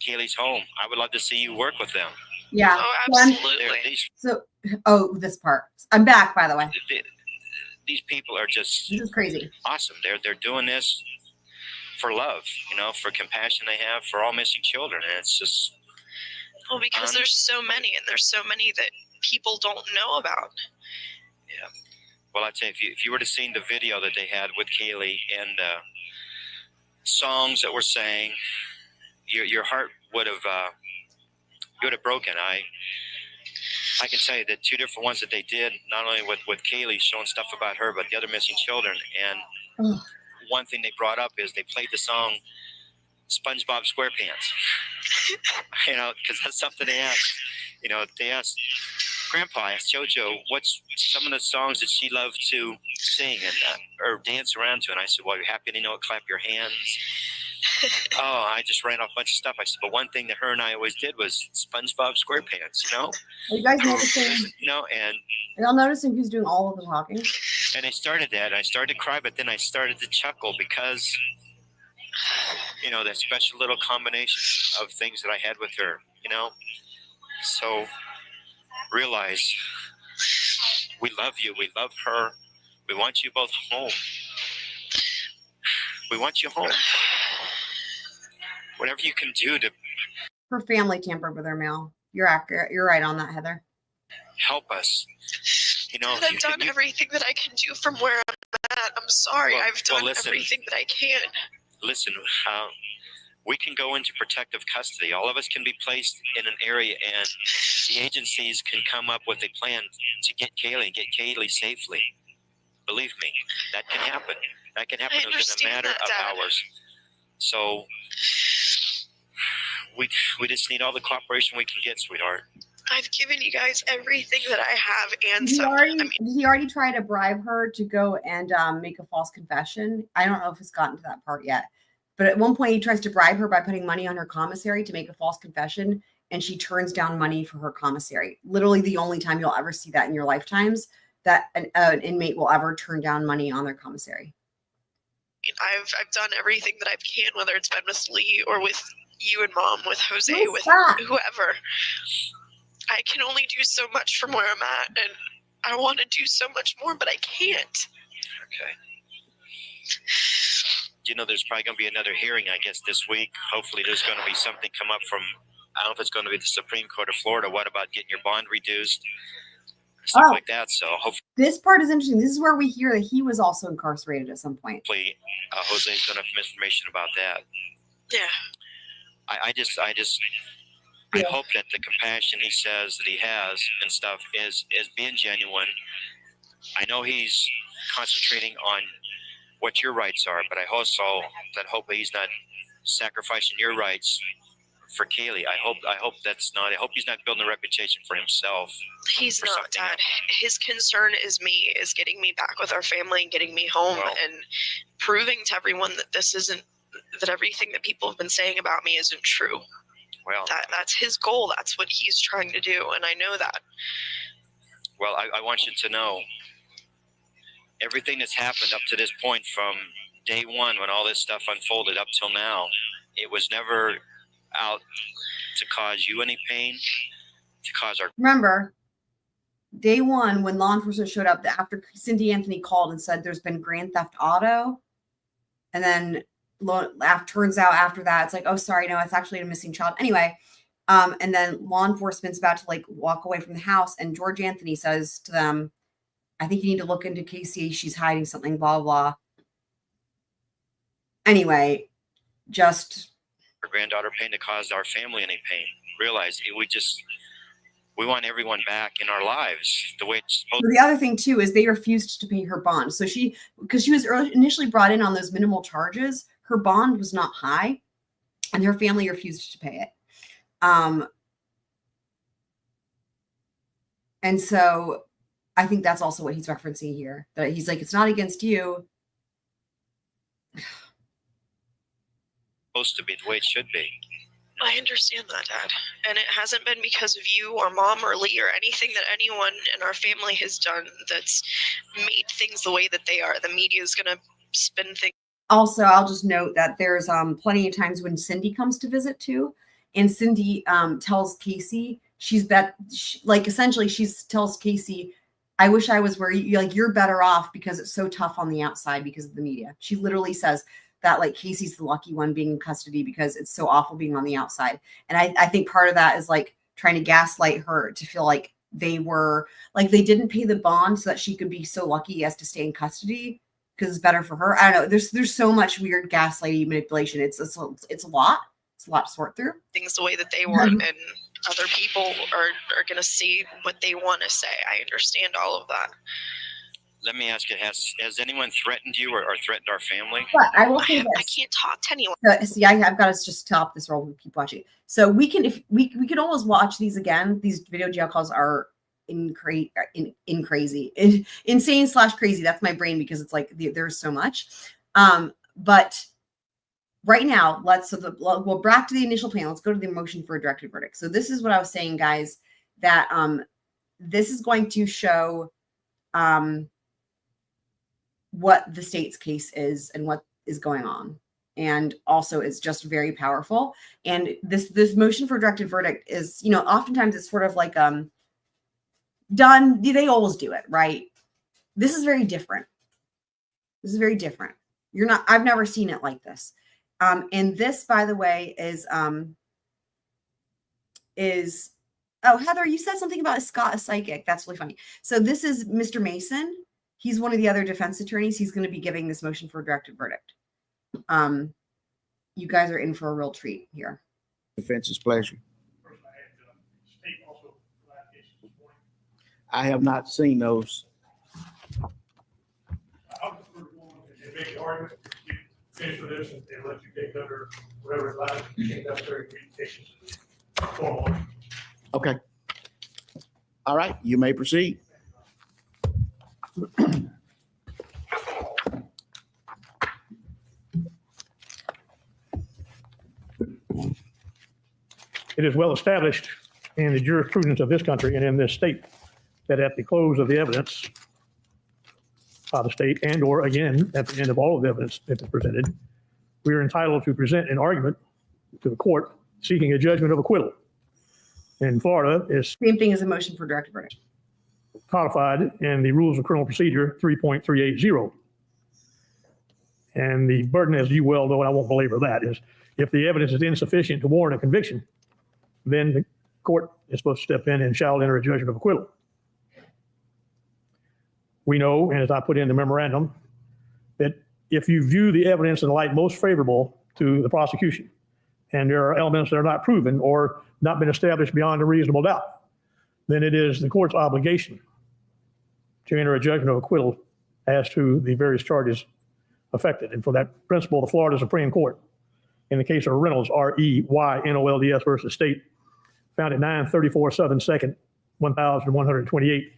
Kaylee's home. I would love to see you work with them. Yeah. Oh, absolutely. This part. I'm back, by the way. These people are just this is crazy. Awesome. They're doing this for love, for compassion they have for all missing children, and it's just because there's so many, and there's so many that people don't know about. Yeah. Well, I'd say if you were to see the video that they had with Kaylee and songs that were sang, your heart would have broken. I can tell you that two different ones that they did, not only with Kaylee showing stuff about her, but the other missing children. And one thing they brought up is they played the song SpongeBob SquarePants. Because that's something they asked. They asked Grandpa, I asked JoJo, what's some of the songs that she loved to sing and or dance around to? And I said, well, you're happy to know it, clap your hands. I just ran off a bunch of stuff. I said, but one thing that her and I always did was SpongeBob SquarePants, Are you guys noticing? and are y'all noticing who's doing all of the talking? And I started that. I started to cry, but then I started to chuckle because, that special little combination of things that I had with her, So realize we love you. We love her. We want you both home. We want you home. Whatever you can do to. Her family tampered with her mail. You're accurate. You're right on that, Heather. Help us. And I've done everything that I can do from where I'm at. I'm sorry. I've done everything that I can. Listen, we can go into protective custody. All of us can be placed in an area, and the agencies can come up with a plan to get Kaylee safely. Believe me, that can happen. That can happen within a matter of hours. So we just need all the cooperation we can get, sweetheart. I've given you guys everything that I have, and did he already try to bribe her to go and make a false confession? I don't know if it's gotten to that part yet. But at one point, he tries to bribe her by putting money on her commissary to make a false confession, and she turns down money for her commissary. Literally the only time you'll ever see that in your lifetimes, that an inmate will ever turn down money on their commissary. I've done everything that I can, whether it's been with Lee or with you and Mom, with Jose, with whoever. I can only do so much from where I'm at, and I want to do so much more, but I can't. Okay. There's probably going to be another hearing, I guess, this week. Hopefully there's going to be something come up from, I don't know if it's going to be the Supreme Court of Florida. What about getting your bond reduced? stuff Oh. like that. So hopefully This part is interesting. This is where we hear that he was also incarcerated at some point. Jose's going to have information about that. Yeah. I hope that the compassion he says that he has and stuff is being genuine. I know he's concentrating on what your rights are, but I also hope he's not sacrificing your rights for Kaylee. I hope that's not. I hope he's not building a reputation for himself. He's for not, something Dad. else. His concern is getting me back with our family and getting me home and proving to everyone that that everything that people have been saying about me isn't true. Well, That's his goal. That's what he's trying to do, and I know that. well, I want you to know everything that's happened up to this point from day one when all this stuff unfolded up till now, it was never out to cause you any pain, to cause our... Remember, day one, when law enforcement showed up, after Cindy Anthony called and said there's been grand theft auto, and then turns out after that, it's like, oh, sorry, no, it's actually a missing child. Anyway, and then law enforcement's about to like walk away from the house, and George Anthony says to them, I think you need to look into Casey. She's hiding something, blah, blah. Anyway, just... Our granddaughter pain to cause our family any pain. Realize we want everyone back in our lives the way it's supposed to. The other thing too is they refused to pay her bond. So because she was initially brought in on those minimal charges, her bond was not high, and her family refused to pay it. And so I think that's also what he's referencing here. That he's like, it's not against you. Supposed to be the way it should be. I understand that, Dad. And it hasn't been because of you or Mom or Lee or anything that anyone in our family has done that's made things the way that they are. The media is going to spin things. Also, I'll just note that there's plenty of times when Cindy comes to visit too. And Cindy tells Casey, essentially she tells Casey, I wish I was where you're better off because it's so tough on the outside because of the media. She literally says that like Casey's the lucky one being in custody because it's so awful being on the outside. And I think part of that is like trying to gaslight her to feel like they didn't pay the bond so that she could be so lucky as to stay in custody because it's better for her. I don't know. There's so much weird gaslighting manipulation. It's a lot. It's a lot to sort through. Things the way that they want, and other people are going to say what they want to say. I understand all of that. Let me ask you, has anyone threatened you or threatened our family? But I will say this. I can't talk to anyone. See, I've got to just stop this or we'll keep watching. So we can almost watch these again. These video jail calls are crazy, insane / crazy. That's my brain because it's like there's so much. But right now, we'll back to the initial plan. Let's go to the motion for a directed verdict. So this is what I was saying, guys, that this is going to show what the state's case is and what is going on. And also it's just very powerful. And this motion for directed verdict is, oftentimes it's sort of like done. They always do it, right? This is very different. I've never seen it like this. And this, by the way, is Heather, you said something about Scott, a psychic. That's really funny. So this is Mr. Mason. He's one of the other defense attorneys. He's going to be giving this motion for a directed verdict. You guys are in for a real treat here. Defense's pleasure. I have not seen those. Finish with this and let you take under whatever lies you think necessary communications. Okay. All right, you may proceed. It is well established in the jurisprudence of this country and in this state that at the close of the evidence by the state and or again at the end of all of the evidence that is presented, we are entitled to present an argument to the court seeking a judgment of acquittal. In Florida, is same thing as a motion for directed verdict. Codified in the Rules of Criminal Procedure 3.380. And the burden, as you well know, and I won't belabor that, is if the evidence is insufficient to warrant a conviction, then the court is supposed to step in and shall enter a judgment of acquittal. We know, and as I put in the memorandum, that if you view the evidence in the light most favorable to the prosecution, and there are elements that are not proven or not been established beyond a reasonable doubt, then it is the court's obligation to enter a judgment of acquittal as to the various charges affected. And for that principle, the Florida Supreme Court, in the case of Reynolds, REYNOLDS versus State, found at 934 Southern 2nd, 1128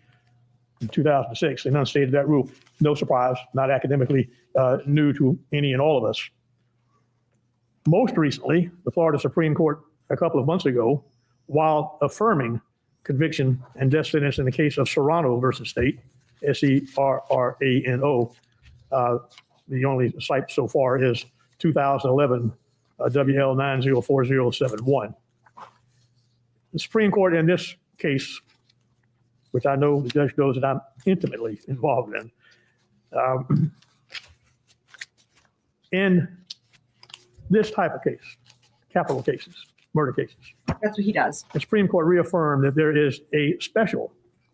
in 2006, enunciated that rule. No surprise, not academically new to any and all of us. Most recently, the Florida Supreme Court, a couple of months ago, while affirming conviction and death sentence in the case of Serrano versus State, SERRANO, the only cite so far is 2011 WL 904071. The Supreme Court in this case, which I know the judge knows that I'm intimately involved in this type of case, capital cases, murder cases, That's what he does. the Supreme Court reaffirmed that there is a special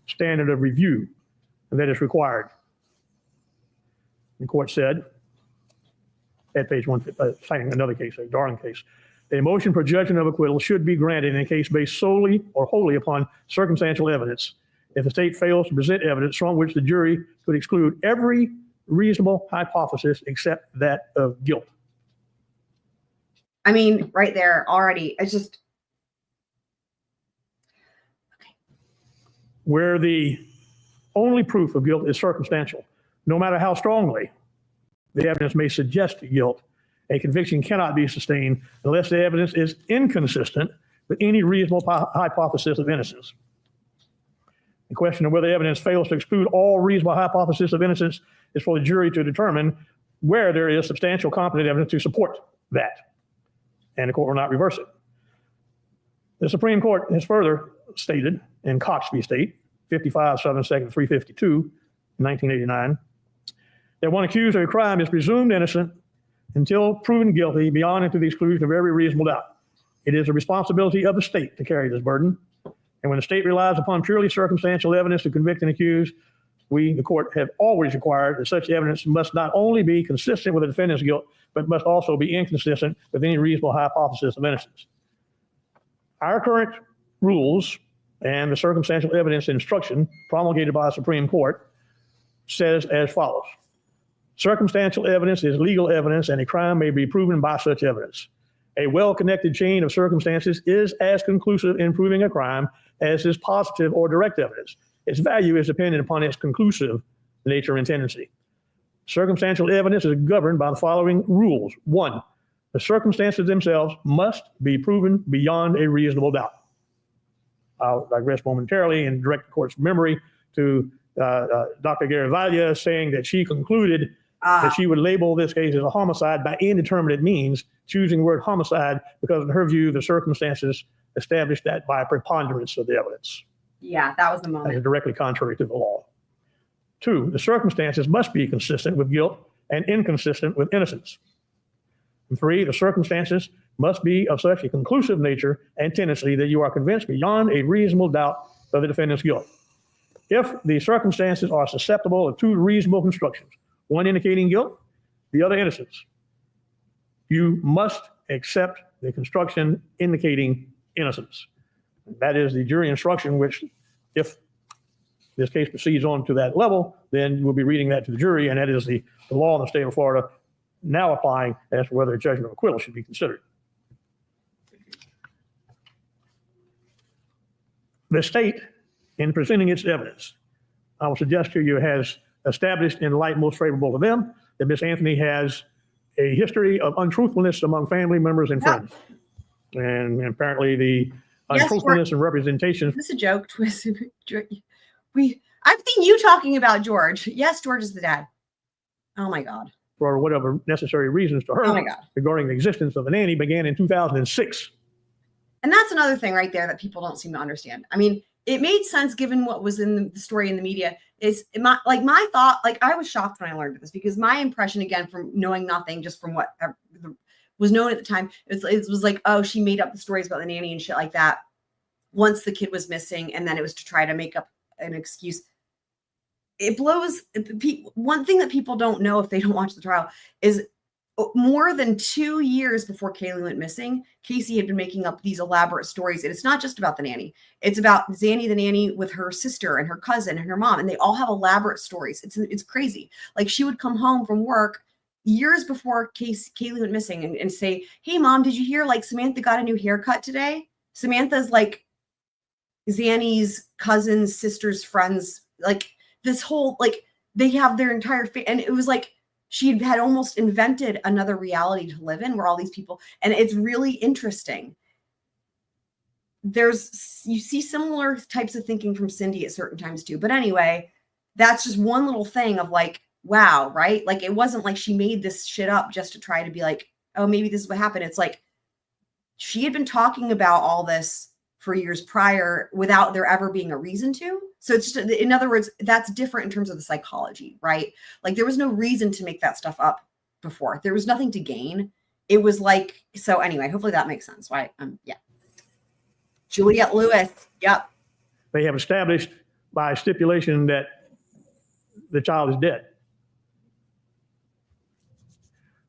standard of review that is required. The court said, at page 1, citing another case, a Darling case, a motion for judgment of acquittal should be granted in a case based solely or wholly upon circumstantial evidence if the state fails to present evidence from which the jury could exclude every reasonable hypothesis except that of guilt. I mean, right there already, it's just, Where the only proof of guilt is circumstantial, no matter how strongly the evidence may suggest guilt, a conviction cannot be sustained unless the evidence is inconsistent with any reasonable hypothesis of innocence. The question of whether evidence fails to exclude all reasonable hypothesis of innocence is for the jury to determine where there is substantial competent evidence to support that, and the court will not reverse it. The Supreme Court has further stated in Cox v. State, 55 Southern 2nd 352, 1989, that one accused of a crime is presumed innocent until proven guilty beyond and to the exclusion of every reasonable doubt. It is the responsibility of the state to carry this burden. And when the state relies upon purely circumstantial evidence to convict an accused, we, the court, have always required that such evidence must not only be consistent with the defendant's guilt, but must also be inconsistent with any reasonable hypothesis of innocence. Our current rules and the circumstantial evidence instruction promulgated by the Supreme Court says as follows. Circumstantial evidence is legal evidence, and a crime may be proven by such evidence. A well-connected chain of circumstances is as conclusive in proving a crime as is positive or direct evidence. Its value is dependent upon its conclusive nature and tendency. Circumstantial evidence is governed by the following rules. 1, the circumstances themselves must be proven beyond a reasonable doubt. I'll digress momentarily and direct the court's memory to Dr. Garavaglia saying that she concluded that she would label this case as a homicide by indeterminate means, choosing the word homicide because in her view, the circumstances established that by a preponderance of the evidence. yeah, that was the That is moment. directly contrary to the law. 2, the circumstances must be consistent with guilt and inconsistent with innocence. And 3, the circumstances must be of such a conclusive nature and tendency that you are convinced beyond a reasonable doubt of the defendant's guilt. If the circumstances are susceptible of 2 reasonable constructions, one indicating guilt, the other innocence, you must accept the construction indicating innocence. That is the jury instruction, which if this case proceeds on to that level, then we'll be reading that to the jury, and that is the law in the state of Florida now applying as to whether a judgment of acquittal should be considered. The state, in presenting its evidence, I will suggest to you, has established in the light most favorable to them that Miss Anthony has a history of untruthfulness among family members and friends. And apparently the untruthfulness and representation. This is a joke. I've seen you talking about George. Yes, George is the dad. Oh my God. For whatever necessary reasons to her Oh my God. regarding the existence of a nanny began in 2006. And that's another thing right there that people don't seem to understand. I mean, it made sense given what was in the story in the media. My thought, like I was shocked when I learned this because my impression, again, from knowing nothing, just from what was known at the time, it was like, oh, she made up the stories about the nanny and shit like that once the kid was missing. And then it was to try to make up an excuse. it blows. One thing that people don't know if they don't watch the trial is more than 2 years before Kaylee went missing, Casey had been making up these elaborate stories. And it's not just about the nanny. It's about Zanny, the nanny, with her sister and her cousin and her mom. And they all have elaborate stories. It's crazy. Like, she would come home from work years before Kaylee went missing and say, hey, Mom, did you hear, like, Samantha got a new haircut today? Samantha's, like, Zanny's cousin's sister's friends, like, this whole, like, they have their entire and it was like she had almost invented another reality to live in where all these people, and it's really interesting. You see similar types of thinking from Cindy at certain times too. But anyway, that's just one little thing of like, wow, right? Like, it wasn't like she made this shit up just to try to be like, oh, maybe this is what happened. It's like she had been talking about all this for years prior without there ever being a reason to. So it's just, in other words, that's different in terms of the psychology, right? Like, there was no reason to make that stuff up before. There was nothing to gain. It was like, so anyway, hopefully that makes sense. Right? Yeah. Juliette Lewis. Yep. They have established by stipulation that the child is dead.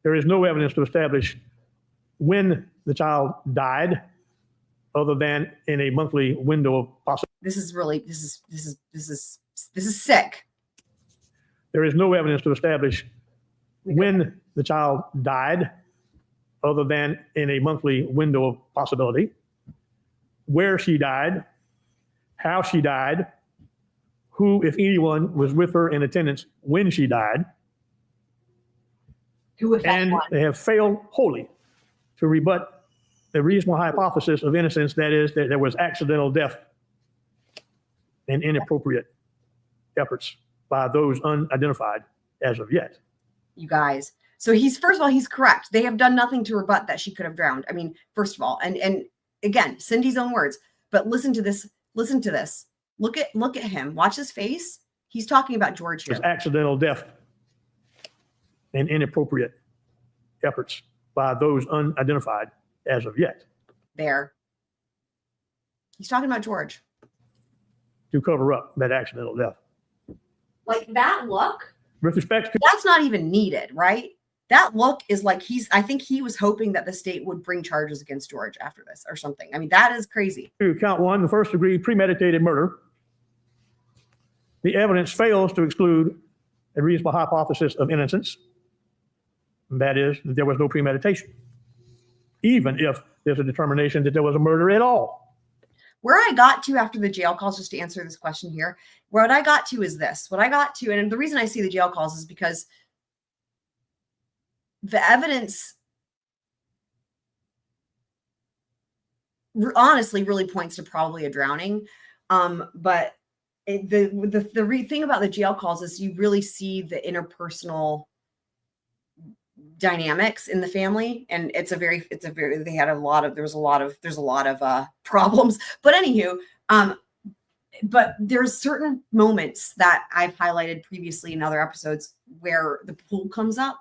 There is no evidence to establish when the child died, other than in a monthly window of possibility. This is sick. There is no evidence to establish when the child died, other than in a monthly window of possibility, where she died, how she died, who, if anyone, was with her in attendance when she died. Who, if and anyone? They have failed wholly to rebut the reasonable hypothesis of innocence, that is, that there was accidental death and inappropriate efforts by those unidentified as of yet. You guys. So first of all, he's correct. They have done nothing to rebut that she could have drowned. I mean, first of all, and again, Cindy's own words, but listen to this. Listen to this. Look at him. Watch his face. He's talking about George here. It was accidental death and inappropriate efforts by those unidentified as of yet. There. He's talking about George. To cover up that accidental death. Like, that look, With respect to that's not even needed, right? That look is like I think he was hoping that the state would bring charges against George after this or something. I mean, that is crazy. count one, the first degree premeditated murder, the evidence fails to exclude a reasonable hypothesis of innocence. That is, that there was no premeditation, even if there's a determination that there was a murder at all. Where I got to after the jail calls, just to answer this question here, what I got to is this. What I got to, and the reason I see the jail calls is because the evidence honestly really points to probably a drowning. But the thing about the jail calls is you really see the interpersonal dynamics in the family, and there's a lot of problems. But anywho, but there's certain moments that I've highlighted previously in other episodes where the pool comes up,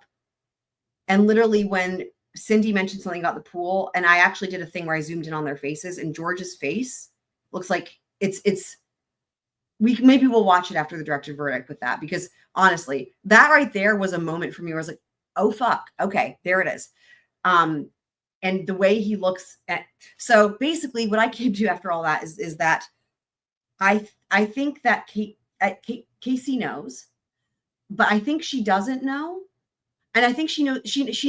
and literally when Cindy mentioned something about the pool, and I actually did a thing where I zoomed in on their faces, and George's face looks like maybe we'll watch it after the directed verdict with that, because honestly, that right there was a moment for me where I was like, oh fuck, okay, there it is. And the way he looks so basically what I came to after all that is that I think that Casey knows, but I think she doesn't know. And I think she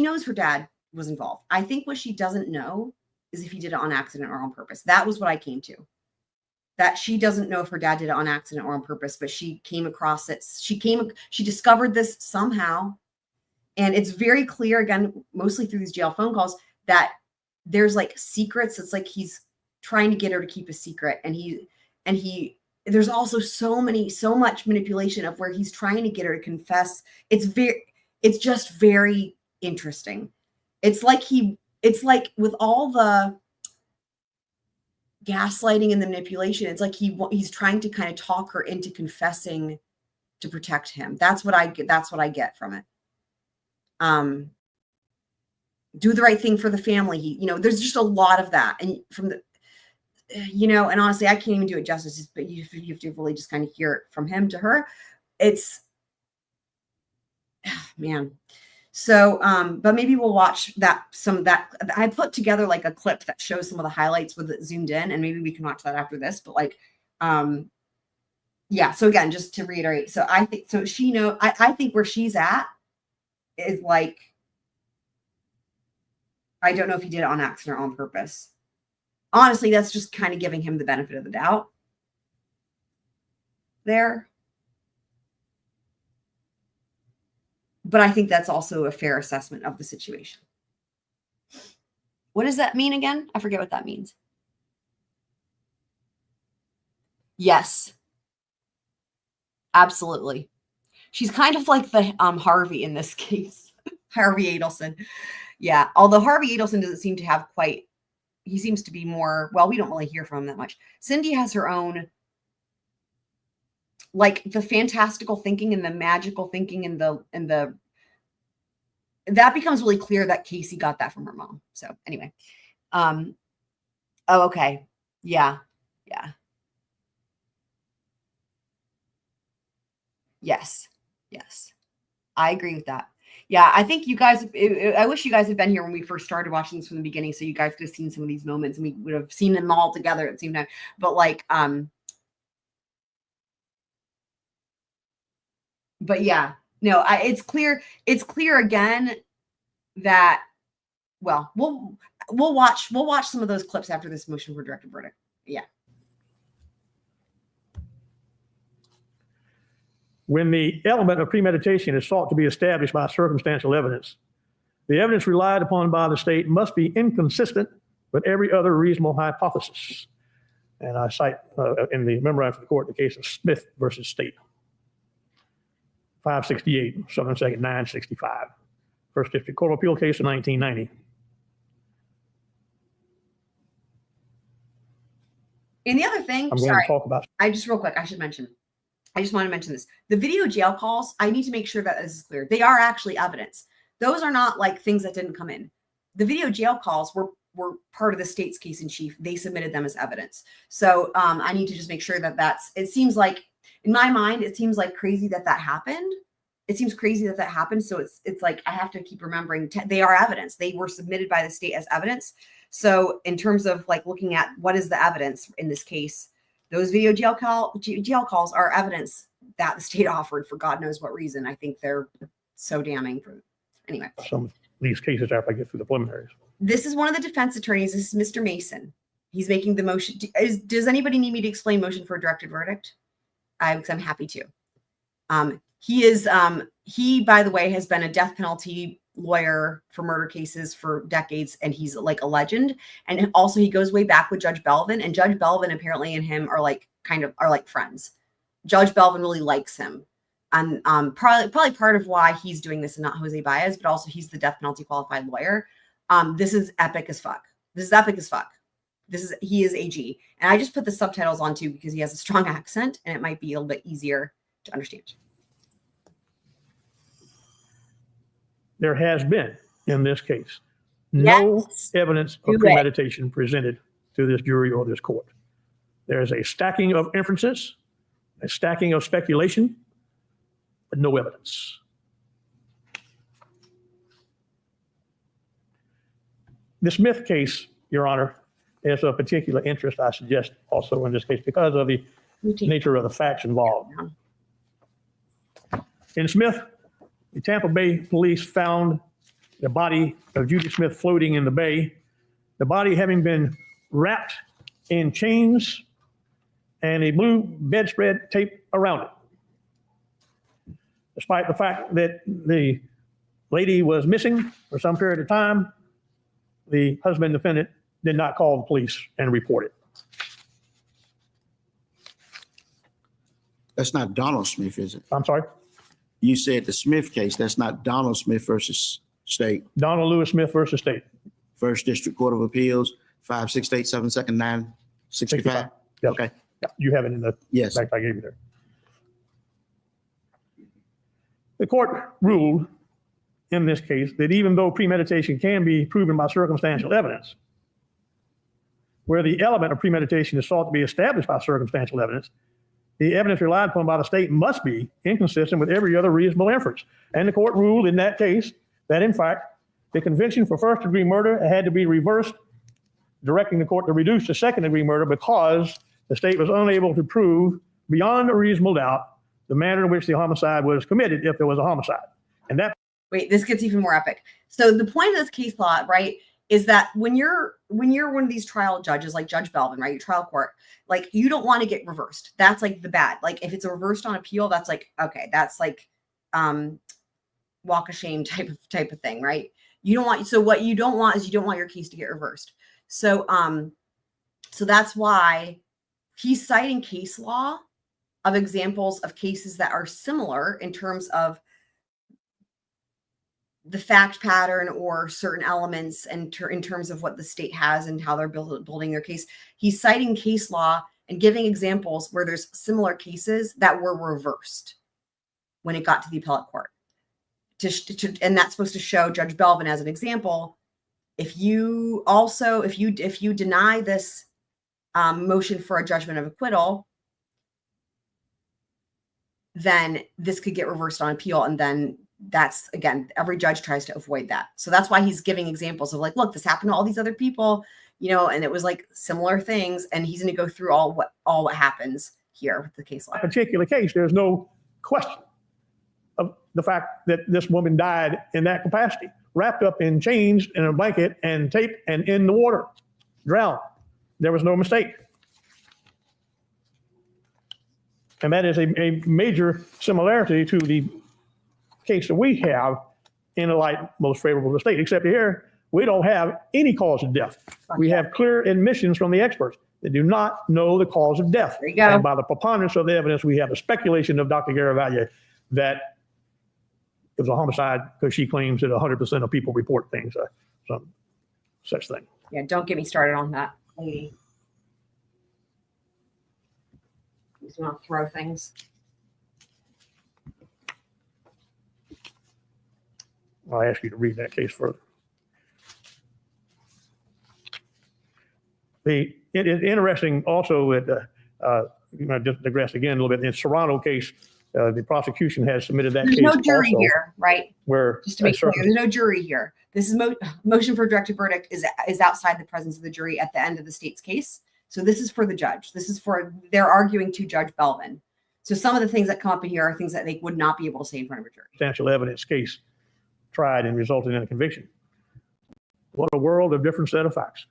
knows her dad was involved. I think what she doesn't know is if he did it on accident or on purpose. That was what I came to. That she doesn't know if her dad did it on accident or on purpose, but she came across it. She discovered this somehow. And it's very clear, again, mostly through these jail phone calls, that there's like secrets. It's like he's trying to get her to keep a secret. And there's also so much manipulation of where he's trying to get her to confess. It's just very interesting. It's like with all the gaslighting and the manipulation, it's like he's trying to kind of talk her into confessing to protect him. That's what I get from it. Do the right thing for the family. There's just a lot of that. And from the, and honestly, I can't even do it justice, but you have to really just kind of hear it from him to her. it's, man. So, but maybe we'll watch some of that. I put together like a clip that shows some of the highlights with it zoomed in, and maybe we can watch that after this. But like, yeah. So again, just to reiterate, so I think so. I think where she's at is like, I don't know if he did it on accident or on purpose. Honestly, that's just kind of giving him the benefit of the doubt there. But I think that's also a fair assessment of the situation. What does that mean again? I forget what that means. Yes. Absolutely. She's kind of like the Harvey in this case. Harvey Adelson. Yeah. Although Harvey Adelson doesn't seem to have quite, he seems to be more, well, we don't really hear from him that much. Cindy has her own, like the fantastical thinking and the magical thinking and the that becomes really clear that Casey got that from her mom. So anyway, oh, okay. Yeah. Yeah. Yes. Yes. I agree with that. Yeah. I think you guys, I wish you guys had been here when we first started watching this from the beginning. So you guys could have seen some of these moments and we would have seen them all together at the same time. But like, but yeah, no, it's clear again that, well, we'll watch some of those clips after this motion for directed verdict. Yeah. When the element of premeditation is sought to be established by circumstantial evidence, the evidence relied upon by the state must be inconsistent with every other reasonable hypothesis. And I cite in the memorandum of the court the case of Smith versus State. 568, Southern Second, 965. First District Court of Appeal case in 1990. And the other thing, I'm going to talk about. I just real quick, I just want to mention this. The video jail calls, I need to make sure that this is clear. They are actually evidence. Those are not like things that didn't come in. The video jail calls were part of the state's case in chief. They submitted them as evidence. So I need to just make sure that it seems like, in my mind, it seems like crazy that happened. It seems crazy that happened. So it's like, I have to keep remembering they are evidence. They were submitted by the state as evidence. So in terms of like looking at what is the evidence in this case, those video jail calls are evidence that the state offered for God knows what reason. I think they're so damning for, anyway. Some of these cases after I get through the preliminaries. This is one of the defense attorneys. This is Mr. Mason. He's making the motion. Does anybody need me to explain motion for a directed verdict? I'm happy to. He, by the way, has been a death penalty lawyer for murder cases for decades, and he's like a legend. And also he goes way back with Judge Belvin, and Judge Belvin apparently and him are like friends. Judge Belvin really likes him. And probably part of why he's doing this and not Jose Baez, but also he's the death penalty qualified lawyer. This is epic as fuck. He is AG. And I just put the subtitles on too because he has a strong accent and it might be a little bit easier to understand. There has been, in this case, no evidence of premeditation presented to this jury or this court. There is a stacking of inferences, a stacking of speculation, but no evidence. The Smith case, Your Honor, is of particular interest, I suggest, also in this case, because of the nature of the facts involved. In Smith, the Tampa Bay police found the body of Judy Smith floating in the bay, the body having been wrapped in chains and a blue bedspread taped around it. Despite the fact that the lady was missing for some period of time, the husband defendant did not call the police and report it. That's not Donald Smith, is it? I'm sorry? You said the Smith case. That's not Donald Smith versus State. Donald Lewis Smith versus State. First District Court of Appeals, 568 7 2nd 965. Yes. Okay. Yeah, you have it in the fact I gave you there. The court ruled in this case that even though premeditation can be proven by circumstantial evidence, where the element of premeditation is sought to be established by circumstantial evidence, the evidence relied upon by the state must be inconsistent with every other reasonable inference. And the court ruled in that case that, in fact, the conviction for first-degree murder had to be reversed, directing the court to reduce to second-degree murder because the state was unable to prove beyond a reasonable doubt the manner in which the homicide was committed if there was a homicide. And that. Wait, this gets even more epic. So the point of this case law, right, is that when you're one of these trial judges, like Judge Belvin, right, your trial court, like you don't want to get reversed. That's like the bad. Like if it's a reversed on appeal, that's like, okay, that's like walk of shame type of thing, right? You don't want, so what you don't want is you don't want your case to get reversed. So so that's why he's citing case law of examples of cases that are similar in terms of the fact pattern or certain elements and in terms of what the state has and how they're building their case. He's citing case law and giving examples where there's similar cases that were reversed when it got to the appellate court. And that's supposed to show Judge Belvin as an example. If you deny this motion for a judgment of acquittal, then this could get reversed on appeal. And then that's, again, every judge tries to avoid that. So that's why he's giving examples of like, look, this happened to all these other people, you know, and it was like similar things. And he's going to go through all what happens here with the case law. In a particular case, there's no question of the fact that this woman died in that capacity, wrapped up in chains in a blanket and tape and in the water, drowned. There was no mistake. And that is a major similarity to the case that we have in the light most favorable to the state, except here, we don't have any cause of death. We have clear admissions from the experts. They do not know the cause of death. There you go. And by the preponderance of the evidence, we have a speculation of Dr. Garavaglia that it was a homicide because she claims that 100% of people report things, some such thing. Yeah, don't get me started on that lady. He's going to throw things. I'll ask you to read that case further. It is interesting also that, just digress again a little bit, in the Serrano case, the prosecution has submitted that There's case no jury also, here, right? where Just to make clear, there's no jury here. This is motion for directed verdict is outside the presence of the jury at the end of the state's case. So this is for the judge. They're arguing to Judge Belvin. So some of the things that come up in here are things that they would not be able to say in front of a jury. substantial evidence case tried and resulted in a conviction. What a world of different set of facts.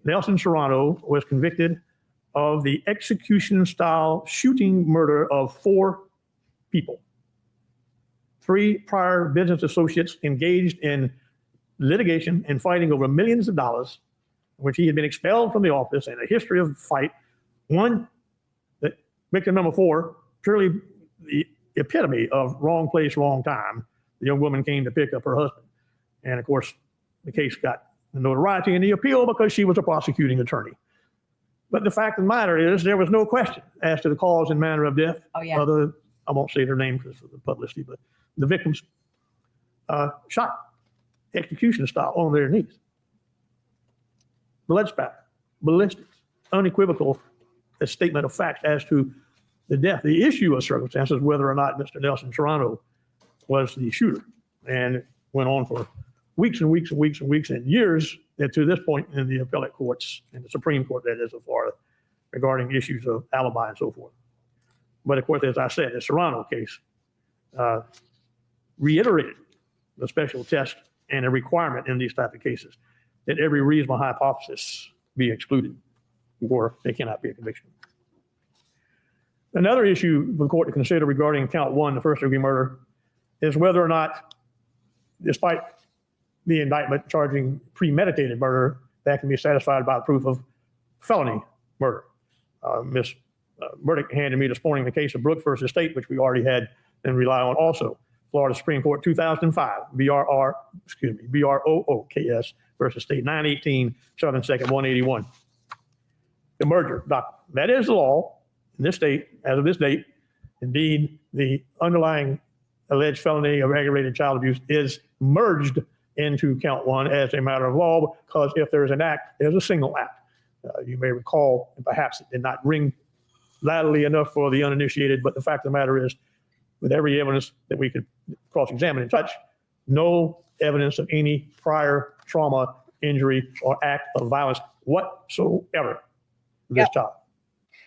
Nelson Serrano was convicted of the execution-style shooting murder of 4 people. 3 prior business associates engaged in litigation and fighting over millions of dollars, in which he had been expelled from the office and a history of fight. One, that victim number 4, purely the epitome of wrong place, wrong time. The young woman came to pick up her husband. And of course, the case got the notoriety in the appeal because she was a prosecuting attorney. But the fact of the matter is there was no question as to the cause and manner of death. Oh, yeah. I won't say their name because of the publicity, but the victims shot execution style on their knees. Blood spatter, ballistics, unequivocal statement of facts as to the death. The issue of circumstances, whether or not Mr. Nelson Serrano was the shooter, and it went on for weeks and weeks and weeks and weeks and years, and to this point in the appellate courts and the Supreme Court, that is, so far, regarding issues of alibi and so forth. But of course, as I said, the Serrano case reiterated the special test and a requirement in these type of cases that every reasonable hypothesis be excluded, or they cannot be a conviction. Another issue for the court to consider regarding count 1, the first-degree murder, is whether or not, despite the indictment charging premeditated murder, that can be satisfied by proof of felony murder. Ms. Burdick handed me this morning the case of Brooks versus State, which we already had and rely on also. Florida Supreme Court 2005, BROOKS versus State 918, Southern 2nd 181. The merger doctrine. That is the law in this state as of this date. Indeed, the underlying alleged felony of aggravated child abuse is merged into count 1 as a matter of law, because if there is an act, there's a single act. You may recall, and perhaps it did not ring lightly enough for the uninitiated, but the fact of the matter is, with every evidence that we could cross-examine and touch, no evidence of any prior trauma, injury, or act of violence whatsoever to this child.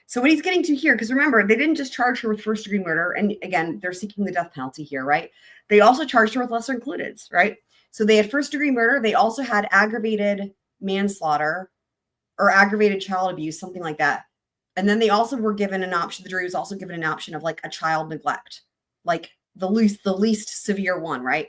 So what he's getting to here, because remember, they didn't just charge her with first-degree murder, and again, they're seeking the death penalty here, right? They also charged her with lesser includeds, right? So they had first-degree murder. They also had aggravated manslaughter or aggravated child abuse, something like that. And then they also were given an option. The jury was also given an option of like a child neglect, like the least severe one, right?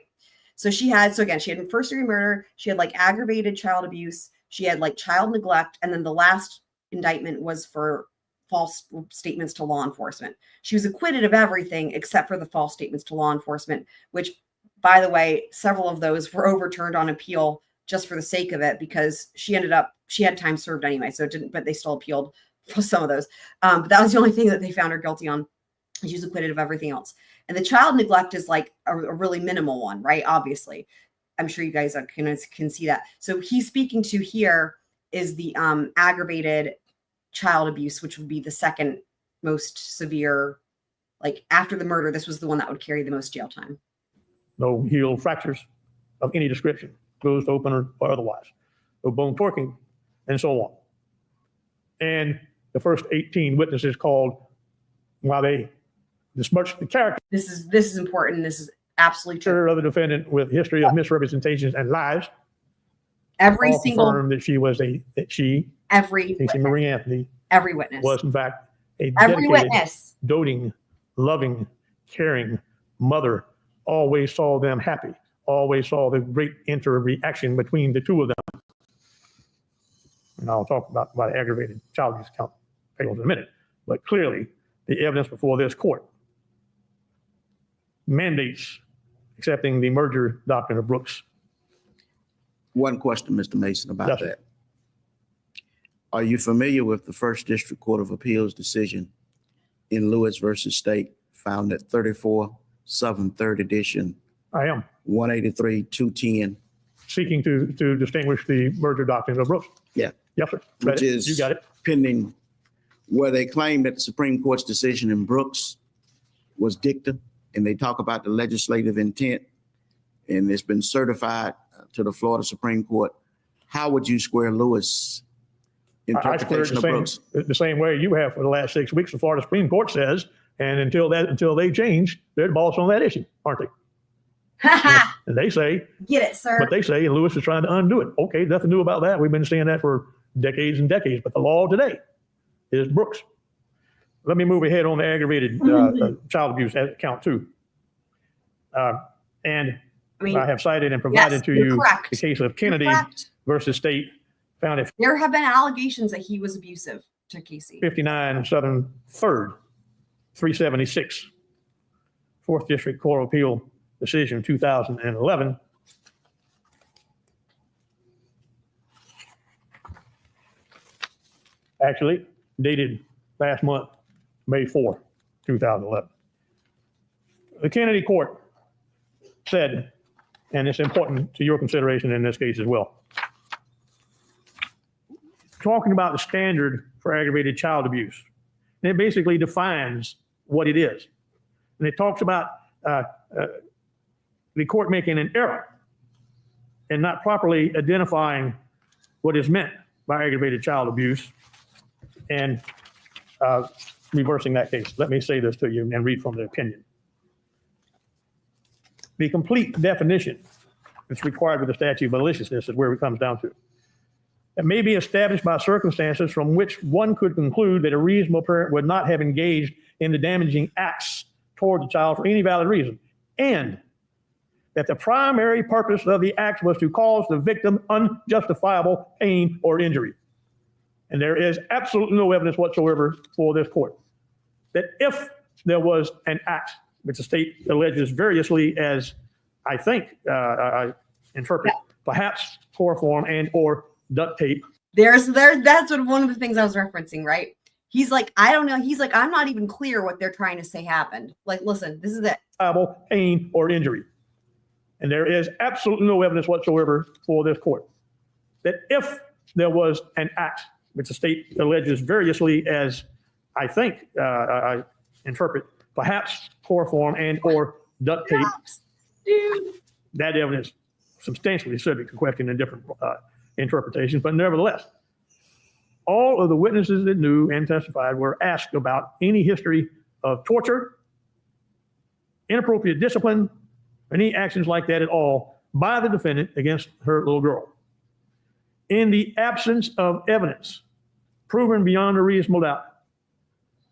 So she had first-degree murder. She had like aggravated child abuse. She had like child neglect, and then the last indictment was for false statements to law enforcement. She was acquitted of everything except for the false statements to law enforcement, which, by the way, several of those were overturned on appeal just for the sake of it, because she had time served anyway. So it didn't, but they still appealed for some of those. But that was the only thing that they found her guilty on. She was acquitted of everything else. And the child neglect is like a really minimal one, right? Obviously, I'm sure you guys can see that. So he's speaking to here is the aggravated child abuse, which would be the second most severe. Like after the murder, this was the one that would carry the most jail time. No heel fractures of any description, closed, open, or otherwise. No bone torquing, and so on. And the first 18 witnesses called, while they besmirched the character. This is important. This is absolutely true. Of the defendant with history of misrepresentations and lies. Every all single confirmed that Casey Marie Anthony, every witness was in fact a every dedicated, witness, doting, loving, caring mother. Always saw them happy. Always saw the great interaction between the two of them. And I'll talk about aggravated child abuse count in a minute. But clearly, the evidence before this court mandates accepting the merger doctrine of Brooks. One question, Mr. Mason, about Yes, sir. that. Are you familiar with the First District Court of Appeals decision in Lewis versus State, found at 34 Southern 3rd Edition? I am. 183-210. Seeking to distinguish the merger doctrine of Brooks. Yeah. Yes, sir. Which is you got it. Pending, where they claim that the Supreme Court's decision in Brooks was dicta, and they talk about the legislative intent, and it's been certified to the Florida Supreme Court. How would you square Lewis interpretation of Brooks? The same way you have for the last 6 weeks. The Florida Supreme Court says, and until they change, they're the boss on that issue, aren't they? And they say, get it, sir. But they say, and Lewis is trying to undo it. Okay, nothing new about that. We've been saying that for decades and decades. But the law today is Brooks. Let me move ahead on the aggravated child abuse count too. I have cited and provided to you the case of Kennedy versus State. Found it. There have been allegations that he was abusive to Casey. 59 Southern 3rd, 376, 4th District Court of Appeal decision 2011. Actually, dated last month, May 4, 2011. The Kennedy court said, and it's important to your consideration in this case as well, talking about the standard for aggravated child abuse. And it basically defines what it is. And it talks about the court making an error and not properly identifying what is meant by aggravated child abuse and reversing that case. Let me say this to you and read from the opinion. The complete definition that's required with the statute of maliciousness is where it comes down to. It may be established by circumstances from which one could conclude that a reasonable parent would not have engaged in the damaging acts toward the child for any valid reason, and that the primary purpose of the act was to cause the victim unjustifiable pain or injury. And there is absolutely no evidence whatsoever for this court that if there was an act which the state alleges variously as I think I interpret, perhaps chloroform and or duct tape. That's what one of the things I was referencing, right? He's like, I don't know. He's like, I'm not even clear what they're trying to say happened. Like, listen, this is it. Pain or injury. And there is absolutely no evidence whatsoever for this court that if there was an act which the state alleges variously as I think, I interpret perhaps chloroform and or duct tape, that evidence substantially subject to question in different interpretations, but nevertheless, all of the witnesses that knew and testified were asked about any history of torture, inappropriate discipline, any actions like that at all by the defendant against her little girl. In the absence of evidence proven beyond a reasonable doubt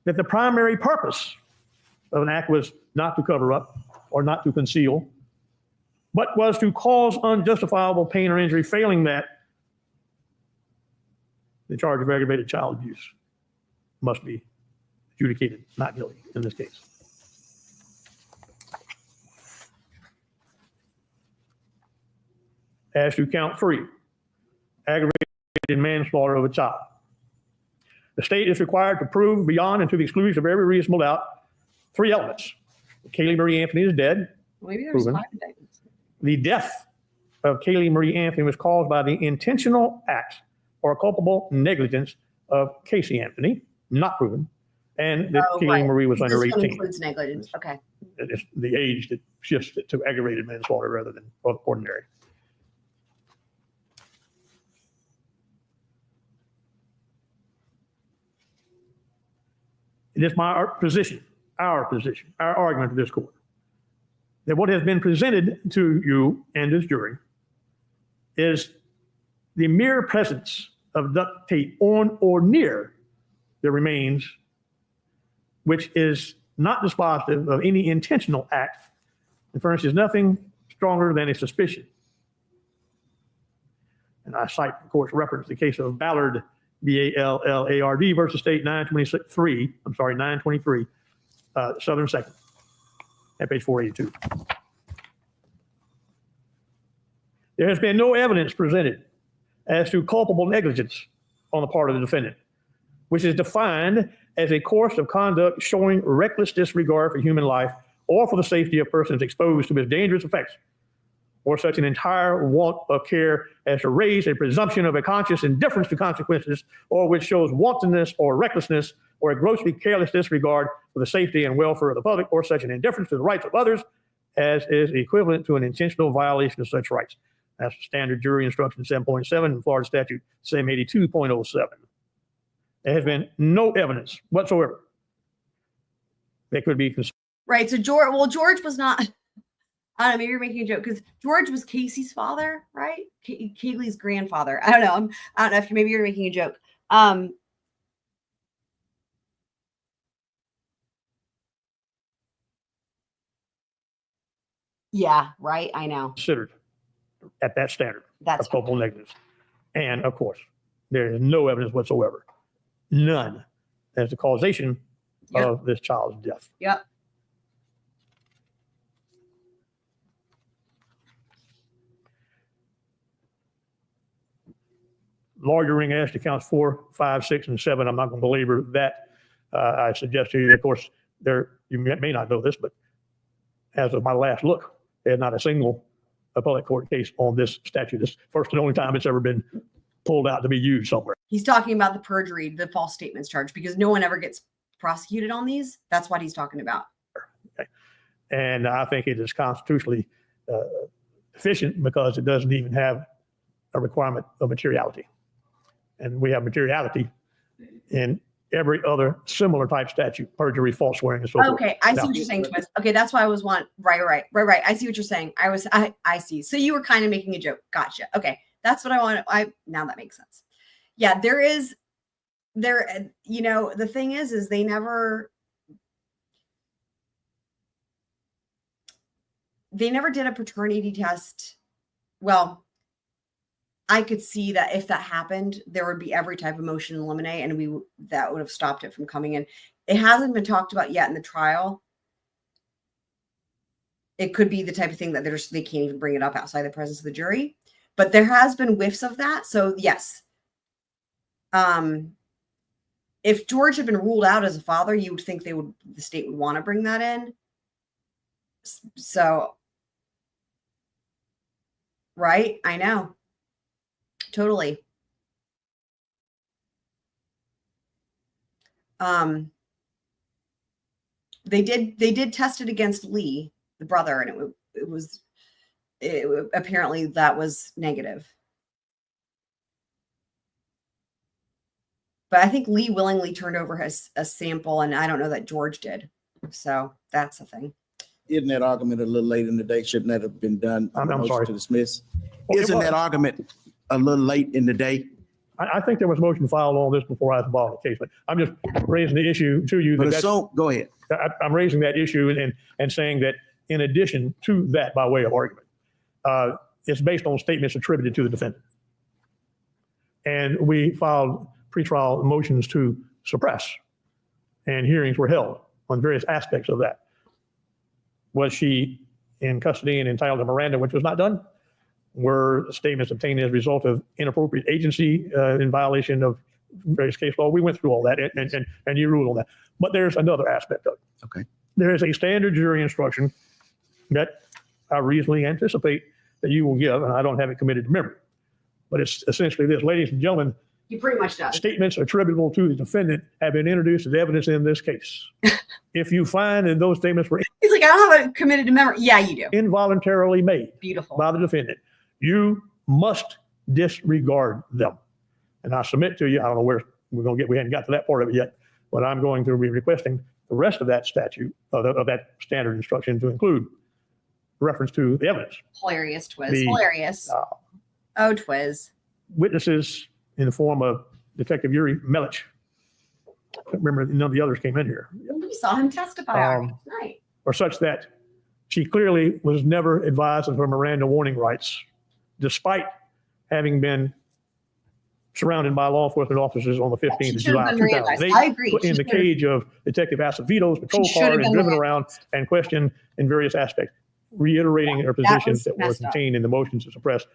that the primary purpose of an act was not to cover up or not to conceal, but was to cause unjustifiable pain or injury, failing that, the charge of aggravated child abuse must be adjudicated not guilty in this case. As to count 3, aggravated manslaughter of a child. The state is required to prove beyond and to the exclusion of every reasonable doubt 3 elements. Kaylee Marie Anthony is dead. Maybe there's Proven. 5 indictments. The death of Kaylee Marie Anthony was caused by the intentional act or culpable negligence of Casey Anthony, not proven, and that Kaylee Marie was under This one 18. includes negligence. Okay. It's the age that shifts it to aggravated manslaughter rather than ordinary. It is our position, our argument to this court, that what has been presented to you and this jury is the mere presence of duct tape on or near the remains, which is not dispositive of any intentional act, and furnishes nothing stronger than a suspicion. And I cite, of course, reference the case of Ballard, B-A-L-L-A-R-D versus State 923, Southern 2nd, at page 482. There has been no evidence presented as to culpable negligence on the part of the defendant, which is defined as a course of conduct showing reckless disregard for human life or for the safety of persons exposed to its dangerous effects, or such an entire want of care as to raise a presumption of a conscious indifference to consequences, or which shows wantonness or recklessness or a grossly careless disregard for the safety and welfare of the public, or such an indifference to the rights of others as is equivalent to an intentional violation of such rights. That's standard jury instruction 7.7 and Florida statute 782.07. There has been no evidence whatsoever that could be considered. Right. So George was not, I don't know, maybe you're making a joke because George was Casey's father, right? Kaylee's grandfather. I don't know. I don't know if maybe you're making a joke. Yeah, right. I know. Considered at that standard That's of culpable negligence. And of course, there is no evidence whatsoever, none, as the causation of this child's death. Yep. Lawyering as to counts 4, 5, 6, and 7. I'm not going to belabor that. I suggest to you, of course, you may not know this, but as of my last look, there's not a single appellate court case on this statute. This first and only time it's ever been pulled out to be used somewhere. He's talking about the perjury, the false statements charge, because no one ever gets prosecuted on these. That's what he's talking about. Okay. And I think it is constitutionally deficient because it doesn't even have a requirement of materiality. And we have materiality in every other similar type statute, perjury, false swearing, and so forth. Okay, I see what you're saying, Thomas. Okay, that's why I was right. I see what you're saying. I see. So you were kind of making a joke. Gotcha. Okay, that's what I want. Now that makes sense. Yeah, the thing is they never did a paternity test. Well, I could see that if that happened, there would be every type of motion in limine, and that would have stopped it from coming in. It hasn't been talked about yet in the trial. It could be the type of thing that they can't even bring it up outside the presence of the jury. But there has been whiffs of that. So yes, if George had been ruled out as a father, you would think the state would want to bring that in. So, right? I know. Totally. They did test it against Lee, the brother, and apparently that was negative. But I think Lee willingly turned over a sample, and I don't know that George did. So that's the thing. Isn't that argument a little late in the day? Shouldn't that have been done? I'm sorry. To dismiss. Well, Isn't that argument a little late in the day? I think there was motion filed on this before I was involved in the case, but I'm just raising the issue to you. But so go ahead. I'm raising that issue and saying that in addition to that, by way of argument, it's based on statements attributed to the defendant. And we filed pretrial motions to suppress, and hearings were held on various aspects of that. Was she in custody and entitled to Miranda, which was not done? Were statements obtained as a result of inappropriate agency in violation of various case law? We went through all that, and you ruled on that. But there's another aspect of it. Okay. There is a standard jury instruction that I reasonably anticipate that you will give, and I don't have it committed to memory. But it's essentially this: ladies and gentlemen, You pretty much does. statements attributable to the defendant have been introduced as evidence in this case. If you find that those statements were He's like, I don't have it committed to memory. Yeah, you do. involuntarily made Beautiful. by the defendant, you must disregard them. And I submit to you, I don't know where we're going to get, we hadn't got to that part of it yet, but I'm going to be requesting the rest of that statute, of that standard instruction, to include reference to the evidence. Hilarious, Twiz. The, Hilarious. Oh, Twiz. Witnesses in the form of Detective Yuri Melich. I can't remember, none of the others came in here. We saw him testify already tonight. Or such that she clearly was never advised of her Miranda warning rights, despite having been surrounded by law enforcement officers on the 15th of July 2008. I agree. Put in the cage of Detective Acevedo's patrol car and driven around and questioned in various aspects, reiterating her positions that were contained in the motions to suppress.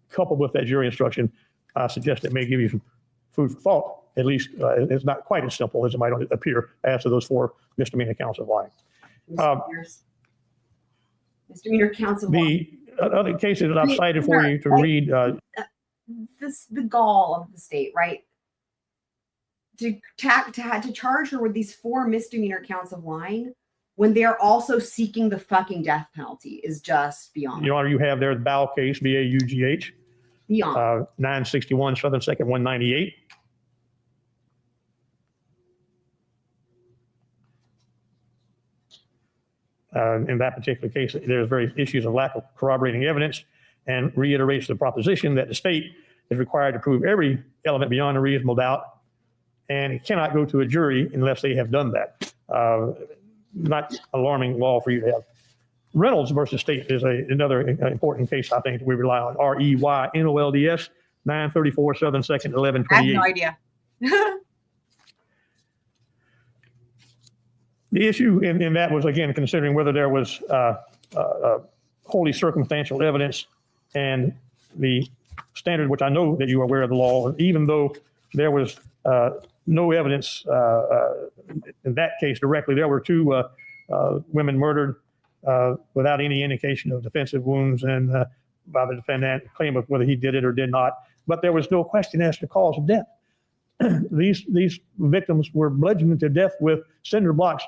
Coupled with that jury instruction, I suggest it may give you some food for thought. At least it's not quite as simple as it might appear as to those 4 misdemeanor counts of lying. Misdemeanor counts of lying. The other cases that I've cited for you to read. The gall of the state, right? To charge her with these 4 misdemeanor counts of lying when they are also seeking the fucking death penalty is just beyond. Your Honor, you have there the Bow case, BAUGH. Beyond. 961 Southern 2nd 198. In that particular case, there's various issues of lack of corroborating evidence, and reiterates the proposition that the state is required to prove every element beyond a reasonable doubt, and it cannot go to a jury unless they have done that. Not alarming law for you to have. Reynolds versus State is another important case I think that we rely on. REYNOLDS 934 Southern 2nd 1128. I have no idea. The issue in that was, again, considering whether there was wholly circumstantial evidence, and the standard, which I know that you are aware of the law, even though there was no evidence in that case directly, there were 2 women murdered without any indication of defensive wounds and by the defendant, claim of whether he did it or did not. But there was no question as to cause of death. These victims were bludgeoned to death with cinder blocks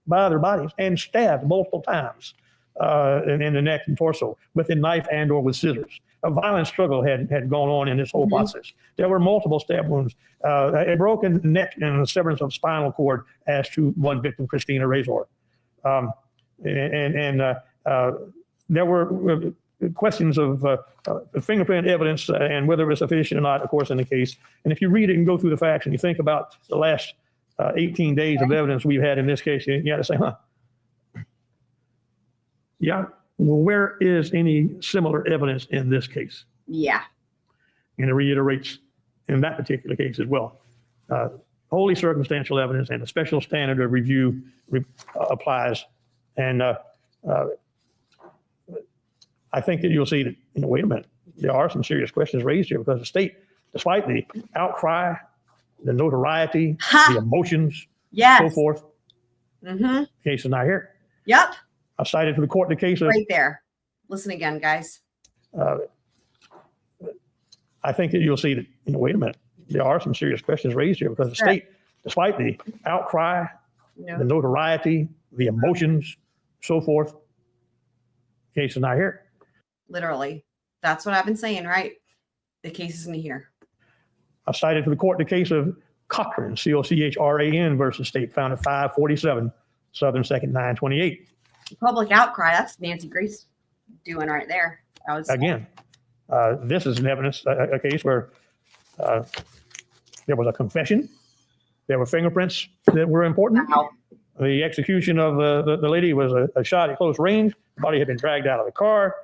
by their bodies and stabbed multiple times in the neck and torso with a knife and or with scissors. A violent struggle had gone on in this whole process. There were multiple stab wounds, a broken neck and a severance of spinal cord as to one victim, Christina Razor. There were questions of fingerprint evidence and whether it was sufficient or not, of course, in the case. And if you read it and go through the facts and you think about the last 18 days of evidence we've had in this case, you got to say, yeah, well, where is any similar evidence in this case? Yeah. And it reiterates in that particular case as well. Wholly circumstantial evidence and a special standard of review applies. And I think that you'll see that, wait a minute, there are some serious questions raised here because the state, despite the outcry, the notoriety, the emotions, so forth, the case is not here. Yep. I cited to the court the case of... Right there. Listen again, guys. I think that you'll see that, wait a minute, there are some serious questions raised here because the state, despite the outcry, No. the notoriety, the emotions, so forth, the case is not here. Literally. That's what I've been saying, right? The case isn't here. I cited for the court the case of Cochran, C-O-C-H-R-A-N versus State, found at 547 Southern 2nd 928. Public outcry. That's Nancy Grace doing right there. That was Again, this is an evidence, a case where there was a confession. There were fingerprints that were important. Wow. The execution of the lady was a shot at close range. The body had been dragged out of the car.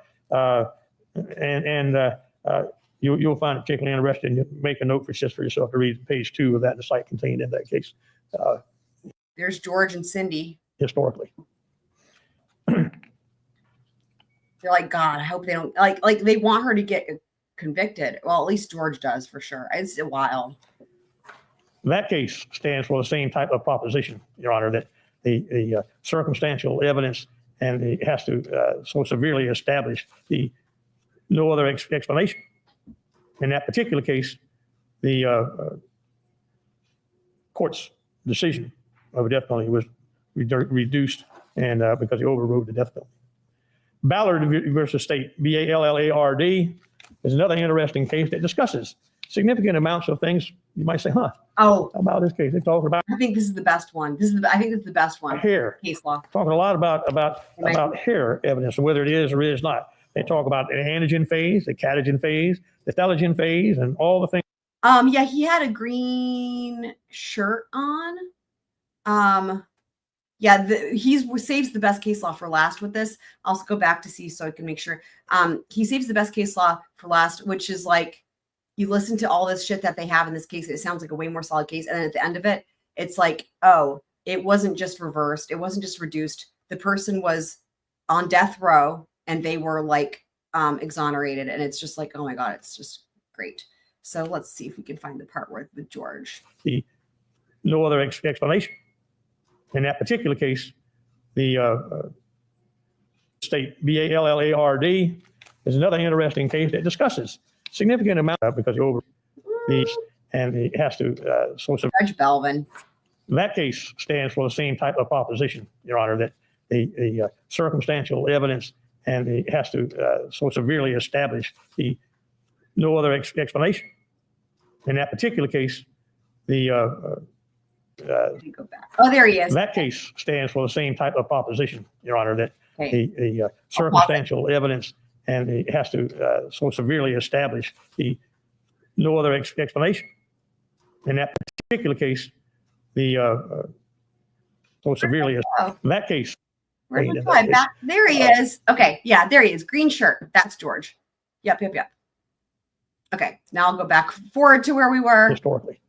You'll find it particularly interesting. You make a note just for yourself to read page 2 of that, the site contained in that case. There's George and Cindy. Historically. They're like, God, I hope they don't like they want her to get convicted. Well, at least George does for sure. It's wild. That case stands for the same type of proposition, Your Honor, that the circumstantial evidence and it has to so severely establish the no other explanation. In that particular case, the court's decision of a death penalty was reduced and because he overruled the death penalty. Ballard versus State, B-A-L-L-A-R-D, is another interesting case that discusses significant amounts of things. You might say, huh? Oh, How about this case? They talk about I think this is the best one. I think this is the best one. hair. Case law. Talking a lot about hair evidence, whether it is or is not. They talk about the antigen phase, the catagen phase, the telogen phase, and all the things. Yeah, he had a green shirt on. Yeah, saves the best case law for last with this. I'll also go back to see so I can make sure. He saves the best case law for last, which is like you listen to all this shit that they have in this case. It sounds like a way more solid case. And then at the end of it, it's like, oh, it wasn't just reversed. It wasn't just reduced. The person was on death row and they were like exonerated. And it's just like, oh my God, it's just great. So let's see if we can find the part with George. No other explanation. In that particular case, the State, B-A-L-L-A-R-D, is another interesting case that discusses significant amount because he over these and he has to Judge Belvin. That case stands for the same type of proposition, Your Honor, that the circumstantial evidence and it has to so severely establish the no other explanation. In that particular case, the go back. Oh, there he is. that case stands for the same type of proposition, Your Honor, that Okay. the circumstantial evidence and it has to so severely establish the no other explanation. In that particular case, the so severely that case. Where's the slide back? There he is. Okay. Yeah, there he is. Green shirt. That's George. Yep. Okay. Now I'll go back forward to where we were. Historically,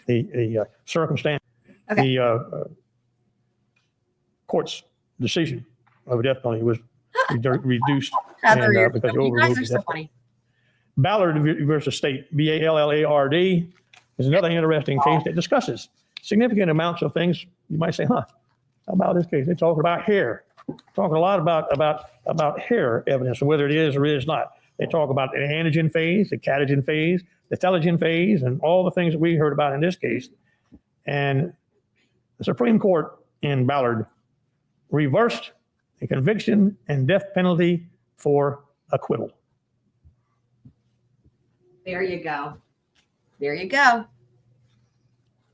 the circumstance, Okay. the court's decision of a death penalty was reduced Heather, and, because he you guys overruled are the so death funny. Ballard versus State, B-A-L-L-A-R-D, is another interesting case that discusses significant amounts of things. You might say, huh? How about this case? They talk about hair. Talking a lot about hair evidence, whether it is or is not. They talk about the antigen phase, the catagen phase, the telogen phase, and all the things that we heard about in this case. And the Supreme Court in Ballard reversed a conviction and death penalty for acquittal. There you go. There you go.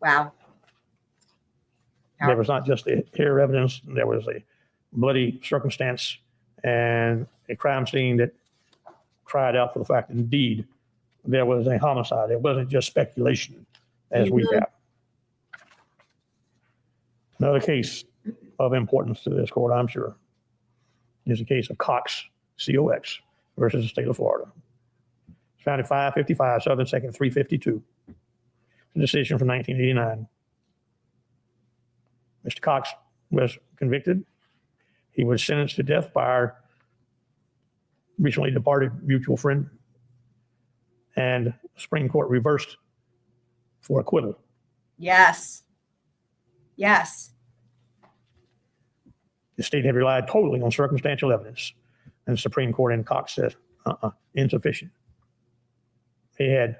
Wow. There was not just the hair evidence, there was a bloody circumstance and a crime scene that cried out for the fact that indeed there was a homicide. It wasn't just speculation as we have. Another case of importance to this court, I'm sure, is the case of Cox, C-O-X, versus the state of Florida. It's found at 555 Southern 2nd 352. A decision from 1989. Mr. Cox was convicted. He was sentenced to death by our recently departed mutual friend. And the Supreme Court reversed for acquittal. Yes. Yes. The state had relied totally on circumstantial evidence. And the Supreme Court in Cox said, insufficient. They had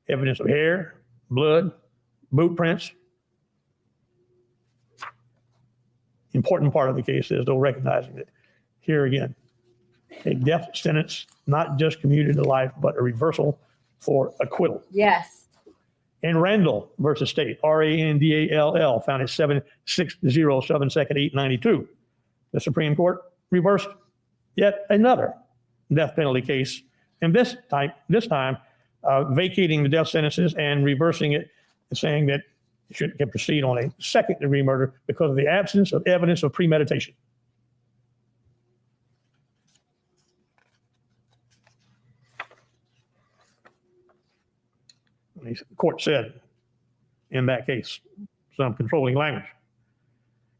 evidence of hair, blood, boot prints, important part of the case is, though, recognizing that here again, a death sentence, not just commuted to life, but a reversal for acquittal. Yes. In Randall versus State, Randall, found at 760-7-2nd-892. The Supreme Court reversed yet another death penalty case, and this time vacating the death sentences and reversing it, and saying that it shouldn't proceed on a second-degree murder because of the absence of evidence of premeditation. The court said in that case, some controlling language.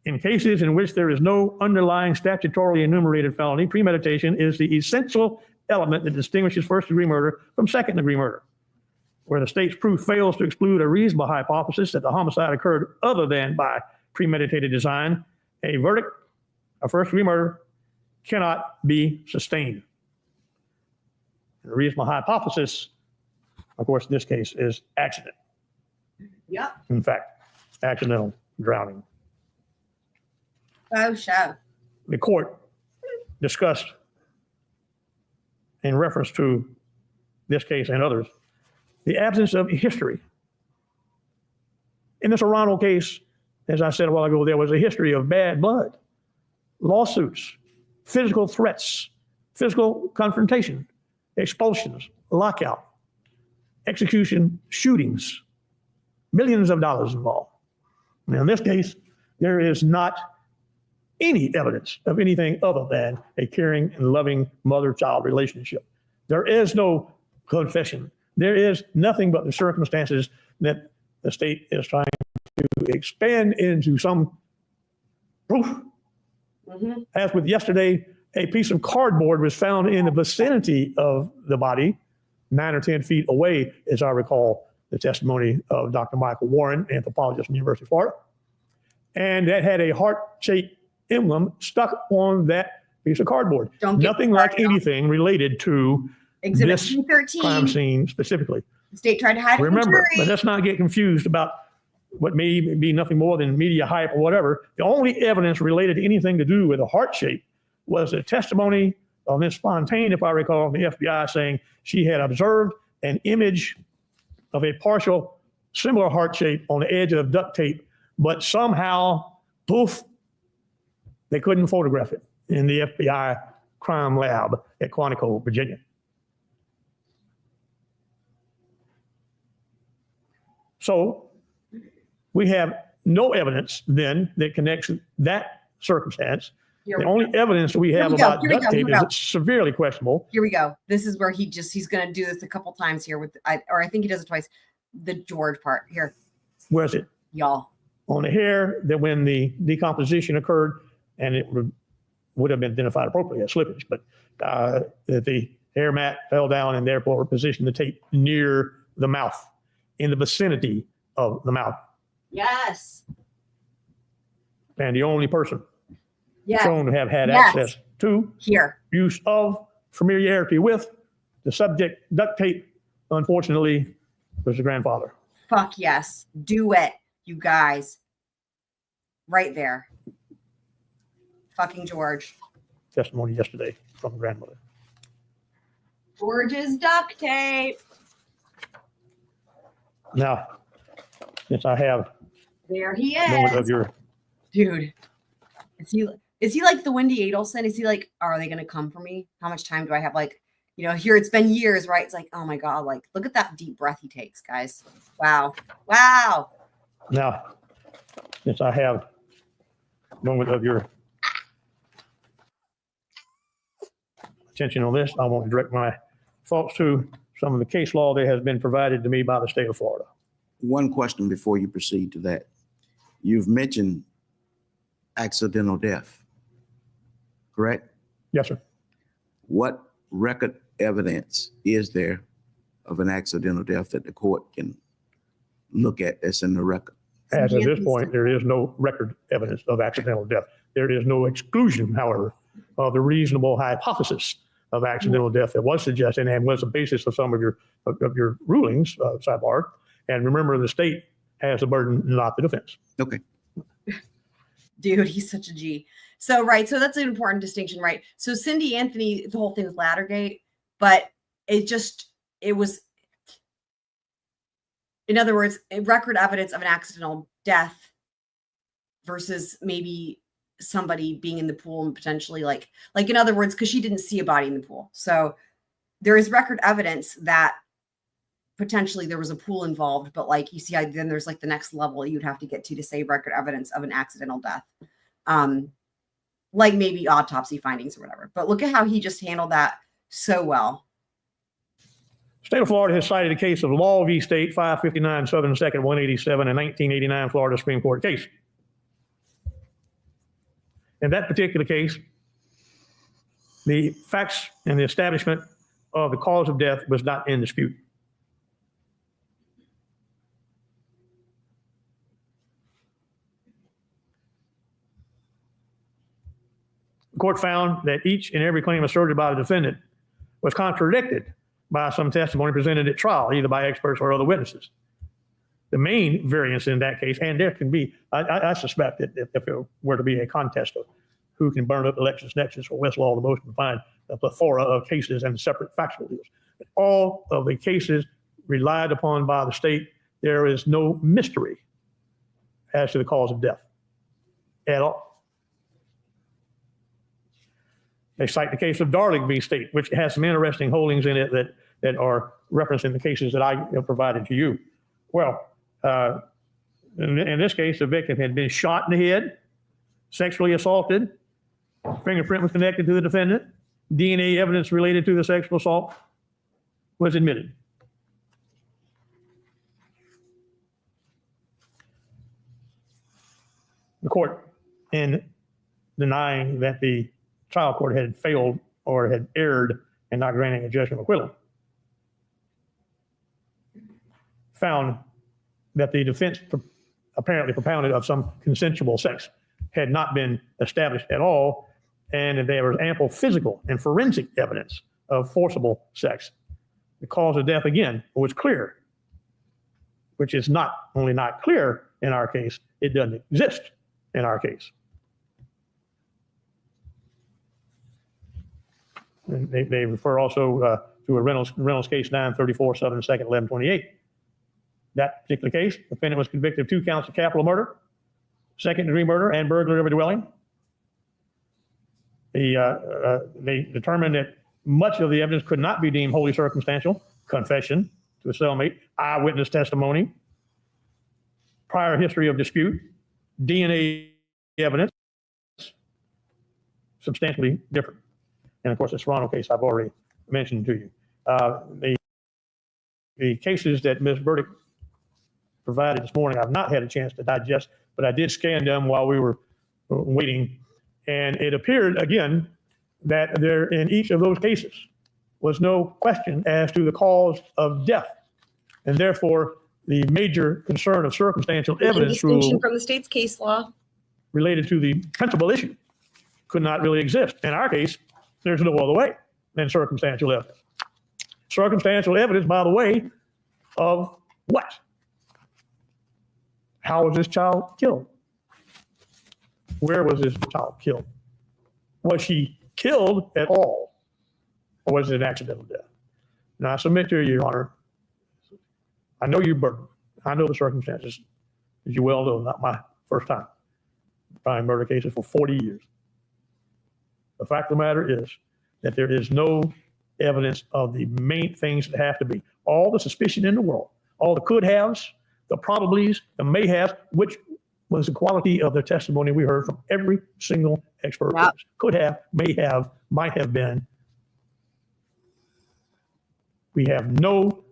In cases in which there is no underlying statutorily enumerated felony, premeditation is the essential element that distinguishes first-degree murder from second-degree murder. Where the state's proof fails to exclude a reasonable hypothesis that the homicide occurred other than by premeditated design, a verdict of first-degree murder cannot be sustained. The reasonable hypothesis, of course, in this case, is accident. Yep. In fact, accidental drowning. Oh, show. The court discussed, in reference to this case and others, the absence of history. In the Serrano case, as I said a while ago, there was a history of bad blood, lawsuits, physical threats, physical confrontation, expulsions, lockout, execution, shootings, millions of dollars involved. Now, in this case, there is not any evidence of anything other than a caring and loving mother-child relationship. There is no confession. There is nothing but the circumstances that the state is trying to expand into some proof. Mm-hmm. As with yesterday, a piece of cardboard was found in the vicinity of the body, 9 or 10 feet away, as I recall the testimony of Dr. Michael Warren, anthropologist from the University of Florida. And that had a heart-shaped emblem stuck on that piece of cardboard. Nothing like anything related to Exhibit this 213. crime scene specifically. The state tried to hide it from Remember, jury. but let's not get confused about what may be nothing more than media hype or whatever. The only evidence related to anything to do with a heart shape was a testimony of Ms. Fontaine, if I recall, from the FBI, saying she had observed an image of a partial similar heart shape on the edge of duct tape, but somehow, poof, they couldn't photograph it in the FBI crime lab at Quantico, Virginia. So we have no evidence then that connects that circumstance. The only evidence we have about duct tape is it's severely questionable. Here we go. This is where he's going to do this a couple times here with, or I think he does it twice. The George part here. Where's it? Y'all. On the hair, that when the decomposition occurred, and it would have been identified appropriately as slippage, but that the hair mat fell down and therefore positioned the tape near the mouth, in the vicinity of the mouth. Yes. And the only person Yes. shown to have had access to, use of, familiarity with the subject duct tape, unfortunately, was the grandfather. Fuck yes. Do it, you guys. Right there. Fucking George. Testimony yesterday from the grandmother. George's duct tape. Now, since I have There he moment is. of your Dude. Is he like the Wendy Adelson? Is he like, are they going to come for me? How much time do I have? Like, you know, here it's been years, right? It's like, oh my God, like, look at that deep breath he takes, guys. Wow. Wow. now, since I have moment of your attention on this, I want to direct my thoughts to some of the case law that has been provided to me by the state of Florida. One question before you proceed to that. You've mentioned accidental death, correct? Yes, sir. What record evidence is there of an accidental death that the court can look at that's in the record? As of this point, there is no record evidence of accidental death. There is no exclusion, however, of the reasonable hypothesis of accidental death that was suggested and was the basis of some of your rulings, sidebar. And remember, the state has the burden, not the defense. Okay. Dude, he's such a G. So, right. So that's an important distinction, right? So Cindy Anthony, the whole thing with Laddergate, but it was, in other words, record evidence of an accidental death versus maybe somebody being in the pool and potentially like in other words, because she didn't see a body in the pool. So there is record evidence that potentially there was a pool involved, but like you see, then there's like the next level you'd have to get to say record evidence of an accidental death. Like maybe autopsy findings or whatever. But look at how he just handled that so well. State of Florida has cited a case of Law v. State 559 Southern 2nd 187, a 1989 Florida Supreme Court case. In that particular case, the facts and the establishment of the cause of death was not in dispute. The court found that each and every claim asserted by the defendant was contradicted by some testimony presented at trial, either by experts or other witnesses. The main variance in that case, and there can be, I suspect that if it were to be a contest of who can burn up elections nexus or Westlaw the most, and find a plethora of cases and separate factual deals. All of the cases relied upon by the state, there is no mystery as to the cause of death at all. They cite the case of Darling v. State, which has some interesting holdings in it that are referenced in the cases that I have provided to you. Well, in this case, the victim had been shot in the head, sexually assaulted, fingerprint was connected to the defendant, DNA evidence related to the sexual assault was admitted. The court, in denying that the trial court had failed or had erred in not granting a judgment of acquittal, found that the defense apparently propounded of some consensual sex had not been established at all, and that there was ample physical and forensic evidence of forcible sex. The cause of death, again, was clear, which is not only not clear in our case, it doesn't exist in our case. And they refer also to a Reynolds case 934 Southern 2nd 1128. That particular case, the defendant was convicted of 2 counts of capital murder, second-degree murder, and burglary of a dwelling. They determined that much of the evidence could not be deemed wholly circumstantial: confession to a cellmate, eyewitness testimony, prior history of dispute, DNA evidence, substantially different. And of course, the Serrano case I've already mentioned to you. The cases that Ms. Burdick provided this morning, I've not had a chance to digest, but I did scan them while we were waiting. And it appeared, again, that there in each of those cases was no question as to the cause of death. And therefore, the major concern of circumstantial evidence rule from the state's case law related to the principal issue could not really exist. In our case, there's no other way than circumstantial evidence. Circumstantial evidence, by the way, of what? How was this child killed? Where was this child killed? Was she killed at all? Or was it an accidental death? Now, I submit to you, Your Honor, I know you're burdened. I know the circumstances, as you well know, not my first time trying murder cases for 40 years. The fact of the matter is that there is no evidence of the main things that have to be. All the suspicion in the world, all the could haves, the probablys, the may have, which was the quality of the testimony we heard from every single expert. Yep. Could have, may have, might have been. We have no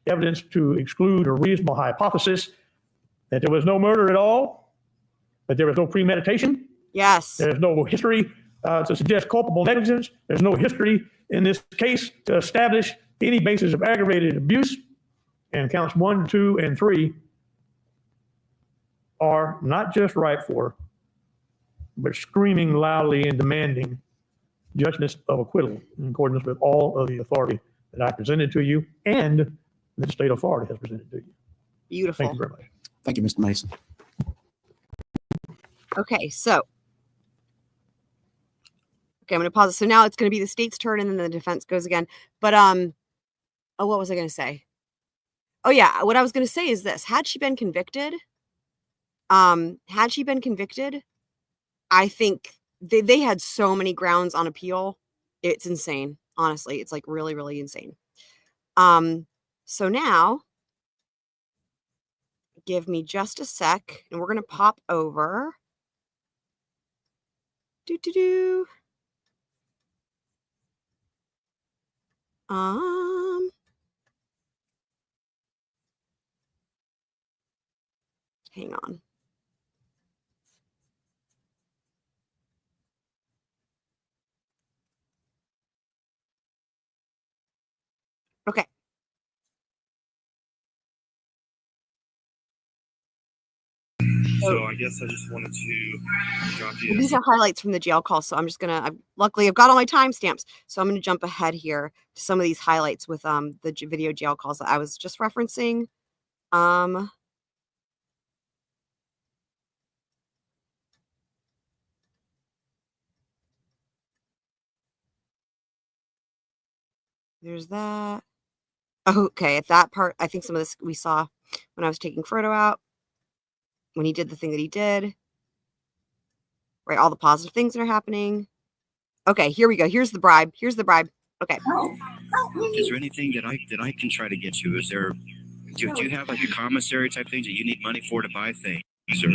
evidence to exclude a reasonable hypothesis that there was no murder at all, that there was no premeditation. Yes. There's no history to suggest culpable negligence. There's no history in this case to establish any basis of aggravated abuse. And counts 1, 2, and 3 are not just right for, but screaming loudly and demanding judgments of acquittal in accordance with all of the authority that I presented to you and that the state of Florida has presented to you. Beautiful. Thank you very much. Thank you, Mr. Mason. Okay, so. Okay, I'm going to pause it. So now it's going to be the state's turn and then the defense goes again. But, oh, what was I going to say? Oh, yeah. What I was going to say is this. Had she been convicted, I think they had so many grounds on appeal. It's insane. Honestly, it's like really, really insane. So now give me just a sec and we're going to pop over. Hang on. Okay. So I guess I just wanted to drop you. These are highlights from the jail call, so I'm just gonna. Luckily, I've got all my timestamps, so I'm gonna jump ahead here to some of these highlights with the video jail calls that I was just referencing. There's that. Okay, at that part, I think some of this we saw when I was taking Frodo out, when he did the thing that he did. Right, all the positive things that are happening. Okay, here we go. Here's the bribe. Okay. Is there anything that I can try to get you? Is there? Do you have like a commissary type thing that you need money for to buy things? Or?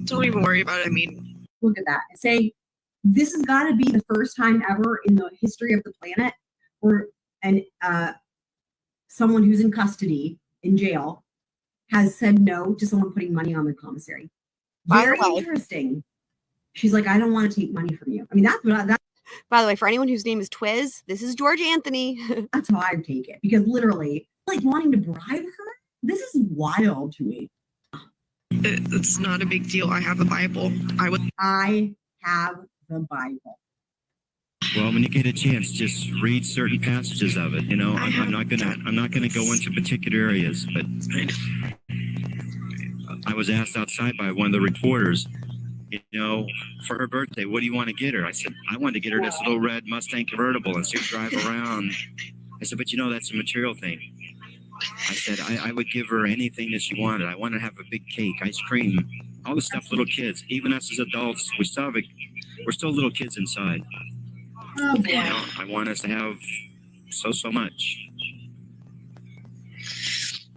Don't even worry about it. I mean, look at that and say, this has got to be the first time ever in the history of the planet where someone who's in custody in jail has said no to someone putting money on the commissary. Very interesting. She's like, I don't want to take money from you. I mean, that's what that. By the way, for anyone whose name is Twiz, this is George Anthony. That's how I take it, because literally, like wanting to bribe her, this is wild to me. It's not a big deal. I have a Bible. I have the Bible. Well, when you get a chance, just read certain passages of it. You know, I'm not gonna go into particular areas, but I was asked outside by one of the reporters, you know, for her birthday, what do you want to get her? I said, I want to get her this little red Mustang convertible and see her drive around. I said, but you know, that's a material thing. I said, I would give her anything that she wanted. I want to have a big cake, ice cream, all the stuff little kids, even us as adults, we're still little kids inside. Oh, boy. You know, I want us to have so much.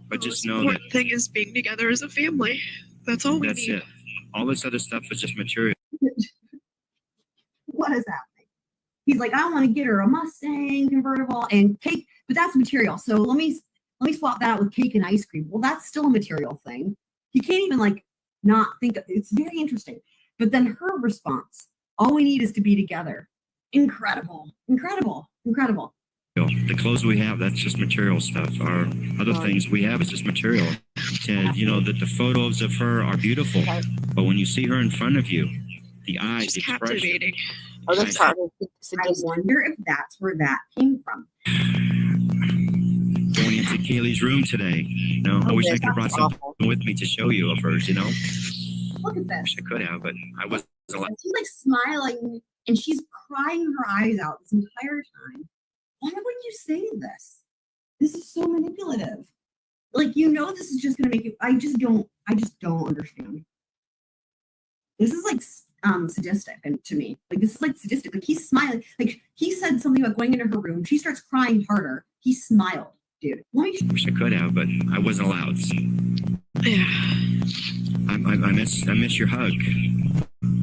But just know that. The important thing is being together as a family. That's all we need. That's it. All this other stuff is just material. What is happening? He's like, I want to get her a Mustang convertible and cake, but that's material. So let me swap that out with cake and ice cream. Well, that's still a material thing. He can't even like not think it's very interesting. But then her response, all we need is to be together. Incredible. The clothes we have, that's just material stuff. Our other things we have is just material. And, you know, that the photos of her are beautiful, but when you see her in front of you, the eyes, the expression. Captivating. Oh, that's hard. I wonder if that's where that came from. Going into Kaylee's room today. You know, I wish I could have brought something with me to show you of hers, you know. Look at this. Wish I could have, but I wasn't allowed. She's like smiling and she's crying her eyes out this entire time. Why would you say this? This is so manipulative. Like, you know, this is just going to make it. I just don't understand. This is like sadistic to me. Like, this is like sadistic. Like, he's smiling. Like, he said something about going into her room. She starts crying harder. He smiled, dude. Wish I could have, but I wasn't allowed. Yeah. I miss your hug.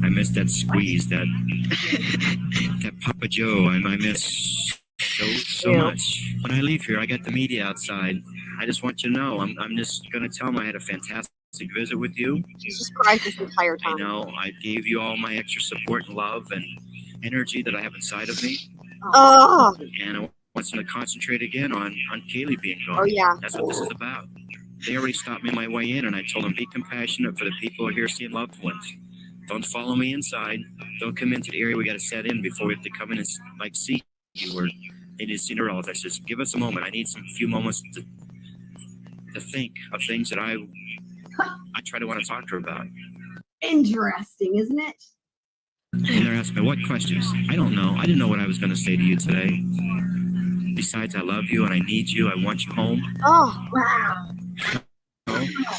I miss that squeeze, that Papa Joe. I miss so much. When I leave here, I got the media outside. I just want you to know, I'm just going to tell them I had a fantastic visit with you. She's just cried this entire time. I know I gave you all my extra support and love and energy that I have inside of me. Oh. And I want them to concentrate again on Kaylee being gone. Oh, yeah. That's what this is about. They already stopped me on my way in, and I told them, be compassionate for the people who are here seeing loved ones. Don't follow me inside. Don't come into the area we got to set in before we have to come in and like see you or they need to see the relatives. I says, give us a moment. I need some few moments to think of things that I try to want to talk to her about. Interesting, isn't it? And they're asking me, what questions? I don't know. I didn't know what I was going to say to you today. Besides, I love you and I need you. I want you home. Oh, wow. You know?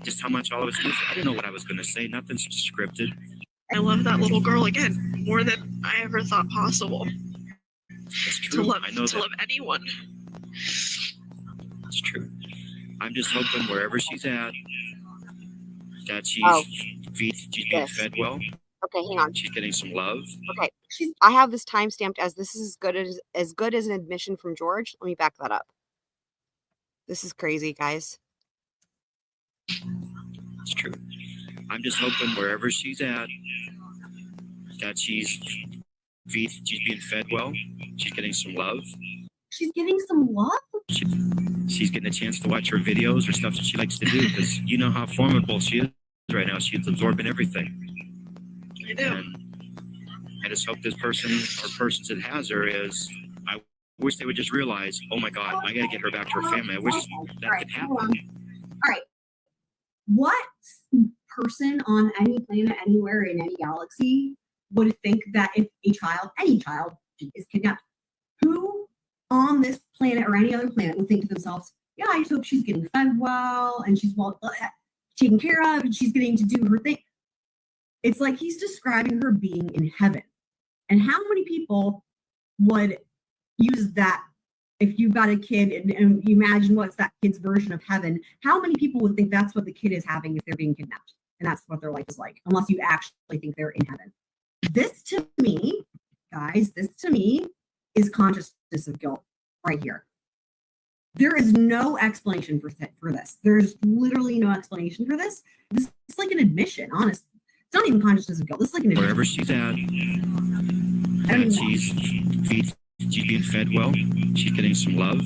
Just how much all of us is. I didn't know what I was going to say. Nothing's scripted. I love that little girl again more than I ever thought possible. It's true. I know To love anyone. It's true. I'm just hoping wherever she's at, that she's being fed well. Okay, hang on. She's getting some love. Okay, I have this time stamped as this is as good as an admission from George. Let me back that up. This is crazy, guys. It's true. I'm just hoping wherever she's at, that she's being fed well. She's getting some love. She's getting some love? She's getting a chance to watch her videos or stuff that she likes to do, because you know how formidable she is right now. She's absorbing everything. I do. And I just hope this person or persons that has her is, I wish they would just realize, oh my God, I got to get her back to her family. I wish that could happen. All right. What person on any planet, anywhere in any galaxy would think that if a child, any child, is kidnapped, who on this planet or any other planet would think to themselves, yeah, I just hope she's getting fed well and she's well taken care of and she's getting to do her thing. It's like he's describing her being in heaven. And how many people would use that if you've got a kid and you imagine what's that kid's version of heaven? How many people would think that's what the kid is having if they're being kidnapped? And that's what their life is like, unless you actually think they're in heaven. This to me, guys, is consciousness of guilt right here. There is no explanation for this. There's literally no explanation for this. This is like an admission, honestly. It's not even consciousness of guilt. This is like an admission. Wherever she's at, that she's being fed well. She's getting some love.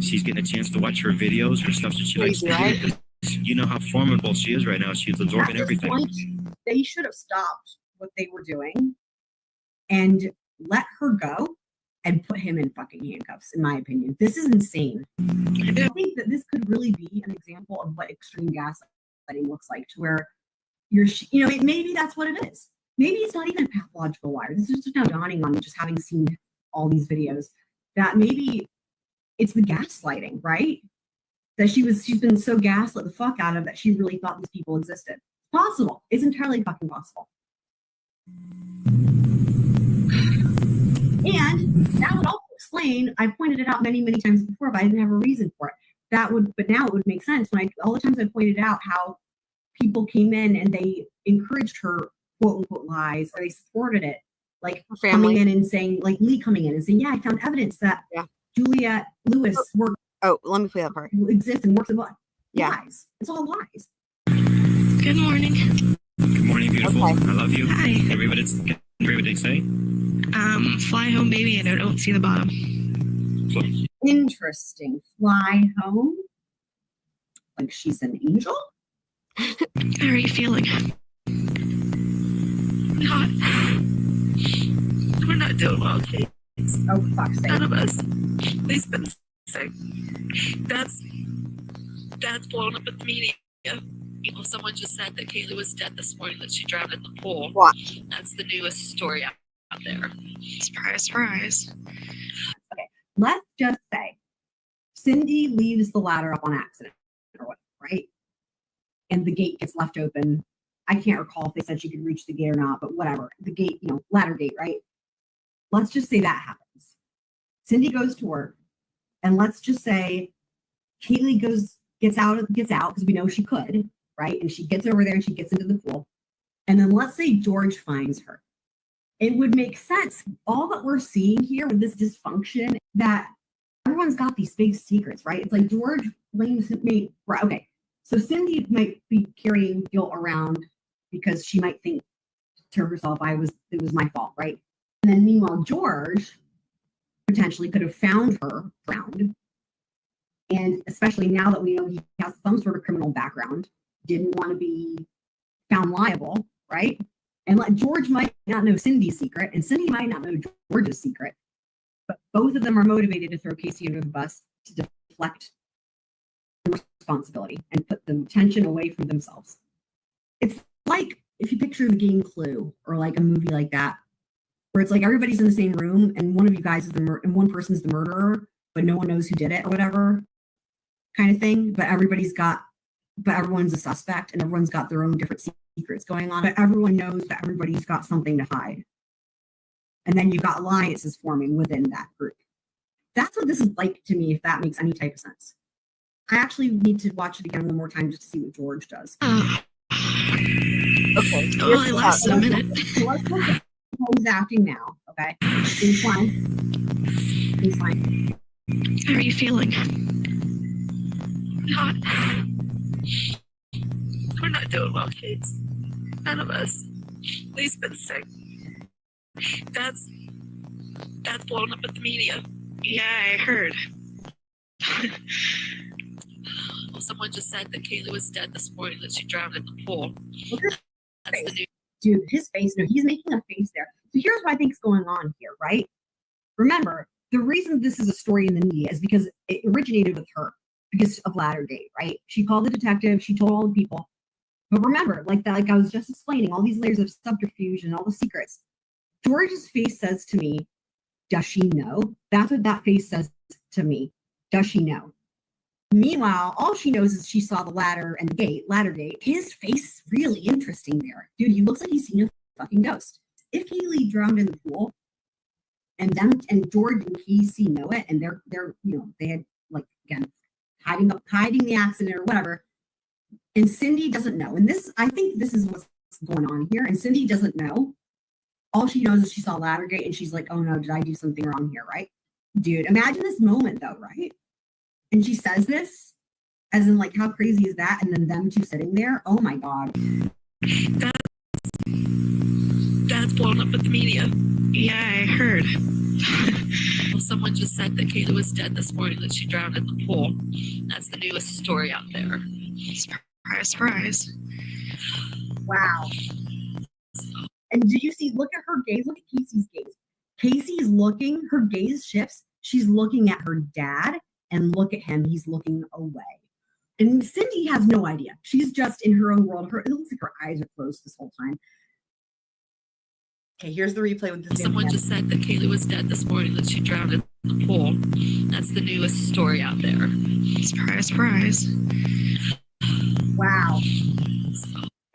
She's getting a chance to watch her videos or stuff that she likes to do, because you know how formidable she is right now. She's absorbing everything. Point, they should have stopped what they were doing and let her go and put him in fucking handcuffs, in my opinion. This is insane. I think that this could really be an example of what extreme gaslighting looks like, to where maybe that's what it is. Maybe it's not even a pathological liar. This is just now dawning on me, just having seen all these videos, that maybe it's the gaslighting, right? That she's been so gaslit the fuck out of that she really thought these people existed. Possible. It's entirely fucking possible. And that would also explain, I pointed it out many, many times before, but I didn't have a reason for it. But now it would make sense when all the times I pointed out how people came in and they encouraged her quote unquote lies, or they supported it, like coming in and saying, like Lee coming in and saying, yeah, I found evidence that Juliette Lewis worked. Oh, let me play that part. Exists and works in what? Yeah. Lies. It's all lies. Good morning. Good morning, beautiful. Okay. I love you. Hi. Everybody what they say. Fly home, baby, and I don't see the bottom. Interesting. Fly home? Like she's an angel? How are you feeling? Not. We're not doing well, kids. Oh, fuck's sake. None of us. They've been sick. Dad's blown up at the media. Someone just said that Kaylee was dead this morning, that she drowned in the pool. What? That's the newest story out there. Surprise, surprise. Okay, let's just say Cindy leaves the ladder up on accident or what, right? And the gate gets left open. I can't recall if they said she could reach the gate or not, but whatever. The gate, ladder gate, right? Let's just say that happens. Cindy goes to work, and let's just say Kaylee gets out because we know she could, right? And she gets over there and she gets into the pool. And then let's say George finds her. It would make sense. All that we're seeing here with this dysfunction, that everyone's got these big secrets, right? It's like George blames me. Right, okay. So Cindy might be carrying guilt around because she might think to herself, it was my fault, right? And then meanwhile, George potentially could have found her drowned. And especially now that we know he has some sort of criminal background, didn't want to be found liable, right? And George might not know Cindy's secret, and Cindy might not know George's secret, but both of them are motivated to throw Casey under the bus to deflect the responsibility and put the tension away from themselves. It's like if you picture the game Clue or like a movie like that, where it's like everybody's in the same room and one of you guys is and one person's the murderer, but no one knows who did it or whatever kind of thing. But everyone's a suspect and everyone's got their own different secrets going on. But everyone knows that everybody's got something to hide. And then you've got alliances forming within that group. That's what this is like to me, if that makes any type of sense. I actually need to watch it again one more time just to see what George does. Okay. It only lasted a minute. Let's look at how he's acting now, okay? He's fine. He's fine. How are you feeling? Not. We're not doing well, kids. None of us. Lee's been sick. Dad's blown up at the media. Yeah, I heard. Well, someone just said that Kaylee was dead this morning, that she drowned in the pool. That's the news. Dude, his face, no, he's making a face there. So here's what I think is going on here, right? Remember, the reason this is a story in the media is because it originated with her because of Lattergate, right? She called the detective, she told all the people. But remember, like I was just explaining, all these layers of subterfuge and all the secrets. George's face says to me, does she know? That's what that face says to me. Does she know? Meanwhile, all she knows is she saw the ladder and the ladder gate. His face is really interesting there. Dude, he looks like he's seen a fucking ghost. If Kaylee drowned in the pool and George and Casey know it, and they're they had, like, again, hiding the accident or whatever, and Cindy doesn't know. And I think this is what's going on here. And Cindy doesn't know. All she knows is she saw Laddergate and she's like, oh no, did I do something wrong here, right? Dude, imagine this moment though, right? And she says this, as in, like, how crazy is that? And then them two sitting there, oh my God. Dad's blown up at the media. Yeah, I heard. Well, someone just said that Kaylee was dead this morning, that she drowned in the pool. That's the newest story out there. Surprise, surprise. Wow. And do you see, look at her gaze, look at Casey's gaze. Casey is looking, her gaze shifts. She's looking at her dad, and look at him, he's looking away. And Cindy has no idea. She's just in her own world. It looks like her eyes are closed this whole time. Okay, here's the replay with the Someone just said that Kaylee was dead this morning, that she drowned in the pool. That's the newest story out there. Surprise, surprise. Wow.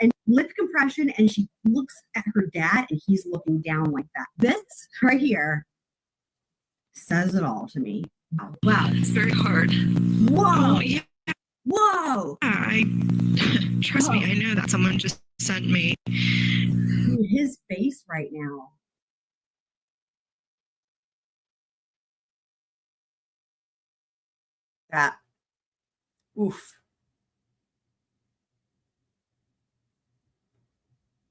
And lip compression, and she looks at her dad, and he's looking down like that. This right here says it all to me. Wow. It's very hard. Whoa. Oh, yeah. Whoa. Trust me, I know that someone just sent me. Dude, his face right now. That. Oof.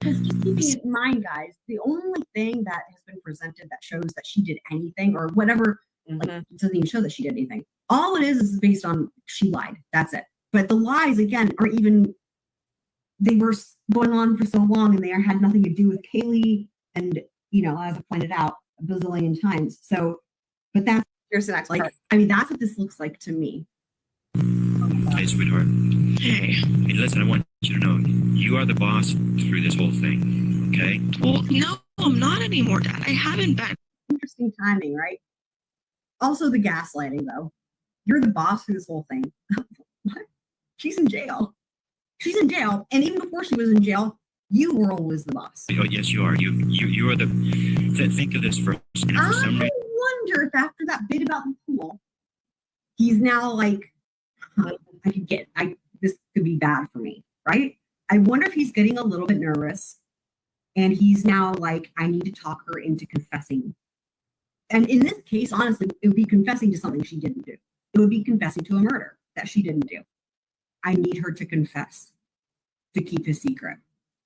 Because just keeping in mind, guys, the only thing that has been presented that shows that she did anything or whatever, like, it doesn't even show that she did anything. All it is based on she lied. That's it. But the lies, again, aren't even, they were going on for so long and they had nothing to do with Kaylee and, as I pointed out a bazillion times. So, but that's, here's the next part. I mean, that's what this looks like to me. Hey, sweetheart. Hey. Hey, listen, I want you to know you are the boss through this whole thing, okay? Well, no, I'm not anymore, Dad. I haven't been. Interesting timing, right? Also the gaslighting, though. You're the boss through this whole thing. What? She's in jail. She's in jail. And even before she was in jail, you were always the boss. Oh, yes, you are. You are the... Think of this first. For some reason, wonder if after that bit about the pool, he's now like, this could be bad for me, right? I wonder if he's getting a little bit nervous and he's now like, I need to talk her into confessing. And in this case, honestly, it would be confessing to something she didn't do. It would be confessing to a murder that she didn't do. I need her to confess to keep his secret.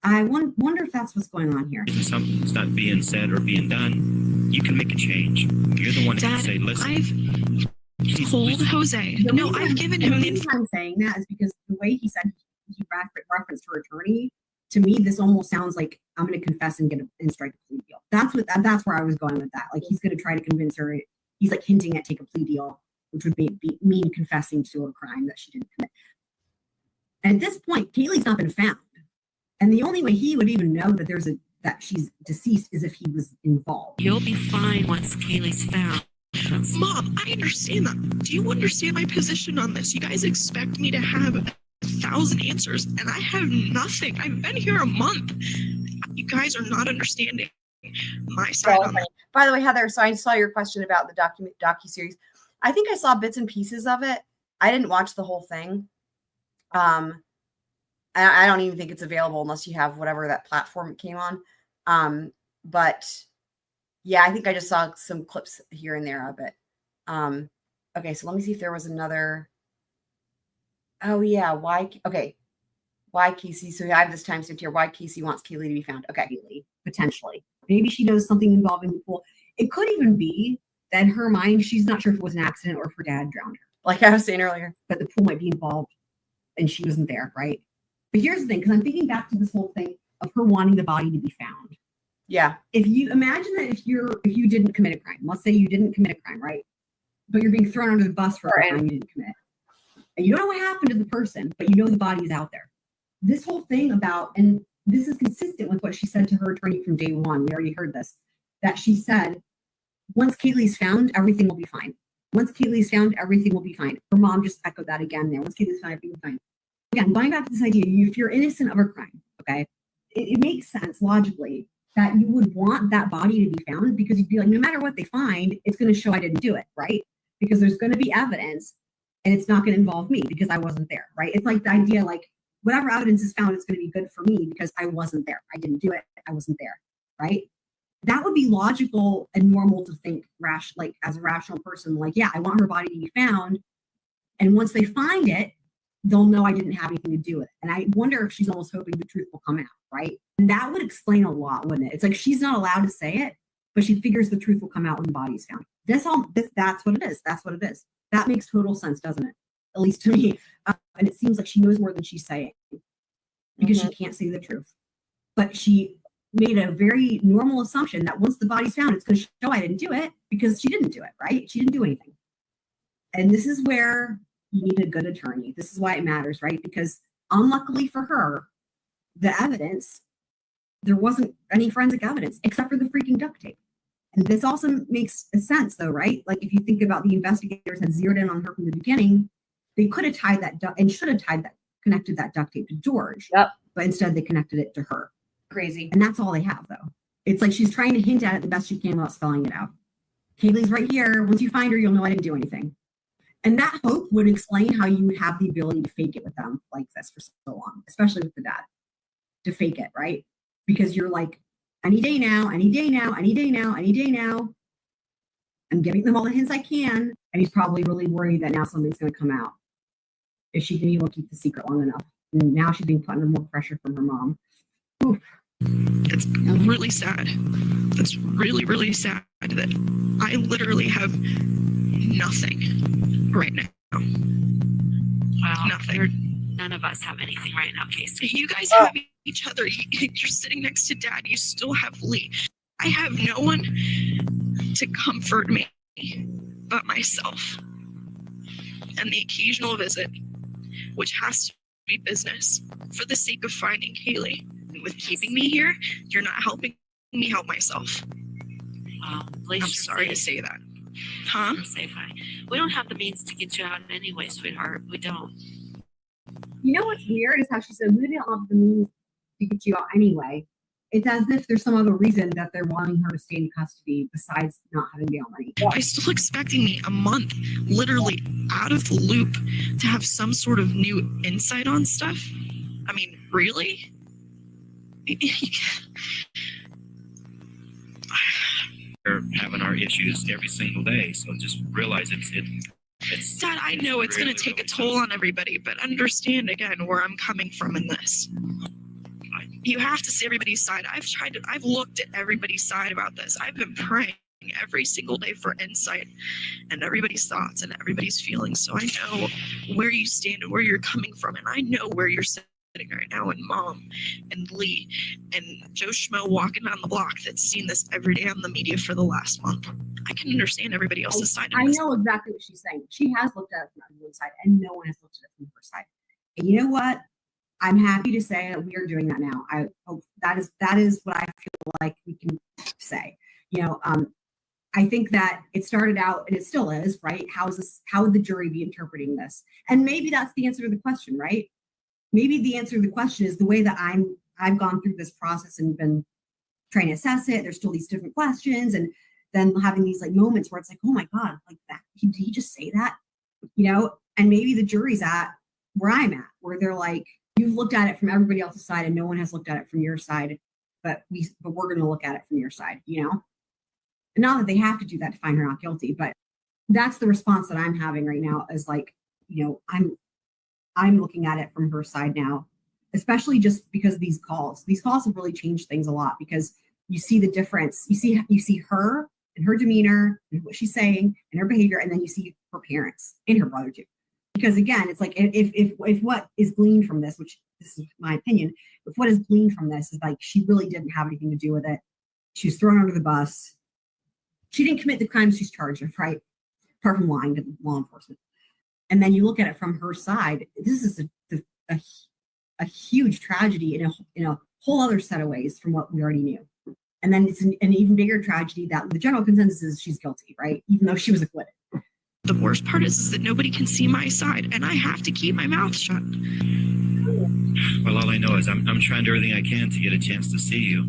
I wonder if that's what's going on here. if something's not being said or being done, you can make a change. You're the one who can say, listen. I've told Jose. No, I've given him the reason I'm saying that is because the way he said he referenced her attorney, to me, this almost sounds like I'm going to confess and strike a plea deal. That's where I was going with that. Like, he's going to try to convince her. He's like hinting at take a plea deal, which would mean confessing to a crime that she didn't commit. And at this point, Kaylee's not been found. And the only way he would even know that that she's deceased is if he was involved. You'll be fine once Kaylee's found. Mom, I understand that. Do you understand my position on this? You guys expect me to have 1,000 answers, and I have nothing. I've been here a month. You guys are not understanding my side on that. By the way, Heather, so I saw your question about the docuseries. I think I saw bits and pieces of it. I didn't watch the whole thing. I don't even think it's available unless you have whatever that platform it came on. But yeah, I think I just saw some clips here and there of it. Okay, so let me see if there was another. Oh yeah, why Casey? So I have this timestamp here. Why Casey wants Kaylee to be found? Okay, Potentially, maybe she knows something involving the pool. It could even be that in her mind, she's not sure if it was an accident or if her dad drowned her. Like I was saying earlier, but the pool might be involved, and she wasn't there, right? But here's the thing, because I'm thinking back to this whole thing of her wanting the body to be found. Yeah. If you imagine that if you didn't commit a crime, let's say you didn't commit a crime, right? But you're being thrown under the bus for a crime you didn't commit. And you don't know what happened to the person, but you know the body is out there. This whole thing about, and this is consistent with what she said to her attorney from day one. We already heard this, that she said, once Kaylee's found, everything will be fine. Once Kaylee's found, everything will be fine. Her mom just echoed that again there. Once Kaylee's found, everything will be fine. Again, going back to this idea, if you're innocent of a crime, okay, it makes sense logically that you would want that body to be found because you'd be like, no matter what they find, it's going to show I didn't do it, right? Because there's going to be evidence and it's not going to involve me because I wasn't there, right? It's like the idea, like whatever evidence is found, it's going to be good for me because I wasn't there. I didn't do it. I wasn't there, right? That would be logical and normal to think like as a rational person, like, yeah, I want her body to be found. And once they find it, they'll know I didn't have anything to do with it. And I wonder if she's almost hoping the truth will come out, right? And that would explain a lot, wouldn't it? It's like she's not allowed to say it, but she figures the truth will come out when the body's found. That's what it is. That's what it is. That makes total sense, doesn't it? At least to me. And it seems like she knows more than she's saying because she can't say the truth. But she made a very normal assumption that once the body's found, it's going to show I didn't do it because she didn't do it, right? She didn't do anything. And this is where you need a good attorney. This is why it matters, right? Because unluckily for her, the evidence, there wasn't any forensic evidence except for the freaking duct tape. And this also makes sense though, right? Like if you think about the investigators had zeroed in on her from the beginning, they could have tied that and should have connected that duct tape to George. Yep. But instead they connected it to her. Crazy. And that's all they have though. It's like she's trying to hint at it the best she can without spelling it out. Kaylee's right here. Once you find her, you'll know I didn't do anything. And that hope would explain how you would have the ability to fake it with them like this for so long, especially with the dad, to fake it, right? Because you're like, any day now, any day now, any day now, any day now. I'm giving them all the hints I can. And he's probably really worried that now something's going to come out if she can even keep the secret long enough. And now she's being put under more pressure from her mom. Oof. It's really sad. That's really, really sad that I literally have nothing right now. Well, nothing. None of us have anything right now, Casey. You guys have each other. You're sitting next to Dad. You still have Lee. I have no one to comfort me but myself. And the occasional visit, which has to be business, for the sake of finding Kaylee. With keeping me here, you're not helping me help myself. I'm sorry to say that. Huh? Safe. We don't have the means to get you out anyway, sweetheart. We don't. You know what's weird is how she said, we don't have the means to get you out anyway. It's as if there's some other reason that they're wanting her to stay in custody besides not having bail money. Are still expecting me a month, literally out of the loop, to have some sort of new insight on stuff? I mean, really? We're having our issues every single day, so just realize it's Dad, I know it's going to take a toll on everybody, but understand again where I'm coming from in this. You have to see everybody's side. I've looked at everybody's side about this. I've been praying every single day for insight and everybody's thoughts and everybody's feelings. So I know where you stand and where you're coming from. And I know where you're sitting right now, and Mom and Lee and Joe Schmo walking down the block that's seen this every day on the media for the last month. I can understand everybody else's side. I know exactly what she's saying. She has looked at it from everyone's side, and no one has looked at it from her side. And you know what? I'm happy to say that we are doing that now. I hope that is what I feel like we can say. I think that it started out, and it still is, right? How would the jury be interpreting this? And maybe that's the answer to the question, right? Maybe the answer to the question is the way that I've gone through this process and been trying to assess it. There's still these different questions, and then having these like moments where it's like, oh my God, like that, did he just say that? And maybe the jury's at where I'm at, where they're like, you've looked at it from everybody else's side and no one has looked at it from your side, but we're going to look at it from your side, And not that they have to do that to find her not guilty, but that's the response that I'm having right now is like, I'm looking at it from her side now, especially just because of these calls. These calls have really changed things a lot because you see the difference. You see her and her demeanor and what she's saying and her behavior, and then you see her parents and her brother too. Because again, it's like if what is gleaned from this, which this is my opinion, if what is gleaned from this is like she really didn't have anything to do with it, she was thrown under the bus. She didn't commit the crimes she's charged with, right? Apart from lying to law enforcement. And then you look at it from her side. This is a huge tragedy in a whole other set of ways from what we already knew. And then it's an even bigger tragedy that the general consensus is she's guilty, right? Even though she was acquitted. The worst part is that nobody can see my side, and I have to keep my mouth shut. Well, all I know is I'm trying to do everything I can to get a chance to see you.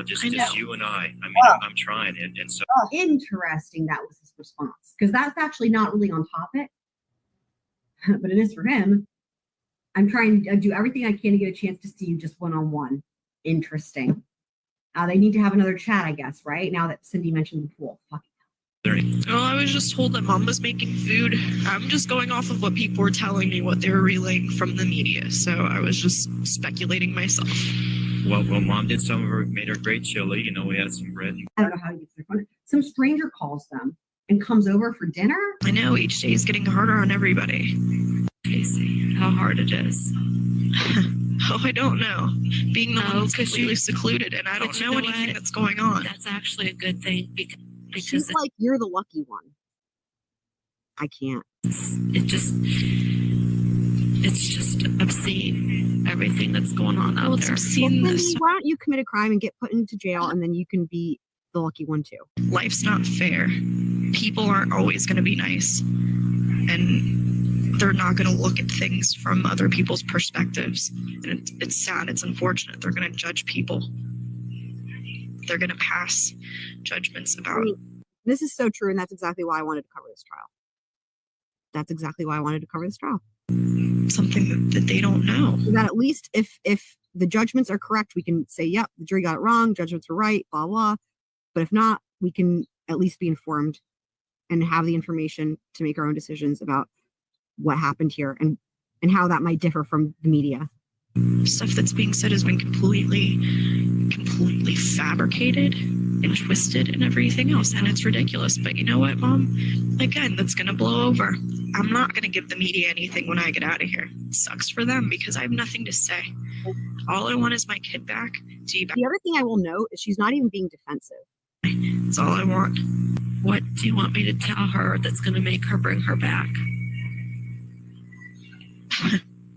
Just you and I. I mean, I'm trying. And so. Interesting that was his response, because that's actually not really on topic, but it is for him. I'm trying to do everything I can to get a chance to see you just one-on-one. Interesting. They need to have another chat, I guess, right? Now that Cindy mentioned the pool. Fuck. Well, I was just told that Mom was making food. I'm just going off of what people were telling me, what they were relaying from the media. So I was just speculating myself. Well, Mom did made her great chili. We had some bread. I don't know how he gets their phone. Some stranger calls them and comes over for dinner. I know, each day is getting harder on everybody. Casey, how hard it is. Oh, I don't know. Being the one that's completely secluded and I don't know anything that's going on. That's actually a good thing because she's like, you're the lucky one. I can't. It's just obscene, everything that's going on out there. Obscene. Why don't you commit a crime and get put into jail, and then you can be the lucky one too? Life's not fair. People aren't always going to be nice, and they're not going to look at things from other people's perspectives. And it's sad. It's unfortunate. They're going to judge people. They're going to pass judgments about. This is so true, and that's exactly why I wanted to cover this trial. That's exactly why I wanted to cover this trial. Something that they don't know. So that at least if the judgments are correct, we can say, yep, the jury got it wrong, judgments were right, blah, blah. But if not, we can at least be informed and have the information to make our own decisions about what happened here and how that might differ from the media. Stuff that's being said has been completely fabricated and twisted and everything else, and it's ridiculous. But you know what, Mom? Again, that's going to blow over. I'm not going to give the media anything when I get out of here. It sucks for them because I have nothing to say. All I want is my kid back. The other thing I will note is she's not even being defensive. That's all I want. What do you want me to tell her that's going to make her bring her back?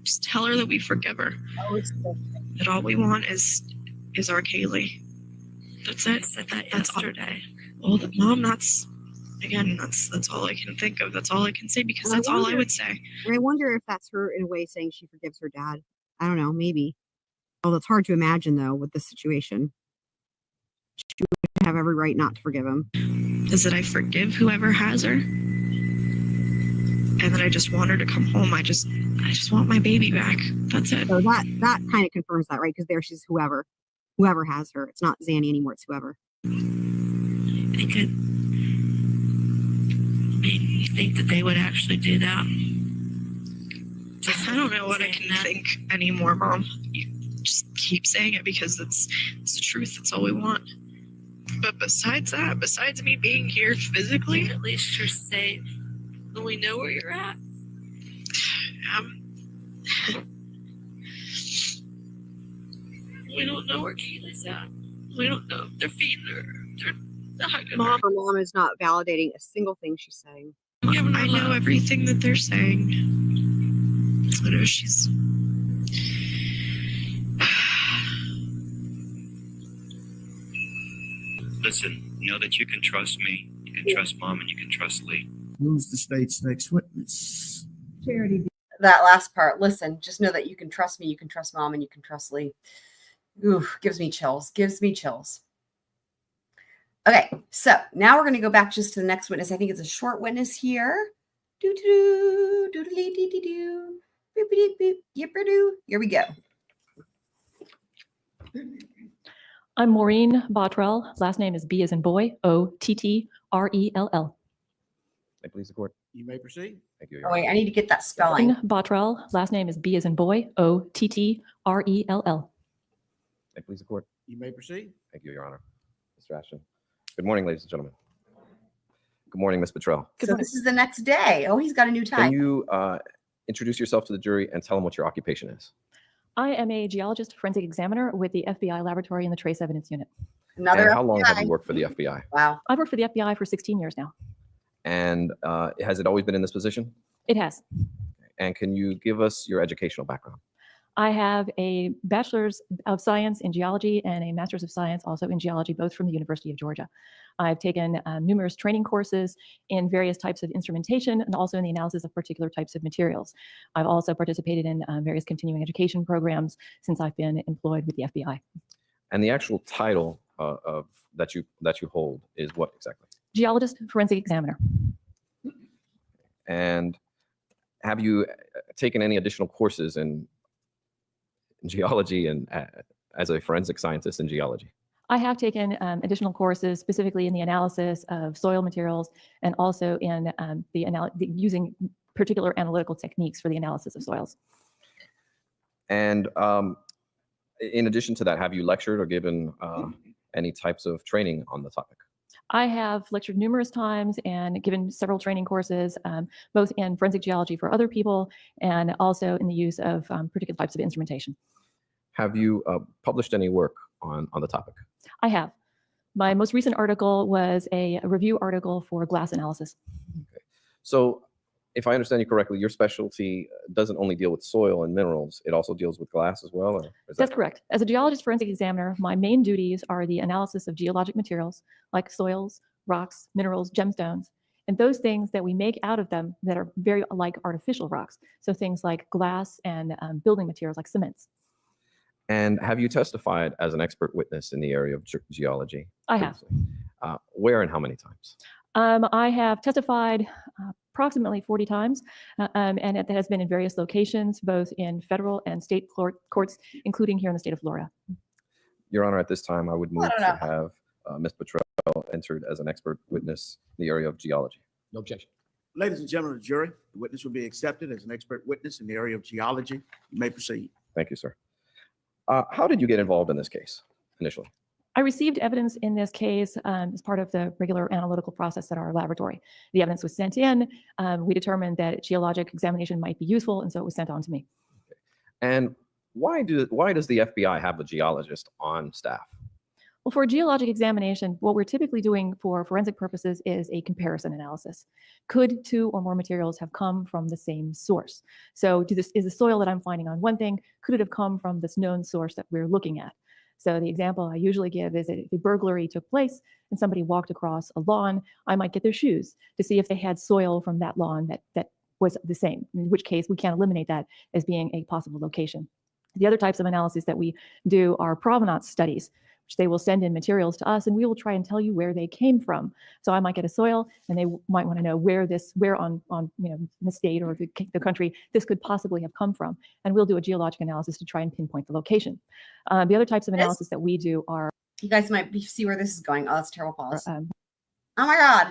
Just tell her that we forgive her. That all we want is our Kaylee. That's it. I said that yesterday. Well, Mom, that's all I can think of. That's all I can say because that's all I would say. And I wonder if that's her in a way saying she forgives her dad. I don't know, maybe. Although it's hard to imagine though with this situation. She would have every right not to forgive him. Is that I forgive whoever has her? And then I just want her to come home. I just want my baby back. That's it. So that kind of confirms that, right? Because there she's whoever has her. It's not Zanny anymore. It's whoever. I think it made me think that they would actually do that. I don't know what I can think anymore, Mom. You just keep saying it because it's the truth. That's all we want. But besides that, besides me being here physically, at least you're safe. And we know where you're at. We don't know where Kaylee's at. We don't know if they're feeding her. They're hugging her. Her mom is not validating a single thing she's saying. I know everything that they're saying. I know she's listen, know that you can trust me, you can trust Mom, and you can trust Lee. Who's the state's next witness? Charity. That last part. Listen, just know that you can trust me, you can trust Mom, and you can trust Lee. Ooh, gives me chills. Gives me chills. Okay, so now we're going to go back just to the next witness. I think it's a short witness here. Doo-doo-doo, doodly-dee-dee-doo, boop-a-doop-boop, yipper-doo. Here we go. I'm Maureen Bottrell. Last name is B as in boy, Ottrell. May please the court. You may proceed. Thank you. Oh, wait, I need to get that spelling. Bottrell. Last name is B as in boy, Ottrell. May please the court. You may proceed. Thank you, Your Honor. Mr. Ashton. Good morning, ladies and gentlemen. Good morning, Ms. Bottrell. So this is the next day. Oh, he's got a new tie. Can you introduce yourself to the jury and tell them what your occupation is? I am a geologist forensic examiner with the FBI laboratory in the Trace Evidence Unit. And how long have you worked for the FBI? Wow. I've worked for the FBI for 16 years now. And has it always been in this position? It has. And can you give us your educational background? I have a bachelor's of science in geology and a master's of science also in geology, both from the University of Georgia. I've taken numerous training courses in various types of instrumentation and also in the analysis of particular types of materials. I've also participated in various continuing education programs since I've been employed with the FBI. And the actual title that you hold is what exactly? Geologist, forensic examiner. And have you taken any additional courses in geology and as a forensic scientist in geology? I have taken additional courses specifically in the analysis of soil materials and also in using particular analytical techniques for the analysis of soils. And in addition to that, have you lectured or given any types of training on the topic? I have lectured numerous times and given several training courses, both in forensic geology for other people and also in the use of particular types of instrumentation. Have you published any work on the topic? I have. My most recent article was a review article for glass analysis. Okay. So if I understand you correctly, your specialty doesn't only deal with soil and minerals, it also deals with glass as well? Or is That's correct. As a geologist forensic examiner, my main duties are the analysis of geologic materials like soils, rocks, minerals, gemstones, and those things that we make out of them that are very like artificial rocks. So things like glass and building materials like cements. And have you testified as an expert witness in the area of geology? I have. Where and how many times? I have testified approximately 40 times, and it has been in various locations, both in federal and state courts, including here in the state of Florida. Your Honor, at this time, I would move to have Ms. Bottrell entered as an expert witness in the area of geology. No objection. Ladies and gentlemen of the jury, the witness will be accepted as an expert witness in the area of geology. You may proceed. Thank you, sir. How did you get involved in this case initially? I received evidence in this case as part of the regular analytical process at our laboratory. The evidence was sent in. We determined that geologic examination might be useful, and so it was sent on to me. Okay. And why does the FBI have a geologist on staff? Well, for a geologic examination, what we're typically doing for forensic purposes is a comparison analysis. Could two or more materials have come from the same source? So is the soil that I'm finding on one thing, could it have come from this known source that we're looking at? So the example I usually give is that if a burglary took place and somebody walked across a lawn, I might get their shoes to see if they had soil from that lawn that was the same, in which case we can't eliminate that as being a possible location. The other types of analysis that we do are provenance studies, which they will send in materials to us and we will try and tell you where they came from. So I might get a soil and they might want to know where on the state or the country this could possibly have come from. And we'll do a geologic analysis to try and pinpoint the location. The other types of analysis that we do are... You guys might see where this is going. Oh, that's a terrible pause. Oh my God.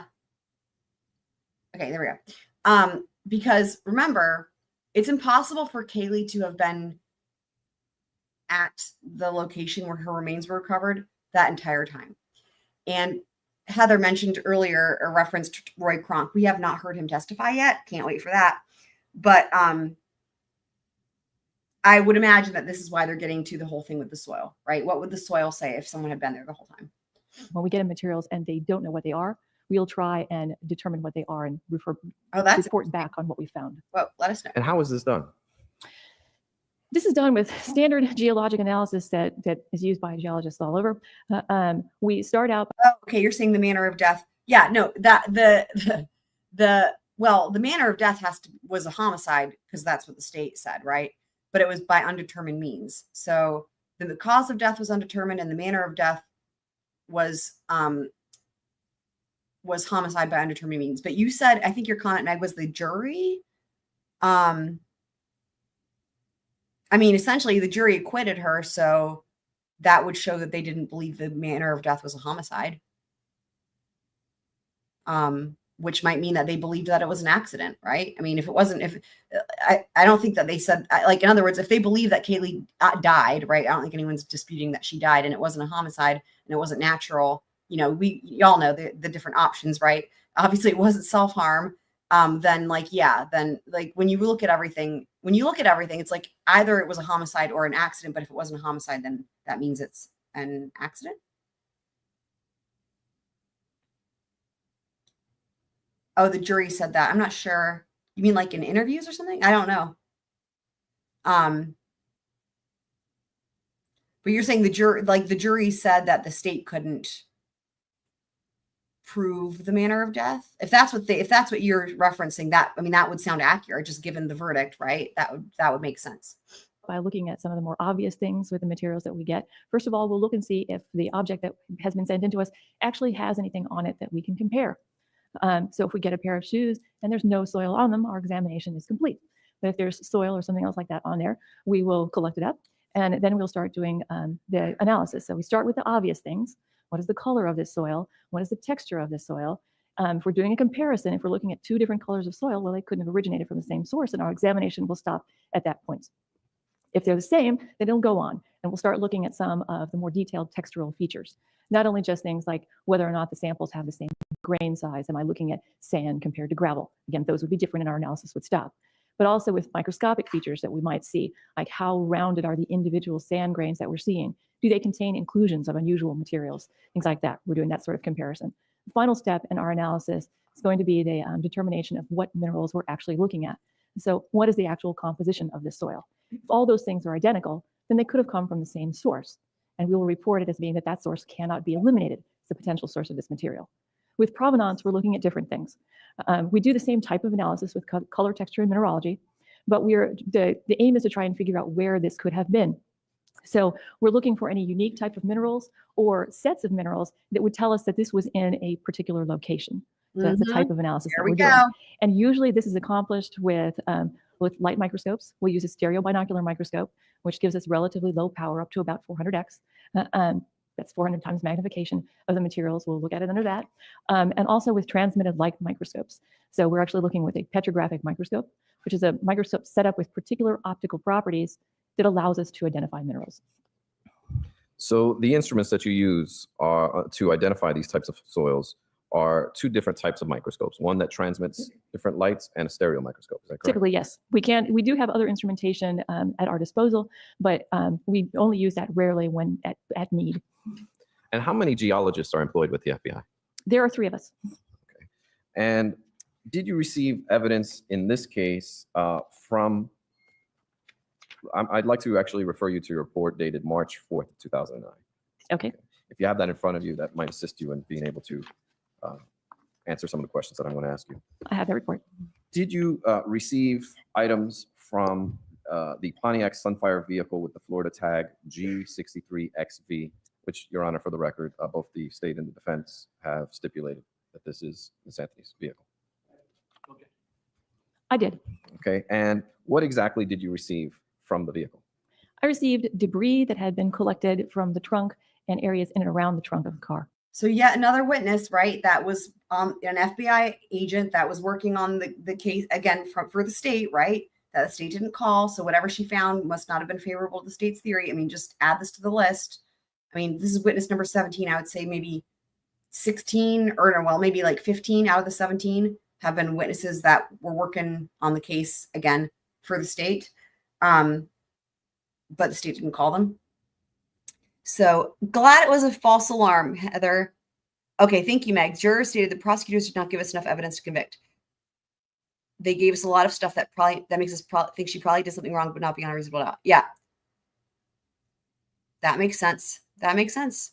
Okay, there we go. Because remember, it's impossible for Kaylee to have been at the location where her remains were recovered that entire time. And Heather mentioned earlier or referenced Roy Kronk. We have not heard him testify yet. Can't wait for that. But I would imagine that this is why they're getting to the whole thing with the soil, right? What would the soil say if someone had been there the whole time? When we get in materials and they don't know what they are, we'll try and determine what they are and report back on what we found. Well, let us know. And how is this done? This is done with standard geologic analysis that is used by geologists all over. We start out. Oh, okay, you're saying the manner of death. Yeah, no, that the manner of death was a homicide because that's what the state said, right? But it was by undetermined means. So the cause of death was undetermined, and the manner of death was homicide by undetermined means. But you said, I think your comment, Meg, was the jury. I mean, essentially, the jury acquitted her, so that would show that they didn't believe the manner of death was a homicide. Which might mean that they believed that it was an accident, right? I mean, if it wasn't, I don't think that they said, like, in other words, if they believe that Kaylee died, right? I don't think anyone's disputing that she died and it wasn't a homicide and it wasn't natural. You know, y'all know the different options, right? Obviously it wasn't self-harm. Then like, yeah, then like when you look at everything, it's like either it was a homicide or an accident, but if it wasn't a homicide, then that means it's an accident. Oh, the jury said that. I'm not sure. You mean like in interviews or something? I don't know. But you're saying the jury said that the state couldn't prove the manner of death. If that's what you're referencing, that, I mean, that would sound accurate just given the verdict, right? That would make sense. By looking at some of the more obvious things with the materials that we get. First of all, we'll look and see if the object that has been sent into us actually has anything on it that we can compare. So if we get a pair of shoes and there's no soil on them, our examination is complete. But if there's soil or something else like that on there, we will collect it up and then we'll start doing the analysis. So we start with the obvious things. What is the color of this soil? What is the texture of this soil? If we're doing a comparison, if we're looking at two different colors of soil, well, they couldn't have originated from the same source, and our examination will stop at that point. If they're the same, then it'll go on, and we'll start looking at some of the more detailed textural features. Not only just things like whether or not the samples have the same grain size. Am I looking at sand compared to gravel? Again, those would be different and our analysis would stop. But also with microscopic features that we might see, like how rounded are the individual sand grains that we're seeing? Do they contain inclusions of unusual materials? Things like that. We're doing that sort of comparison. The final step in our analysis is going to be the determination of what minerals we're actually looking at. So what is the actual composition of this soil? If all those things are identical, then they could have come from the same source. And we will report it as being that source cannot be eliminated as a potential source of this material. With provenance, we're looking at different things. We do the same type of analysis with color, texture, and mineralogy, but the aim is to try and figure out where this could have been. So we're looking for any unique type of minerals or sets of minerals that would tell us that this was in a particular location. So that's the type of analysis that we're doing. And usually this is accomplished with light microscopes. We'll use a stereo binocular microscope, which gives us relatively low power up to about 400x. That's 400 times magnification of the materials. We'll look at it under that. And also with transmitted light microscopes. So we're actually looking with a petrographic microscope, which is a microscope set up with particular optical properties that allows us to identify minerals. So the instruments that you use are to identify these types of soils are two different types of microscopes, one that transmits different lights and a stereo microscope. Is that correct? Typically, yes. We do have other instrumentation at our disposal, but we only use that rarely when at need. And how many geologists are employed with the FBI? There are 3 of us. Okay. And did you receive evidence in this case from, I'd like to actually refer you to your report dated March 4th, 2009. Okay. If you have that in front of you, that might assist you in being able to answer some of the questions that I'm going to ask you. I have that report. Did you receive items from the Pontiac Sunfire vehicle with the Florida tag G63XV, which, Your Honor, for the record, both the state and the defense have stipulated that this is Ms. Anthony's vehicle? I did. Okay. And what exactly did you receive from the vehicle? I received debris that had been collected from the trunk and areas in and around the trunk of the car. So yet another witness, right? That was an FBI agent that was working on the case, again, for the state, right? That the state didn't call. So whatever she found must not have been favorable to the state's theory. I mean, just add this to the list. I mean, this is witness number 17. I would say maybe 16 or no, well, maybe like 15 out of the 17 have been witnesses that were working on the case, again, for the state. But the state didn't call them. So glad it was a false alarm, Heather. Okay, thank you, Meg. Jurors stated the prosecutors did not give us enough evidence to convict. they gave us a lot of stuff that makes us think she probably did something wrong, but not beyond a reasonable doubt. Yeah. That makes sense. That makes sense.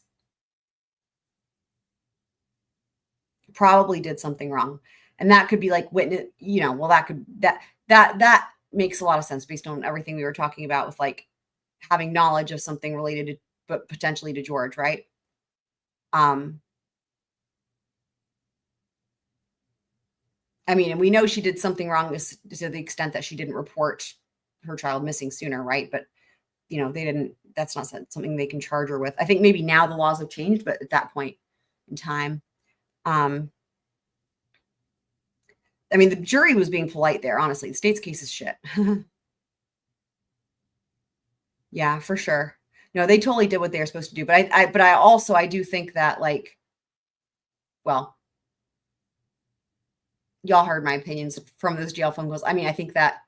Probably did something wrong. And that could be like witness, well, that makes a lot of sense based on everything we were talking about with like having knowledge of something related to, but potentially to George, right? I mean, and we know she did something wrong to the extent that she didn't report her child missing sooner, right? But, that's not something they can charge her with. I think maybe now the laws have changed, but at that point in time, I mean, the jury was being polite there, honestly. The state's case is shit. Yeah, for sure. No, they totally did what they were supposed to do. But I do think that, like, well, y'all heard my opinions from those jail phone calls. I mean, I think that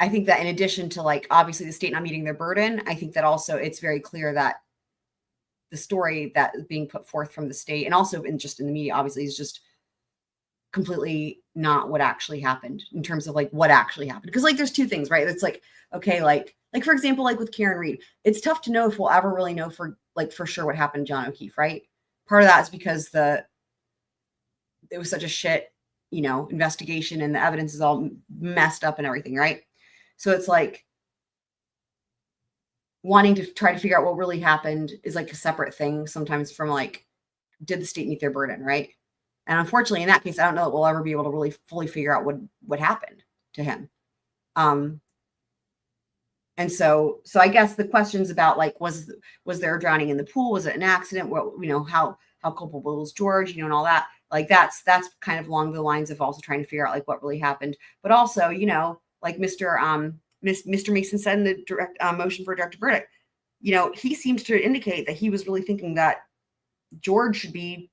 in addition to, like, obviously the state not meeting their burden, I think that also it's very clear that the story that is being put forth from the state and also in the media, obviously, is just completely not what actually happened in terms of like what actually happened. Because like there's two things, right? It's like, okay, like for example, like with Karen Reed, it's tough to know if we'll ever really know for sure what happened to John O'Keefe, right? Part of that is because it was such a shit, investigation and the evidence is all messed up and everything, right? So it's like wanting to try to figure out what really happened is like a separate thing sometimes from like, did the state meet their burden, right? And unfortunately, in that case, I don't know that we'll ever be able to really fully figure out what happened to him. And so I guess the questions about like, was there a drowning in the pool? Was it an accident? Well, how culpable was George, and all that, like, that's kind of along the lines of also trying to figure out like what really happened. But also, like Mr. Mason said in the direct motion for a directed verdict, he seems to indicate that he was really thinking that George should be,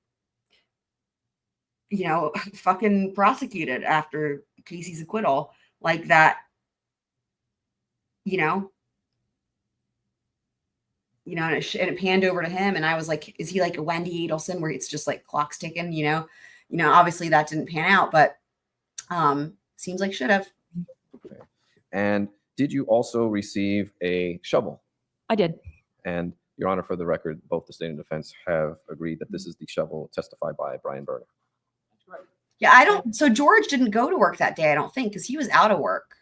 fucking prosecuted after Casey's acquittal, like that, and it panned over to him. And I was like, is he like a Wendi Adelson where it's just like clock's ticking, obviously that didn't pan out, but seems like should have. Okay. And did you also receive a shovel? I did. And Your Honor, for the record, both the state and defense have agreed that this is the shovel testified by Brian Berger. Yeah, so George didn't go to work that day, I don't think, because he was out of work.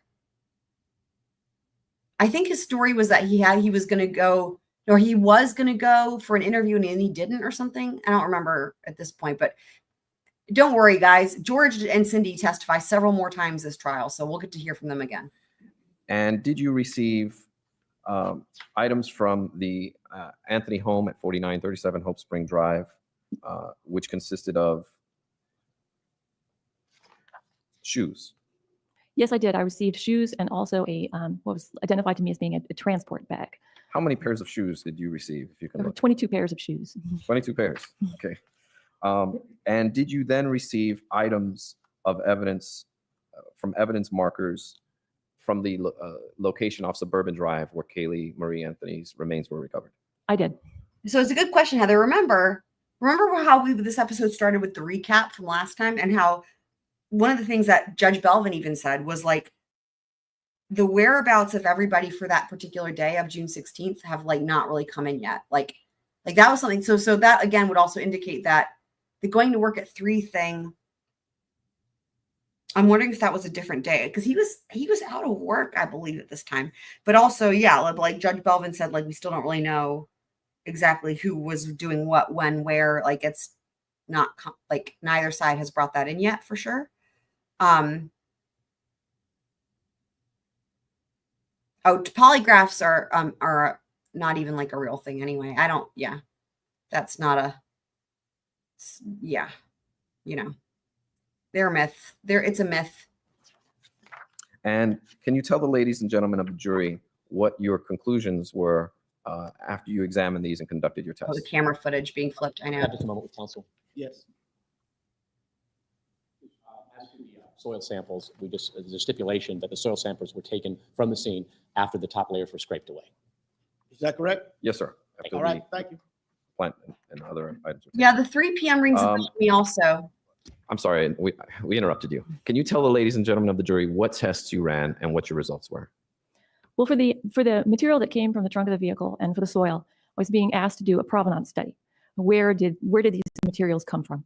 I think his story was that he was going to go, or he was going to go for an interview and he didn't or something. I don't remember at this point, but don't worry, guys. George and Cindy testify several more times this trial, so we'll get to hear from them again. And did you receive items from the Anthony home at 4937 Hope Spring Drive, which consisted of shoes? Yes, I did. I received shoes and also a what was identified to me as being a transport bag. How many pairs of shoes did you receive? If you can There were look. 22 pairs of shoes. 22 pairs. Okay. And did you then receive items of evidence from evidence markers from the location off Suburban Drive where Kaylee Marie Anthony's remains were recovered? I did. So it's a good question, Heather. Remember how this episode started with the recap from last time, and how one of the things that Judge Belvin even said was like the whereabouts of everybody for that particular day of June 16th have like not really come in yet. Like that was something. So that again would also indicate that the going to work at 3 thing. I'm wondering if that was a different day, because he was out of work, I believe, at this time. But also, yeah, like Judge Belvin said, like we still don't really know exactly who was doing what, when, where. Like it's not like neither side has brought that in yet for sure. Polygraphs are not even like a real thing anyway. That's not a, they're a myth. It's a myth. And can you tell the ladies and gentlemen of the jury what your conclusions were after you examined these and conducted your Oh, tests? the camera footage being flipped. I know. Have just a moment with counsel. Yes. As to the soil samples, there's a stipulation that the soil samples were taken from the scene after the top layers were scraped away. Is that correct? Yes, sir. All right, thank you. Plant and other items. Yeah, the 3 p.m. rings a bell to me also. I'm sorry, we interrupted you. Can you tell the ladies and gentlemen of the jury what tests you ran and what your results were? Well, for the material that came from the trunk of the vehicle and for the soil, I was being asked to do a provenance study. Where did these materials come from?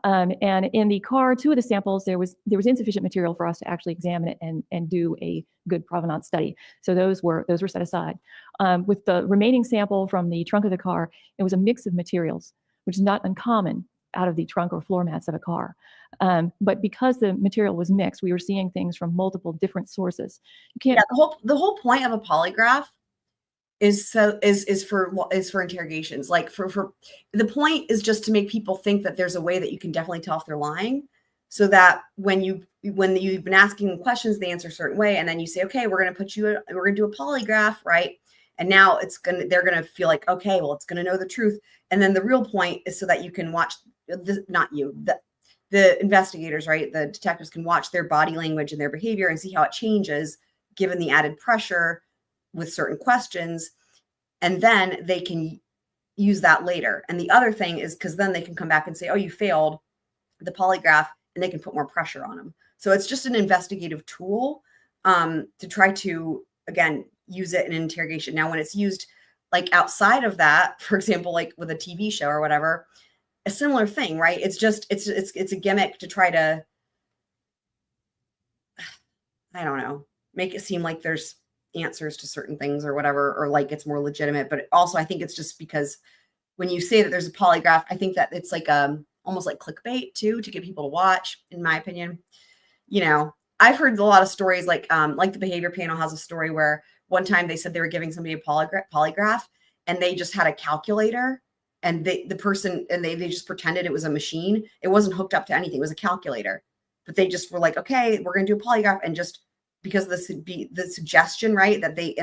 And in the car, 2 of the samples, there was insufficient material for us to actually examine it and do a good provenance study. So those were set aside. With the remaining sample from the trunk of the car, it was a mix of materials, which is not uncommon out of the trunk or floor mats of a car. But because the material was mixed, we were seeing things from multiple different sources. You can't. Yeah, the whole point of a polygraph is for interrogations. Like for the point is just to make people think that there's a way that you can definitely tell if they're lying, so that when you've been asking them questions, they answer a certain way, and then you say, okay, we're going to do a polygraph, right? And now they're going to feel like, okay, well, it's going to know the truth. And then the real point is so that you can watch the investigators, right? The detectives can watch their body language and their behavior and see how it changes given the added pressure with certain questions. And then they can use that later. And the other thing is because then they can come back and say, oh, you failed the polygraph, and they can put more pressure on them. So it's just an investigative tool to try to, again, use it in an interrogation. Now, when it's used like outside of that, for example, like with a TV show or whatever, a similar thing, right? It's just, it's a gimmick to try to, I don't know, make it seem like there's answers to certain things or whatever, or like it's more legitimate. But also I think it's just because when you say that there's a polygraph, I think that it's like almost like clickbait too, to get people to watch, in my opinion. You know, I've heard a lot of stories like the behavior panel has a story where one time they said they were giving somebody a polygraph and they just had a calculator, and they just pretended it was a machine. It wasn't hooked up to anything. It was a calculator, but they just were like, okay, we're going to do a polygraph. And just because of the suggestion, right, that they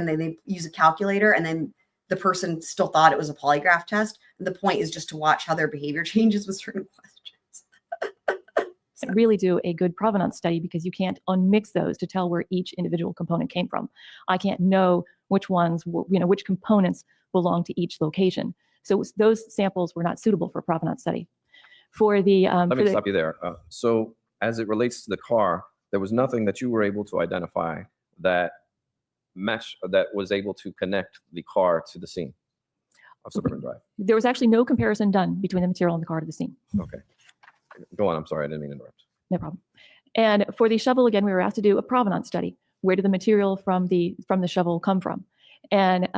use a calculator, and then the person still thought it was a polygraph test. And the point is just to watch how their behavior changes with certain questions. Really do a good provenance study because you can't unmix those to tell where each individual component came from. I can't know which ones, which components belong to each location. So those samples were not suitable for a provenance study. For the Let me stop you there. So as it relates to the car, there was nothing that you were able to identify that was able to connect the car to the scene of Suburban Drive. There was actually no comparison done between the material and the car to the scene. Okay. Go on. I'm sorry. I didn't mean to interrupt. No problem. And for the shovel, again, we were asked to do a provenance study. Where did the material from the shovel come from? And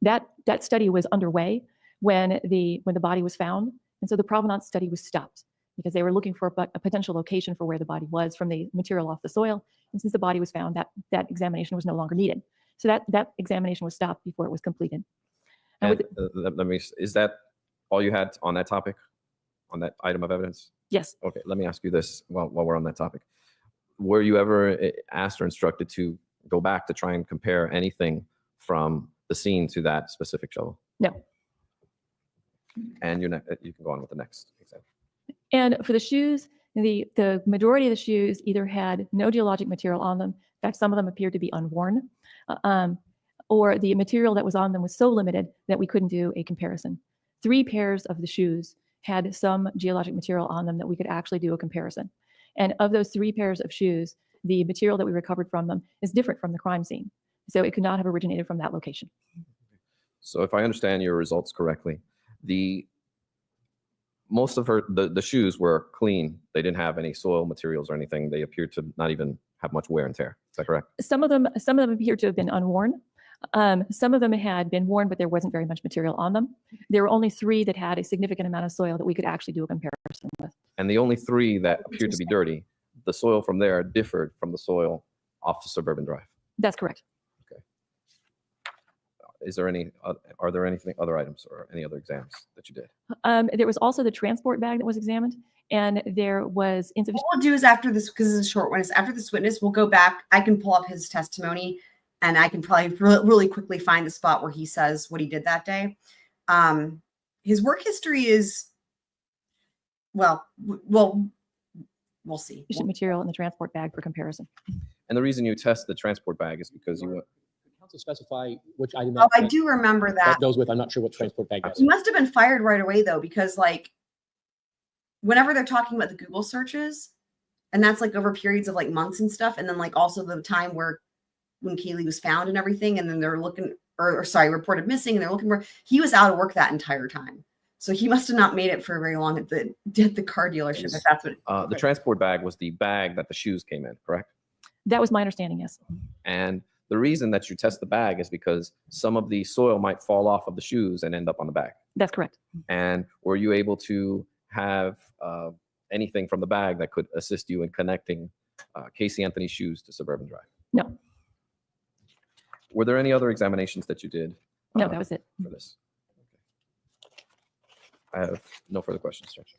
that study was underway when the body was found. And so the provenance study was stopped because they were looking for a potential location for where the body was from the material off the soil. And since the body was found, that examination was no longer needed. So that examination was stopped before it was completed. And is that all you had on that topic, on that item of evidence? Yes. Okay, let me ask you this while we're on that topic. Were you ever asked or instructed to go back to try and compare anything from the scene to that specific shovel? No. And you can go on with the next example. And for the shoes, the majority of the shoes either had no geologic material on them. In fact, some of them appeared to be unworn, or the material that was on them was so limited that we couldn't do a comparison. 3 pairs of the shoes had some geologic material on them that we could actually do a comparison. And of those 3 pairs of shoes, the material that we recovered from them is different from the crime scene. So it could not have originated from that location. So if I understand your results correctly, most of the shoes were clean. They didn't have any soil materials or anything. They appeared to not even have much wear and tear. Is that correct? Some of them appeared to have been unworn. Some of them had been worn, but there wasn't very much material on them. There were only 3 that had a significant amount of soil that we could actually do a comparison with. And the only 3 that appeared to be dirty, the soil from there differed from the soil off the Suburban Drive. That's correct. Okay. Are there anything other items or any other exams that you did? There was also the transport bag that was examined, and there was insufficient. What we'll do is after this, because it's a short one, is after this witness, we'll go back. I can pull up his testimony, and I can probably really quickly find the spot where he says what he did that day. His work history is, well, we'll see. Material in the transport bag for comparison. And the reason you test the transport bag is because Could counsel specify which item? Oh, I do remember that. Goes with. I'm not sure what transport bag that's. He must have been fired right away though, because like whenever they're talking about the Google searches, and that's like over periods of like months and stuff, and then like also the time when Kaylee was found and everything, and then they're looking, or sorry, reported missing, and they're looking for, he was out of work that entire time. So he must have not made it for very long at the car dealership, if that's what. The transport bag was the bag that the shoes came in, correct? That was my understanding, yes. And the reason that you test the bag is because some of the soil might fall off of the shoes and end up on the bag. That's correct. And were you able to have anything from the bag that could assist you in connecting Casey Anthony's shoes to Suburban Drive? No. Were there any other examinations that you did? No, that was it. For this. I have no further questions, Judge.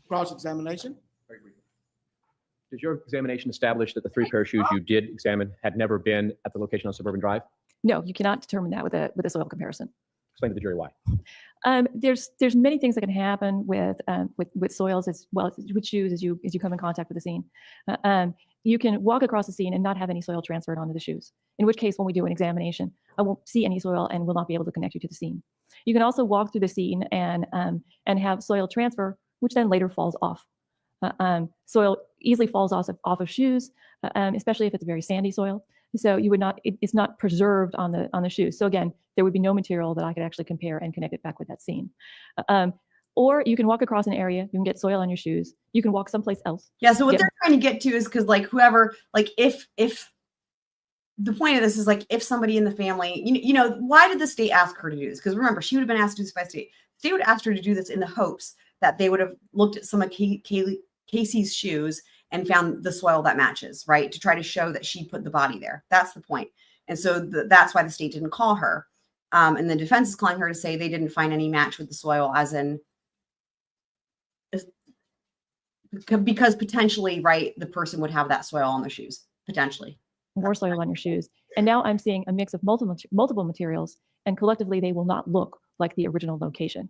Cross-examination? Did your examination establish that the 3 pair of shoes you did examine had never been at the location on Suburban Drive? No, you cannot determine that with a soil comparison. Explain to the jury why. There's many things that can happen with soils as well as with shoes as you come in contact with the scene. You can walk across the scene and not have any soil transferred onto the shoes, in which case when we do an examination, I won't see any soil and will not be able to connect you to the scene. You can also walk through the scene and have soil transfer, which then later falls off. Soil easily falls off of shoes, especially if it's a very sandy soil. So you would not, it's not preserved on the shoes. So again, there would be no material that I could actually compare and connect it back with that scene. Or you can walk across an area, you can get soil on your shoes. You can walk someplace else. Yeah. So what they're trying to get to is because like whoever, like if the point of this is like if somebody in the family, you know, why did the state ask her to do this? Because remember, she would have been asked to do this by state. The state would ask her to do this in the hopes that they would have looked at some of Casey's shoes and found the soil that matches, right? To try to show that she put the body there. That's the point. And so that's why the state didn't call her. And the defense is calling her to say they didn't find any match with the soil, as in, because potentially, right, the person would have that soil on their shoes, potentially. More soil on your shoes. And now I'm seeing a mix of multiple materials, and collectively they will not look like the original location.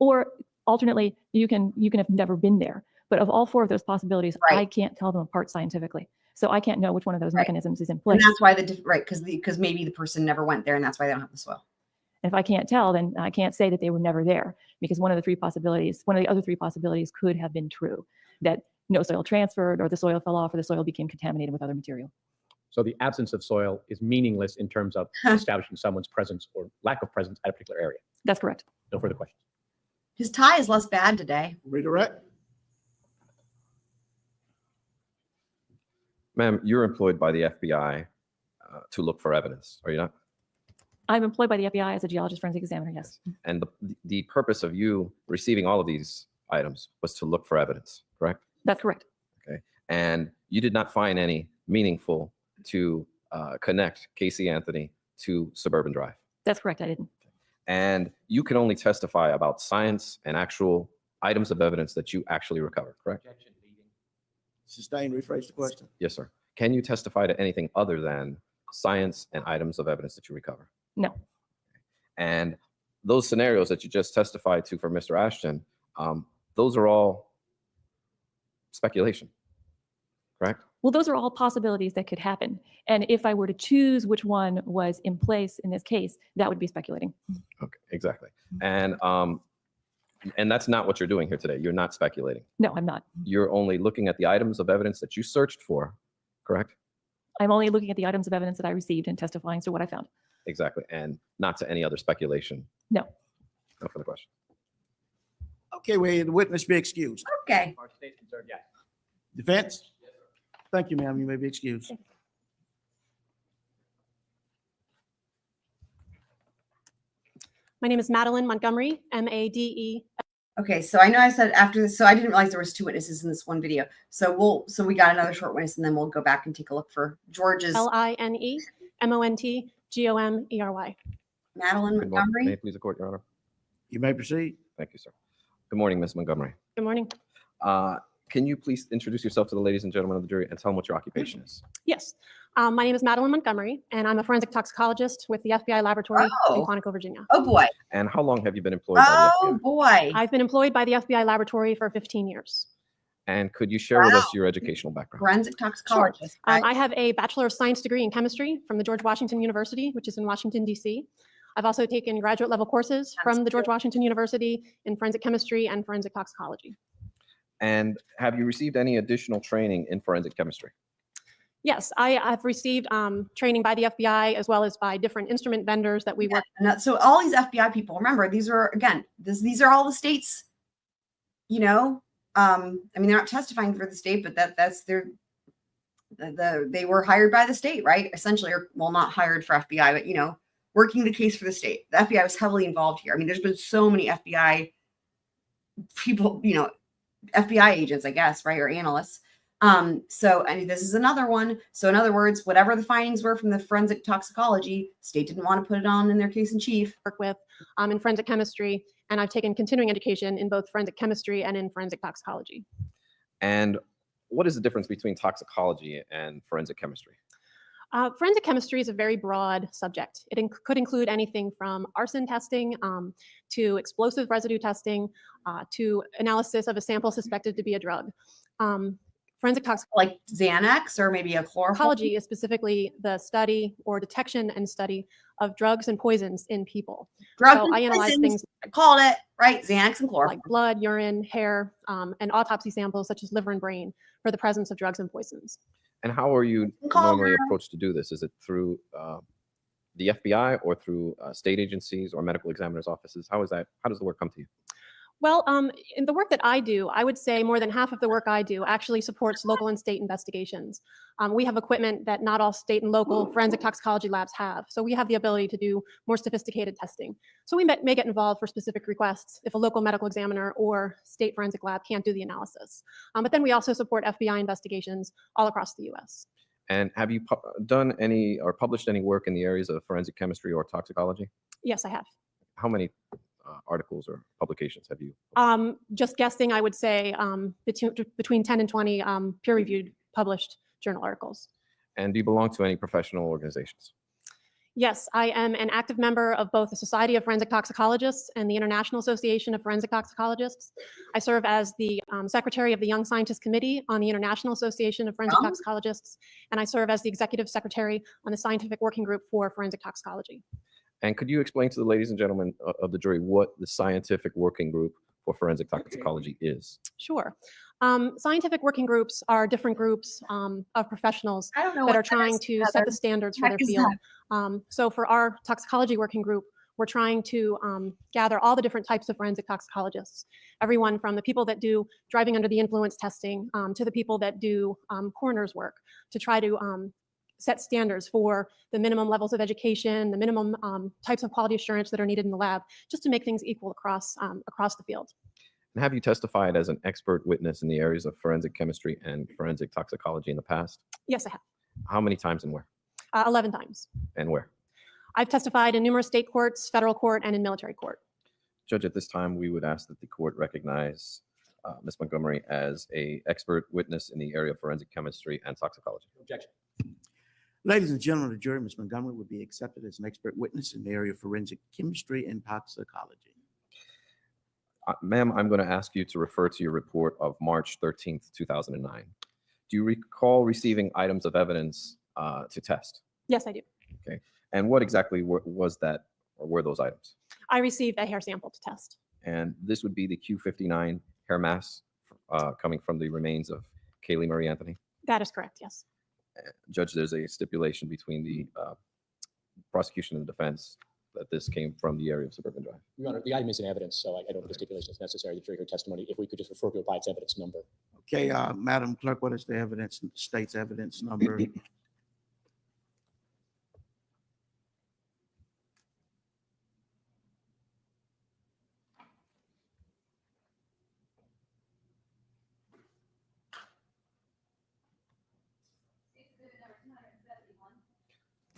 Or alternately, you can have never been there. But of all 4 of those possibilities, I can't tell them apart scientifically. So I can't know which one of those mechanisms is in place. And that's why because maybe the person never went there, and that's why they don't have the soil. And if I can't tell, then I can't say that they were never there, because one of the other 3 possibilities could have been true, that no soil transferred, or the soil fell off, or the soil became contaminated with other material. So the absence of soil is meaningless in terms of establishing someone's presence or lack of presence at a particular area. That's correct. No further questions. His tie is less bad today. Redirect. Ma'am, you're employed by the FBI to look for evidence, are you not? I'm employed by the FBI as a geologist forensic examiner, yes. And the purpose of you receiving all of these items was to look for evidence, correct? That's correct. Okay. And you did not find any meaningful to connect Casey Anthony to Suburban Drive. That's correct, I didn't. And you can only testify about science and actual items of evidence that you actually recovered, correct? Sustained, rephrase the question. Yes, sir. Can you testify to anything other than science and items of evidence that you recover? No. And those scenarios that you just testified to for Mr. Ashton, those are all speculation, correct? Well, those are all possibilities that could happen. And if I were to choose which one was in place in this case, that would be speculating. Okay, exactly. And that's not what you're doing here today. You're not speculating. No, I'm not. You're only looking at the items of evidence that you searched for, correct? I'm only looking at the items of evidence that I received and testifying to what I found. Exactly. And not to any other speculation. No. No further question. Okay, will the witness be excused? Okay. Our state concerned, yes. Defense? Thank you, ma'am. You may be excused. My name is Madeline Montgomery, MADE. Okay, so I know I said after this, so I didn't realize there was 2 witnesses in this one video. So we got another short witness, and then we'll go back and take a look for George's. LINE MONTGOMERY. Madeline Good morning. Montgomery. May it please the court, Your Honor. You may proceed. Thank you, sir. Good morning, Ms. Montgomery. Good morning. Can you please introduce yourself to the ladies and gentlemen of the jury and tell them what your occupation is? Yes. My name is Madeline Montgomery, and I'm a forensic toxicologist with the FBI laboratory in Quantico, Virginia. Oh, boy. And how long have you been employed by the FBI? Oh, boy. I've been employed by the FBI laboratory for 15 years. And could you share with us your educational background? Forensic toxicologist. I have a Bachelor of Science degree in chemistry from the George Washington University, which is in Washington, D.C. I've also taken graduate level courses from the George Washington University in forensic chemistry and forensic toxicology. And have you received any additional training in forensic chemistry? Yes, I have received training by the FBI as well as by different instrument vendors that we work. And so all these FBI people, remember, these are, again, these are all the states, you know, I mean, they're not testifying for the state, but that's they were hired by the state, right? Essentially, or well, not hired for FBI, but, you know, working the case for the state. The FBI was heavily involved here. I mean, there's been so many FBI people, you know, FBI agents, I guess, right? Or analysts. So I mean, this is another one. So in other words, whatever the findings were from the forensic toxicology, state didn't want to put it on in their case in chief. Work with in forensic chemistry, and I've taken continuing education in both forensic chemistry and in forensic toxicology. And what is the difference between toxicology and forensic chemistry? Forensic chemistry is a very broad subject. It could include anything from arson testing to explosive residue testing to analysis of a sample suspected to be a drug. Forensic toxicology, like Xanax or maybe a chloroform. Toxicology is specifically the study or detection and study of drugs and poisons in people. Drugs so and I analyze poisons, things. I called it right. Xanax and chloroform, like blood, urine, hair, and autopsy samples such as liver and brain for the presence of drugs and poisons. And how are you normally approached to do this? Is it through the FBI or through state agencies or medical examiners' offices? How is that? How does the work come to you? Well, in the work that I do, I would say more than half of the work I do actually supports local and state investigations. We have equipment that not all state and local forensic toxicology labs have. So we have the ability to do more sophisticated testing. So we may get involved for specific requests if a local medical examiner or state forensic lab can't do the analysis. But then we also support FBI investigations all across the US. And have you done any or published any work in the areas of forensic chemistry or toxicology? Yes, I have. How many articles or publications have you? Just guessing, I would say between 10 and 20 peer-reviewed published journal articles. And do you belong to any professional organizations? Yes, I am an active member of both the Society of Forensic Toxicologists and the International Association of Forensic Toxicologists. I serve as the secretary of the Young Scientist Committee on the International Association of Forensic Toxicologists, and I serve as the executive secretary on the Scientific Working Group for Forensic Toxicology. And could you explain to the ladies and gentlemen of the jury what the Scientific Working Group for Forensic Toxicology is? Sure. Scientific working groups are different groups of professionals that are trying to set the standards for their field. So for our toxicology working group, we're trying to gather all the different types of forensic toxicologists, everyone from the people that do driving under the influence testing to the people that do coroner's work, to try to set standards for the minimum levels of education, the minimum types of quality assurance that are needed in the lab, just to make things equal across the field. And have you testified as an expert witness in the areas of forensic chemistry and forensic toxicology in the past? Yes, I have. How many times and where? 11 times. And where? I've testified in numerous state courts, federal court, and in military court. Judge, at this time, we would ask that the court recognize Ms. Montgomery as an expert witness in the area of forensic chemistry and toxicology. Objection. Ladies and gentlemen of the jury, Ms. Montgomery would be accepted as an expert witness in the area of forensic chemistry and toxicology. Ma'am, I'm going to ask you to refer to your report of March 13th, 2009. Do you recall receiving items of evidence to test? Yes, I do. Okay. And what exactly was that, or were those items? I received a hair sample to test. And this would be the Q59 hair mass coming from the remains of Kaylee Marie Anthony? That is correct, yes. Judge, there's a stipulation between the prosecution and the defense that this came from the area of Suburban Drive. Your Honor, the item is in evidence, so I don't think the stipulation is necessary. The jury heard testimony. If we could just refer to it by its evidence number. Okay, Madam Clerk, what is the evidence, state's evidence number?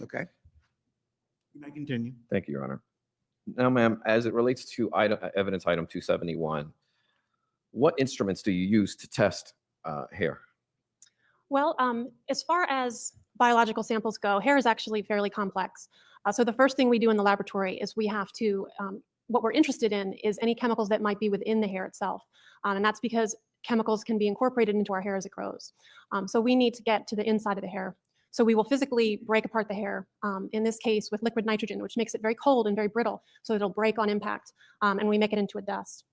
Okay. You may continue. Thank you, Your Honor. Now, ma'am, as it relates to evidence item 271, what instruments do you use to test hair? Well, as far as biological samples go, hair is actually fairly complex. So the first thing we do in the laboratory is we have to, what we're interested in is any chemicals that might be within the hair itself. And that's because chemicals can be incorporated into our hair as it grows. So we need to get to the inside of the hair So we will physically break apart the hair, in this case with liquid nitrogen, which makes it very cold and very brittle, so it'll break on impact, and we make it into a dust.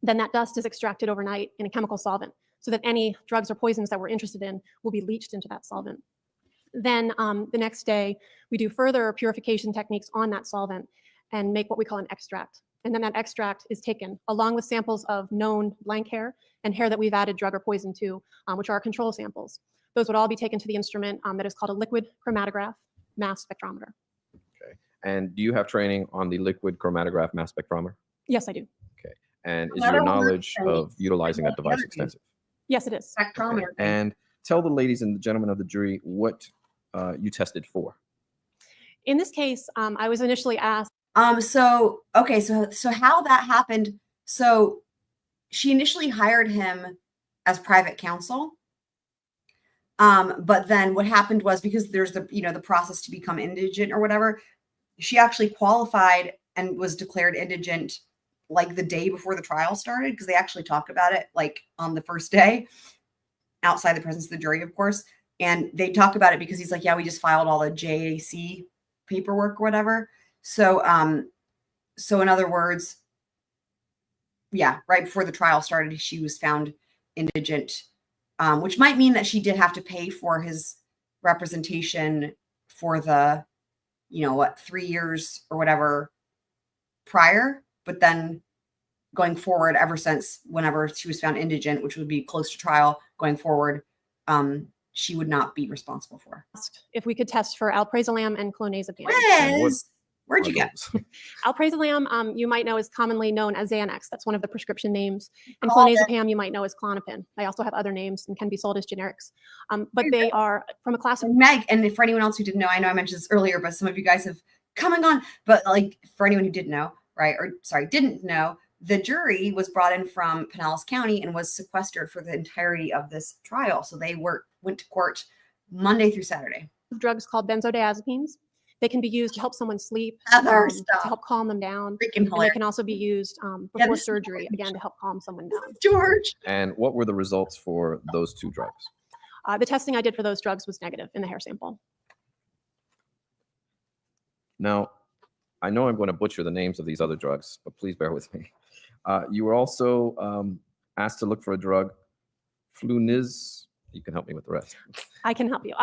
Then that dust is extracted overnight in a chemical solvent so that any drugs or poisons that we're interested in will be leached into that solvent. Then the next day, we do further purification techniques on that solvent and make what we call an extract. And then that extract is taken along with samples of known blank hair and hair that we've added drug or poison to, which are our control samples. Those would all be taken to the instrument that is called a liquid chromatograph mass spectrometer. Okay. And do you have training on the liquid chromatograph mass spectrometer? Yes, I do. Okay. And is your knowledge of utilizing that device extensive? Yes, it is. Spectrometer. And tell the ladies and the gentlemen of the jury what you tested for. In this case, I was initially asked. So how that happened. So she initially hired him as private counsel. But then what happened was, because there's the process to become indigent or whatever, she actually qualified and was declared indigent like the day before the trial started, because they actually talked about it like on the first day outside the presence of the jury, of course. And they talk about it because he's like, yeah, we just filed all the JAC paperwork or whatever. So, so in other words, yeah, right before the trial started, she was found indigent, which might mean that she did have to pay for his representation for the, 3 years or whatever prior, but then going forward, ever since whenever she was found indigent, which would be close to trial going forward, she would not be responsible for. If we could test for alprazolam and clonazepam. Where'd you get? Alprazolam, you might know, is commonly known as Xanax. That's one of the prescription names. And Oh, okay. clonazepam, you might know as Klonopin. They also have other names and can be sold as generics. But they are from a class of... Meg, and for anyone else who didn't know, I know I mentioned this earlier, but some of you guys have come and gone. But like for anyone who didn't know, didn't know, the jury was brought in from Pinellas County and was sequestered for the entirety of this trial. So they went to court Monday through Saturday. Drugs called benzodiazepines. They can be used to help someone sleep, Other to stuff. help calm them down. Freaking And they hilarious. can also be used Yeah, before this is surgery, again, to help calm someone down. George. And what were the results for those two drugs? The testing I did for those drugs was negative in the hair sample. Now, I know I'm going to butcher the names of these other drugs, but please bear with me. You were also asked to look for a drug, Fluniz. You can help me with the rest. I can help you.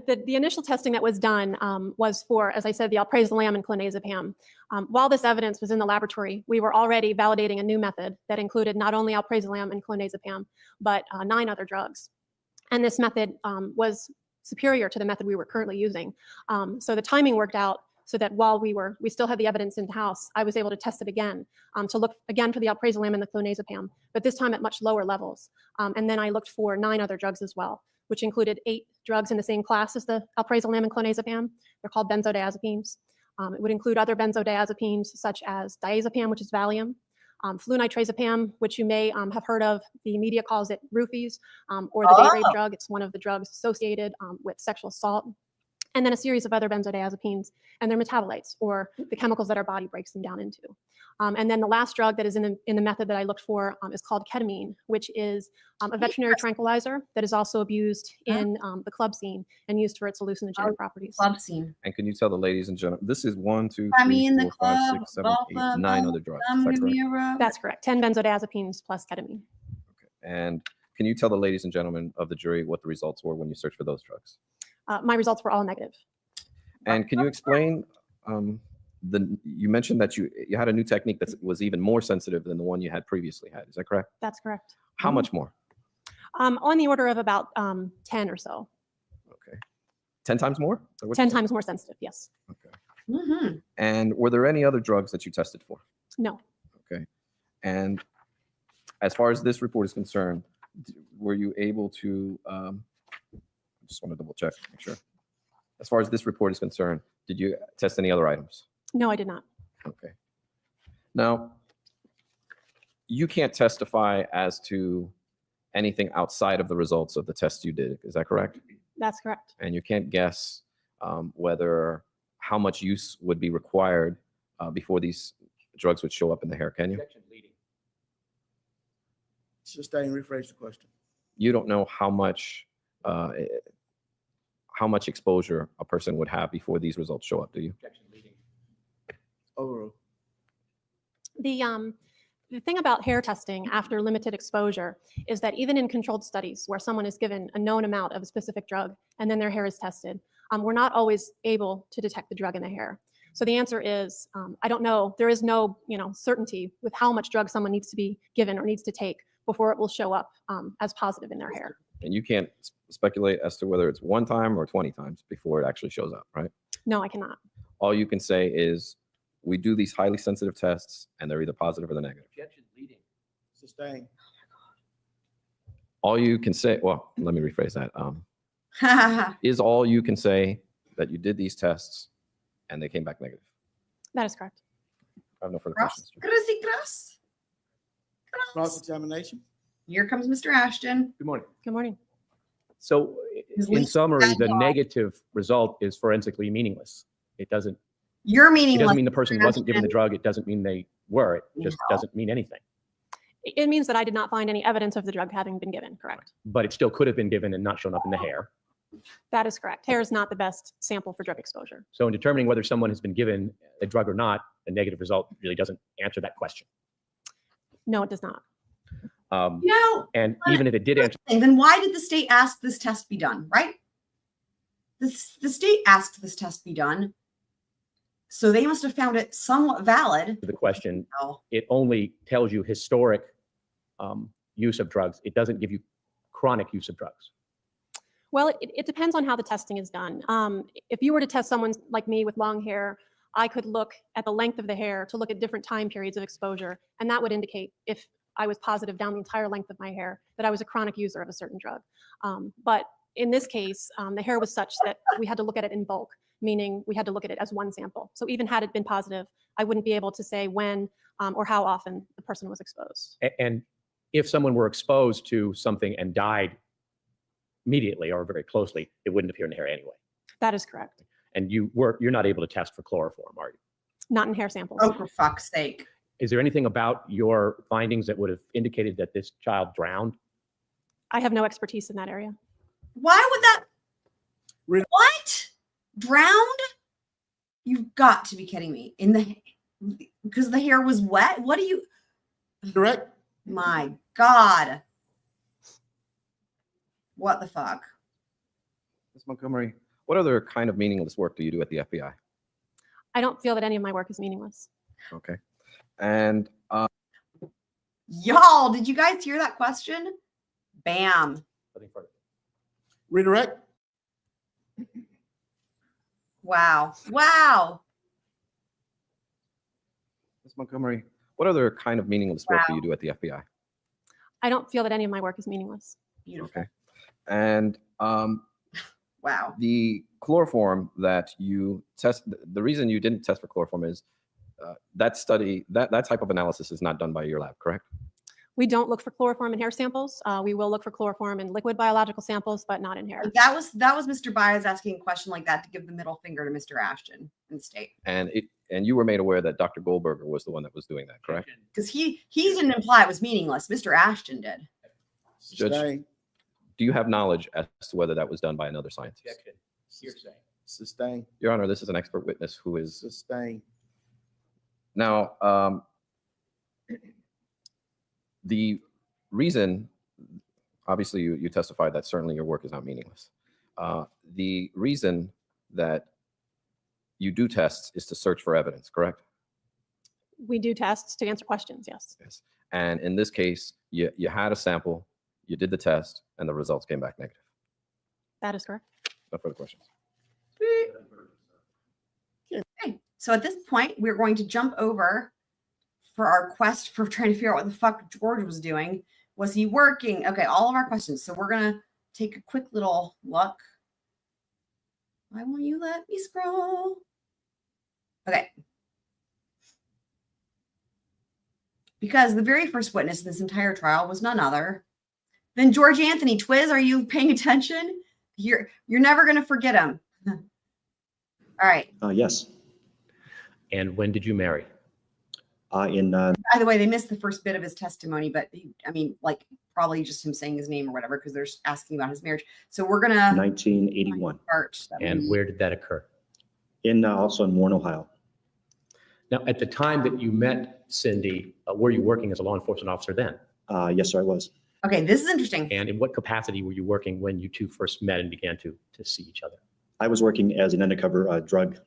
The initial testing that was done was for, as I said, the alprazolam and clonazepam. While this evidence was in the laboratory, we were already validating a new method that included not only alprazolam and clonazepam, but 9 other drugs. And this method was superior to the method we were currently using. So the timing worked out so that while we still had the evidence in-house, I was able to test it again to look again for the alprazolam and the clonazepam, but this time at much lower levels. And then I looked for 9 other drugs as well, which included 8 drugs in the same class as the alprazolam and clonazepam. They're called benzodiazepines. It would include other benzodiazepines such as diazepam, which is Valium, flunitrazepam, which you may have heard of. The media calls it roofies, or the date rape drug. It's one of the drugs associated with sexual assault. And then a series of other benzodiazepines and their metabolites, or the chemicals that our body breaks them down into. And then the last drug that is in the method that I looked for is called ketamine, which is a veterinary tranquilizer that is also abused in the club scene and used for its hallucinogenic properties. Club scene. And can you tell the ladies and gentlemen, this is 1, 2, I 3, mean, the 4, 5, club, 6, 7, 8, 9 other drugs. Is that correct? That's correct. 10 benzodiazepines plus ketamine. And can you tell the ladies and gentlemen of the jury what the results were when you searched for those drugs? My results were all negative. And can you explain, you mentioned that you had a new technique that was even more sensitive than the one you had previously had. Is that correct? That's correct. How much more? On the order of about 10 or so. 10 times more? 10 times more sensitive, yes. And were there any other drugs that you tested for? No. Okay. And as far as this report is concerned, were you able to, I just want to double check, make sure. As far as this report is concerned, did you test any other items? No, I did not. Okay. Now, you can't testify as to anything outside of the results of the test you did. Is that correct? That's correct. And you can't guess how much use would be required before these drugs would show up in the hair, can you? Sustain, rephrase the question. You don't know how how much exposure a person would have before these results show up, do you? Overall. The thing about hair testing after limited exposure is that even in controlled studies where someone is given a known amount of a specific drug and then their hair is tested, we're not always able to detect the drug in the hair. So the answer is, I don't know. There is no, certainty with how much drug someone needs to be given or needs to take before it will show up as positive in their hair. And you can't speculate as to whether it's 1 time or 20 times before it actually shows up, right? No, I cannot. All you can say is we do these highly sensitive tests and they're either positive or they're negative. Sustain. All you can say, well, let me rephrase that. Is all you can say that you did these tests and they came back negative? That is correct. I have no further questions. Cross-examination. Here comes Mr. Ashton. Good morning. Good morning. So in summary, the negative result is forensically meaningless. It doesn't. You're meaningless. It doesn't mean the person wasn't given the drug. It doesn't mean they were. It just doesn't mean anything. It means that I did not find any evidence of the drug having been given, correct? But it still could have been given and not shown up in the hair. That is correct. Hair is not the best sample for drug exposure. So in determining whether someone has been given a drug or not, a negative result really doesn't answer that question. No, it does not. And even if it did answer, then why did the state ask this test be done, right? The state asked this test be done, so they must have found it somewhat valid. the question, it only tells you historic use of drugs. It doesn't give you chronic use of drugs. Well, it depends on how the testing is done. If you were to test someone like me with long hair, I could look at the length of the hair to look at different time periods of exposure, and that would indicate if I was positive down the entire length of my hair that I was a chronic user of a certain drug. But in this case, the hair was such that we had to look at it in bulk, meaning we had to look at it as one sample. So even had it been positive, I wouldn't be able to say when or how often the person was exposed. And if someone were exposed to something and died immediately or very closely, it wouldn't appear in the hair anyway. That is correct. And you're not able to test for chloroform, are you? Not in hair samples. Oh, for fuck's sake. Is there anything about your findings that would have indicated that this child drowned? I have no expertise in that area. Why would that? What? Drowned? You've got to be kidding me. Because the hair was wet? What do you? Correct. My God. What the fuck? Ms. Montgomery, what other kind of meaningless work do you do at the FBI? I don't feel that any of my work is meaningless. Okay. And y'all, did you guys hear that question? Bam. Redirect. Wow. Wow. Ms. Montgomery, what other kind of meaningless work do you do at the FBI? I don't feel that any of my work is meaningless. Beautiful. Okay. And wow. The chloroform that you test, the reason you didn't test for chloroform is that study, that type of analysis is not done by your lab, correct? We don't look for chloroform in hair samples. We will look for chloroform in liquid biological samples, but not in hair. That was Mr. Baez asking a question like that to give the middle finger to Mr. Ashton in the state. And you were made aware that Dr. Kohberger was the one that was doing that, correct? Because he didn't imply it was meaningless. Mr. Ashton did. Judge, do you have knowledge as to whether that was done by another scientist? Hearsay. Sustain. Your Honor, this is an expert witness who is... Sustain. Now, the reason, obviously you testified that certainly your work is not meaningless. The reason that you do tests is to search for evidence, correct? We do tests to answer questions, yes. Yes. And in this case, you had a sample, you did the test, and the results came back negative. That is correct. No further questions. Okay. So at this point, we're going to jump over for our quest for trying to figure out what the fuck George was doing. Was he working? Okay, all of our questions. So we're going to take a quick little look. Why won't you let me scroll? Okay. Because the very first witness in this entire trial was none other than George Anthony. Twiz, are you paying attention? You're never going to forget him. All right. Yes. And when did you marry? By the way, they missed the first bit of his testimony, but like probably just him saying his name or whatever, because they're asking about his marriage. So we're gonna 1981. And where did that occur? Also in Warren, Ohio. Now, at the time that you met Cindy, were you working as a law enforcement officer then? Yes, sir, I was. Okay, this is interesting. And in what capacity were you working when you two first met and began to see each other? I was working as an undercover drug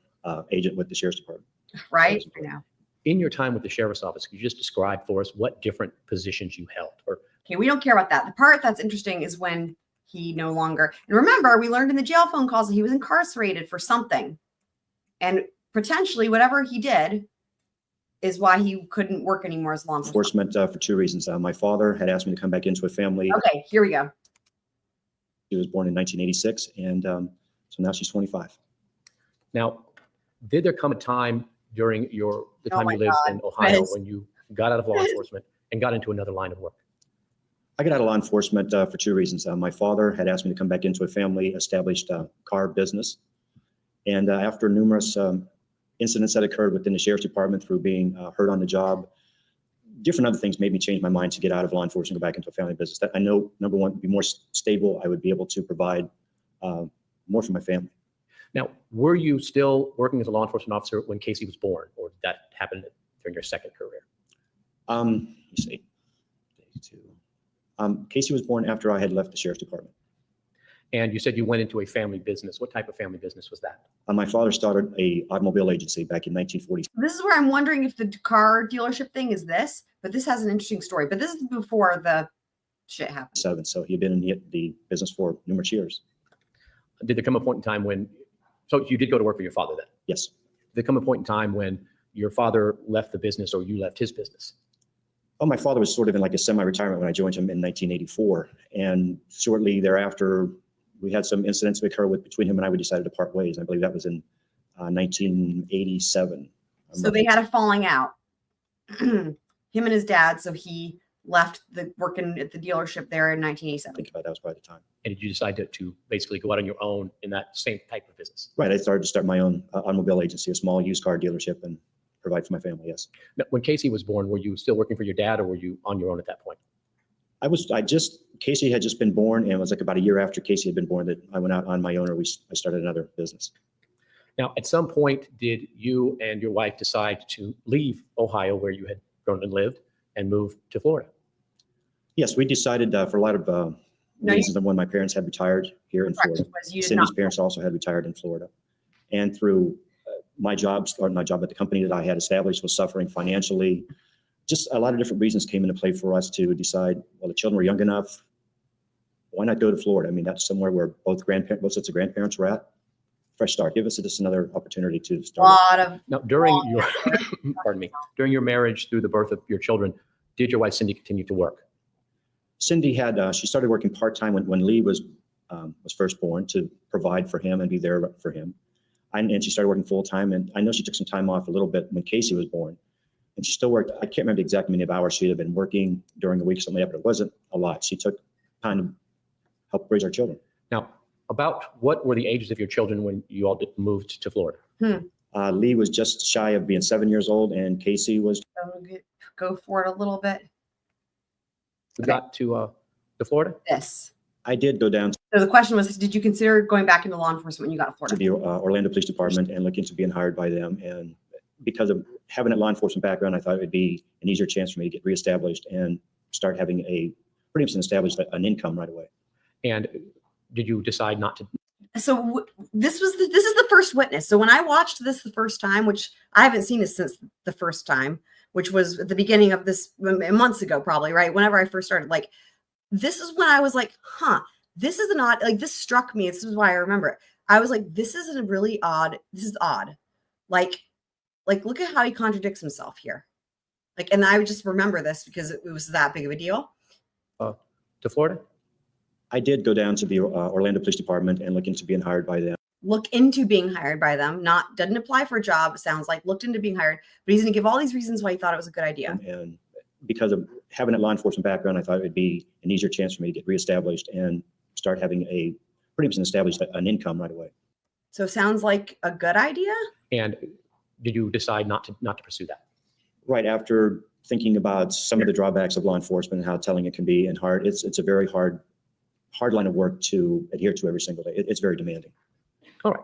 agent with the Sheriff's Department. Right, I know. In your time with the Sheriff's Office, could you just describe for us what different positions you held? Okay, we don't care about that. The part that's interesting is when he no longer, and remember, we learned in the jail phone calls that he was incarcerated for something. And potentially whatever he did is why he couldn't work anymore as law enforcement. For two reasons. My father had asked me to come back into a family. Okay, here we go. She was born in 1986, and so now she's 25. Now, did there come a time during the time you lived in Ohio when you got out of law enforcement and got into another line of work? I got out of law enforcement for two reasons. My father had asked me to come back into a family-established car business. And after numerous incidents that occurred within the Sheriff's Department through being hurt on the job, different other things made me change my mind to get out of law enforcement and go back into a family business. That I know, number one, would be more stable. I would be able to provide more for my family. Now, were you still working as a law enforcement officer when Casey was born, or did that happen during your second career? Let me see. Casey was born after I had left the Sheriff's Department. And you said you went into a family business. What type of family business was that? My father started a automobile agency back in 1940. This is where I'm wondering if the car dealership thing is this, but this has an interesting story. But this is before the shit happened. So he had been in the business for numerous years. Did there come a point in time when, so you did go to work for your father then? Yes. Did there come a point in time when your father left the business or you left his business? Well, my father was sort of in like a semi-retirement when I joined him in 1984. And shortly thereafter, we had some incidents that occurred between him and I. We decided to part ways. I believe that was in 1987. So they had a falling out, him and his dad. So he left working at the dealership there in 1987. I think about that was probably the time. And did you decide to basically go out on your own in that same type of business? Right. I started to start my own automobile agency, a small used car dealership, and provide for my family. Yes. Now, when Casey was born, were you still working for your dad or were you on your own at that point? Casey had just been born, and it was like about a year after Casey had been born that I went out on my own, or I started another business. Now, at some point, did you and your wife decide to leave Ohio, where you had grown and lived, and move to Florida? Yes, we decided for a lot of reasons. When my parents had retired here in Florida, Cindy's parents also had retired in Florida, and through my job at the company that I had established was suffering financially. Just a lot of different reasons came into play for us to decide, well, the children were young enough. Why not go to Florida? I mean, that's somewhere where both sets of grandparents were at. Fresh start. Give us just another opportunity to start. Now, during your, during your marriage, through the birth of your children, did your wife Cindy continue to work? Cindy had, she started working part-time when Lee was first born to provide for him and be there for him. And she started working full-time. And I know she took some time off a little bit when Casey was born. And she still worked. I can't remember the exact many of hours she had been working during the week, something like that, but it wasn't a lot. She took time to help raise our children. Now, about what were the ages of your children when you all moved to Florida? Lee was just shy of being 7 years old, and Casey was. Go for it a little bit. We got to Florida? Yes. I did go down So the question was, did you consider going back into law enforcement when you got to Florida? to the Orlando Police Department and looking into being hired by them. And because of having a law enforcement background, I thought it would be an easier chance for me to get reestablished and start having pretty much established an income right away. And did you decide not to? So this is the first witness. So when I watched this the first time, which I haven't seen this since the first time, which was at the beginning of this months ago, probably, right? Whenever I first started, like, this is when I was like, this is an odd, like, this struck me. This is why I remember it. I was like, this is a really odd, this is odd. Like, look at how he contradicts himself here. Like, and I would just remember this because it was that big of a deal. To Florida? I did go down to the Orlando Police Department and look into being hired by them. Look into being hired by them, doesn't apply for a job. It sounds like looked into being hired, but he's going to give all these reasons why he thought it was a good idea. And because of having a law enforcement background, I thought it would be an easier chance for me to get reestablished and start having pretty much established an income right away. So it sounds like a good idea. And did you decide not to pursue that? Right after thinking about some of the drawbacks of law enforcement and how telling it can be and hard, it's a very hard line of work to adhere to every single day. It's very demanding. All right.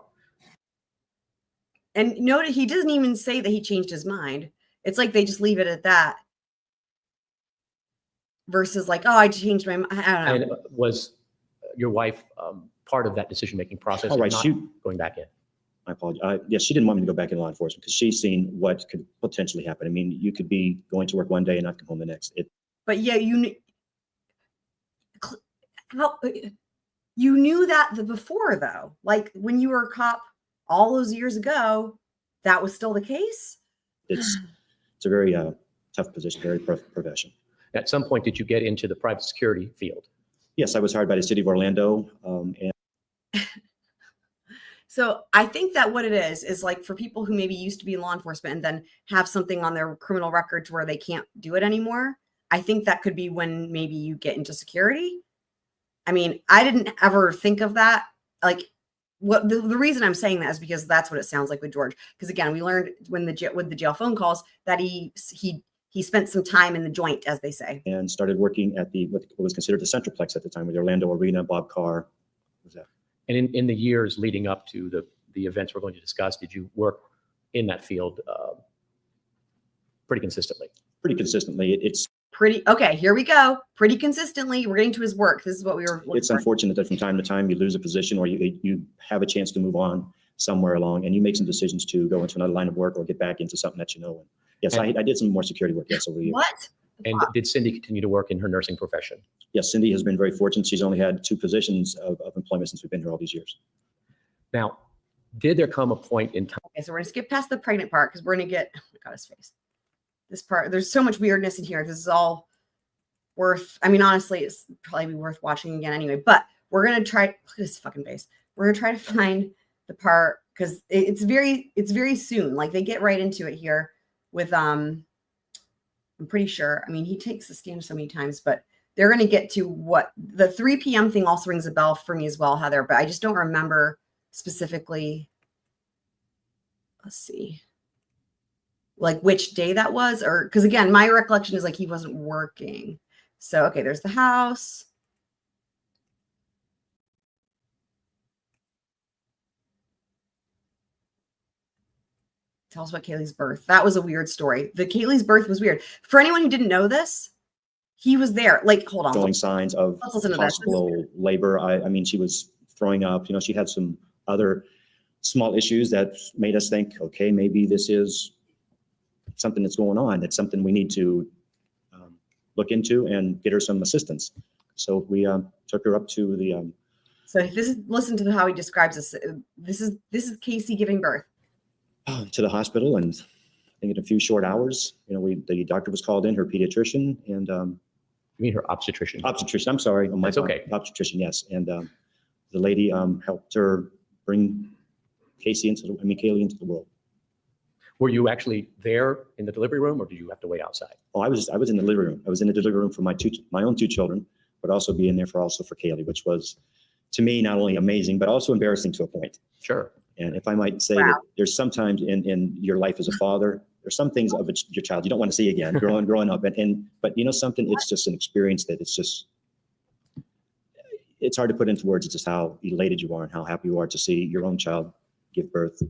And note he doesn't even say that he changed his mind. It's like they just leave it at that. Versus like, oh, I changed my mind. I don't know. And was your wife part of that decision-making process? All right, not she- going back in. I apologize. Yes, she didn't want me to go back in law enforcement because she's seen what could potentially happen. I mean, you could be going to work one day and not come home the next. But yeah, you knew that before though. Like when you were a cop all those years ago, that was still the case. It's a very tough position, very profession. At some point, did you get into the private security field? Yes, I was hired by the city of Orlando, and So I think that what it is like for people who maybe used to be in law enforcement and then have something on their criminal record to where they can't do it anymore. I think that could be when maybe you get into security. I mean, I didn't ever think of that. Like what the reason I'm saying that is because that's what it sounds like with George. Because again, we learned with the jail phone calls that he spent some time in the joint, as they say. and started working at what was considered the Centralplex at the time with the Orlando Arena, Bob Carr. What was that? And in the years leading up to the events we're going to discuss, did you work in that field pretty consistently? Pretty consistently. It's Pretty okay. Here we go. Pretty consistently, we're getting to his work. This is what we were. it's unfortunate that from time to time you lose a position or you have a chance to move on somewhere along and you make some decisions to go into another line of work or get back into something that you know. Yes, I did some more security work. Yes, over the years. What? And did Cindy continue to work in her nursing profession? Yes, Cindy has been very fortunate. She's only had 2 positions of employment since we've been here all these years. Now, did there come a point in time? Okay, so we're gonna skip past the pregnant part because we're gonna get. Oh my God, his face. This part, there's so much weirdness in here. This is all worth. I mean, honestly, it's probably be worth watching again anyway. But we're gonna try. Look at his fucking face. We're gonna try to find the part because it's very soon. Like they get right into it here with I'm pretty sure. I mean, he takes the stand so many times, but they're gonna get to what the 3 p.m. thing also rings a bell for me as well, Heather. But I just don't remember specifically. Let's see. Like which day that was, or because again, my recollection is like he wasn't working. So, okay, there's the house. Tell us about Kaylee's birth. That was a weird story. Kaylee's birth was weird. For anyone who didn't know this, he was there. Like, hold on. Showing signs of Let's listen to this. possible labor. I mean, she was throwing up. You know, she had some other small issues that made us think, okay, maybe this is something that's going on. That's something we need to look into and get her some assistance. So we took her up to the. So listen to how he describes this. This is Casey giving birth. To the hospital, and I think in a few short hours, you know, the doctor was called in, her pediatrician, and you mean her obstetrician? Obstetrician. I'm sorry. That's okay. Obstetrician. Yes, and the lady helped her bring Kaylee into the world. Were you actually there in the delivery room, or did you have to wait outside? Oh, I was in the delivery room. I was in the delivery room for my own 2 children, but also being there for Kaylee, which was to me not only amazing but also embarrassing to a point. Sure. And if I might say that there's sometimes in your life as a father, there's some things of your child you don't want to see again, growing up, but you know something, it's just an experience that it's hard to put into words. It's just how elated you are and how happy you are to see your own child give birth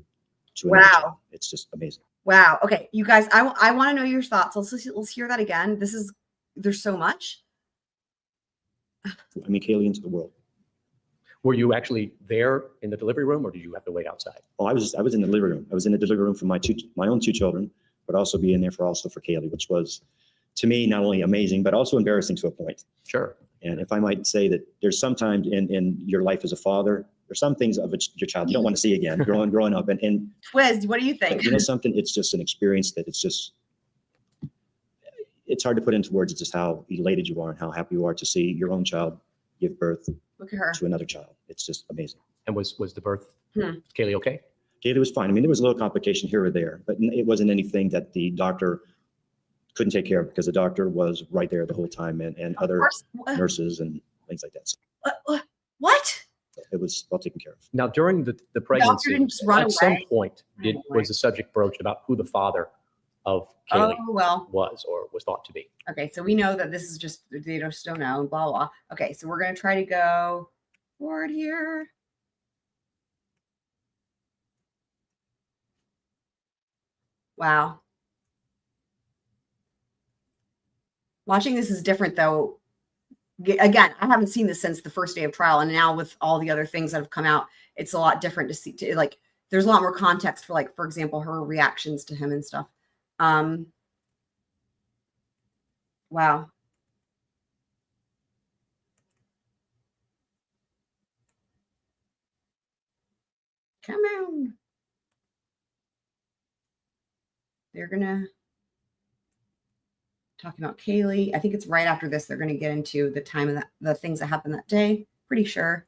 to another child. It's just amazing. Wow. Okay, you guys, I want to know your thoughts. Let's hear that again. There's so much. Kaylee into the world. Were you actually there in the delivery room, or did you have to wait outside? Oh, I was in the delivery room. I was in the delivery room for my own 2 children, but also being there for Kaylee, which was to me not only amazing but also embarrassing to a point. Sure. And if I might say that there's sometimes in your life as a father, there's some things of your child you don't want to see again, growing up, and Twiz, what do you think? You know something, it's just an experience that it's hard to put into words. It's just how elated you are and how happy you are to see your own child give birth. Look at her. To another child. It's just amazing. And was the birth, Kaylee, okay? Kaylee was fine. I mean, there was a little complication here or there, but it wasn't anything that the doctor couldn't take care of because the doctor was right there the whole time and other nurses and things like that. So what? it was well taken care of. Now, during the pregnancy, didn't just run at some away? point, was the subject broached about who the father of Kaylee Oh, well. was or was thought to be. Okay, so we know that this is just, they just don't know, blah, blah. Okay, so we're going to try to go forward here. Wow. Watching this is different, though. Again, I haven't seen this since the first day of trial, and now with all the other things that have come out, it's a lot different to see. Like, there's a lot more context for, like, for example, her reactions to him and stuff. Wow. Come on. They're gonna talking about Kaylee. I think it's right after this. They're going to get into the time of the things that happened that day. Pretty sure.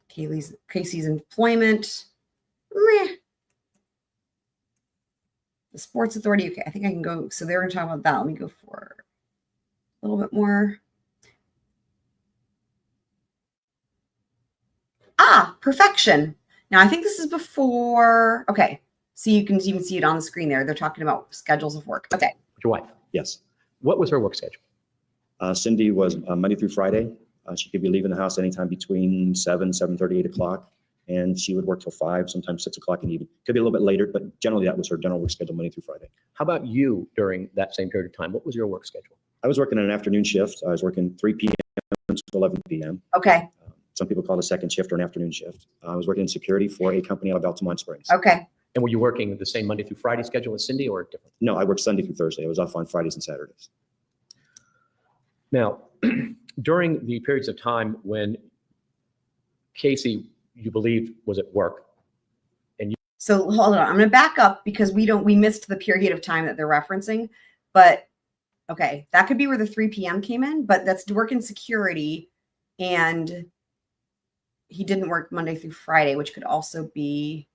Casey's employment. Meh. The Sports Authority. Okay, I think I can go. So they're going to talk about that. Let me go for a little bit more. Perfection. Now, I think this is before. Okay. So you can even see it on the screen there. They're talking about schedules of work. Okay. Your wife? Yes. What was her work schedule? Cindy was Monday through Friday. She could be leaving the house anytime between 7:30, 8 o'clock. And she would work till 5, sometimes 6 o'clock in the evening. Could be a little bit later, but generally that was her general work schedule, Monday through Friday. How about you during that same period of time? What was your work schedule? I was working an afternoon shift. I was working 3 p.m. to 11 p.m. Okay. Some people call it a second shift or an afternoon shift. I was working in security for a company out of Altamont Springs. Okay. And were you working the same Monday through Friday schedule as Cindy or different? No, I worked Sunday through Thursday. I was off on Fridays and Saturdays. Now, during the periods of time when Casey, you believed, was at work, and you. So hold on, I'm going to back up because we missed the period of time that they're referencing, but okay, that could be where the 3 p.m. came in, but that's working security, and he didn't work Monday through Friday, which could also be.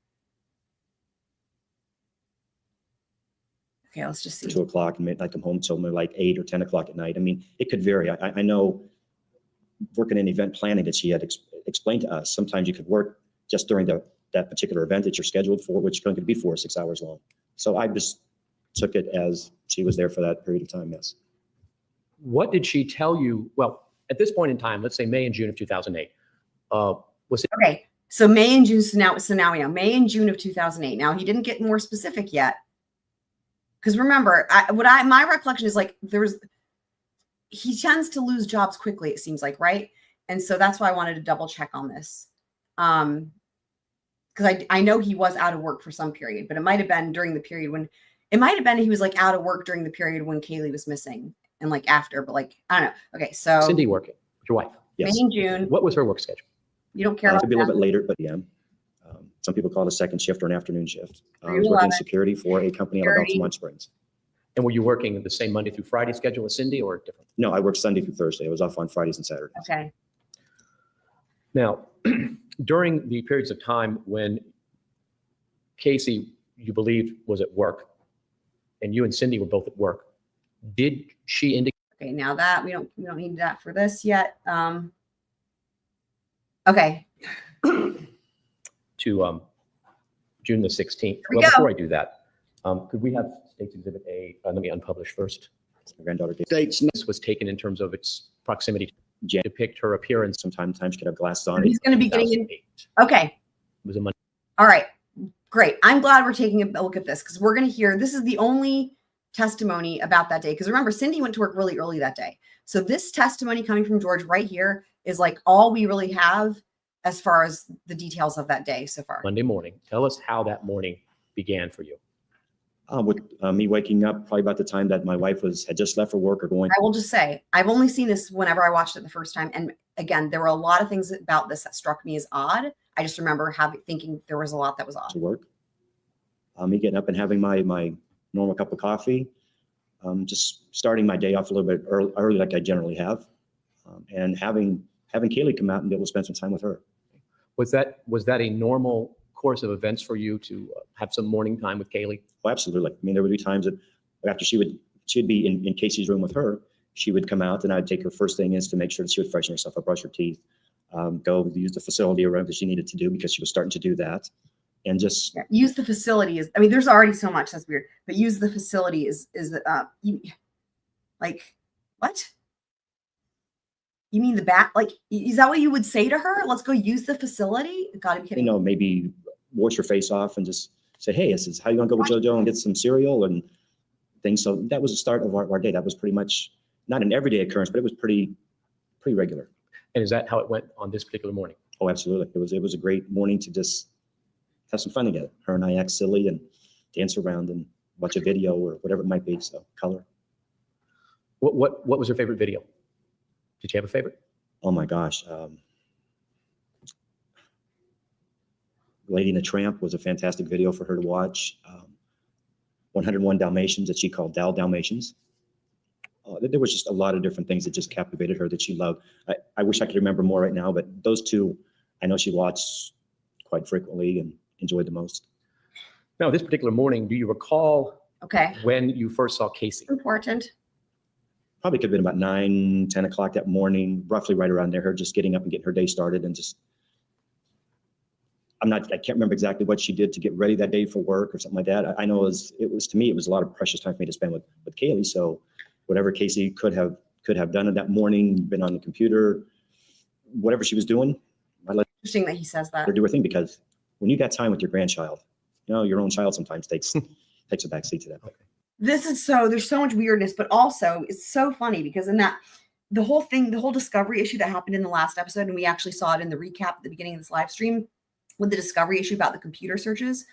Okay, let's just see. 2 o'clock and I come home till like 8 or 10 o'clock at night. I mean, it could vary. I know working in event planning that she had explained to us, sometimes you could work just during that particular event that you're scheduled for, which could be 4 or 6 hours long. So I just took it as she was there for that period of time, yes. What did she tell you? Well, at this point in time, let's say May and June of 2008, was it? Okay, so May and June, so now we know, May and June of 2008. Now, he didn't get more specific yet. Because remember, my recollection is like he tends to lose jobs quickly, it seems like, right? And so that's why I wanted to double check on this. Because I know he was out of work for some period, but it might have been during the period when, it might have been he was like out of work during the period when Kaylee was missing and like after, but like, I don't know. Okay, so. Cindy working, your wife? Yes. May and June. What was her work schedule? You don't care about It could be a little bit later, but yeah. Some people call it a second shift or an afternoon shift. I was working security for a company out of Altamont Springs. And were you working the same Monday through Friday schedule as Cindy or different? No, I worked Sunday through Thursday. I was off on Fridays and Saturdays. Okay. Now, during the periods of time when Casey, you believed, was at work, and you and Cindy were both at work, did she indicate? Okay, now that we don't need that for this yet. Okay. To June the 16th. we Well, go. before I do that, could we have State's Exhibit A? Let me unpublish first. My granddaughter did. This was taken in terms of its proximity to depict her appearance. Sometimes she could have glasses on. He's going to be getting in. Okay. It was a Monday. All right. Great. I'm glad we're taking a look at this because we're going to hear, this is the only testimony about that day. Because remember, Cindy went to work really early that day. So this testimony coming from George right here is like all we really have as far as the details of that day so far. Monday morning. Tell us how that morning began for you. With me waking up probably about the time that my wife had just left for work or going. I will just say, I've only seen this whenever I watched it the first time. And again, there were a lot of things about this that struck me as odd. I just remember thinking there was a lot that was odd. To work. Me getting up and having my normal cup of coffee. Just starting my day off a little bit early like I generally have. And having Kaylee come out and be able to spend some time with her. Was that a normal course of events for you to have some morning time with Kaylee? Oh, absolutely. I mean, there would be times that after she'd be in Casey's room with her, she would come out and I'd take her first thing is to make sure that she would freshen herself up, brush her teeth, go use the facility around that she needed to do because she was starting to do that. and just use the facility is, I mean, there's already so much that's weird, but use the facility like, what? You mean the back? Like, is that what you would say to her? Let's go use the facility? Gotta be kidding. Maybe wash your face off and just say, hey, this is how you gonna go with JoJo and get some cereal and things. So that was the start of our day. That was pretty much not an everyday occurrence, but it was pretty regular. And is that how it went on this particular morning? Oh, absolutely. It was a great morning to just have some fun together. Her and I act silly and dance around and watch a video or whatever it might be. So color. What was your favorite video? Did you have a favorite? Oh my gosh. Lady and the Tramp was a fantastic video for her to watch. 101 Dalmatians that she called Dalmatians. There was just a lot of different things that just captivated her that she loved. I wish I could remember more right now, but those two, I know she watched quite frequently and enjoyed the most. Now, this particular morning, do you recall when you first saw Casey? Important. Probably could have been about 9, 10 o'clock that morning, roughly right around there, her just getting up and getting her day started and just, I can't remember exactly what she did to get ready that day for work or something like that. I know it was to me, it was a lot of precious time for me to spend with Kaylee. So whatever Casey could have done in that morning, been on the computer, whatever she was doing, I let Interesting that he says that. her do her thing, because when you got time with your grandchild, your own child sometimes takes a backseat to that. There's so much weirdness, but also it's so funny because in that, the whole discovery issue that happened in the last episode, and we actually saw it in the recap at the beginning of this live stream with the discovery issue about the computer searches,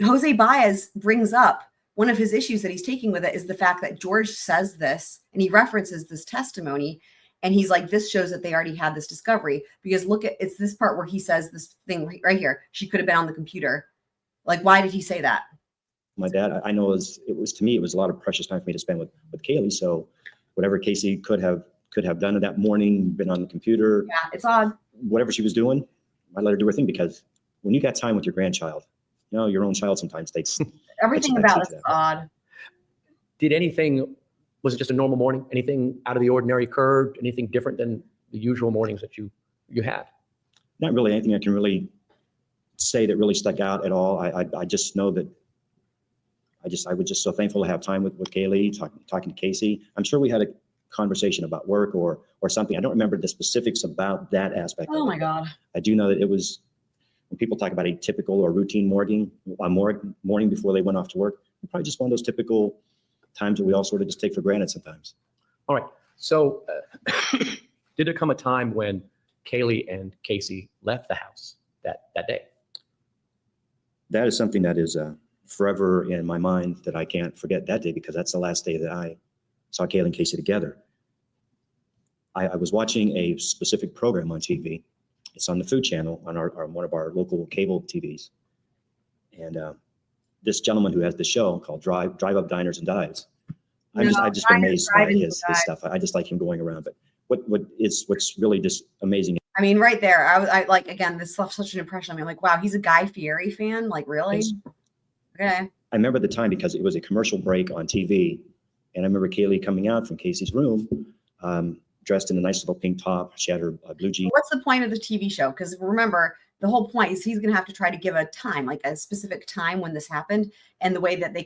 Jose Baez brings up one of his issues that he's taking with it is the fact that George says this and he references this testimony. And he's like, this shows that they already had this discovery, because it's this part where he says this thing right here. She could have been on the computer. Like, why did he say that? My dad, I know it was to me, it was a lot of precious time for me to spend with Kaylee. So whatever Casey could have done in that morning, been on the computer. Yeah, it's odd. Whatever she was doing, I let her do her thing, because when you got time with your grandchild, your own child sometimes takes everything about it's odd. Was it just a normal morning? Anything out of the ordinary occurred? Anything different than the usual mornings that you had? Not really anything I can really say that really stuck out at all. I just know that I was just so thankful to have time with Kaylee, talking to Casey. I'm sure we had a conversation about work or something. I don't remember the specifics about that aspect. Oh my God. I do know that it was, when people talk about a typical or routine morning before they went off to work, probably just one of those typical times that we all sort of just take for granted sometimes. All right. So did there come a time when Kaylee and Casey left the house that day? That is something that is forever in my mind that I can't forget that day, because that's the last day that I saw Kaylee and Casey together. I was watching a specific program on TV. It's on the Food Channel on one of our local cable TVs. And this gentleman who has the show called Drive Up Diners and Dives. I've just been amazed by his stuff. I just like him going around. But what's really just amazing. I mean, right there, I like, again, this left such an impression on me. I'm like, wow, he's a Guy Fieri fan. Like, really? Yes. Okay. I remember the time because it was a commercial break on TV. And I remember Kaylee coming out from Casey's room, dressed in a nice little pink top. She had her blue jeans. What's the point of the TV show? Because remember, the whole point is he's going to have to try to give a time, like a specific time when this happened. And the way that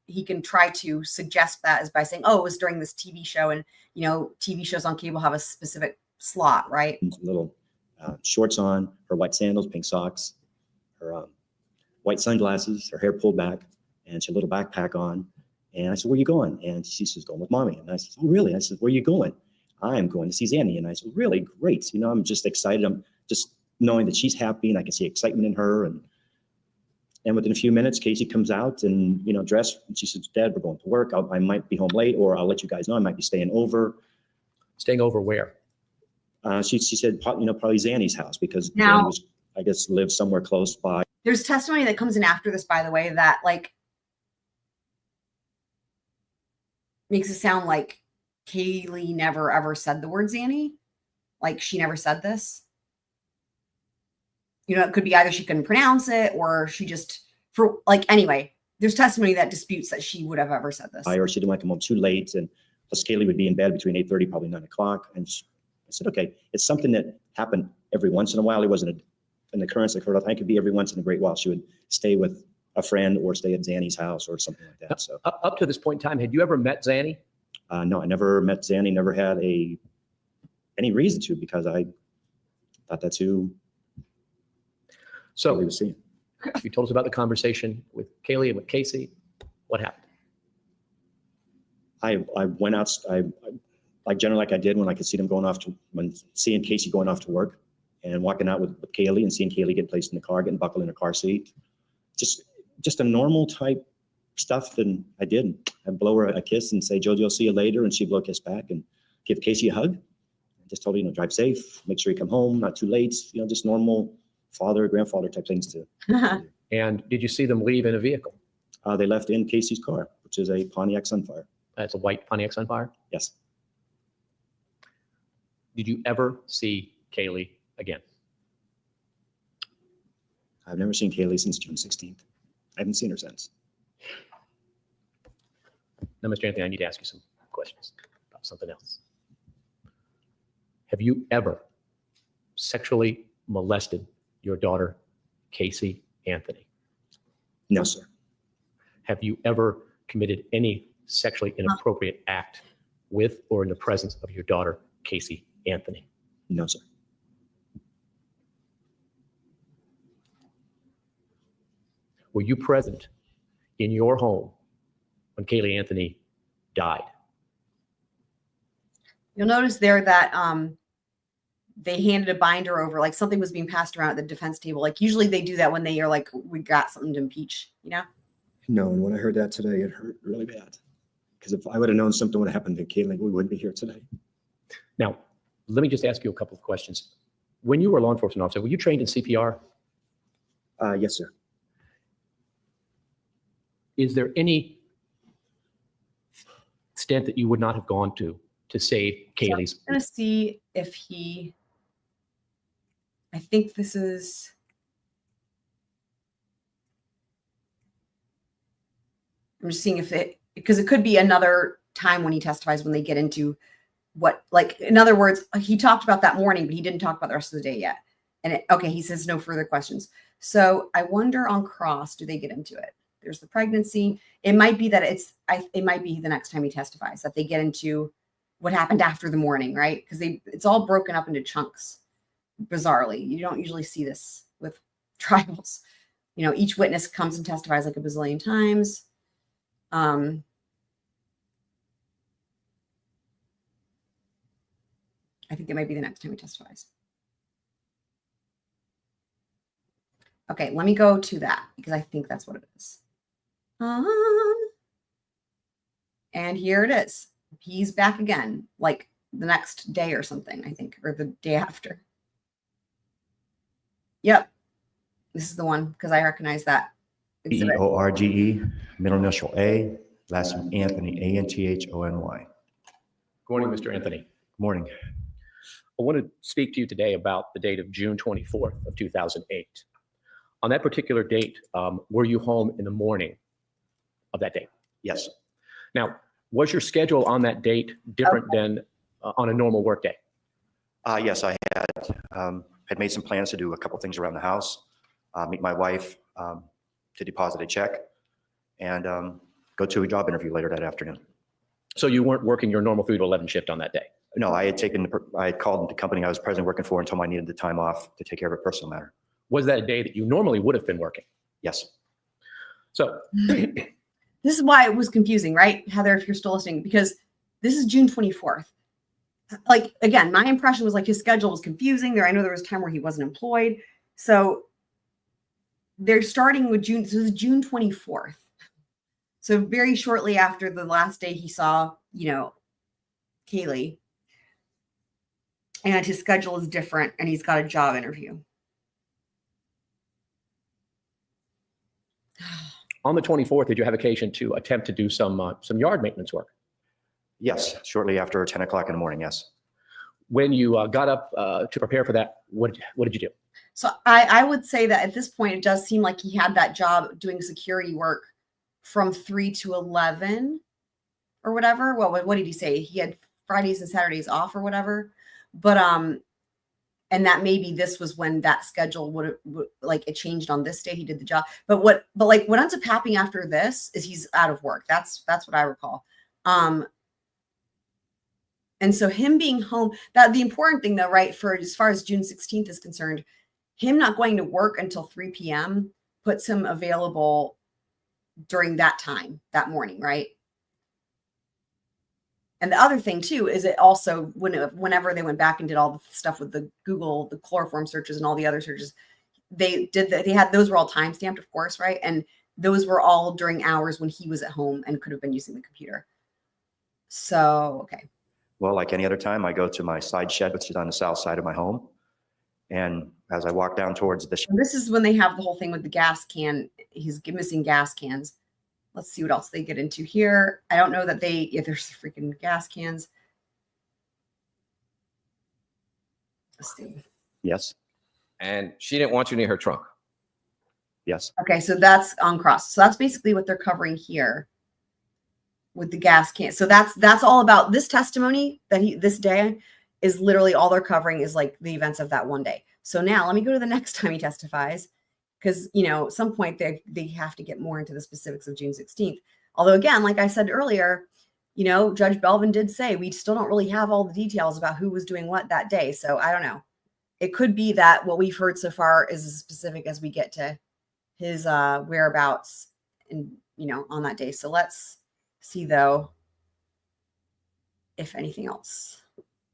he can try to suggest that is by saying, oh, it was during this TV show. And, TV shows on cable have a specific slot, right? Little shorts on, her white sandals, pink socks, her white sunglasses, her hair pulled back, and she had a little backpack on. And I said, where are you going? And she says, going with mommy. And I said, oh, really? I said, where are you going? I'm going to see Zanny. And I said, really? Great. I'm just excited. I'm just knowing that she's happy, and I can see excitement in her. And within a few minutes, Casey comes out and, dressed. And she says, Dad, we're going to work. I might be home late, or I'll let you guys know I might be staying over. Staying over where? She said, probably Zanny's house, because Zanny was, I guess, lives somewhere close by. There's testimony that comes in after this, by the way, that makes it sound like Kaylee never ever said the word Zanny. Like, she never said this. It could be either she couldn't pronounce it, or she just, anyway, there's testimony that disputes that she would have ever said this. Or she didn't want to come home too late. And plus Kaylee would be in bed between 8:30, probably 9 o'clock. And I said, okay, it's something that happened every once in a while. It wasn't an occurrence occurred, I think it'd be every once in a great while. She would stay with a friend or stay at Zanny's house or something like that. So Up to this point in time, had you ever met Zanny? no, I never met Zanny, never had any reason to, because I thought that's who So he was seeing. you told us about the conversation with Kaylee and with Casey. What happened? I went out, like generally like I did when I could see them when seeing Casey going off to work and walking out with Kaylee and seeing Kaylee get placed in the car, getting buckled in a car seat. Just a normal type stuff that I did. I'd blow her a kiss and say, Jojo, see you later. And she'd blow a kiss back and give Casey a hug. I just told her, drive safe, make sure you come home, not too late, just normal father, grandfather type things to. And did you see them leave in a vehicle? They left in Casey's car, which is a Pontiac Sunfire. That's a white Pontiac Sunfire? Yes. Did you ever see Kaylee again? I've never seen Kaylee since June 16th. I haven't seen her since. Now, Mr. Anthony, I need to ask you some questions about something else. Have you ever sexually molested your daughter, Casey Anthony? No, sir. Have you ever committed any sexually inappropriate act with or in the presence of your daughter, Casey Anthony? No, sir. Were you present in your home when Kaylee Anthony died? You'll notice there that they handed a binder over, like something was being passed around at the defense table. Like usually they do that when they are like, we got something to impeach, No, and when I heard that today, it hurt really bad. Because if I would have known something would have happened to Kaylee, we wouldn't be here today. Now, let me just ask you a couple of questions. When you were a law enforcement officer, were you trained in CPR? Yes, sir. Is there any extent that you would not have gone to save Kaylee's? So I'm going to see if I think this is. I'm just seeing because it could be another time when he testifies when they get into what, like, in other words, he talked about that morning, but he didn't talk about the rest of the day yet. And he says no further questions. So I wonder on cross, do they get into it? There's the pregnancy. It might be that it might be the next time he testifies that they get into what happened after the morning, right? Because it's all broken up into chunks. Bizarrely, you don't usually see this with trials. Each witness comes and testifies like a bazillion times. I think it might be the next time he testifies. Okay, let me go to that because I think that's what it is. And here it is. He's back again, like the next day or something, I think, or the day after. Yep. This is the one because I recognize that. EORGE, middle initial A, last name Anthony, ANTHONY. Good morning, Mr. Anthony. Good morning. I want to speak to you today about the date of June 24th of 2008. On that particular date, were you home in the morning of that date? Yes. Now, was your schedule on that date different than on a normal work day? Yes, I had made some plans to do a couple things around the house, meet my wife to deposit a check, and go to a job interview later that afternoon. So you weren't working your normal 3 to 11 shift on that day? No, I had called the company I was presently working for and told them I needed the time off to take care of a personal matter. Was that a day that you normally would have been working? Yes. So this is why it was confusing, right, Heather, if you're still listening, because this is June 24th. Like, again, my impression was like his schedule was confusing there. I know there was a time where he wasn't employed. So they're starting with June. So this is June 24th. So very shortly after the last day he saw, Kaylee. And his schedule is different and he's got a job interview. On the 24th, did you have occasion to attempt to do some yard maintenance work? Yes, shortly after 10 o'clock in the morning, yes. When you got up to prepare for that, what did you do? So I would say that at this point, it does seem like he had that job doing security work from 3 to 11 or whatever. Well, what did he say? He had Fridays and Saturdays off or whatever. But And that maybe this was when that schedule would like it changed on this day. He did the job. But like what ends up happening after this is he's out of work. That's what I recall. And so him being home, that the important thing though, right, for as far as June 16th is concerned, him not going to work until 3 p.m. puts him available during that time, that morning, right? And the other thing too is it also whenever they went back and did all the stuff with the Google, the chloroform searches and all the other searches, they had those were all time stamped, of course, right? And those were all during hours when he was at home and could have been using the computer. So okay. Well, like any other time, I go to my side shed, which is on the south side of my home. And as I walk down towards the shed, this is when they have the whole thing with the gas can. He's missing gas cans. Let's see what else they get into here. I don't know that there's the freaking gas cans. Let's see. Yes. And she didn't want you near her trunk. Yes. Okay, so that's on cross. So that's basically what they're covering here with the gas can. So that's all about this testimony that this day is literally all they're covering is like the events of that one day. So now let me go to the next time he testifies. Because, at some point they have to get more into the specifics of June 16th. Although, again, like I said earlier, Judge Belvin did say we still don't really have all the details about who was doing what that day. So I don't know. It could be that what we've heard so far is as specific as we get to his whereabouts and, on that day. So let's see, though, if anything else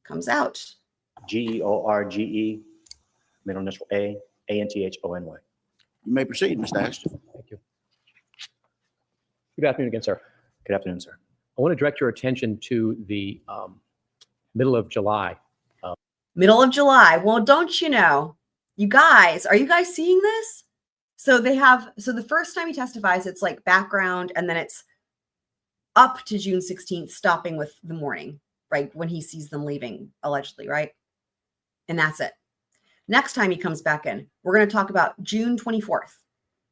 comes out. George, middle initial A, Anthony. You may proceed, Mr. Ashton. Thank you. Good afternoon again, sir. Good afternoon, sir. I want to direct your attention to the middle of July. Middle of July. Well, don't you know, are you guys seeing this? So the first time he testifies, it's like background, and then it's up to June 16th, stopping with the morning, right? When he sees them leaving, allegedly, right? And that's it. Next time he comes back in, we're going to talk about June 24th.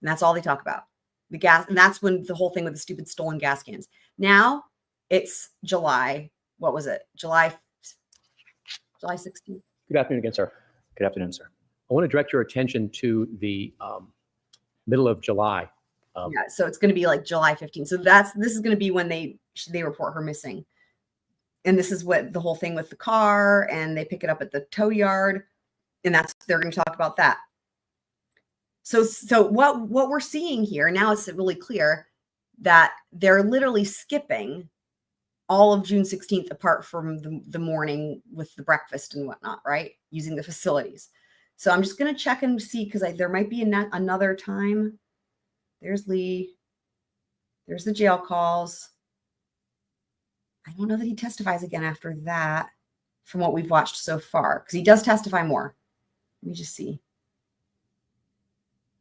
And that's all they talk about. The gas. And that's when the whole thing with the stupid stolen gas cans. Now it's July. What was it? July 16th. Good afternoon again, sir. Good afternoon, sir. I want to direct your attention to the middle of July. Yeah, so it's going to be like July 15th. So this is going to be when they report her missing. And this is what the whole thing with the car, and they pick it up at the tow yard. And they're going to talk about that. So what we're seeing here now, it's really clear that they're literally skipping all of June 16th apart from the morning with the breakfast and whatnot, right? Using the facilities. So I'm just going to check and see, because there might be another time. There's Lee. There's the jail calls. I don't know that he testifies again after that from what we've watched so far, because he does testify more. Let me just see.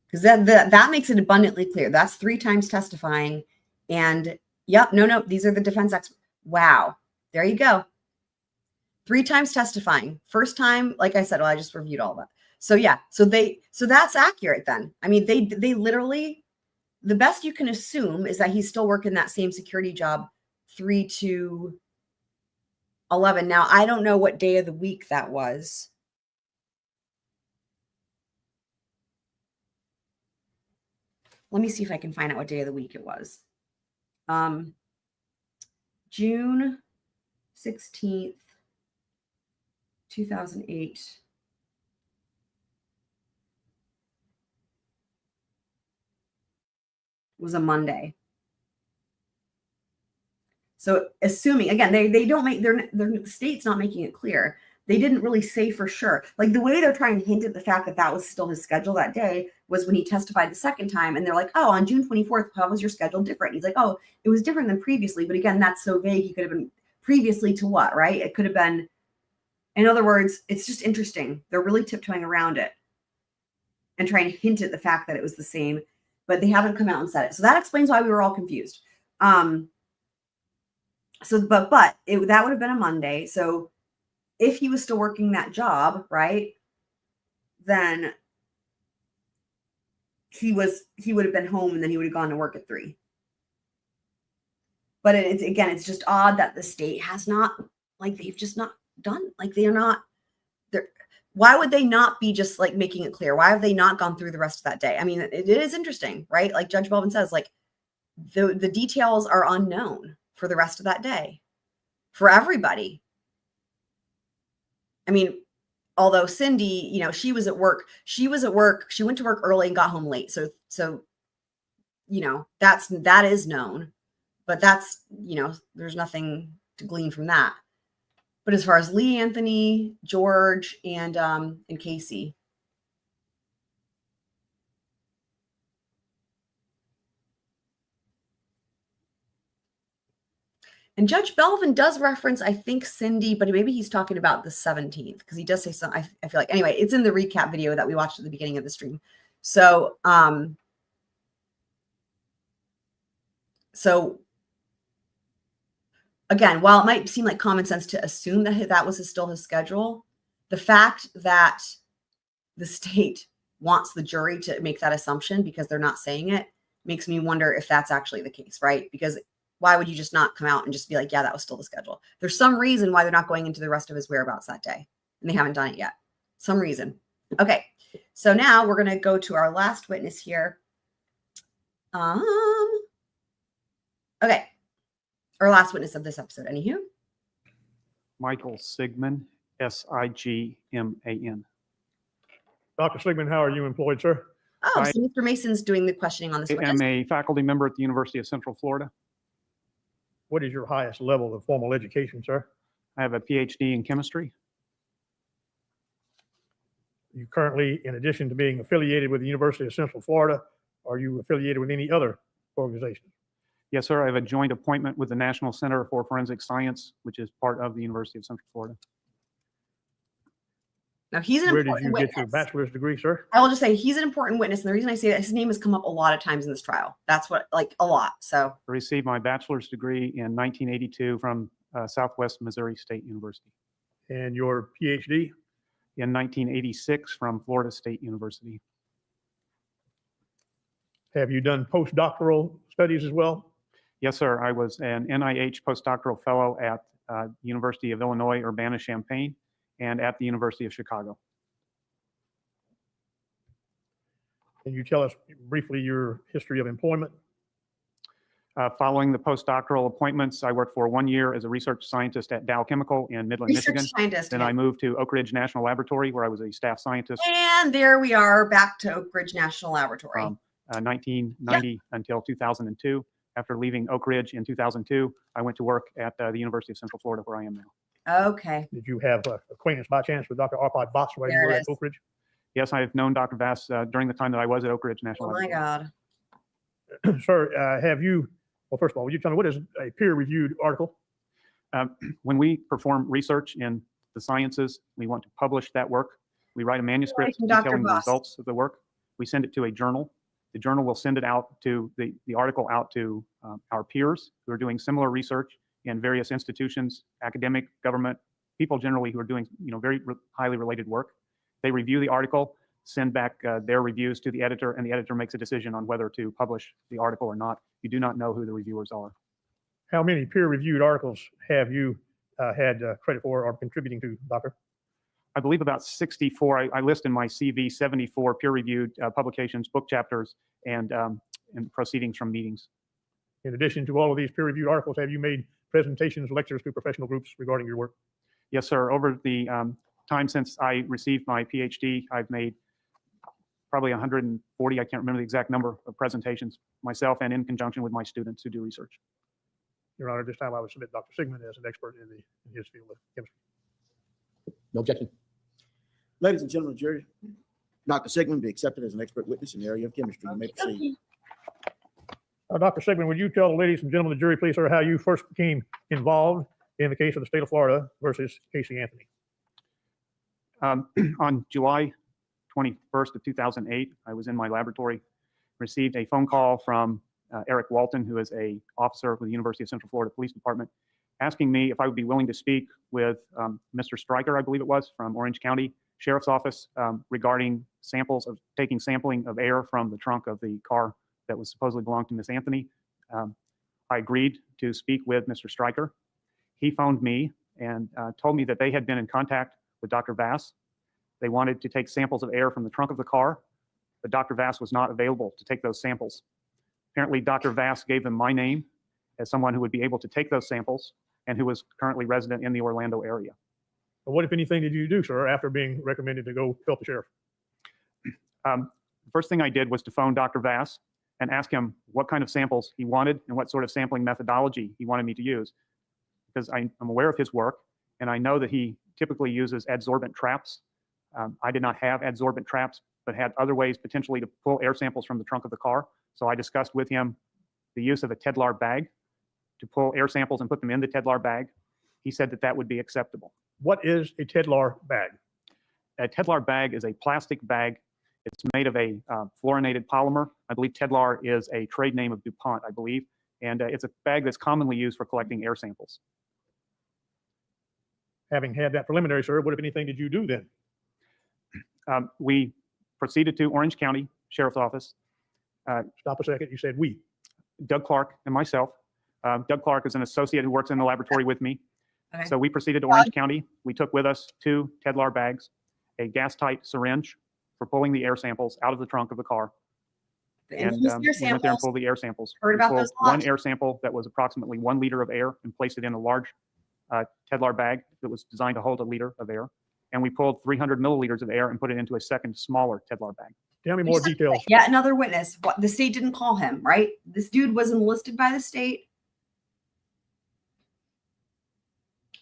Because that makes it abundantly clear. That's 3 times testifying. And yep, no, these are the defense experts. Wow. There you go. 3 times testifying. First time, like I said, I just reviewed all that. So yeah, so that's accurate then. I mean, they literally, the best you can assume is that he's still working that same security job 3 to 11. Now, I don't know what day of the week that was. Let me see if I can find out what day of the week it was. June 16th, 2008. Was a Monday. So assuming, again, they don't make, their state's not making it clear. They didn't really say for sure. Like the way they're trying to hint at the fact that was still his schedule that day was when he testified the second time. And they're like, oh, on June 24th, how was your schedule different? He's like, oh, it was different than previously. But again, that's so vague. He could have been previously to what, right? It could have been, in other words, it's just interesting. They're really tiptoeing around it and trying to hint at the fact that it was the same, but they haven't come out and said it. So that explains why we were all confused. That would have been a Monday. So if he was still working that job, right, then he would have been home and then he would have gone to work at 3. But it's just odd that the state has not, like, they've just not done, like, they're why would they not be just like making it clear? Why have they not gone through the rest of that day? I mean, it is interesting, right? Like Judge Belvin says, like the details are unknown for the rest of that day for everybody. I mean, although Cindy, you know, she was at work. She went to work early and got home late. So, you know, that is known, but that's, you know, there's nothing to glean from that. But as far as Lee Anthony, George, and Casey. And Judge Belvin does reference, I think, Cindy, but maybe he's talking about the 17th because he does say something. I feel like, anyway, it's in the recap video that we watched at the beginning of the stream. So, again, while it might seem like common sense to assume that that was still his schedule, the fact that the state wants the jury to make that assumption because they're not saying it makes me wonder if that's actually the case, right? Because why would you just not come out and just be like, yeah, that was still the schedule? There's some reason why they're not going into the rest of his whereabouts that day, and they haven't done it yet. Some reason. Okay, so now we're going to go to our last witness here. Okay. Our last witness of this episode. Anywho? Michael Sigman, S-I-G-M-A-N. Dr. Sigman, how are you employed, sir? Oh, so Mr. Mason's doing the questioning on this I witness. am a faculty member at the University of Central Florida. What is your highest level of formal education, sir? I have a PhD in chemistry. You currently, in addition to being affiliated with the University of Central Florida, are you affiliated with any other organization? Yes, sir. I have a joint appointment with the National Center for Forensic Science, which is part of the University of Central Florida. Now, he's an Where did important you witness. get your bachelor's degree, sir? I will just say he's an important witness. And the reason I say that, his name has come up a lot of times in this trial. That's what, like, a lot. So I received my bachelor's degree in 1982 from Southwest Missouri State University. And your PhD? In 1986 from Florida State University. Have you done postdoctoral studies as well? Yes, sir. I was an NIH postdoctoral fellow at University of Illinois, Urbana-Champaign, and at the University of Chicago. Can you tell us briefly your history of employment? Following the postdoctoral appointments, I worked for 1 year as a research scientist at Dow Chemical in Midland, Research Michigan. scientist, Then yeah. I moved to Oak Ridge National Laboratory, where I was a staff scientist And there we are back to Oak Ridge National Laboratory. from 1990 until 2002. After leaving Oak Ridge in 2002, I went to work at the University of Central Florida, where I am now. Okay. Did you have acquaintance by chance with Dr. Arpad Vass while you There were it at is. Oak Ridge? Yes, I have known Dr. Vass during the time that I was at Oak Ridge National Oh my Laboratory. God. Sir, have you, well, first of all, would you tell me what is a peer-reviewed article? When we perform research in the sciences, we want to publish that work. We write a manuscript From Dr. detailing the Vass. results of the work. We send it to a journal. The journal will send it out to the article out to our peers who are doing similar research in various institutions, academic, government, people generally who are doing very highly related work. They review the article, send back their reviews to the editor, and the editor makes a decision on whether to publish the article or not. You do not know who the reviewers are. How many peer-reviewed articles have you had credit for or contributing to, Doctor? I believe about 64. I list in my CV 74 peer-reviewed publications, book chapters, and proceedings from meetings. In addition to all of these peer-reviewed articles, have you made presentations, lectures to professional groups regarding your work? Yes, sir. Over the time since I received my PhD, I've made probably 140, I can't remember the exact number of presentations myself and in conjunction with my students who do research. Your Honor, this time I would submit Dr. Sigman as an expert in his field of chemistry. No objection. Ladies and gentlemen of the jury, Dr. Sigman be accepted as an expert witness in the area of chemistry. You may proceed. Dr. Sigman, would you tell the ladies and gentlemen of the jury, please, sir, how you first became involved in the case of the state of Florida versus Casey Anthony? On July 21st of 2008, I was in my laboratory, received a phone call from Eric Walton, who is a officer with the University of Central Florida Police Department, asking me if I would be willing to speak with Mr. Stryker, I believe it was, from Orange County Sheriff's Office regarding taking sampling of air from the trunk of the car that was supposedly belonged to Miss Anthony. I agreed to speak with Mr. Stryker. He phoned me and told me that they had been in contact with Dr. Vass. They wanted to take samples of air from the trunk of the car, but Dr. Vass was not available to take those samples. Apparently, Dr. Vass gave them my name as someone who would be able to take those samples and who was currently resident in the Orlando area. But what, if anything, did you do, sir, after being recommended to go help the sheriff? The first thing I did was to phone Dr. Vass and ask him what kind of samples he wanted and what sort of sampling methodology he wanted me to use. Because I'm aware of his work, and I know that he typically uses adsorbent traps. I did not have adsorbent traps, but had other ways potentially to pull air samples from the trunk of the car. So I discussed with him the use of a Tedlar bag to pull air samples and put them in the Tedlar bag. He said that that would be acceptable. What is a Tedlar bag? A Tedlar bag is a plastic bag. It's made of a fluorinated polymer. I believe Tedlar is a trade name of DuPont, I believe. And it's a bag that's commonly used for collecting air samples. Having had that preliminary, sir, what, if anything, did you do then? We proceeded to Orange County Sheriff's Office. Stop a second. You said we. Doug Clark and myself. Doug Clark is an associate who works in the laboratory with me. Okay. So we proceeded to Orange County. We took with us 2 Tedlar bags, a gas-tight syringe for pulling the air samples out of the trunk of the car. And we went there and pulled the air samples. Heard We about pulled those a lot. one air sample that was approximately 1 liter of air and placed it in a large Tedlar bag that was designed to hold a liter of air. And we pulled 300 milliliters of air and put it into a second smaller Tedlar bag. Tell me more details. Yet another witness. What, the state didn't call him, right? This dude was enlisted by the state.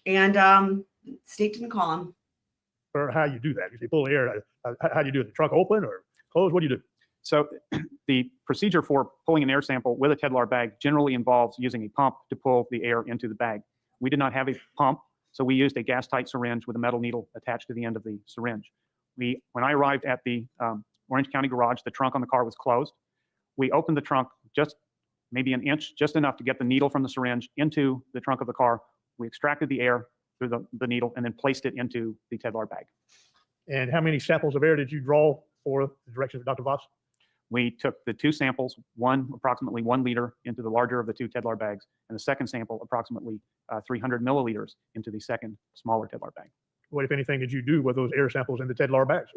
And state didn't call him. Or how you do that? You pull the air. How do you do it? The trunk open or closed? What do you do? So the procedure for pulling an air sample with a Tedlar bag generally involves using a pump to pull the air into the bag. We did not have a pump, so we used a gas-tight syringe with a metal needle attached to the end of the syringe. When I arrived at the Orange County garage, the trunk on the car was closed. We opened the trunk just maybe an inch, just enough to get the needle from the syringe into the trunk of the car. We extracted the air through the needle and then placed it into the Tedlar bag. And how many samples of air did you draw for the directions of Dr. Vass? We took the 2 samples, one approximately 1 liter into the larger of the 2 Tedlar bags, and the second sample approximately 300 milliliters into the second smaller Tedlar bag. What, if anything, did you do with those air samples in the Tedlar bags?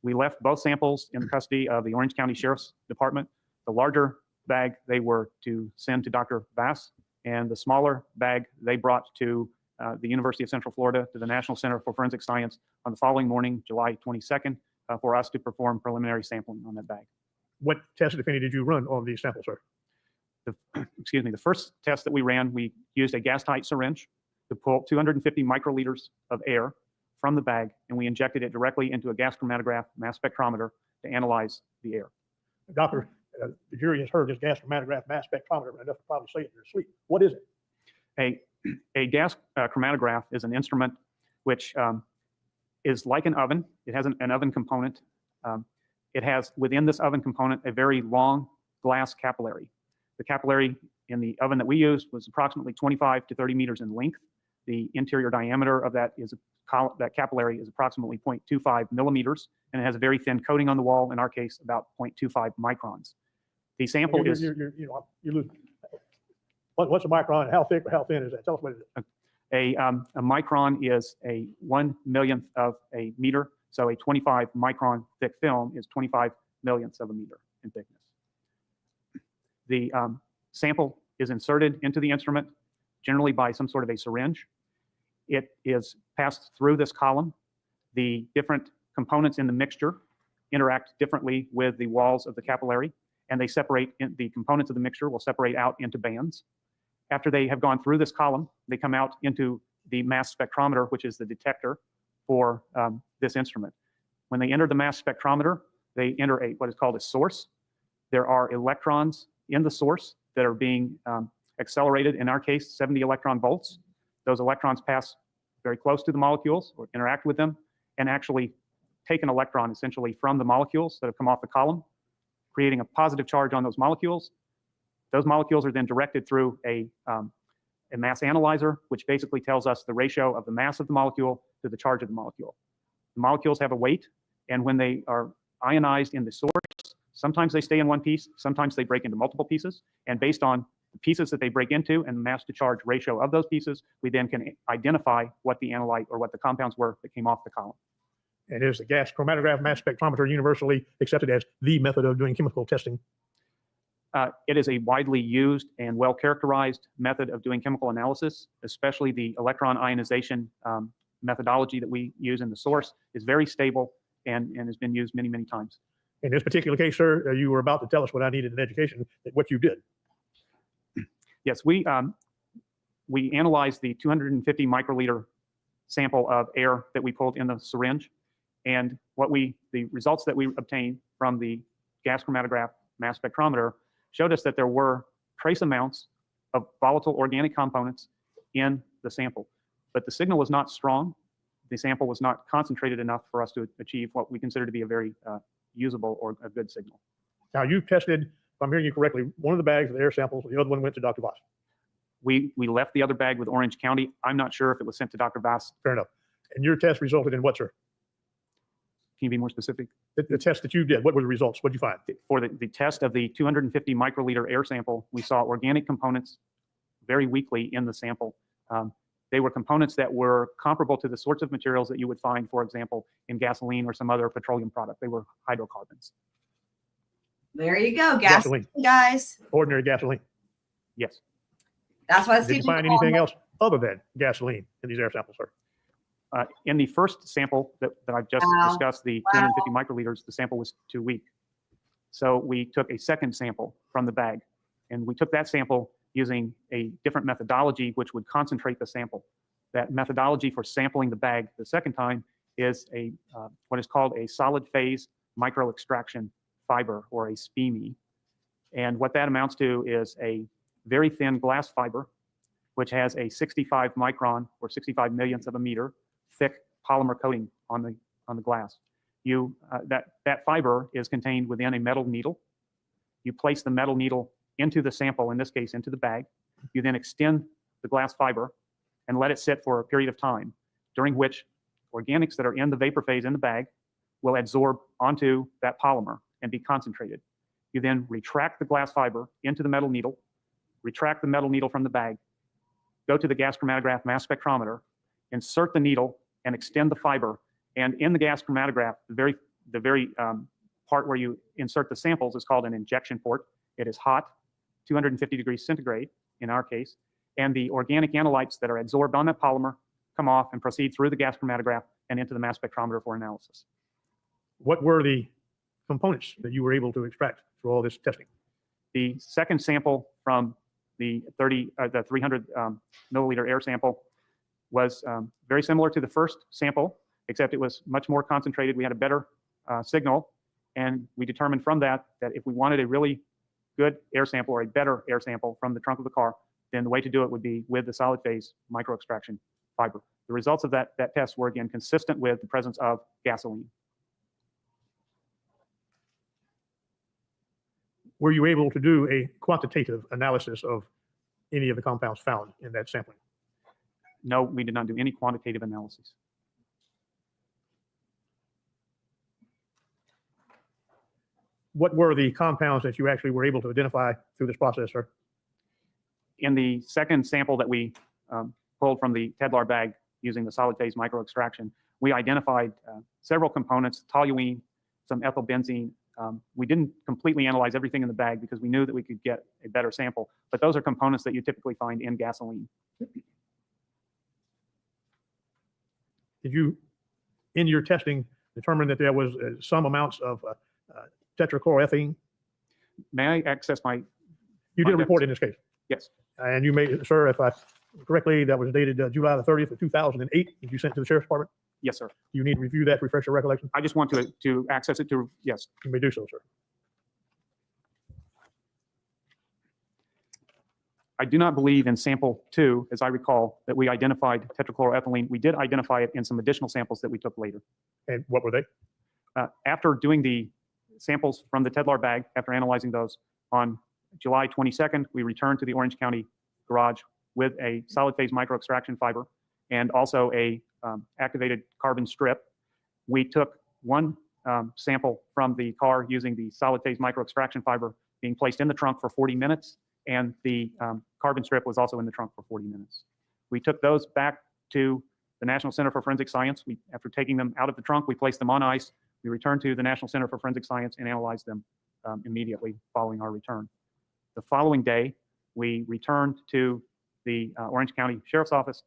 We left both samples in the custody of the Orange County Sheriff's Department. The larger bag they were to send to Dr. Vass, and the smaller bag they brought to the University of Central Florida, to the National Center for Forensic Science on the following morning, July 22nd, for us to perform preliminary sampling on that bag. What test, if any, did you run on these samples, sir? The first test that we ran, we used a gas-tight syringe to pull 250 microliters of air from the bag, and we injected it directly into a gas chromatograph mass spectrometer to analyze the air. Doctor, the jury has heard this gas chromatograph mass spectrometer, but enough to probably say it in their sleep. What is it? A gas chromatograph is an instrument which is like an oven. It has an oven component. It has within this oven component a very long glass capillary. The capillary in the oven that we used was approximately 25 to 30 meters in length. The interior diameter of that capillary is approximately 0.25 millimeters, and it has a very thin coating on the wall, in our case, about 0.25 microns. The sample is... What's a micron? How thick or how thin is that? Tell us what it is. A micron is a 1 millionth of a meter. So a 25 micron thick film is 25 millionths of a meter in thickness. The sample is inserted into the instrument, generally by some sort of a syringe. It is passed through this column. The different components in the mixture interact differently with the walls of the capillary, and they separate, the components of the mixture will separate out into bands. After they have gone through this column, they come out into the mass spectrometer, which is the detector for this instrument. When they enter the mass spectrometer, they enter what is called a source. There are electrons in the source that are being accelerated, in our case, 70 electron volts. Those electrons pass very close to the molecules or interact with them and actually take an electron essentially from the molecules that have come off the column, creating a positive charge on those molecules. Those molecules are then directed through a mass analyzer, which basically tells us the ratio of the mass of the molecule to the charge of the molecule. The molecules have a weight, and when they are ionized in the source, sometimes they stay in one piece, sometimes they break into multiple pieces, and based on the pieces that they break into and the mass to charge ratio of those pieces, we then can identify what the analyte or what the compounds were that came off the column. And is the gas chromatograph mass spectrometer universally accepted as the method of doing chemical testing? It is a widely used and well-characterized method of doing chemical analysis, especially the electron ionization methodology that we use in the source is very stable and has been used many, many times. In this particular case, sir, you were about to tell us what I needed in education, what you did. Yes, we analyzed the 250 microliter sample of air that we pulled in the syringe, and the results that we obtained from the gas chromatograph mass spectrometer showed us that there were trace amounts of volatile organic components in the sample, but the signal was not strong. The sample was not concentrated enough for us to achieve what we consider to be a very usable or a good signal. Now, you tested, if I'm hearing you correctly, one of the bags of the air samples, the other one went to Dr. Vass. We left the other bag with Orange County. I'm not sure if it was sent to Dr. Vass. Fair enough. And your test resulted in what, sir? Can you be more specific? The test that you did, what were the results? What did you find? For the test of the 250 microliter air sample, we saw organic components very weakly in the sample. They were components that were comparable to the sorts of materials that you would find, for example, in gasoline or some other petroleum product. They were hydrocarbons. There you go, gasoline, guys. Ordinary gasoline. Yes. That's why Did you find anything else other than gasoline in these air samples, sir? In the first sample that I've just discussed, the 250 microliters, the sample was too weak. So we took a second sample from the bag, and we took that sample using a different methodology which would concentrate the sample. That methodology for sampling the bag the second time is what is called a solid phase micro extraction fiber, or a SPME. And what that amounts to is a very thin glass fiber which has a 65 micron or 65 millionths of a meter thick polymer coating on the glass. That fiber is contained within a metal needle. You place the metal needle into the sample, in this case into the bag. You then extend the glass fiber and let it sit for a period of time, during which organics that are in the vapor phase in the bag will absorb onto that polymer and be concentrated. You then retract the glass fiber into the metal needle, retract the metal needle from the bag, go to the gas chromatograph mass spectrometer, insert the needle and extend the fiber. And in the gas chromatograph, the very part where you insert the samples is called an injection port. It is hot, 250 degrees centigrade in our case, and the organic analytes that are absorbed on that polymer come off and proceed through the gas chromatograph and into the mass spectrometer for analysis. What were the components that you were able to extract through all this testing? The second sample from the 300 milliliter air sample was very similar to the first sample, except it was much more concentrated. We had a better signal, and we determined from that if we wanted a really good air sample or a better air sample from the trunk of the car, then the way to do it would be with the solid phase micro extraction fiber. The results of that test were again consistent with the presence of gasoline. Were you able to do a quantitative analysis of any of the compounds found in that sampling? No, we did not do any quantitative analysis. What were the compounds that you actually were able to identify through this process, sir? In the second sample that we pulled from the Tedlar bag using the solid phase micro extraction, we identified several components, toluene, some ethyl benzene. We didn't completely analyze everything in the bag because we knew that we could get a better sample, but those are components that you typically find in gasoline. Did you, in your testing, determine that there was some amounts of tetrachloroethane? May I access my... You did a report in this case? Yes. And you made, sir, if I correctly, that was dated July the 30th of 2008. Did you send it to the Sheriff's Department? Yes, sir. You need to review that, refresh your recollection? I just want to access it to, yes. You may do so, sir. I do not believe in sample 2, as I recall, that we identified tetrachloroethylene. We did identify it in some additional samples that we took later. And what were they? After doing the samples from the Tedlar bag, after analyzing those, on July 22nd, we returned to the Orange County garage with a solid phase micro extraction fiber and also a activated carbon strip. We took one sample from the car using the solid phase micro extraction fiber being placed in the trunk for 40 minutes, and the carbon strip was also in the trunk for 40 minutes. We took those back to the National Center for Forensic Science. After taking them out of the trunk, we placed them on ice. We returned to the National Center for Forensic Science and analyzed them immediately following our return. The following day, we returned to the Orange County Sheriff's Office.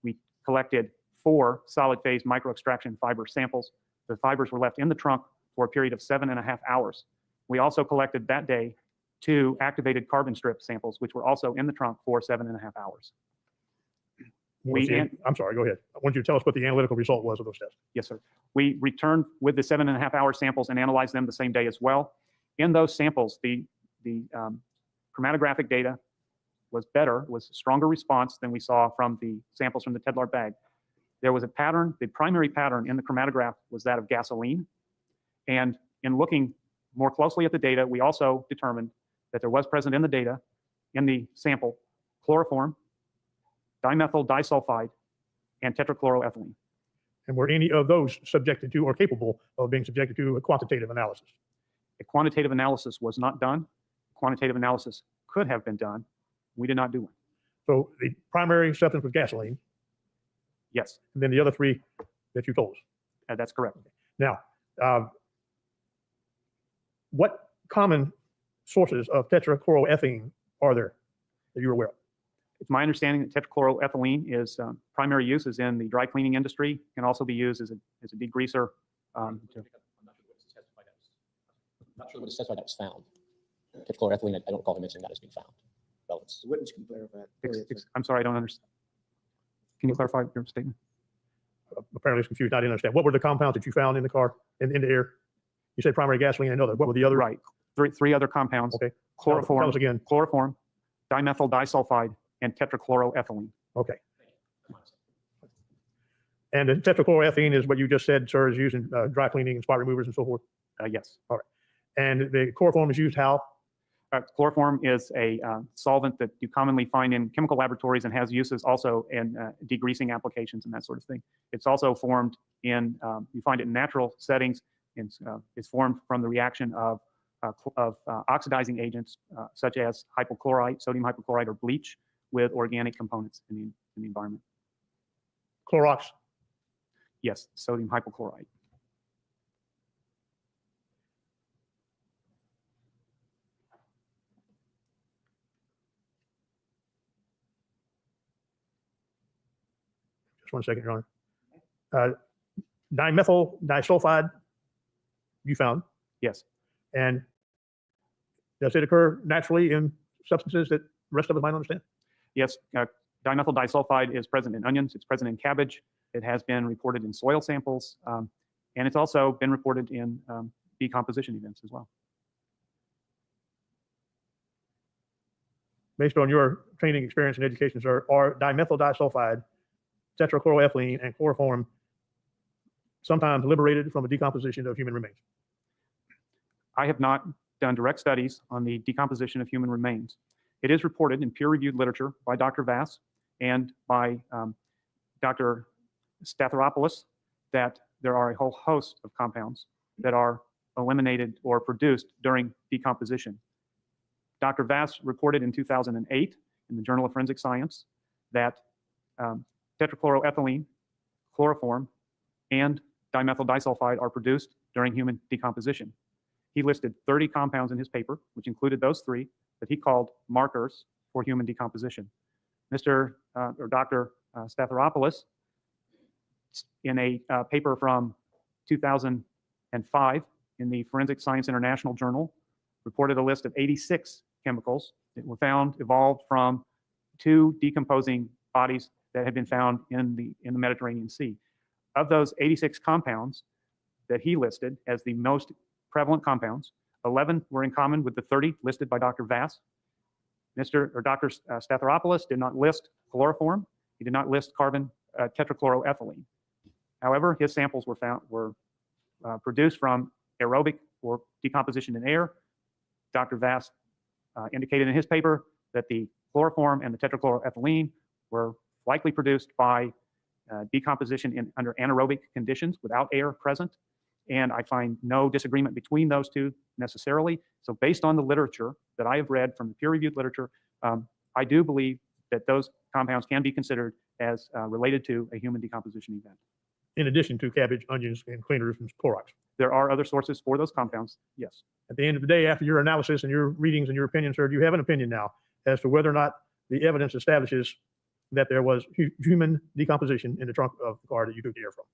We collected 4 solid phase microextraction fiber samples. The fibers were left in the trunk for a period of 7.5 hours. We also collected that day 2 activated carbon strip samples, which were also in the trunk for 7.5 hours. I'm sorry, go ahead. I want you to tell us what the analytical result was of those tests. Yes, sir. We returned with the 7.5 hour samples and analyzed them the same day as well. In those samples, the chromatographic data was better, was a stronger response than we saw from the samples from the Tedlar bag. There was a pattern, the primary pattern in the chromatograph was that of gasoline. And in looking more closely at the data, we also determined that there was present in the data, in the sample, chloroform, dimethyl disulfide, and tetrachloroethylene. And were any of those subjected to or capable of being subjected to a quantitative analysis? A quantitative analysis was not done. Quantitative analysis could have been done. We did not do one. So the primary substance was gasoline. Yes. And then the other 3 that you told us. That's correct. Now, what common sources of tetrachloroethylene are there that you're aware of? It's my understanding that tetrachloroethylene is primary use is in the dry cleaning industry, can also be used as a degreaser. I'm not sure what it says why that was found. Tetrachloroethylene, I don't recall him mentioning that as being found. Relevance. The witness can clarify. I'm sorry, I don't understand. Can you clarify your statement? Apparently it's confused. I didn't understand. What were the compounds that you found in the car, in the air? You said primary gasoline, I know that. What were the others? Right. Three other compounds. Okay. Chloroform, tell us again. Chloroform, dimethyl disulfide, and tetrachloroethylene. Okay. And the tetrachloroethylene is what you just said, sir, is used in dry cleaning and spot removers and so forth? Yes. All right. And the chloroform is used how? Chloroform is a solvent that you commonly find in chemical laboratories and has uses also in degreasing applications and that sort of thing. It's also formed in, you find it in natural settings. It's formed from the reaction of oxidizing agents such as hypochlorite, sodium hypochlorite, or bleach with organic components in the environment. Clorox? Yes, sodium hypochlorite. Just 1 second, Your Honor. Dimethyl disulfide, you found? Yes. And does it occur naturally in substances that the rest of us might understand? Yes, dimethyl disulfide is present in onions. It's present in cabbage. It has been reported in soil samples. And it's also been reported in decomposition events as well. Based on your training, experience, and education, sir, are dimethyl disulfide, tetrachloroethylene, and chloroform sometimes liberated from a decomposition of human remains? I have not done direct studies on the decomposition of human remains. It is reported in peer-reviewed literature by Dr. Vass and by Dr. Statheropoulos that there are a whole host of compounds that are eliminated or produced during decomposition. Dr. Vass reported in 2008 in the Journal of Forensic Science that tetrachloroethylene, chloroform, and dimethyl disulfide are produced during human decomposition. He listed 30 compounds in his paper, which included those 3 that he called markers for human decomposition. Dr. Statheropoulos, in a paper from 2005 in the Forensic Science International Journal, reported a list of 86 chemicals that were found evolved from 2 decomposing bodies that had been found in the Mediterranean Sea. Of those 86 compounds that he listed as the most prevalent compounds, 11 were in common with the 30 listed by Dr. Vass. Dr. Statheropoulos did not list chloroform. He did not list tetrachloroethylene. However, his samples were produced from aerobic or decomposition in air. Dr. Vass indicated in his paper that the chloroform and the tetrachloroethylene were likely produced by decomposition under anaerobic conditions without air present. And I find no disagreement between those 2 necessarily. So based on the literature that I have read from the peer-reviewed literature, I do believe that those compounds can be considered as related to a human decomposition event. In addition to cabbage, onions, and cleaners and Clorox. There are other sources for those compounds, yes. At the end of the day, after your analysis and your readings and your opinions, sir, do you have an opinion now as to whether or not the evidence establishes that there was human decomposition in the trunk of the car that you took the air from?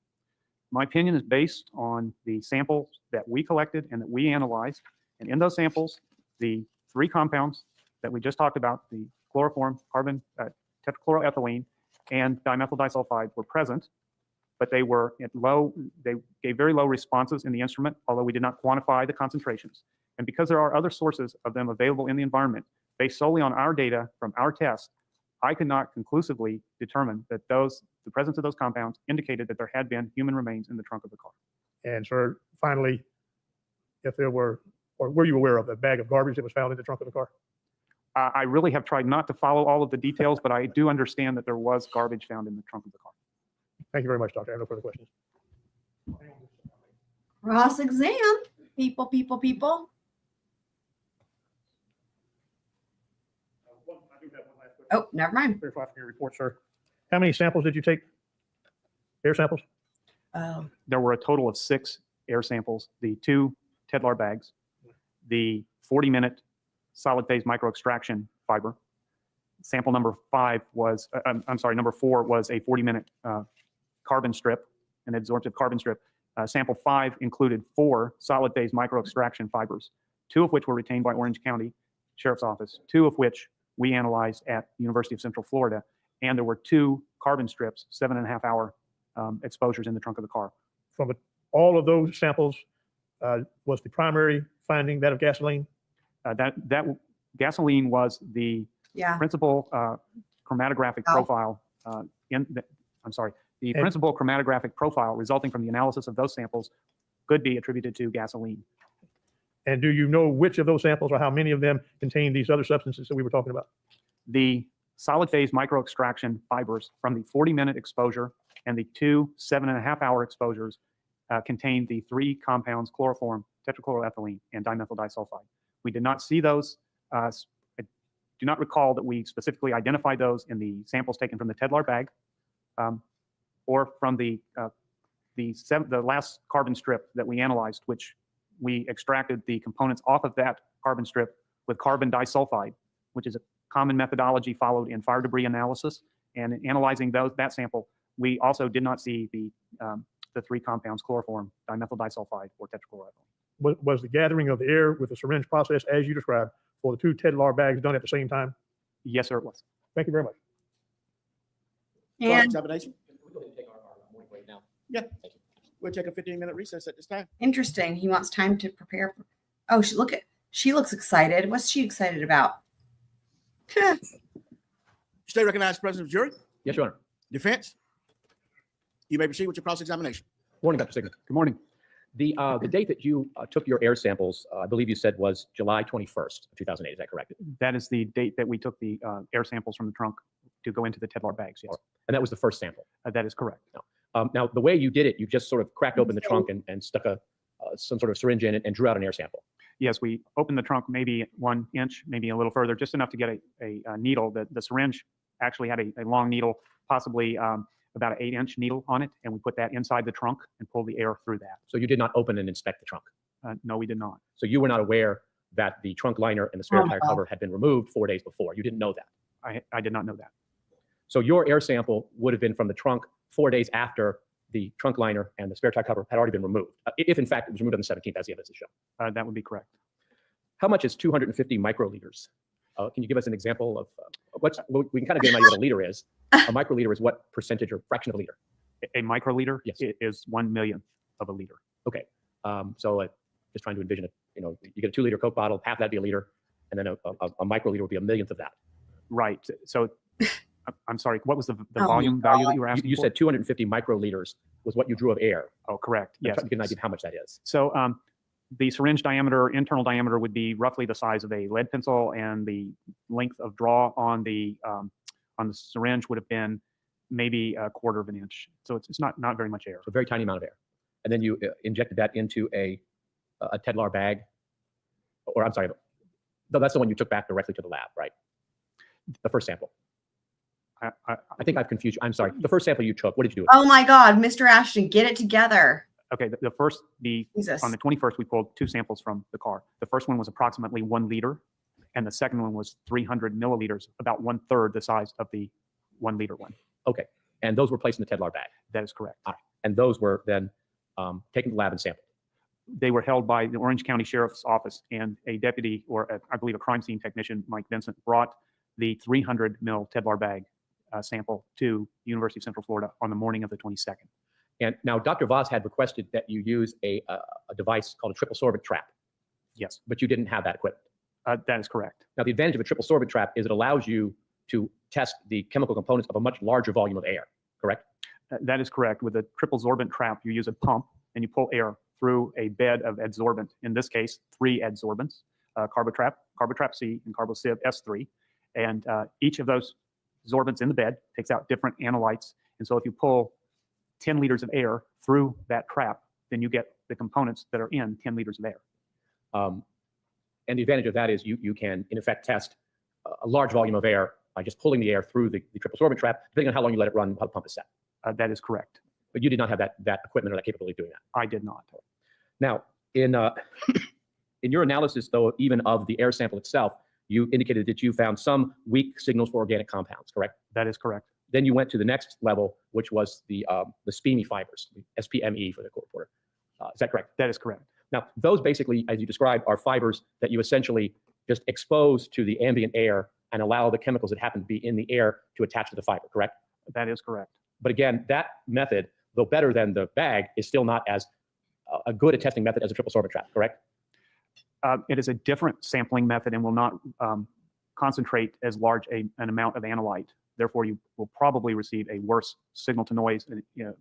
My opinion is based on the samples that we collected and that we analyzed. And in those samples, the 3 compounds that we just talked about, the chloroform, carbon, tetrachloroethylene, and dimethyl disulfide were present, but they were at they gave very low responses in the instrument, although we did not quantify the concentrations. And because there are other sources of them available in the environment, based solely on our data from our tests, I could not conclusively determine that the presence of those compounds indicated that there had been human remains in the trunk of the car. And sir, finally, if there were, or were you aware of a bag of garbage that was found in the trunk of the car? I really have tried not to follow all of the details, but I do understand that there was garbage found in the trunk of the car. Thank you very much, Doctor. I have no further questions. Cross-exam, people. Oh, never mind. Verify from your report, sir. How many samples did you take? Air samples? There were a total of 6 air samples, the 2 Tedlar bags, the 40-minute solid phase microextraction fiber. Sample number 5 was, number 4 was a 40-minute carbon strip, an adsorptive carbon strip. Sample 5 included 4 solid phase microextraction fibers, 2 of which were retained by Orange County Sheriff's Office, 2 of which we analyzed at the University of Central Florida. And there were 2 carbon strips, 7.5-hour exposures in the trunk of the car. From all of those samples, was the primary finding that of gasoline? That gasoline was the principal chromatographic profile the principal chromatographic profile resulting from the analysis of those samples could be attributed to gasoline. And do you know which of those samples or how many of them contain these other substances that we were talking about? The solid phase microextraction fibers from the 40-minute exposure and the 2 7.5-hour exposures contained the 3 compounds chloroform, tetrachloroethylene, and dimethyl disulfide. We did not see those. I do not recall that we specifically identified those in the samples taken from the Tedlar bag or from the last carbon strip that we analyzed, which we extracted the components off of that carbon strip with carbon disulfide, which is a common methodology followed in fire debris analysis. And in analyzing that sample, we also did not see the 3 compounds, chloroform, dimethyl disulfide, or tetrachloroethylene. Was the gathering of the air with the syringe process, as you described, for the 2 Tedlar bags done at the same time? Yes, sir, it was. Thank you very much. And Examination? now. Yeah. We'll take a 15-minute recess at this time. interesting. He wants time to prepare. Oh, she looks excited. What's she excited about? State recognized president of jury. Yes, Your Honor. Defense. You may proceed with your cross-examination. Morning, Dr. Sigman. Good morning. The date that you took your air samples, I believe you said was July 21st, 2008. Is that correct? That is the date that we took the air samples from the trunk to go into the Tedlar bags, yes. And that was the first sample? That is correct. Now, the way you did it, you just sort of cracked open the trunk and stuck some sort of syringe in it and drew out an air sample. Yes, we opened the trunk maybe 1 inch, maybe a little further, just enough to get a needle. The syringe actually had a long needle, possibly about an 8-inch needle on it, and we put that inside the trunk and pulled the air through that. So you did not open and inspect the trunk? No, we did not. So you were not aware that the trunk liner and the spare tire cover had been removed 4 days before? You didn't know that? I did not know that. So your air sample would have been from the trunk 4 days after the trunk liner and the spare tire cover had already been removed, if in fact it was removed on the 17th, as the evidence has shown. That would be correct. How much is 250 microliters? Can you give us an example of we can kind of get an idea what a liter is. A microliter is what percentage or fraction of a liter? A microliter yes. is 1/1,000,000th of a liter. Okay. So just trying to envision it, you get a 2-liter Coke bottle, half that'd be a liter, and then a microliter would be 1/1,000,000th of that. Right. So I'm sorry, what was the volume value that you were asking You for? said 250 microliters was what you drew of air. Oh, correct. Yes. To get an idea of how much that is. So the syringe diameter, internal diameter, would be roughly the size of a lead pencil, and the length of draw on the syringe would have been maybe 1/4 of an inch. So it's not very much air. So a very tiny amount of air. And then you injected that into a Tedlar bag, or I'm sorry, no, that's the one you took back directly to the lab, right? The first sample. I think I've confused you. I'm sorry. The first sample you took, what did you do with Oh my God, Mr. Ashton, get it together. Okay, Jesus. on the 21st, we pulled 2 samples from the car. The first one was approximately 1 liter, and the second one was 300 milliliters, about 1/3 the size of the 1 liter one. Okay. And those were placed in the Tedlar bag? That is correct. All right. And those were then taken to the lab and sampled? They were held by the Orange County Sheriff's Office, and a deputy, I believe a crime scene technician, Mike Vincent, brought the 300 mil Tedlar bag sample to University of Central Florida on the morning of the 22nd. And now Dr. Vass had requested that you use a device called a triple sorbent trap. Yes. But you didn't have that equipment. That is correct. Now, the advantage of a triple sorbent trap is it allows you to test the chemical components of a much larger volume of air, correct? That is correct. With a triple sorbent trap, you use a pump and you pull air through a bed of adsorbent, in this case, 3 adsorbents, Carbotrap C, and Carbosiv S3. And each of those sorbents in the bed takes out different analytes. And so if you pull 10 liters of air through that trap, then you get the components that are in 10 liters of air. And the advantage of that is you can, in effect, test a large volume of air by just pulling the air through the triple sorbent trap, depending on how long you let it run, how the pump is set. That is correct. But you did not have that equipment or that capability of doing that. I did not. Now, in your analysis, though, even of the air sample itself, you indicated that you found some weak signals for organic compounds, correct? That is correct. Then you went to the next level, which was the SPME fibers, the SPME for the court reporter. Is that correct? That is correct. Now, those basically, as you described, are fibers that you essentially just expose to the ambient air and allow the chemicals that happen to be in the air to attach to the fiber, correct? That is correct. But again, that method, though better than the bag, is still not as a good a testing method as a triple sorbent trap, correct? It is a different sampling method and will not concentrate as large an amount of analyte. Therefore, you will probably receive a worse signal to noise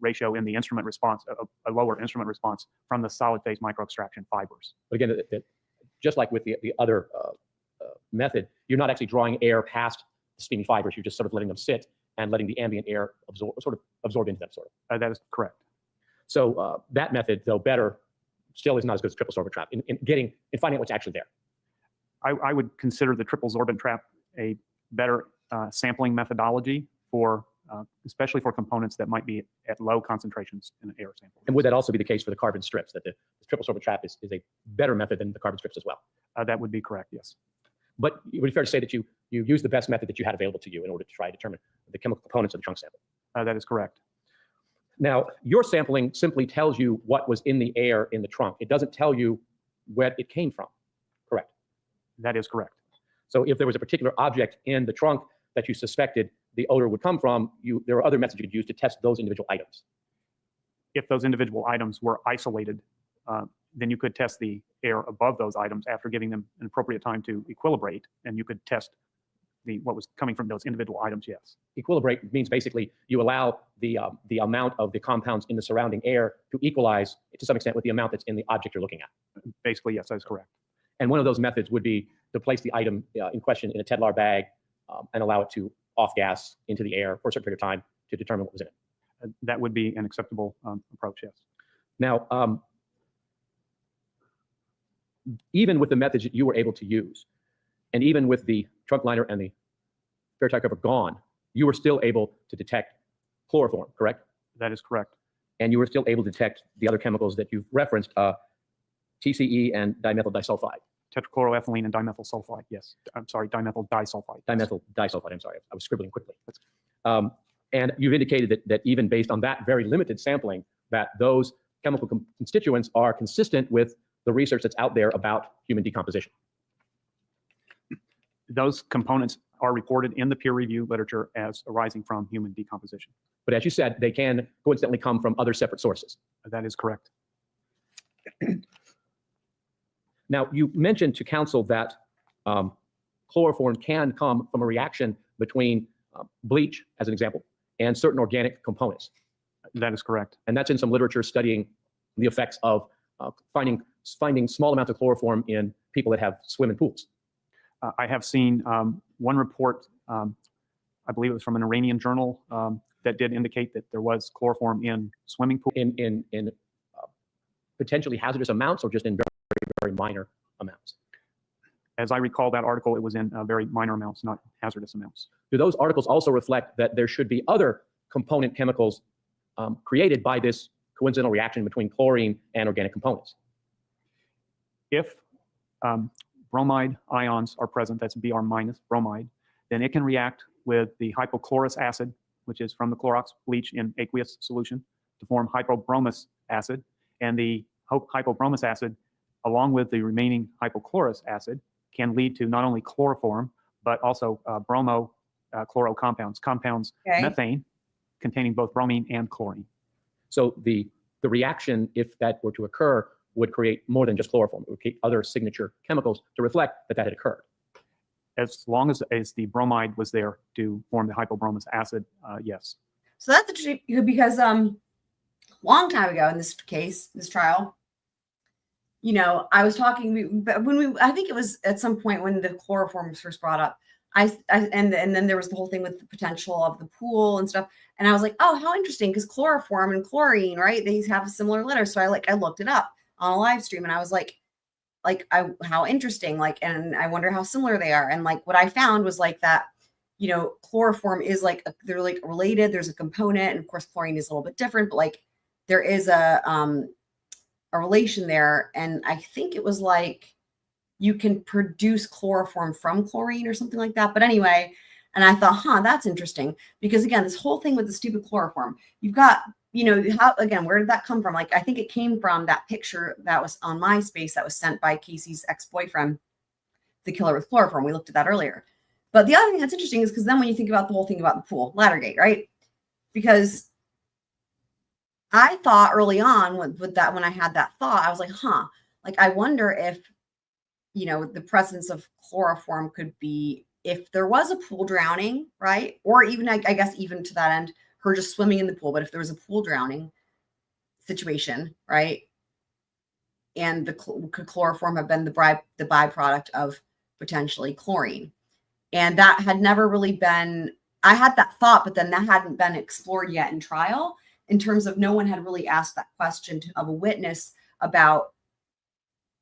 ratio in the instrument response, a lower instrument response from the solid phase microextraction fibers. But again, just like with the other method, you're not actually drawing air past the SPME fibers. You're just sort of letting them sit and letting the ambient air absorb into them, sort of. That is correct. So that method, though better, still is not as good as triple sorbent trap in finding out what's actually there. I would consider the triple sorbent trap a better sampling methodology for, especially for components that might be at low concentrations in an air sample. And would that also be the case for the carbon strips, that the triple sorbent trap is a better method than the carbon strips as well? That would be correct, yes. But it would be fair to say that you used the best method that you had available to you in order to try to determine the chemical components of the trunk sample. That is correct. Now, your sampling simply tells you what was in the air in the trunk. It doesn't tell you where it came from, correct? That is correct. So if there was a particular object in the trunk that you suspected the odor would come from, there are other methods you could use to test those individual items. If those individual items were isolated, then you could test the air above those items after giving them an appropriate time to equilibrate, and you could test what was coming from those individual items, yes. Equilibrate means basically you allow the amount of the compounds in the surrounding air to equalize to some extent with the amount that's in the object you're looking at. Basically, yes, that is correct. And one of those methods would be to place the item in question in a Tedlar bag and allow it to off-gas into the air for a certain period of time to determine what was in it. That would be an acceptable approach, yes. Now, even with the methods that you were able to use, and even with the trunk liner and the spare tire cover gone, you were still able to detect chloroform, correct? That is correct. And you were still able to detect the other chemicals that you've referenced, TCE and dimethyl disulfide. Tetrachloroethylene and dimethyl sulfide, yes. I'm sorry, dimethyl disulfide. Dimethyl disulfide, I'm sorry, I was scribbling quickly. And you've indicated that even based on that very limited sampling, that those chemical constituents are consistent with the research that's out there about human decomposition. Those components are reported in the peer review literature as arising from human decomposition. But as you said, they can coincidentally come from other separate sources. That is correct. Now, you mentioned to counsel that chloroform can come from a reaction between bleach, as an example, and certain organic components. That is correct. And that's in some literature studying the effects of finding small amounts of chloroform in people that have swim in pools. I have seen one report, I believe it was from an Iranian journal, that did indicate that there was chloroform in swimming pools. In potentially hazardous amounts or just in very, very minor amounts? As I recall that article, it was in very minor amounts, not hazardous amounts. Do those articles also reflect that there should be other component chemicals created by this coincidental reaction between chlorine and organic components? If bromide ions are present, that's Br minus bromide, then it can react with the hypochlorous acid, which is from the Clorox bleach in aqueous solution, to form hypobromous acid. And the hypobromous acid, along with the remaining hypochlorous acid, can lead to not only chloroform, but also chloro compounds, methane, containing both bromine and chlorine. So the reaction, if that were to occur, would create more than just chloroform. It would create other signature chemicals to reflect that that had occurred. As long as the bromide was there to form the hypobromous acid, yes. So that's interesting because long time ago in this case, this trial, you know, I was talking I think it was at some point when the chloroform was first brought up. And then there was the whole thing with the potential of the pool and stuff. And I was like, oh, how interesting, because chloroform and chlorine, right? They have a similar letter. So I looked it up on a live stream and I was like, how interesting, like, and I wonder how similar they are. And like what I found was like that, you know, chloroform is like they're like related. There's a component, and of course chlorine is a little bit different, but like there is a relation there. And I think it was like you can produce chloroform from chlorine or something like that. But anyway, and I thought, that's interesting, because again, this whole thing with the stupid chloroform, you've got, you know, how, again, where did that come from? Like, I think it came from that picture that was on MySpace that was sent by Casey's ex-boyfriend, the killer with chloroform. We looked at that earlier. But the other thing that's interesting is because then when you think about the whole thing about the pool, Laddergate, right? Because I thought early on with that, when I had that thought, I was like, like, I wonder if, you know, the presence of chloroform could be if there was a pool drowning, right? Or even, I guess, even to that end, her just swimming in the pool. But if there was a pool drowning situation, right? And the could chloroform have been the byproduct of potentially chlorine. And that had never really been, I had that thought, but then that hadn't been explored yet in trial, in terms of no one had really asked that question of a witness about,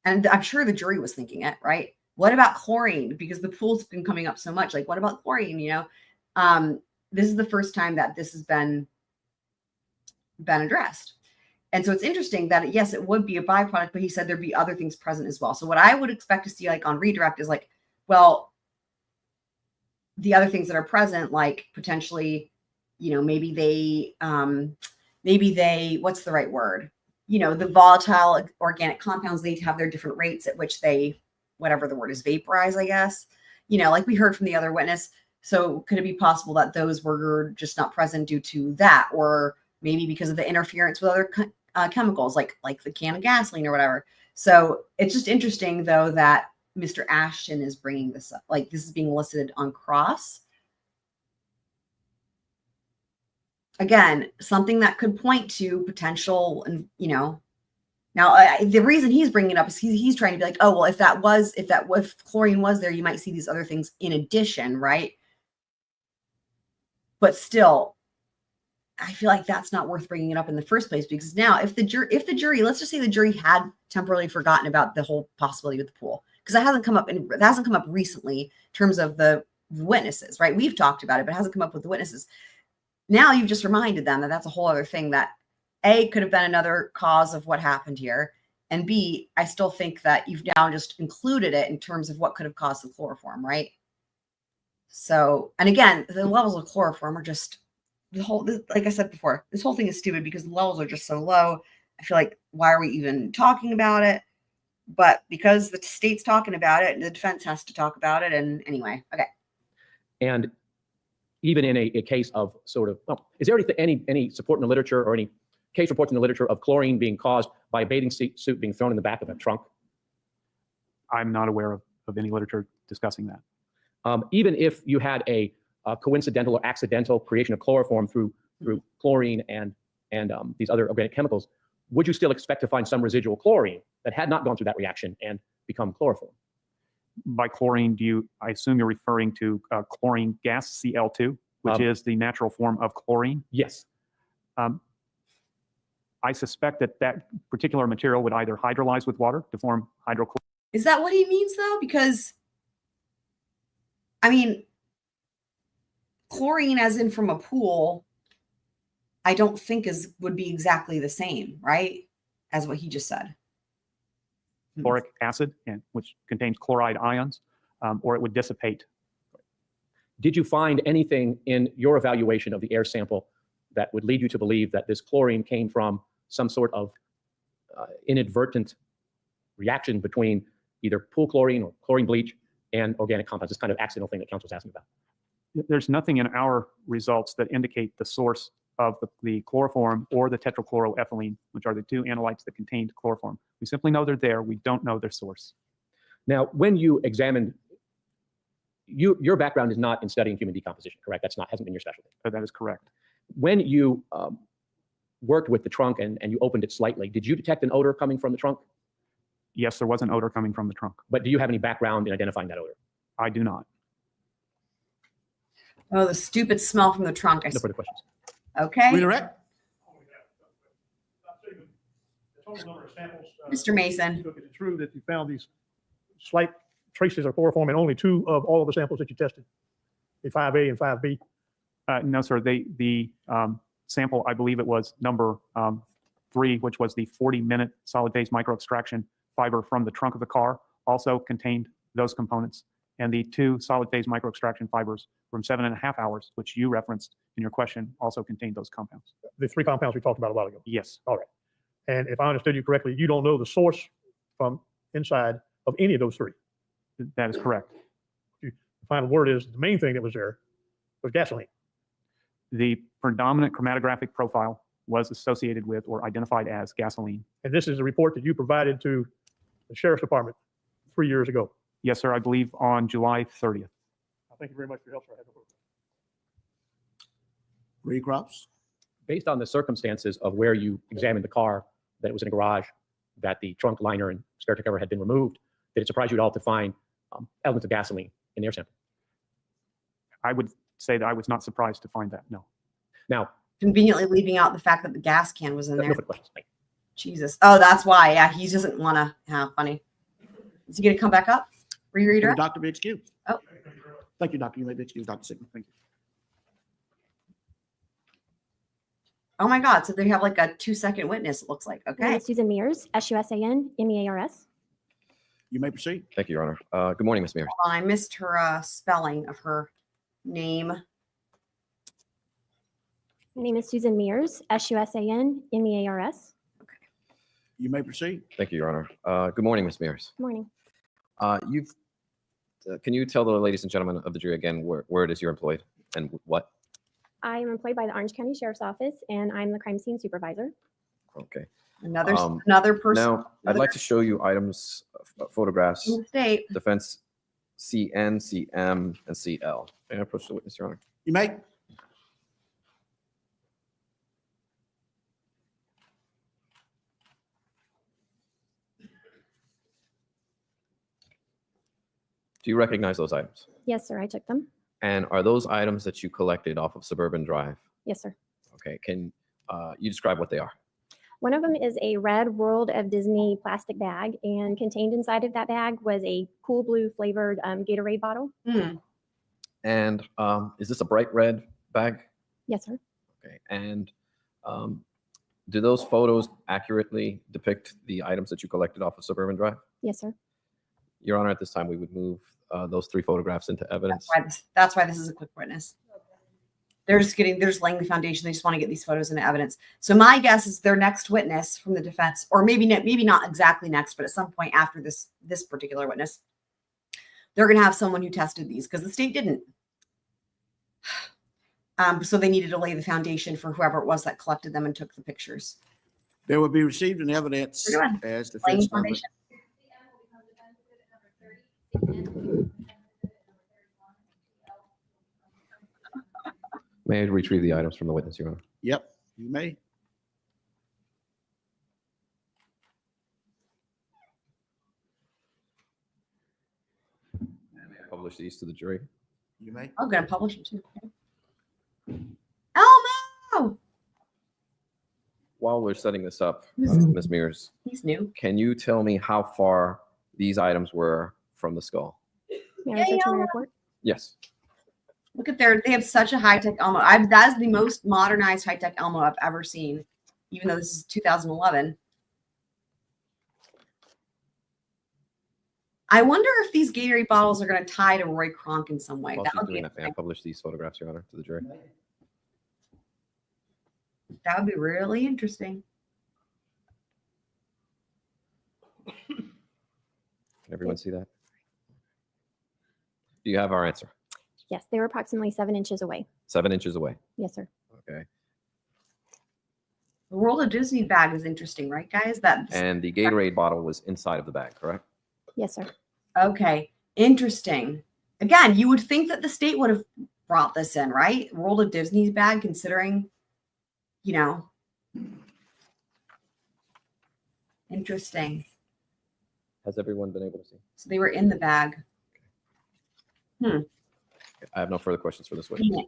and I'm sure the jury was thinking it, right? What about chlorine? Because the pool's been coming up so much. Like, what about chlorine? You know, this is the first time that this has been addressed. And so it's interesting that, yes, it would be a byproduct, but he said there'd be other things present as well. So what I would expect to see, like on redirect, is like, well, the other things that are present, like potentially, you know, maybe they, what's the right word? You know, the volatile organic compounds, they have their different rates at which they, whatever the word is, vaporize, I guess, you know, like we heard from the other witness. So could it be possible that those were just not present due to that, or maybe because of the interference with other chemicals, like the can of gasoline or whatever? So it's just interesting, though, that Mr. Ashton is bringing this up. Like, this is being elicited on cross. Again, something that could point to potential, and you know, now the reason he's bringing it up is he's trying to be like, oh, well, if chlorine was there, you might see these other things in addition, right? But still, I feel like that's not worth bringing it up in the first place, because now if the jury, let's just say the jury had temporarily forgotten about the whole possibility with the pool, because it hasn't come up recently in terms of the witnesses, right? We've talked about it, but it hasn't come up with the witnesses. Now you've just reminded them that that's a whole other thing that A, could have been another cause of what happened here. And B, I still think that you've now just included it in terms of what could have caused the chloroform, right? So, and again, the levels of chloroform are just, like I said before, this whole thing is stupid because the levels are just so low. I feel like, why are we even talking about it? But because the state's talking about it, the defense has to talk about it. And anyway, okay. And even in a case of sort of, well, is there any support in the literature or any case reports in the literature of chlorine being caused by a bathing suit being thrown in the back of a trunk? I'm not aware of any literature discussing that. Even if you had a coincidental or accidental creation of chloroform through chlorine and these other organic chemicals, would you still expect to find some residual chlorine that had not gone through that reaction and become chloroform? By chlorine, I assume you're referring to chlorine gas, Cl2, which is the natural form of chlorine? Yes. I suspect that particular material would either hydrolyze with water to form hydrochloride. Is that what he means, though? Because I mean, chlorine as in from a pool, I don't think would be exactly the same, right? As what he just said. Chloric acid, which contains chloride ions, or it would dissipate. Did you find anything in your evaluation of the air sample that would lead you to believe that this chlorine came from some sort of inadvertent reaction between either pool chlorine or chlorine bleach and organic compounds, this kind of accidental thing that counsel was asking about? There's nothing in our results that indicate the source of the chloroform or the tetrachloroethylene, which are the two analytes that contained chloroform. We simply know they're there. We don't know their source. Now, when you examined, your background is not in studying human decomposition, correct? Hasn't been your specialty. That is correct. When you worked with the trunk and you opened it slightly, did you detect an odor coming from the trunk? Yes, there was an odor coming from the trunk. But do you have any background in identifying that odor? I do not. Oh, the stupid smell from the trunk. No further questions. Okay. Redirect. Mr. Mason. Is it true that you found these slight traces of chloroform in only 2 of all of the samples that you tested, the 5A and 5B? No, sir. The sample, I believe it was number 3, which was the 40-minute solid phase microextraction fiber from the trunk of the car, also contained those components. And the 2 solid phase microextraction fibers from 7.5 hours, which you referenced in your question, also contained those compounds. The 3 compounds we talked about a while ago. Yes. All right. And if I understood you correctly, you don't know the source from inside of any of those 3. That is correct. The final word is the main thing that was there was gasoline. The predominant chromatographic profile was associated with or identified as gasoline. And this is a report that you provided to the Sheriff's Department 3 years ago. Yes, sir. I believe on July 30th. Thank you very much for your help, sir. Reed Crops. Based on the circumstances of where you examined the car, that it was in a garage, that the trunk liner and spare tire cover had been removed, did it surprise you at all to find elements of gasoline in the air sample? I would say that I was not surprised to find that, no. Now, Conveniently leaving out the fact that the gas can was in no there. further questions. Thank you. Jesus. Oh, that's why. Yeah, he doesn't want to have funny. Is he going to come back up? Rereader? Doctor, be excused. Oh. Thank you, Doctor. You may be excused, Dr. Sigman. Thank you. Oh my God. So they have like a 2-second witness, it looks like. Okay. Susan Mears, SUSAN-MEARS. You may proceed. Thank you, Your Honor. Good morning, Ms. Mears. Hold on, I missed her spelling of her name. My name is Susan Mears, SUSAN-MEARS. You may proceed. Thank you, Your Honor. Good morning, Ms. Mears. Good morning. Can you tell the ladies and gentlemen of the jury again where it is you're employed and what? I am employed by the Orange County Sheriff's Office, and I'm the crime scene supervisor. Okay. Another person. Now, I'd like to show you items, photographs, In the state. defense CN, CM, and CL. May I approach the witness, Your Honor? You may. Do you recognize those items? Yes, sir, I took them. And are those items that you collected off of Suburban Drive? Yes, sir. Okay, can you describe what they are? One of them is a red World of Disney plastic bag, and contained inside of that bag was a cool blue flavored Gatorade bottle. And is this a bright red bag? Yes, sir. Okay, and do those photos accurately depict the items that you collected off of Suburban Drive? Yes, sir. Your Honor, at this time, we would move those 3 photographs into evidence. That's why this is a quick witness. They're just laying the foundation. They just want to get these photos into evidence. So my guess is their next witness from the defense, or maybe not exactly next, but at some point after this particular witness, they're going to have someone who tested these because the state didn't. So they needed to lay the foundation for whoever it was that collected them and took the pictures. There will be received in evidence as Laying defense number. foundation. May I retrieve the items from the witness, Your Honor? Yep, you may. May I publish these to the jury? You may. I'm going to publish them too. Okay. Elmo! While we're setting this up, Who's- Ms. Mears, He's new. can you tell me how far these items were from the skull? May I refer to my report? Yes. Look at they have such a high-tech Elmo. That is the most modernized high-tech Elmo I've ever seen, even though this is 2011. I wonder if these Gatorade bottles are going to tie to Roy Kronk in some way. While That she's would be doing that, may I publish these photographs, Your Honor, to the jury? That would be really interesting. Can everyone see that? Do you have our answer? Yes, they were approximately 7 inches away. 7 inches away. Yes, sir. Okay. The World of Disney bag is interesting, right, guys? And the Gatorade bottle was inside of the bag, correct? Yes, sir. Okay, interesting. Again, you would think that the state would have brought this in, right? World of Disney's bag, considering, you know. Interesting. Has everyone been able to see? So they were in the bag. I have no further questions for this witness.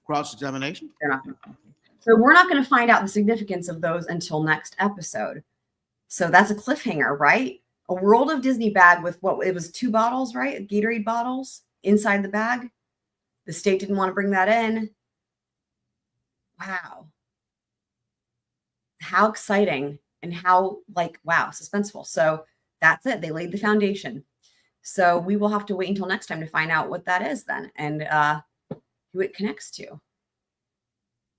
Cross-examination? They're not. So we're not going to find out the significance of those until next episode. So that's a cliffhanger, right? A World of Disney bag with what it was 2 bottles, right? Gatorade bottles inside the bag. The state didn't want to bring that in. Wow. How exciting and how wow, suspenseful. So that's it. They laid the foundation. So we will have to wait until next time to find out what that is then and who it connects to.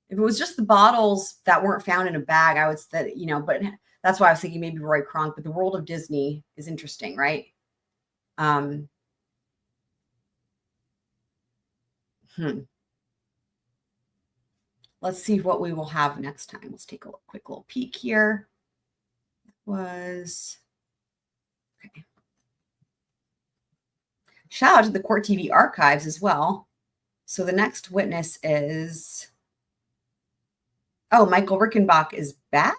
If it was just the bottles that weren't found in a bag, I would say, but that's why I was thinking maybe Roy Kronk, but the World of Disney is interesting, right? Let's see what we will have next time. Let's take a quick little peek here. Okay. Shout out to the Court TV archives as well. So the next witness is, Michael Rickenbach is back.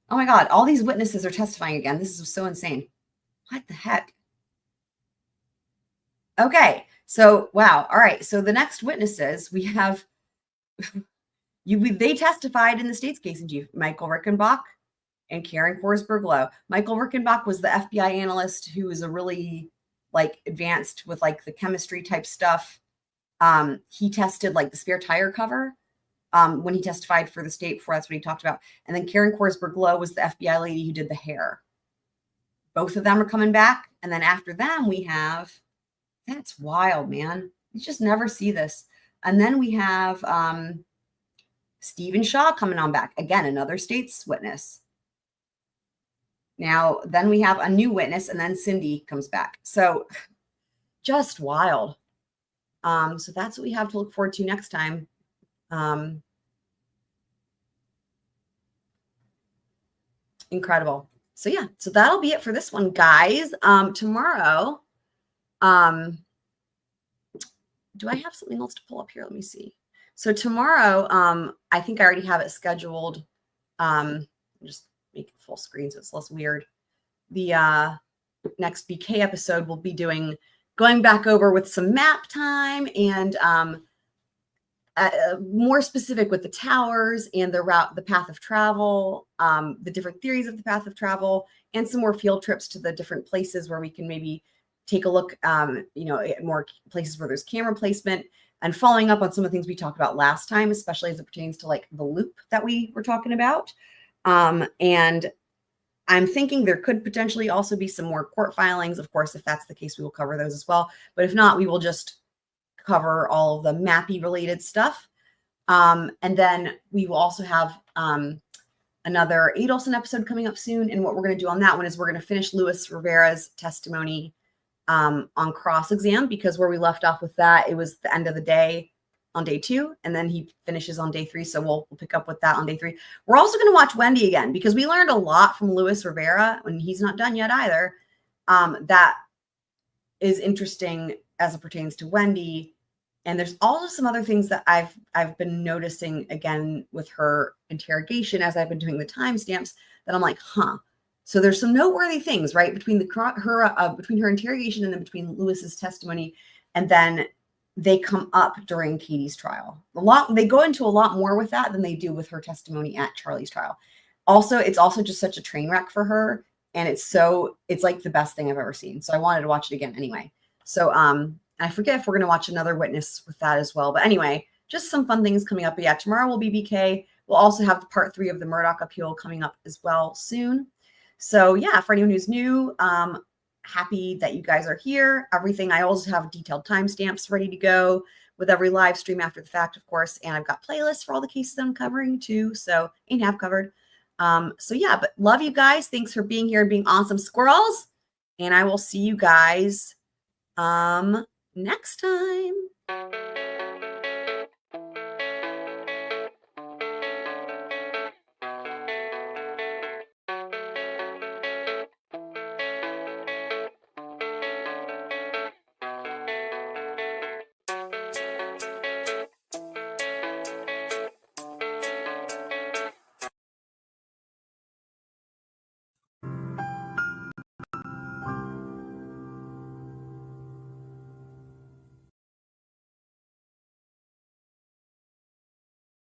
Oh my God, all these witnesses are testifying again. This is so insane. What the heck? Okay, so wow. All right, so the next witnesses we have, they testified in the state's case in chief, Michael Rickenbach and Karen Forsberg-Lowe. Michael Rickenbach was the FBI analyst who was a really advanced with the chemistry type stuff. He tested the spare tire cover when he testified for the state before. That's what he talked about. And then Karen Forsberg-Lowe was the FBI lady who did the hair. Both of them are coming back. And then after them, we have, that's wild, man. You just never see this. And then we have Stephen Shaw coming on back. Again, another state's witness. Now, then we have a new witness, and then Cindy comes back. So just wild. So that's what we have to look forward to next time. Incredible. So yeah, so that'll be it for this one, guys. Tomorrow, do I have something else to pull up here? Let me see. So tomorrow, I think I already have it scheduled. Just make it full screen so it's less weird. The next BK episode will be going back over with some map time and more specific with the towers and the route, the path of travel, the different theories of the path of travel, and some more field trips to the different places where we can maybe take a look, at more places where there's camera placement, and following up on some of the things we talked about last time, especially as it pertains to the loop that we were talking about. And I'm thinking there could potentially also be some more court filings. Of course, if that's the case, we will cover those as well. But if not, we will just cover all of the MAPI related stuff. And then we will also have another Adelson episode coming up soon. And what we're going to do on that one is we're going to finish Luis Rivera's testimony on cross-exam, because where we left off with that, it was the end of the day on day 2, and then he finishes on day 3. So we'll pick up with that on day 3. We're also going to watch Wendi again, because we learned a lot from Luis Rivera when he's not done yet either. That is interesting as it pertains to Wendi. And there's also some other things that I've been noticing again with her interrogation as I've been doing the timestamps that I'm like, huh. So there's some noteworthy things, right, between her interrogation and then between Lewis's testimony, and then they come up during Katie's trial. They go into a lot more with that than they do with her testimony at Charlie's trial. Also, it's also just such a train wreck for her And it's like the best thing I've ever seen. So I wanted to watch it again anyway. So I forget if we're going to watch another witness with that as well. But anyway, just some fun things coming up. But yeah, tomorrow will be BK. We'll also have part 3 of the Murdoch appeal coming up as well soon. So yeah, for anyone who's new, happy that you guys are here. Everything, I also have detailed timestamps ready to go with every live stream after the fact, of course. And I've got playlists for all the cases I'm covering too. So and have covered. So yeah, but love you guys. Thanks for being here and being awesome squirrels. And I will see you guys next time.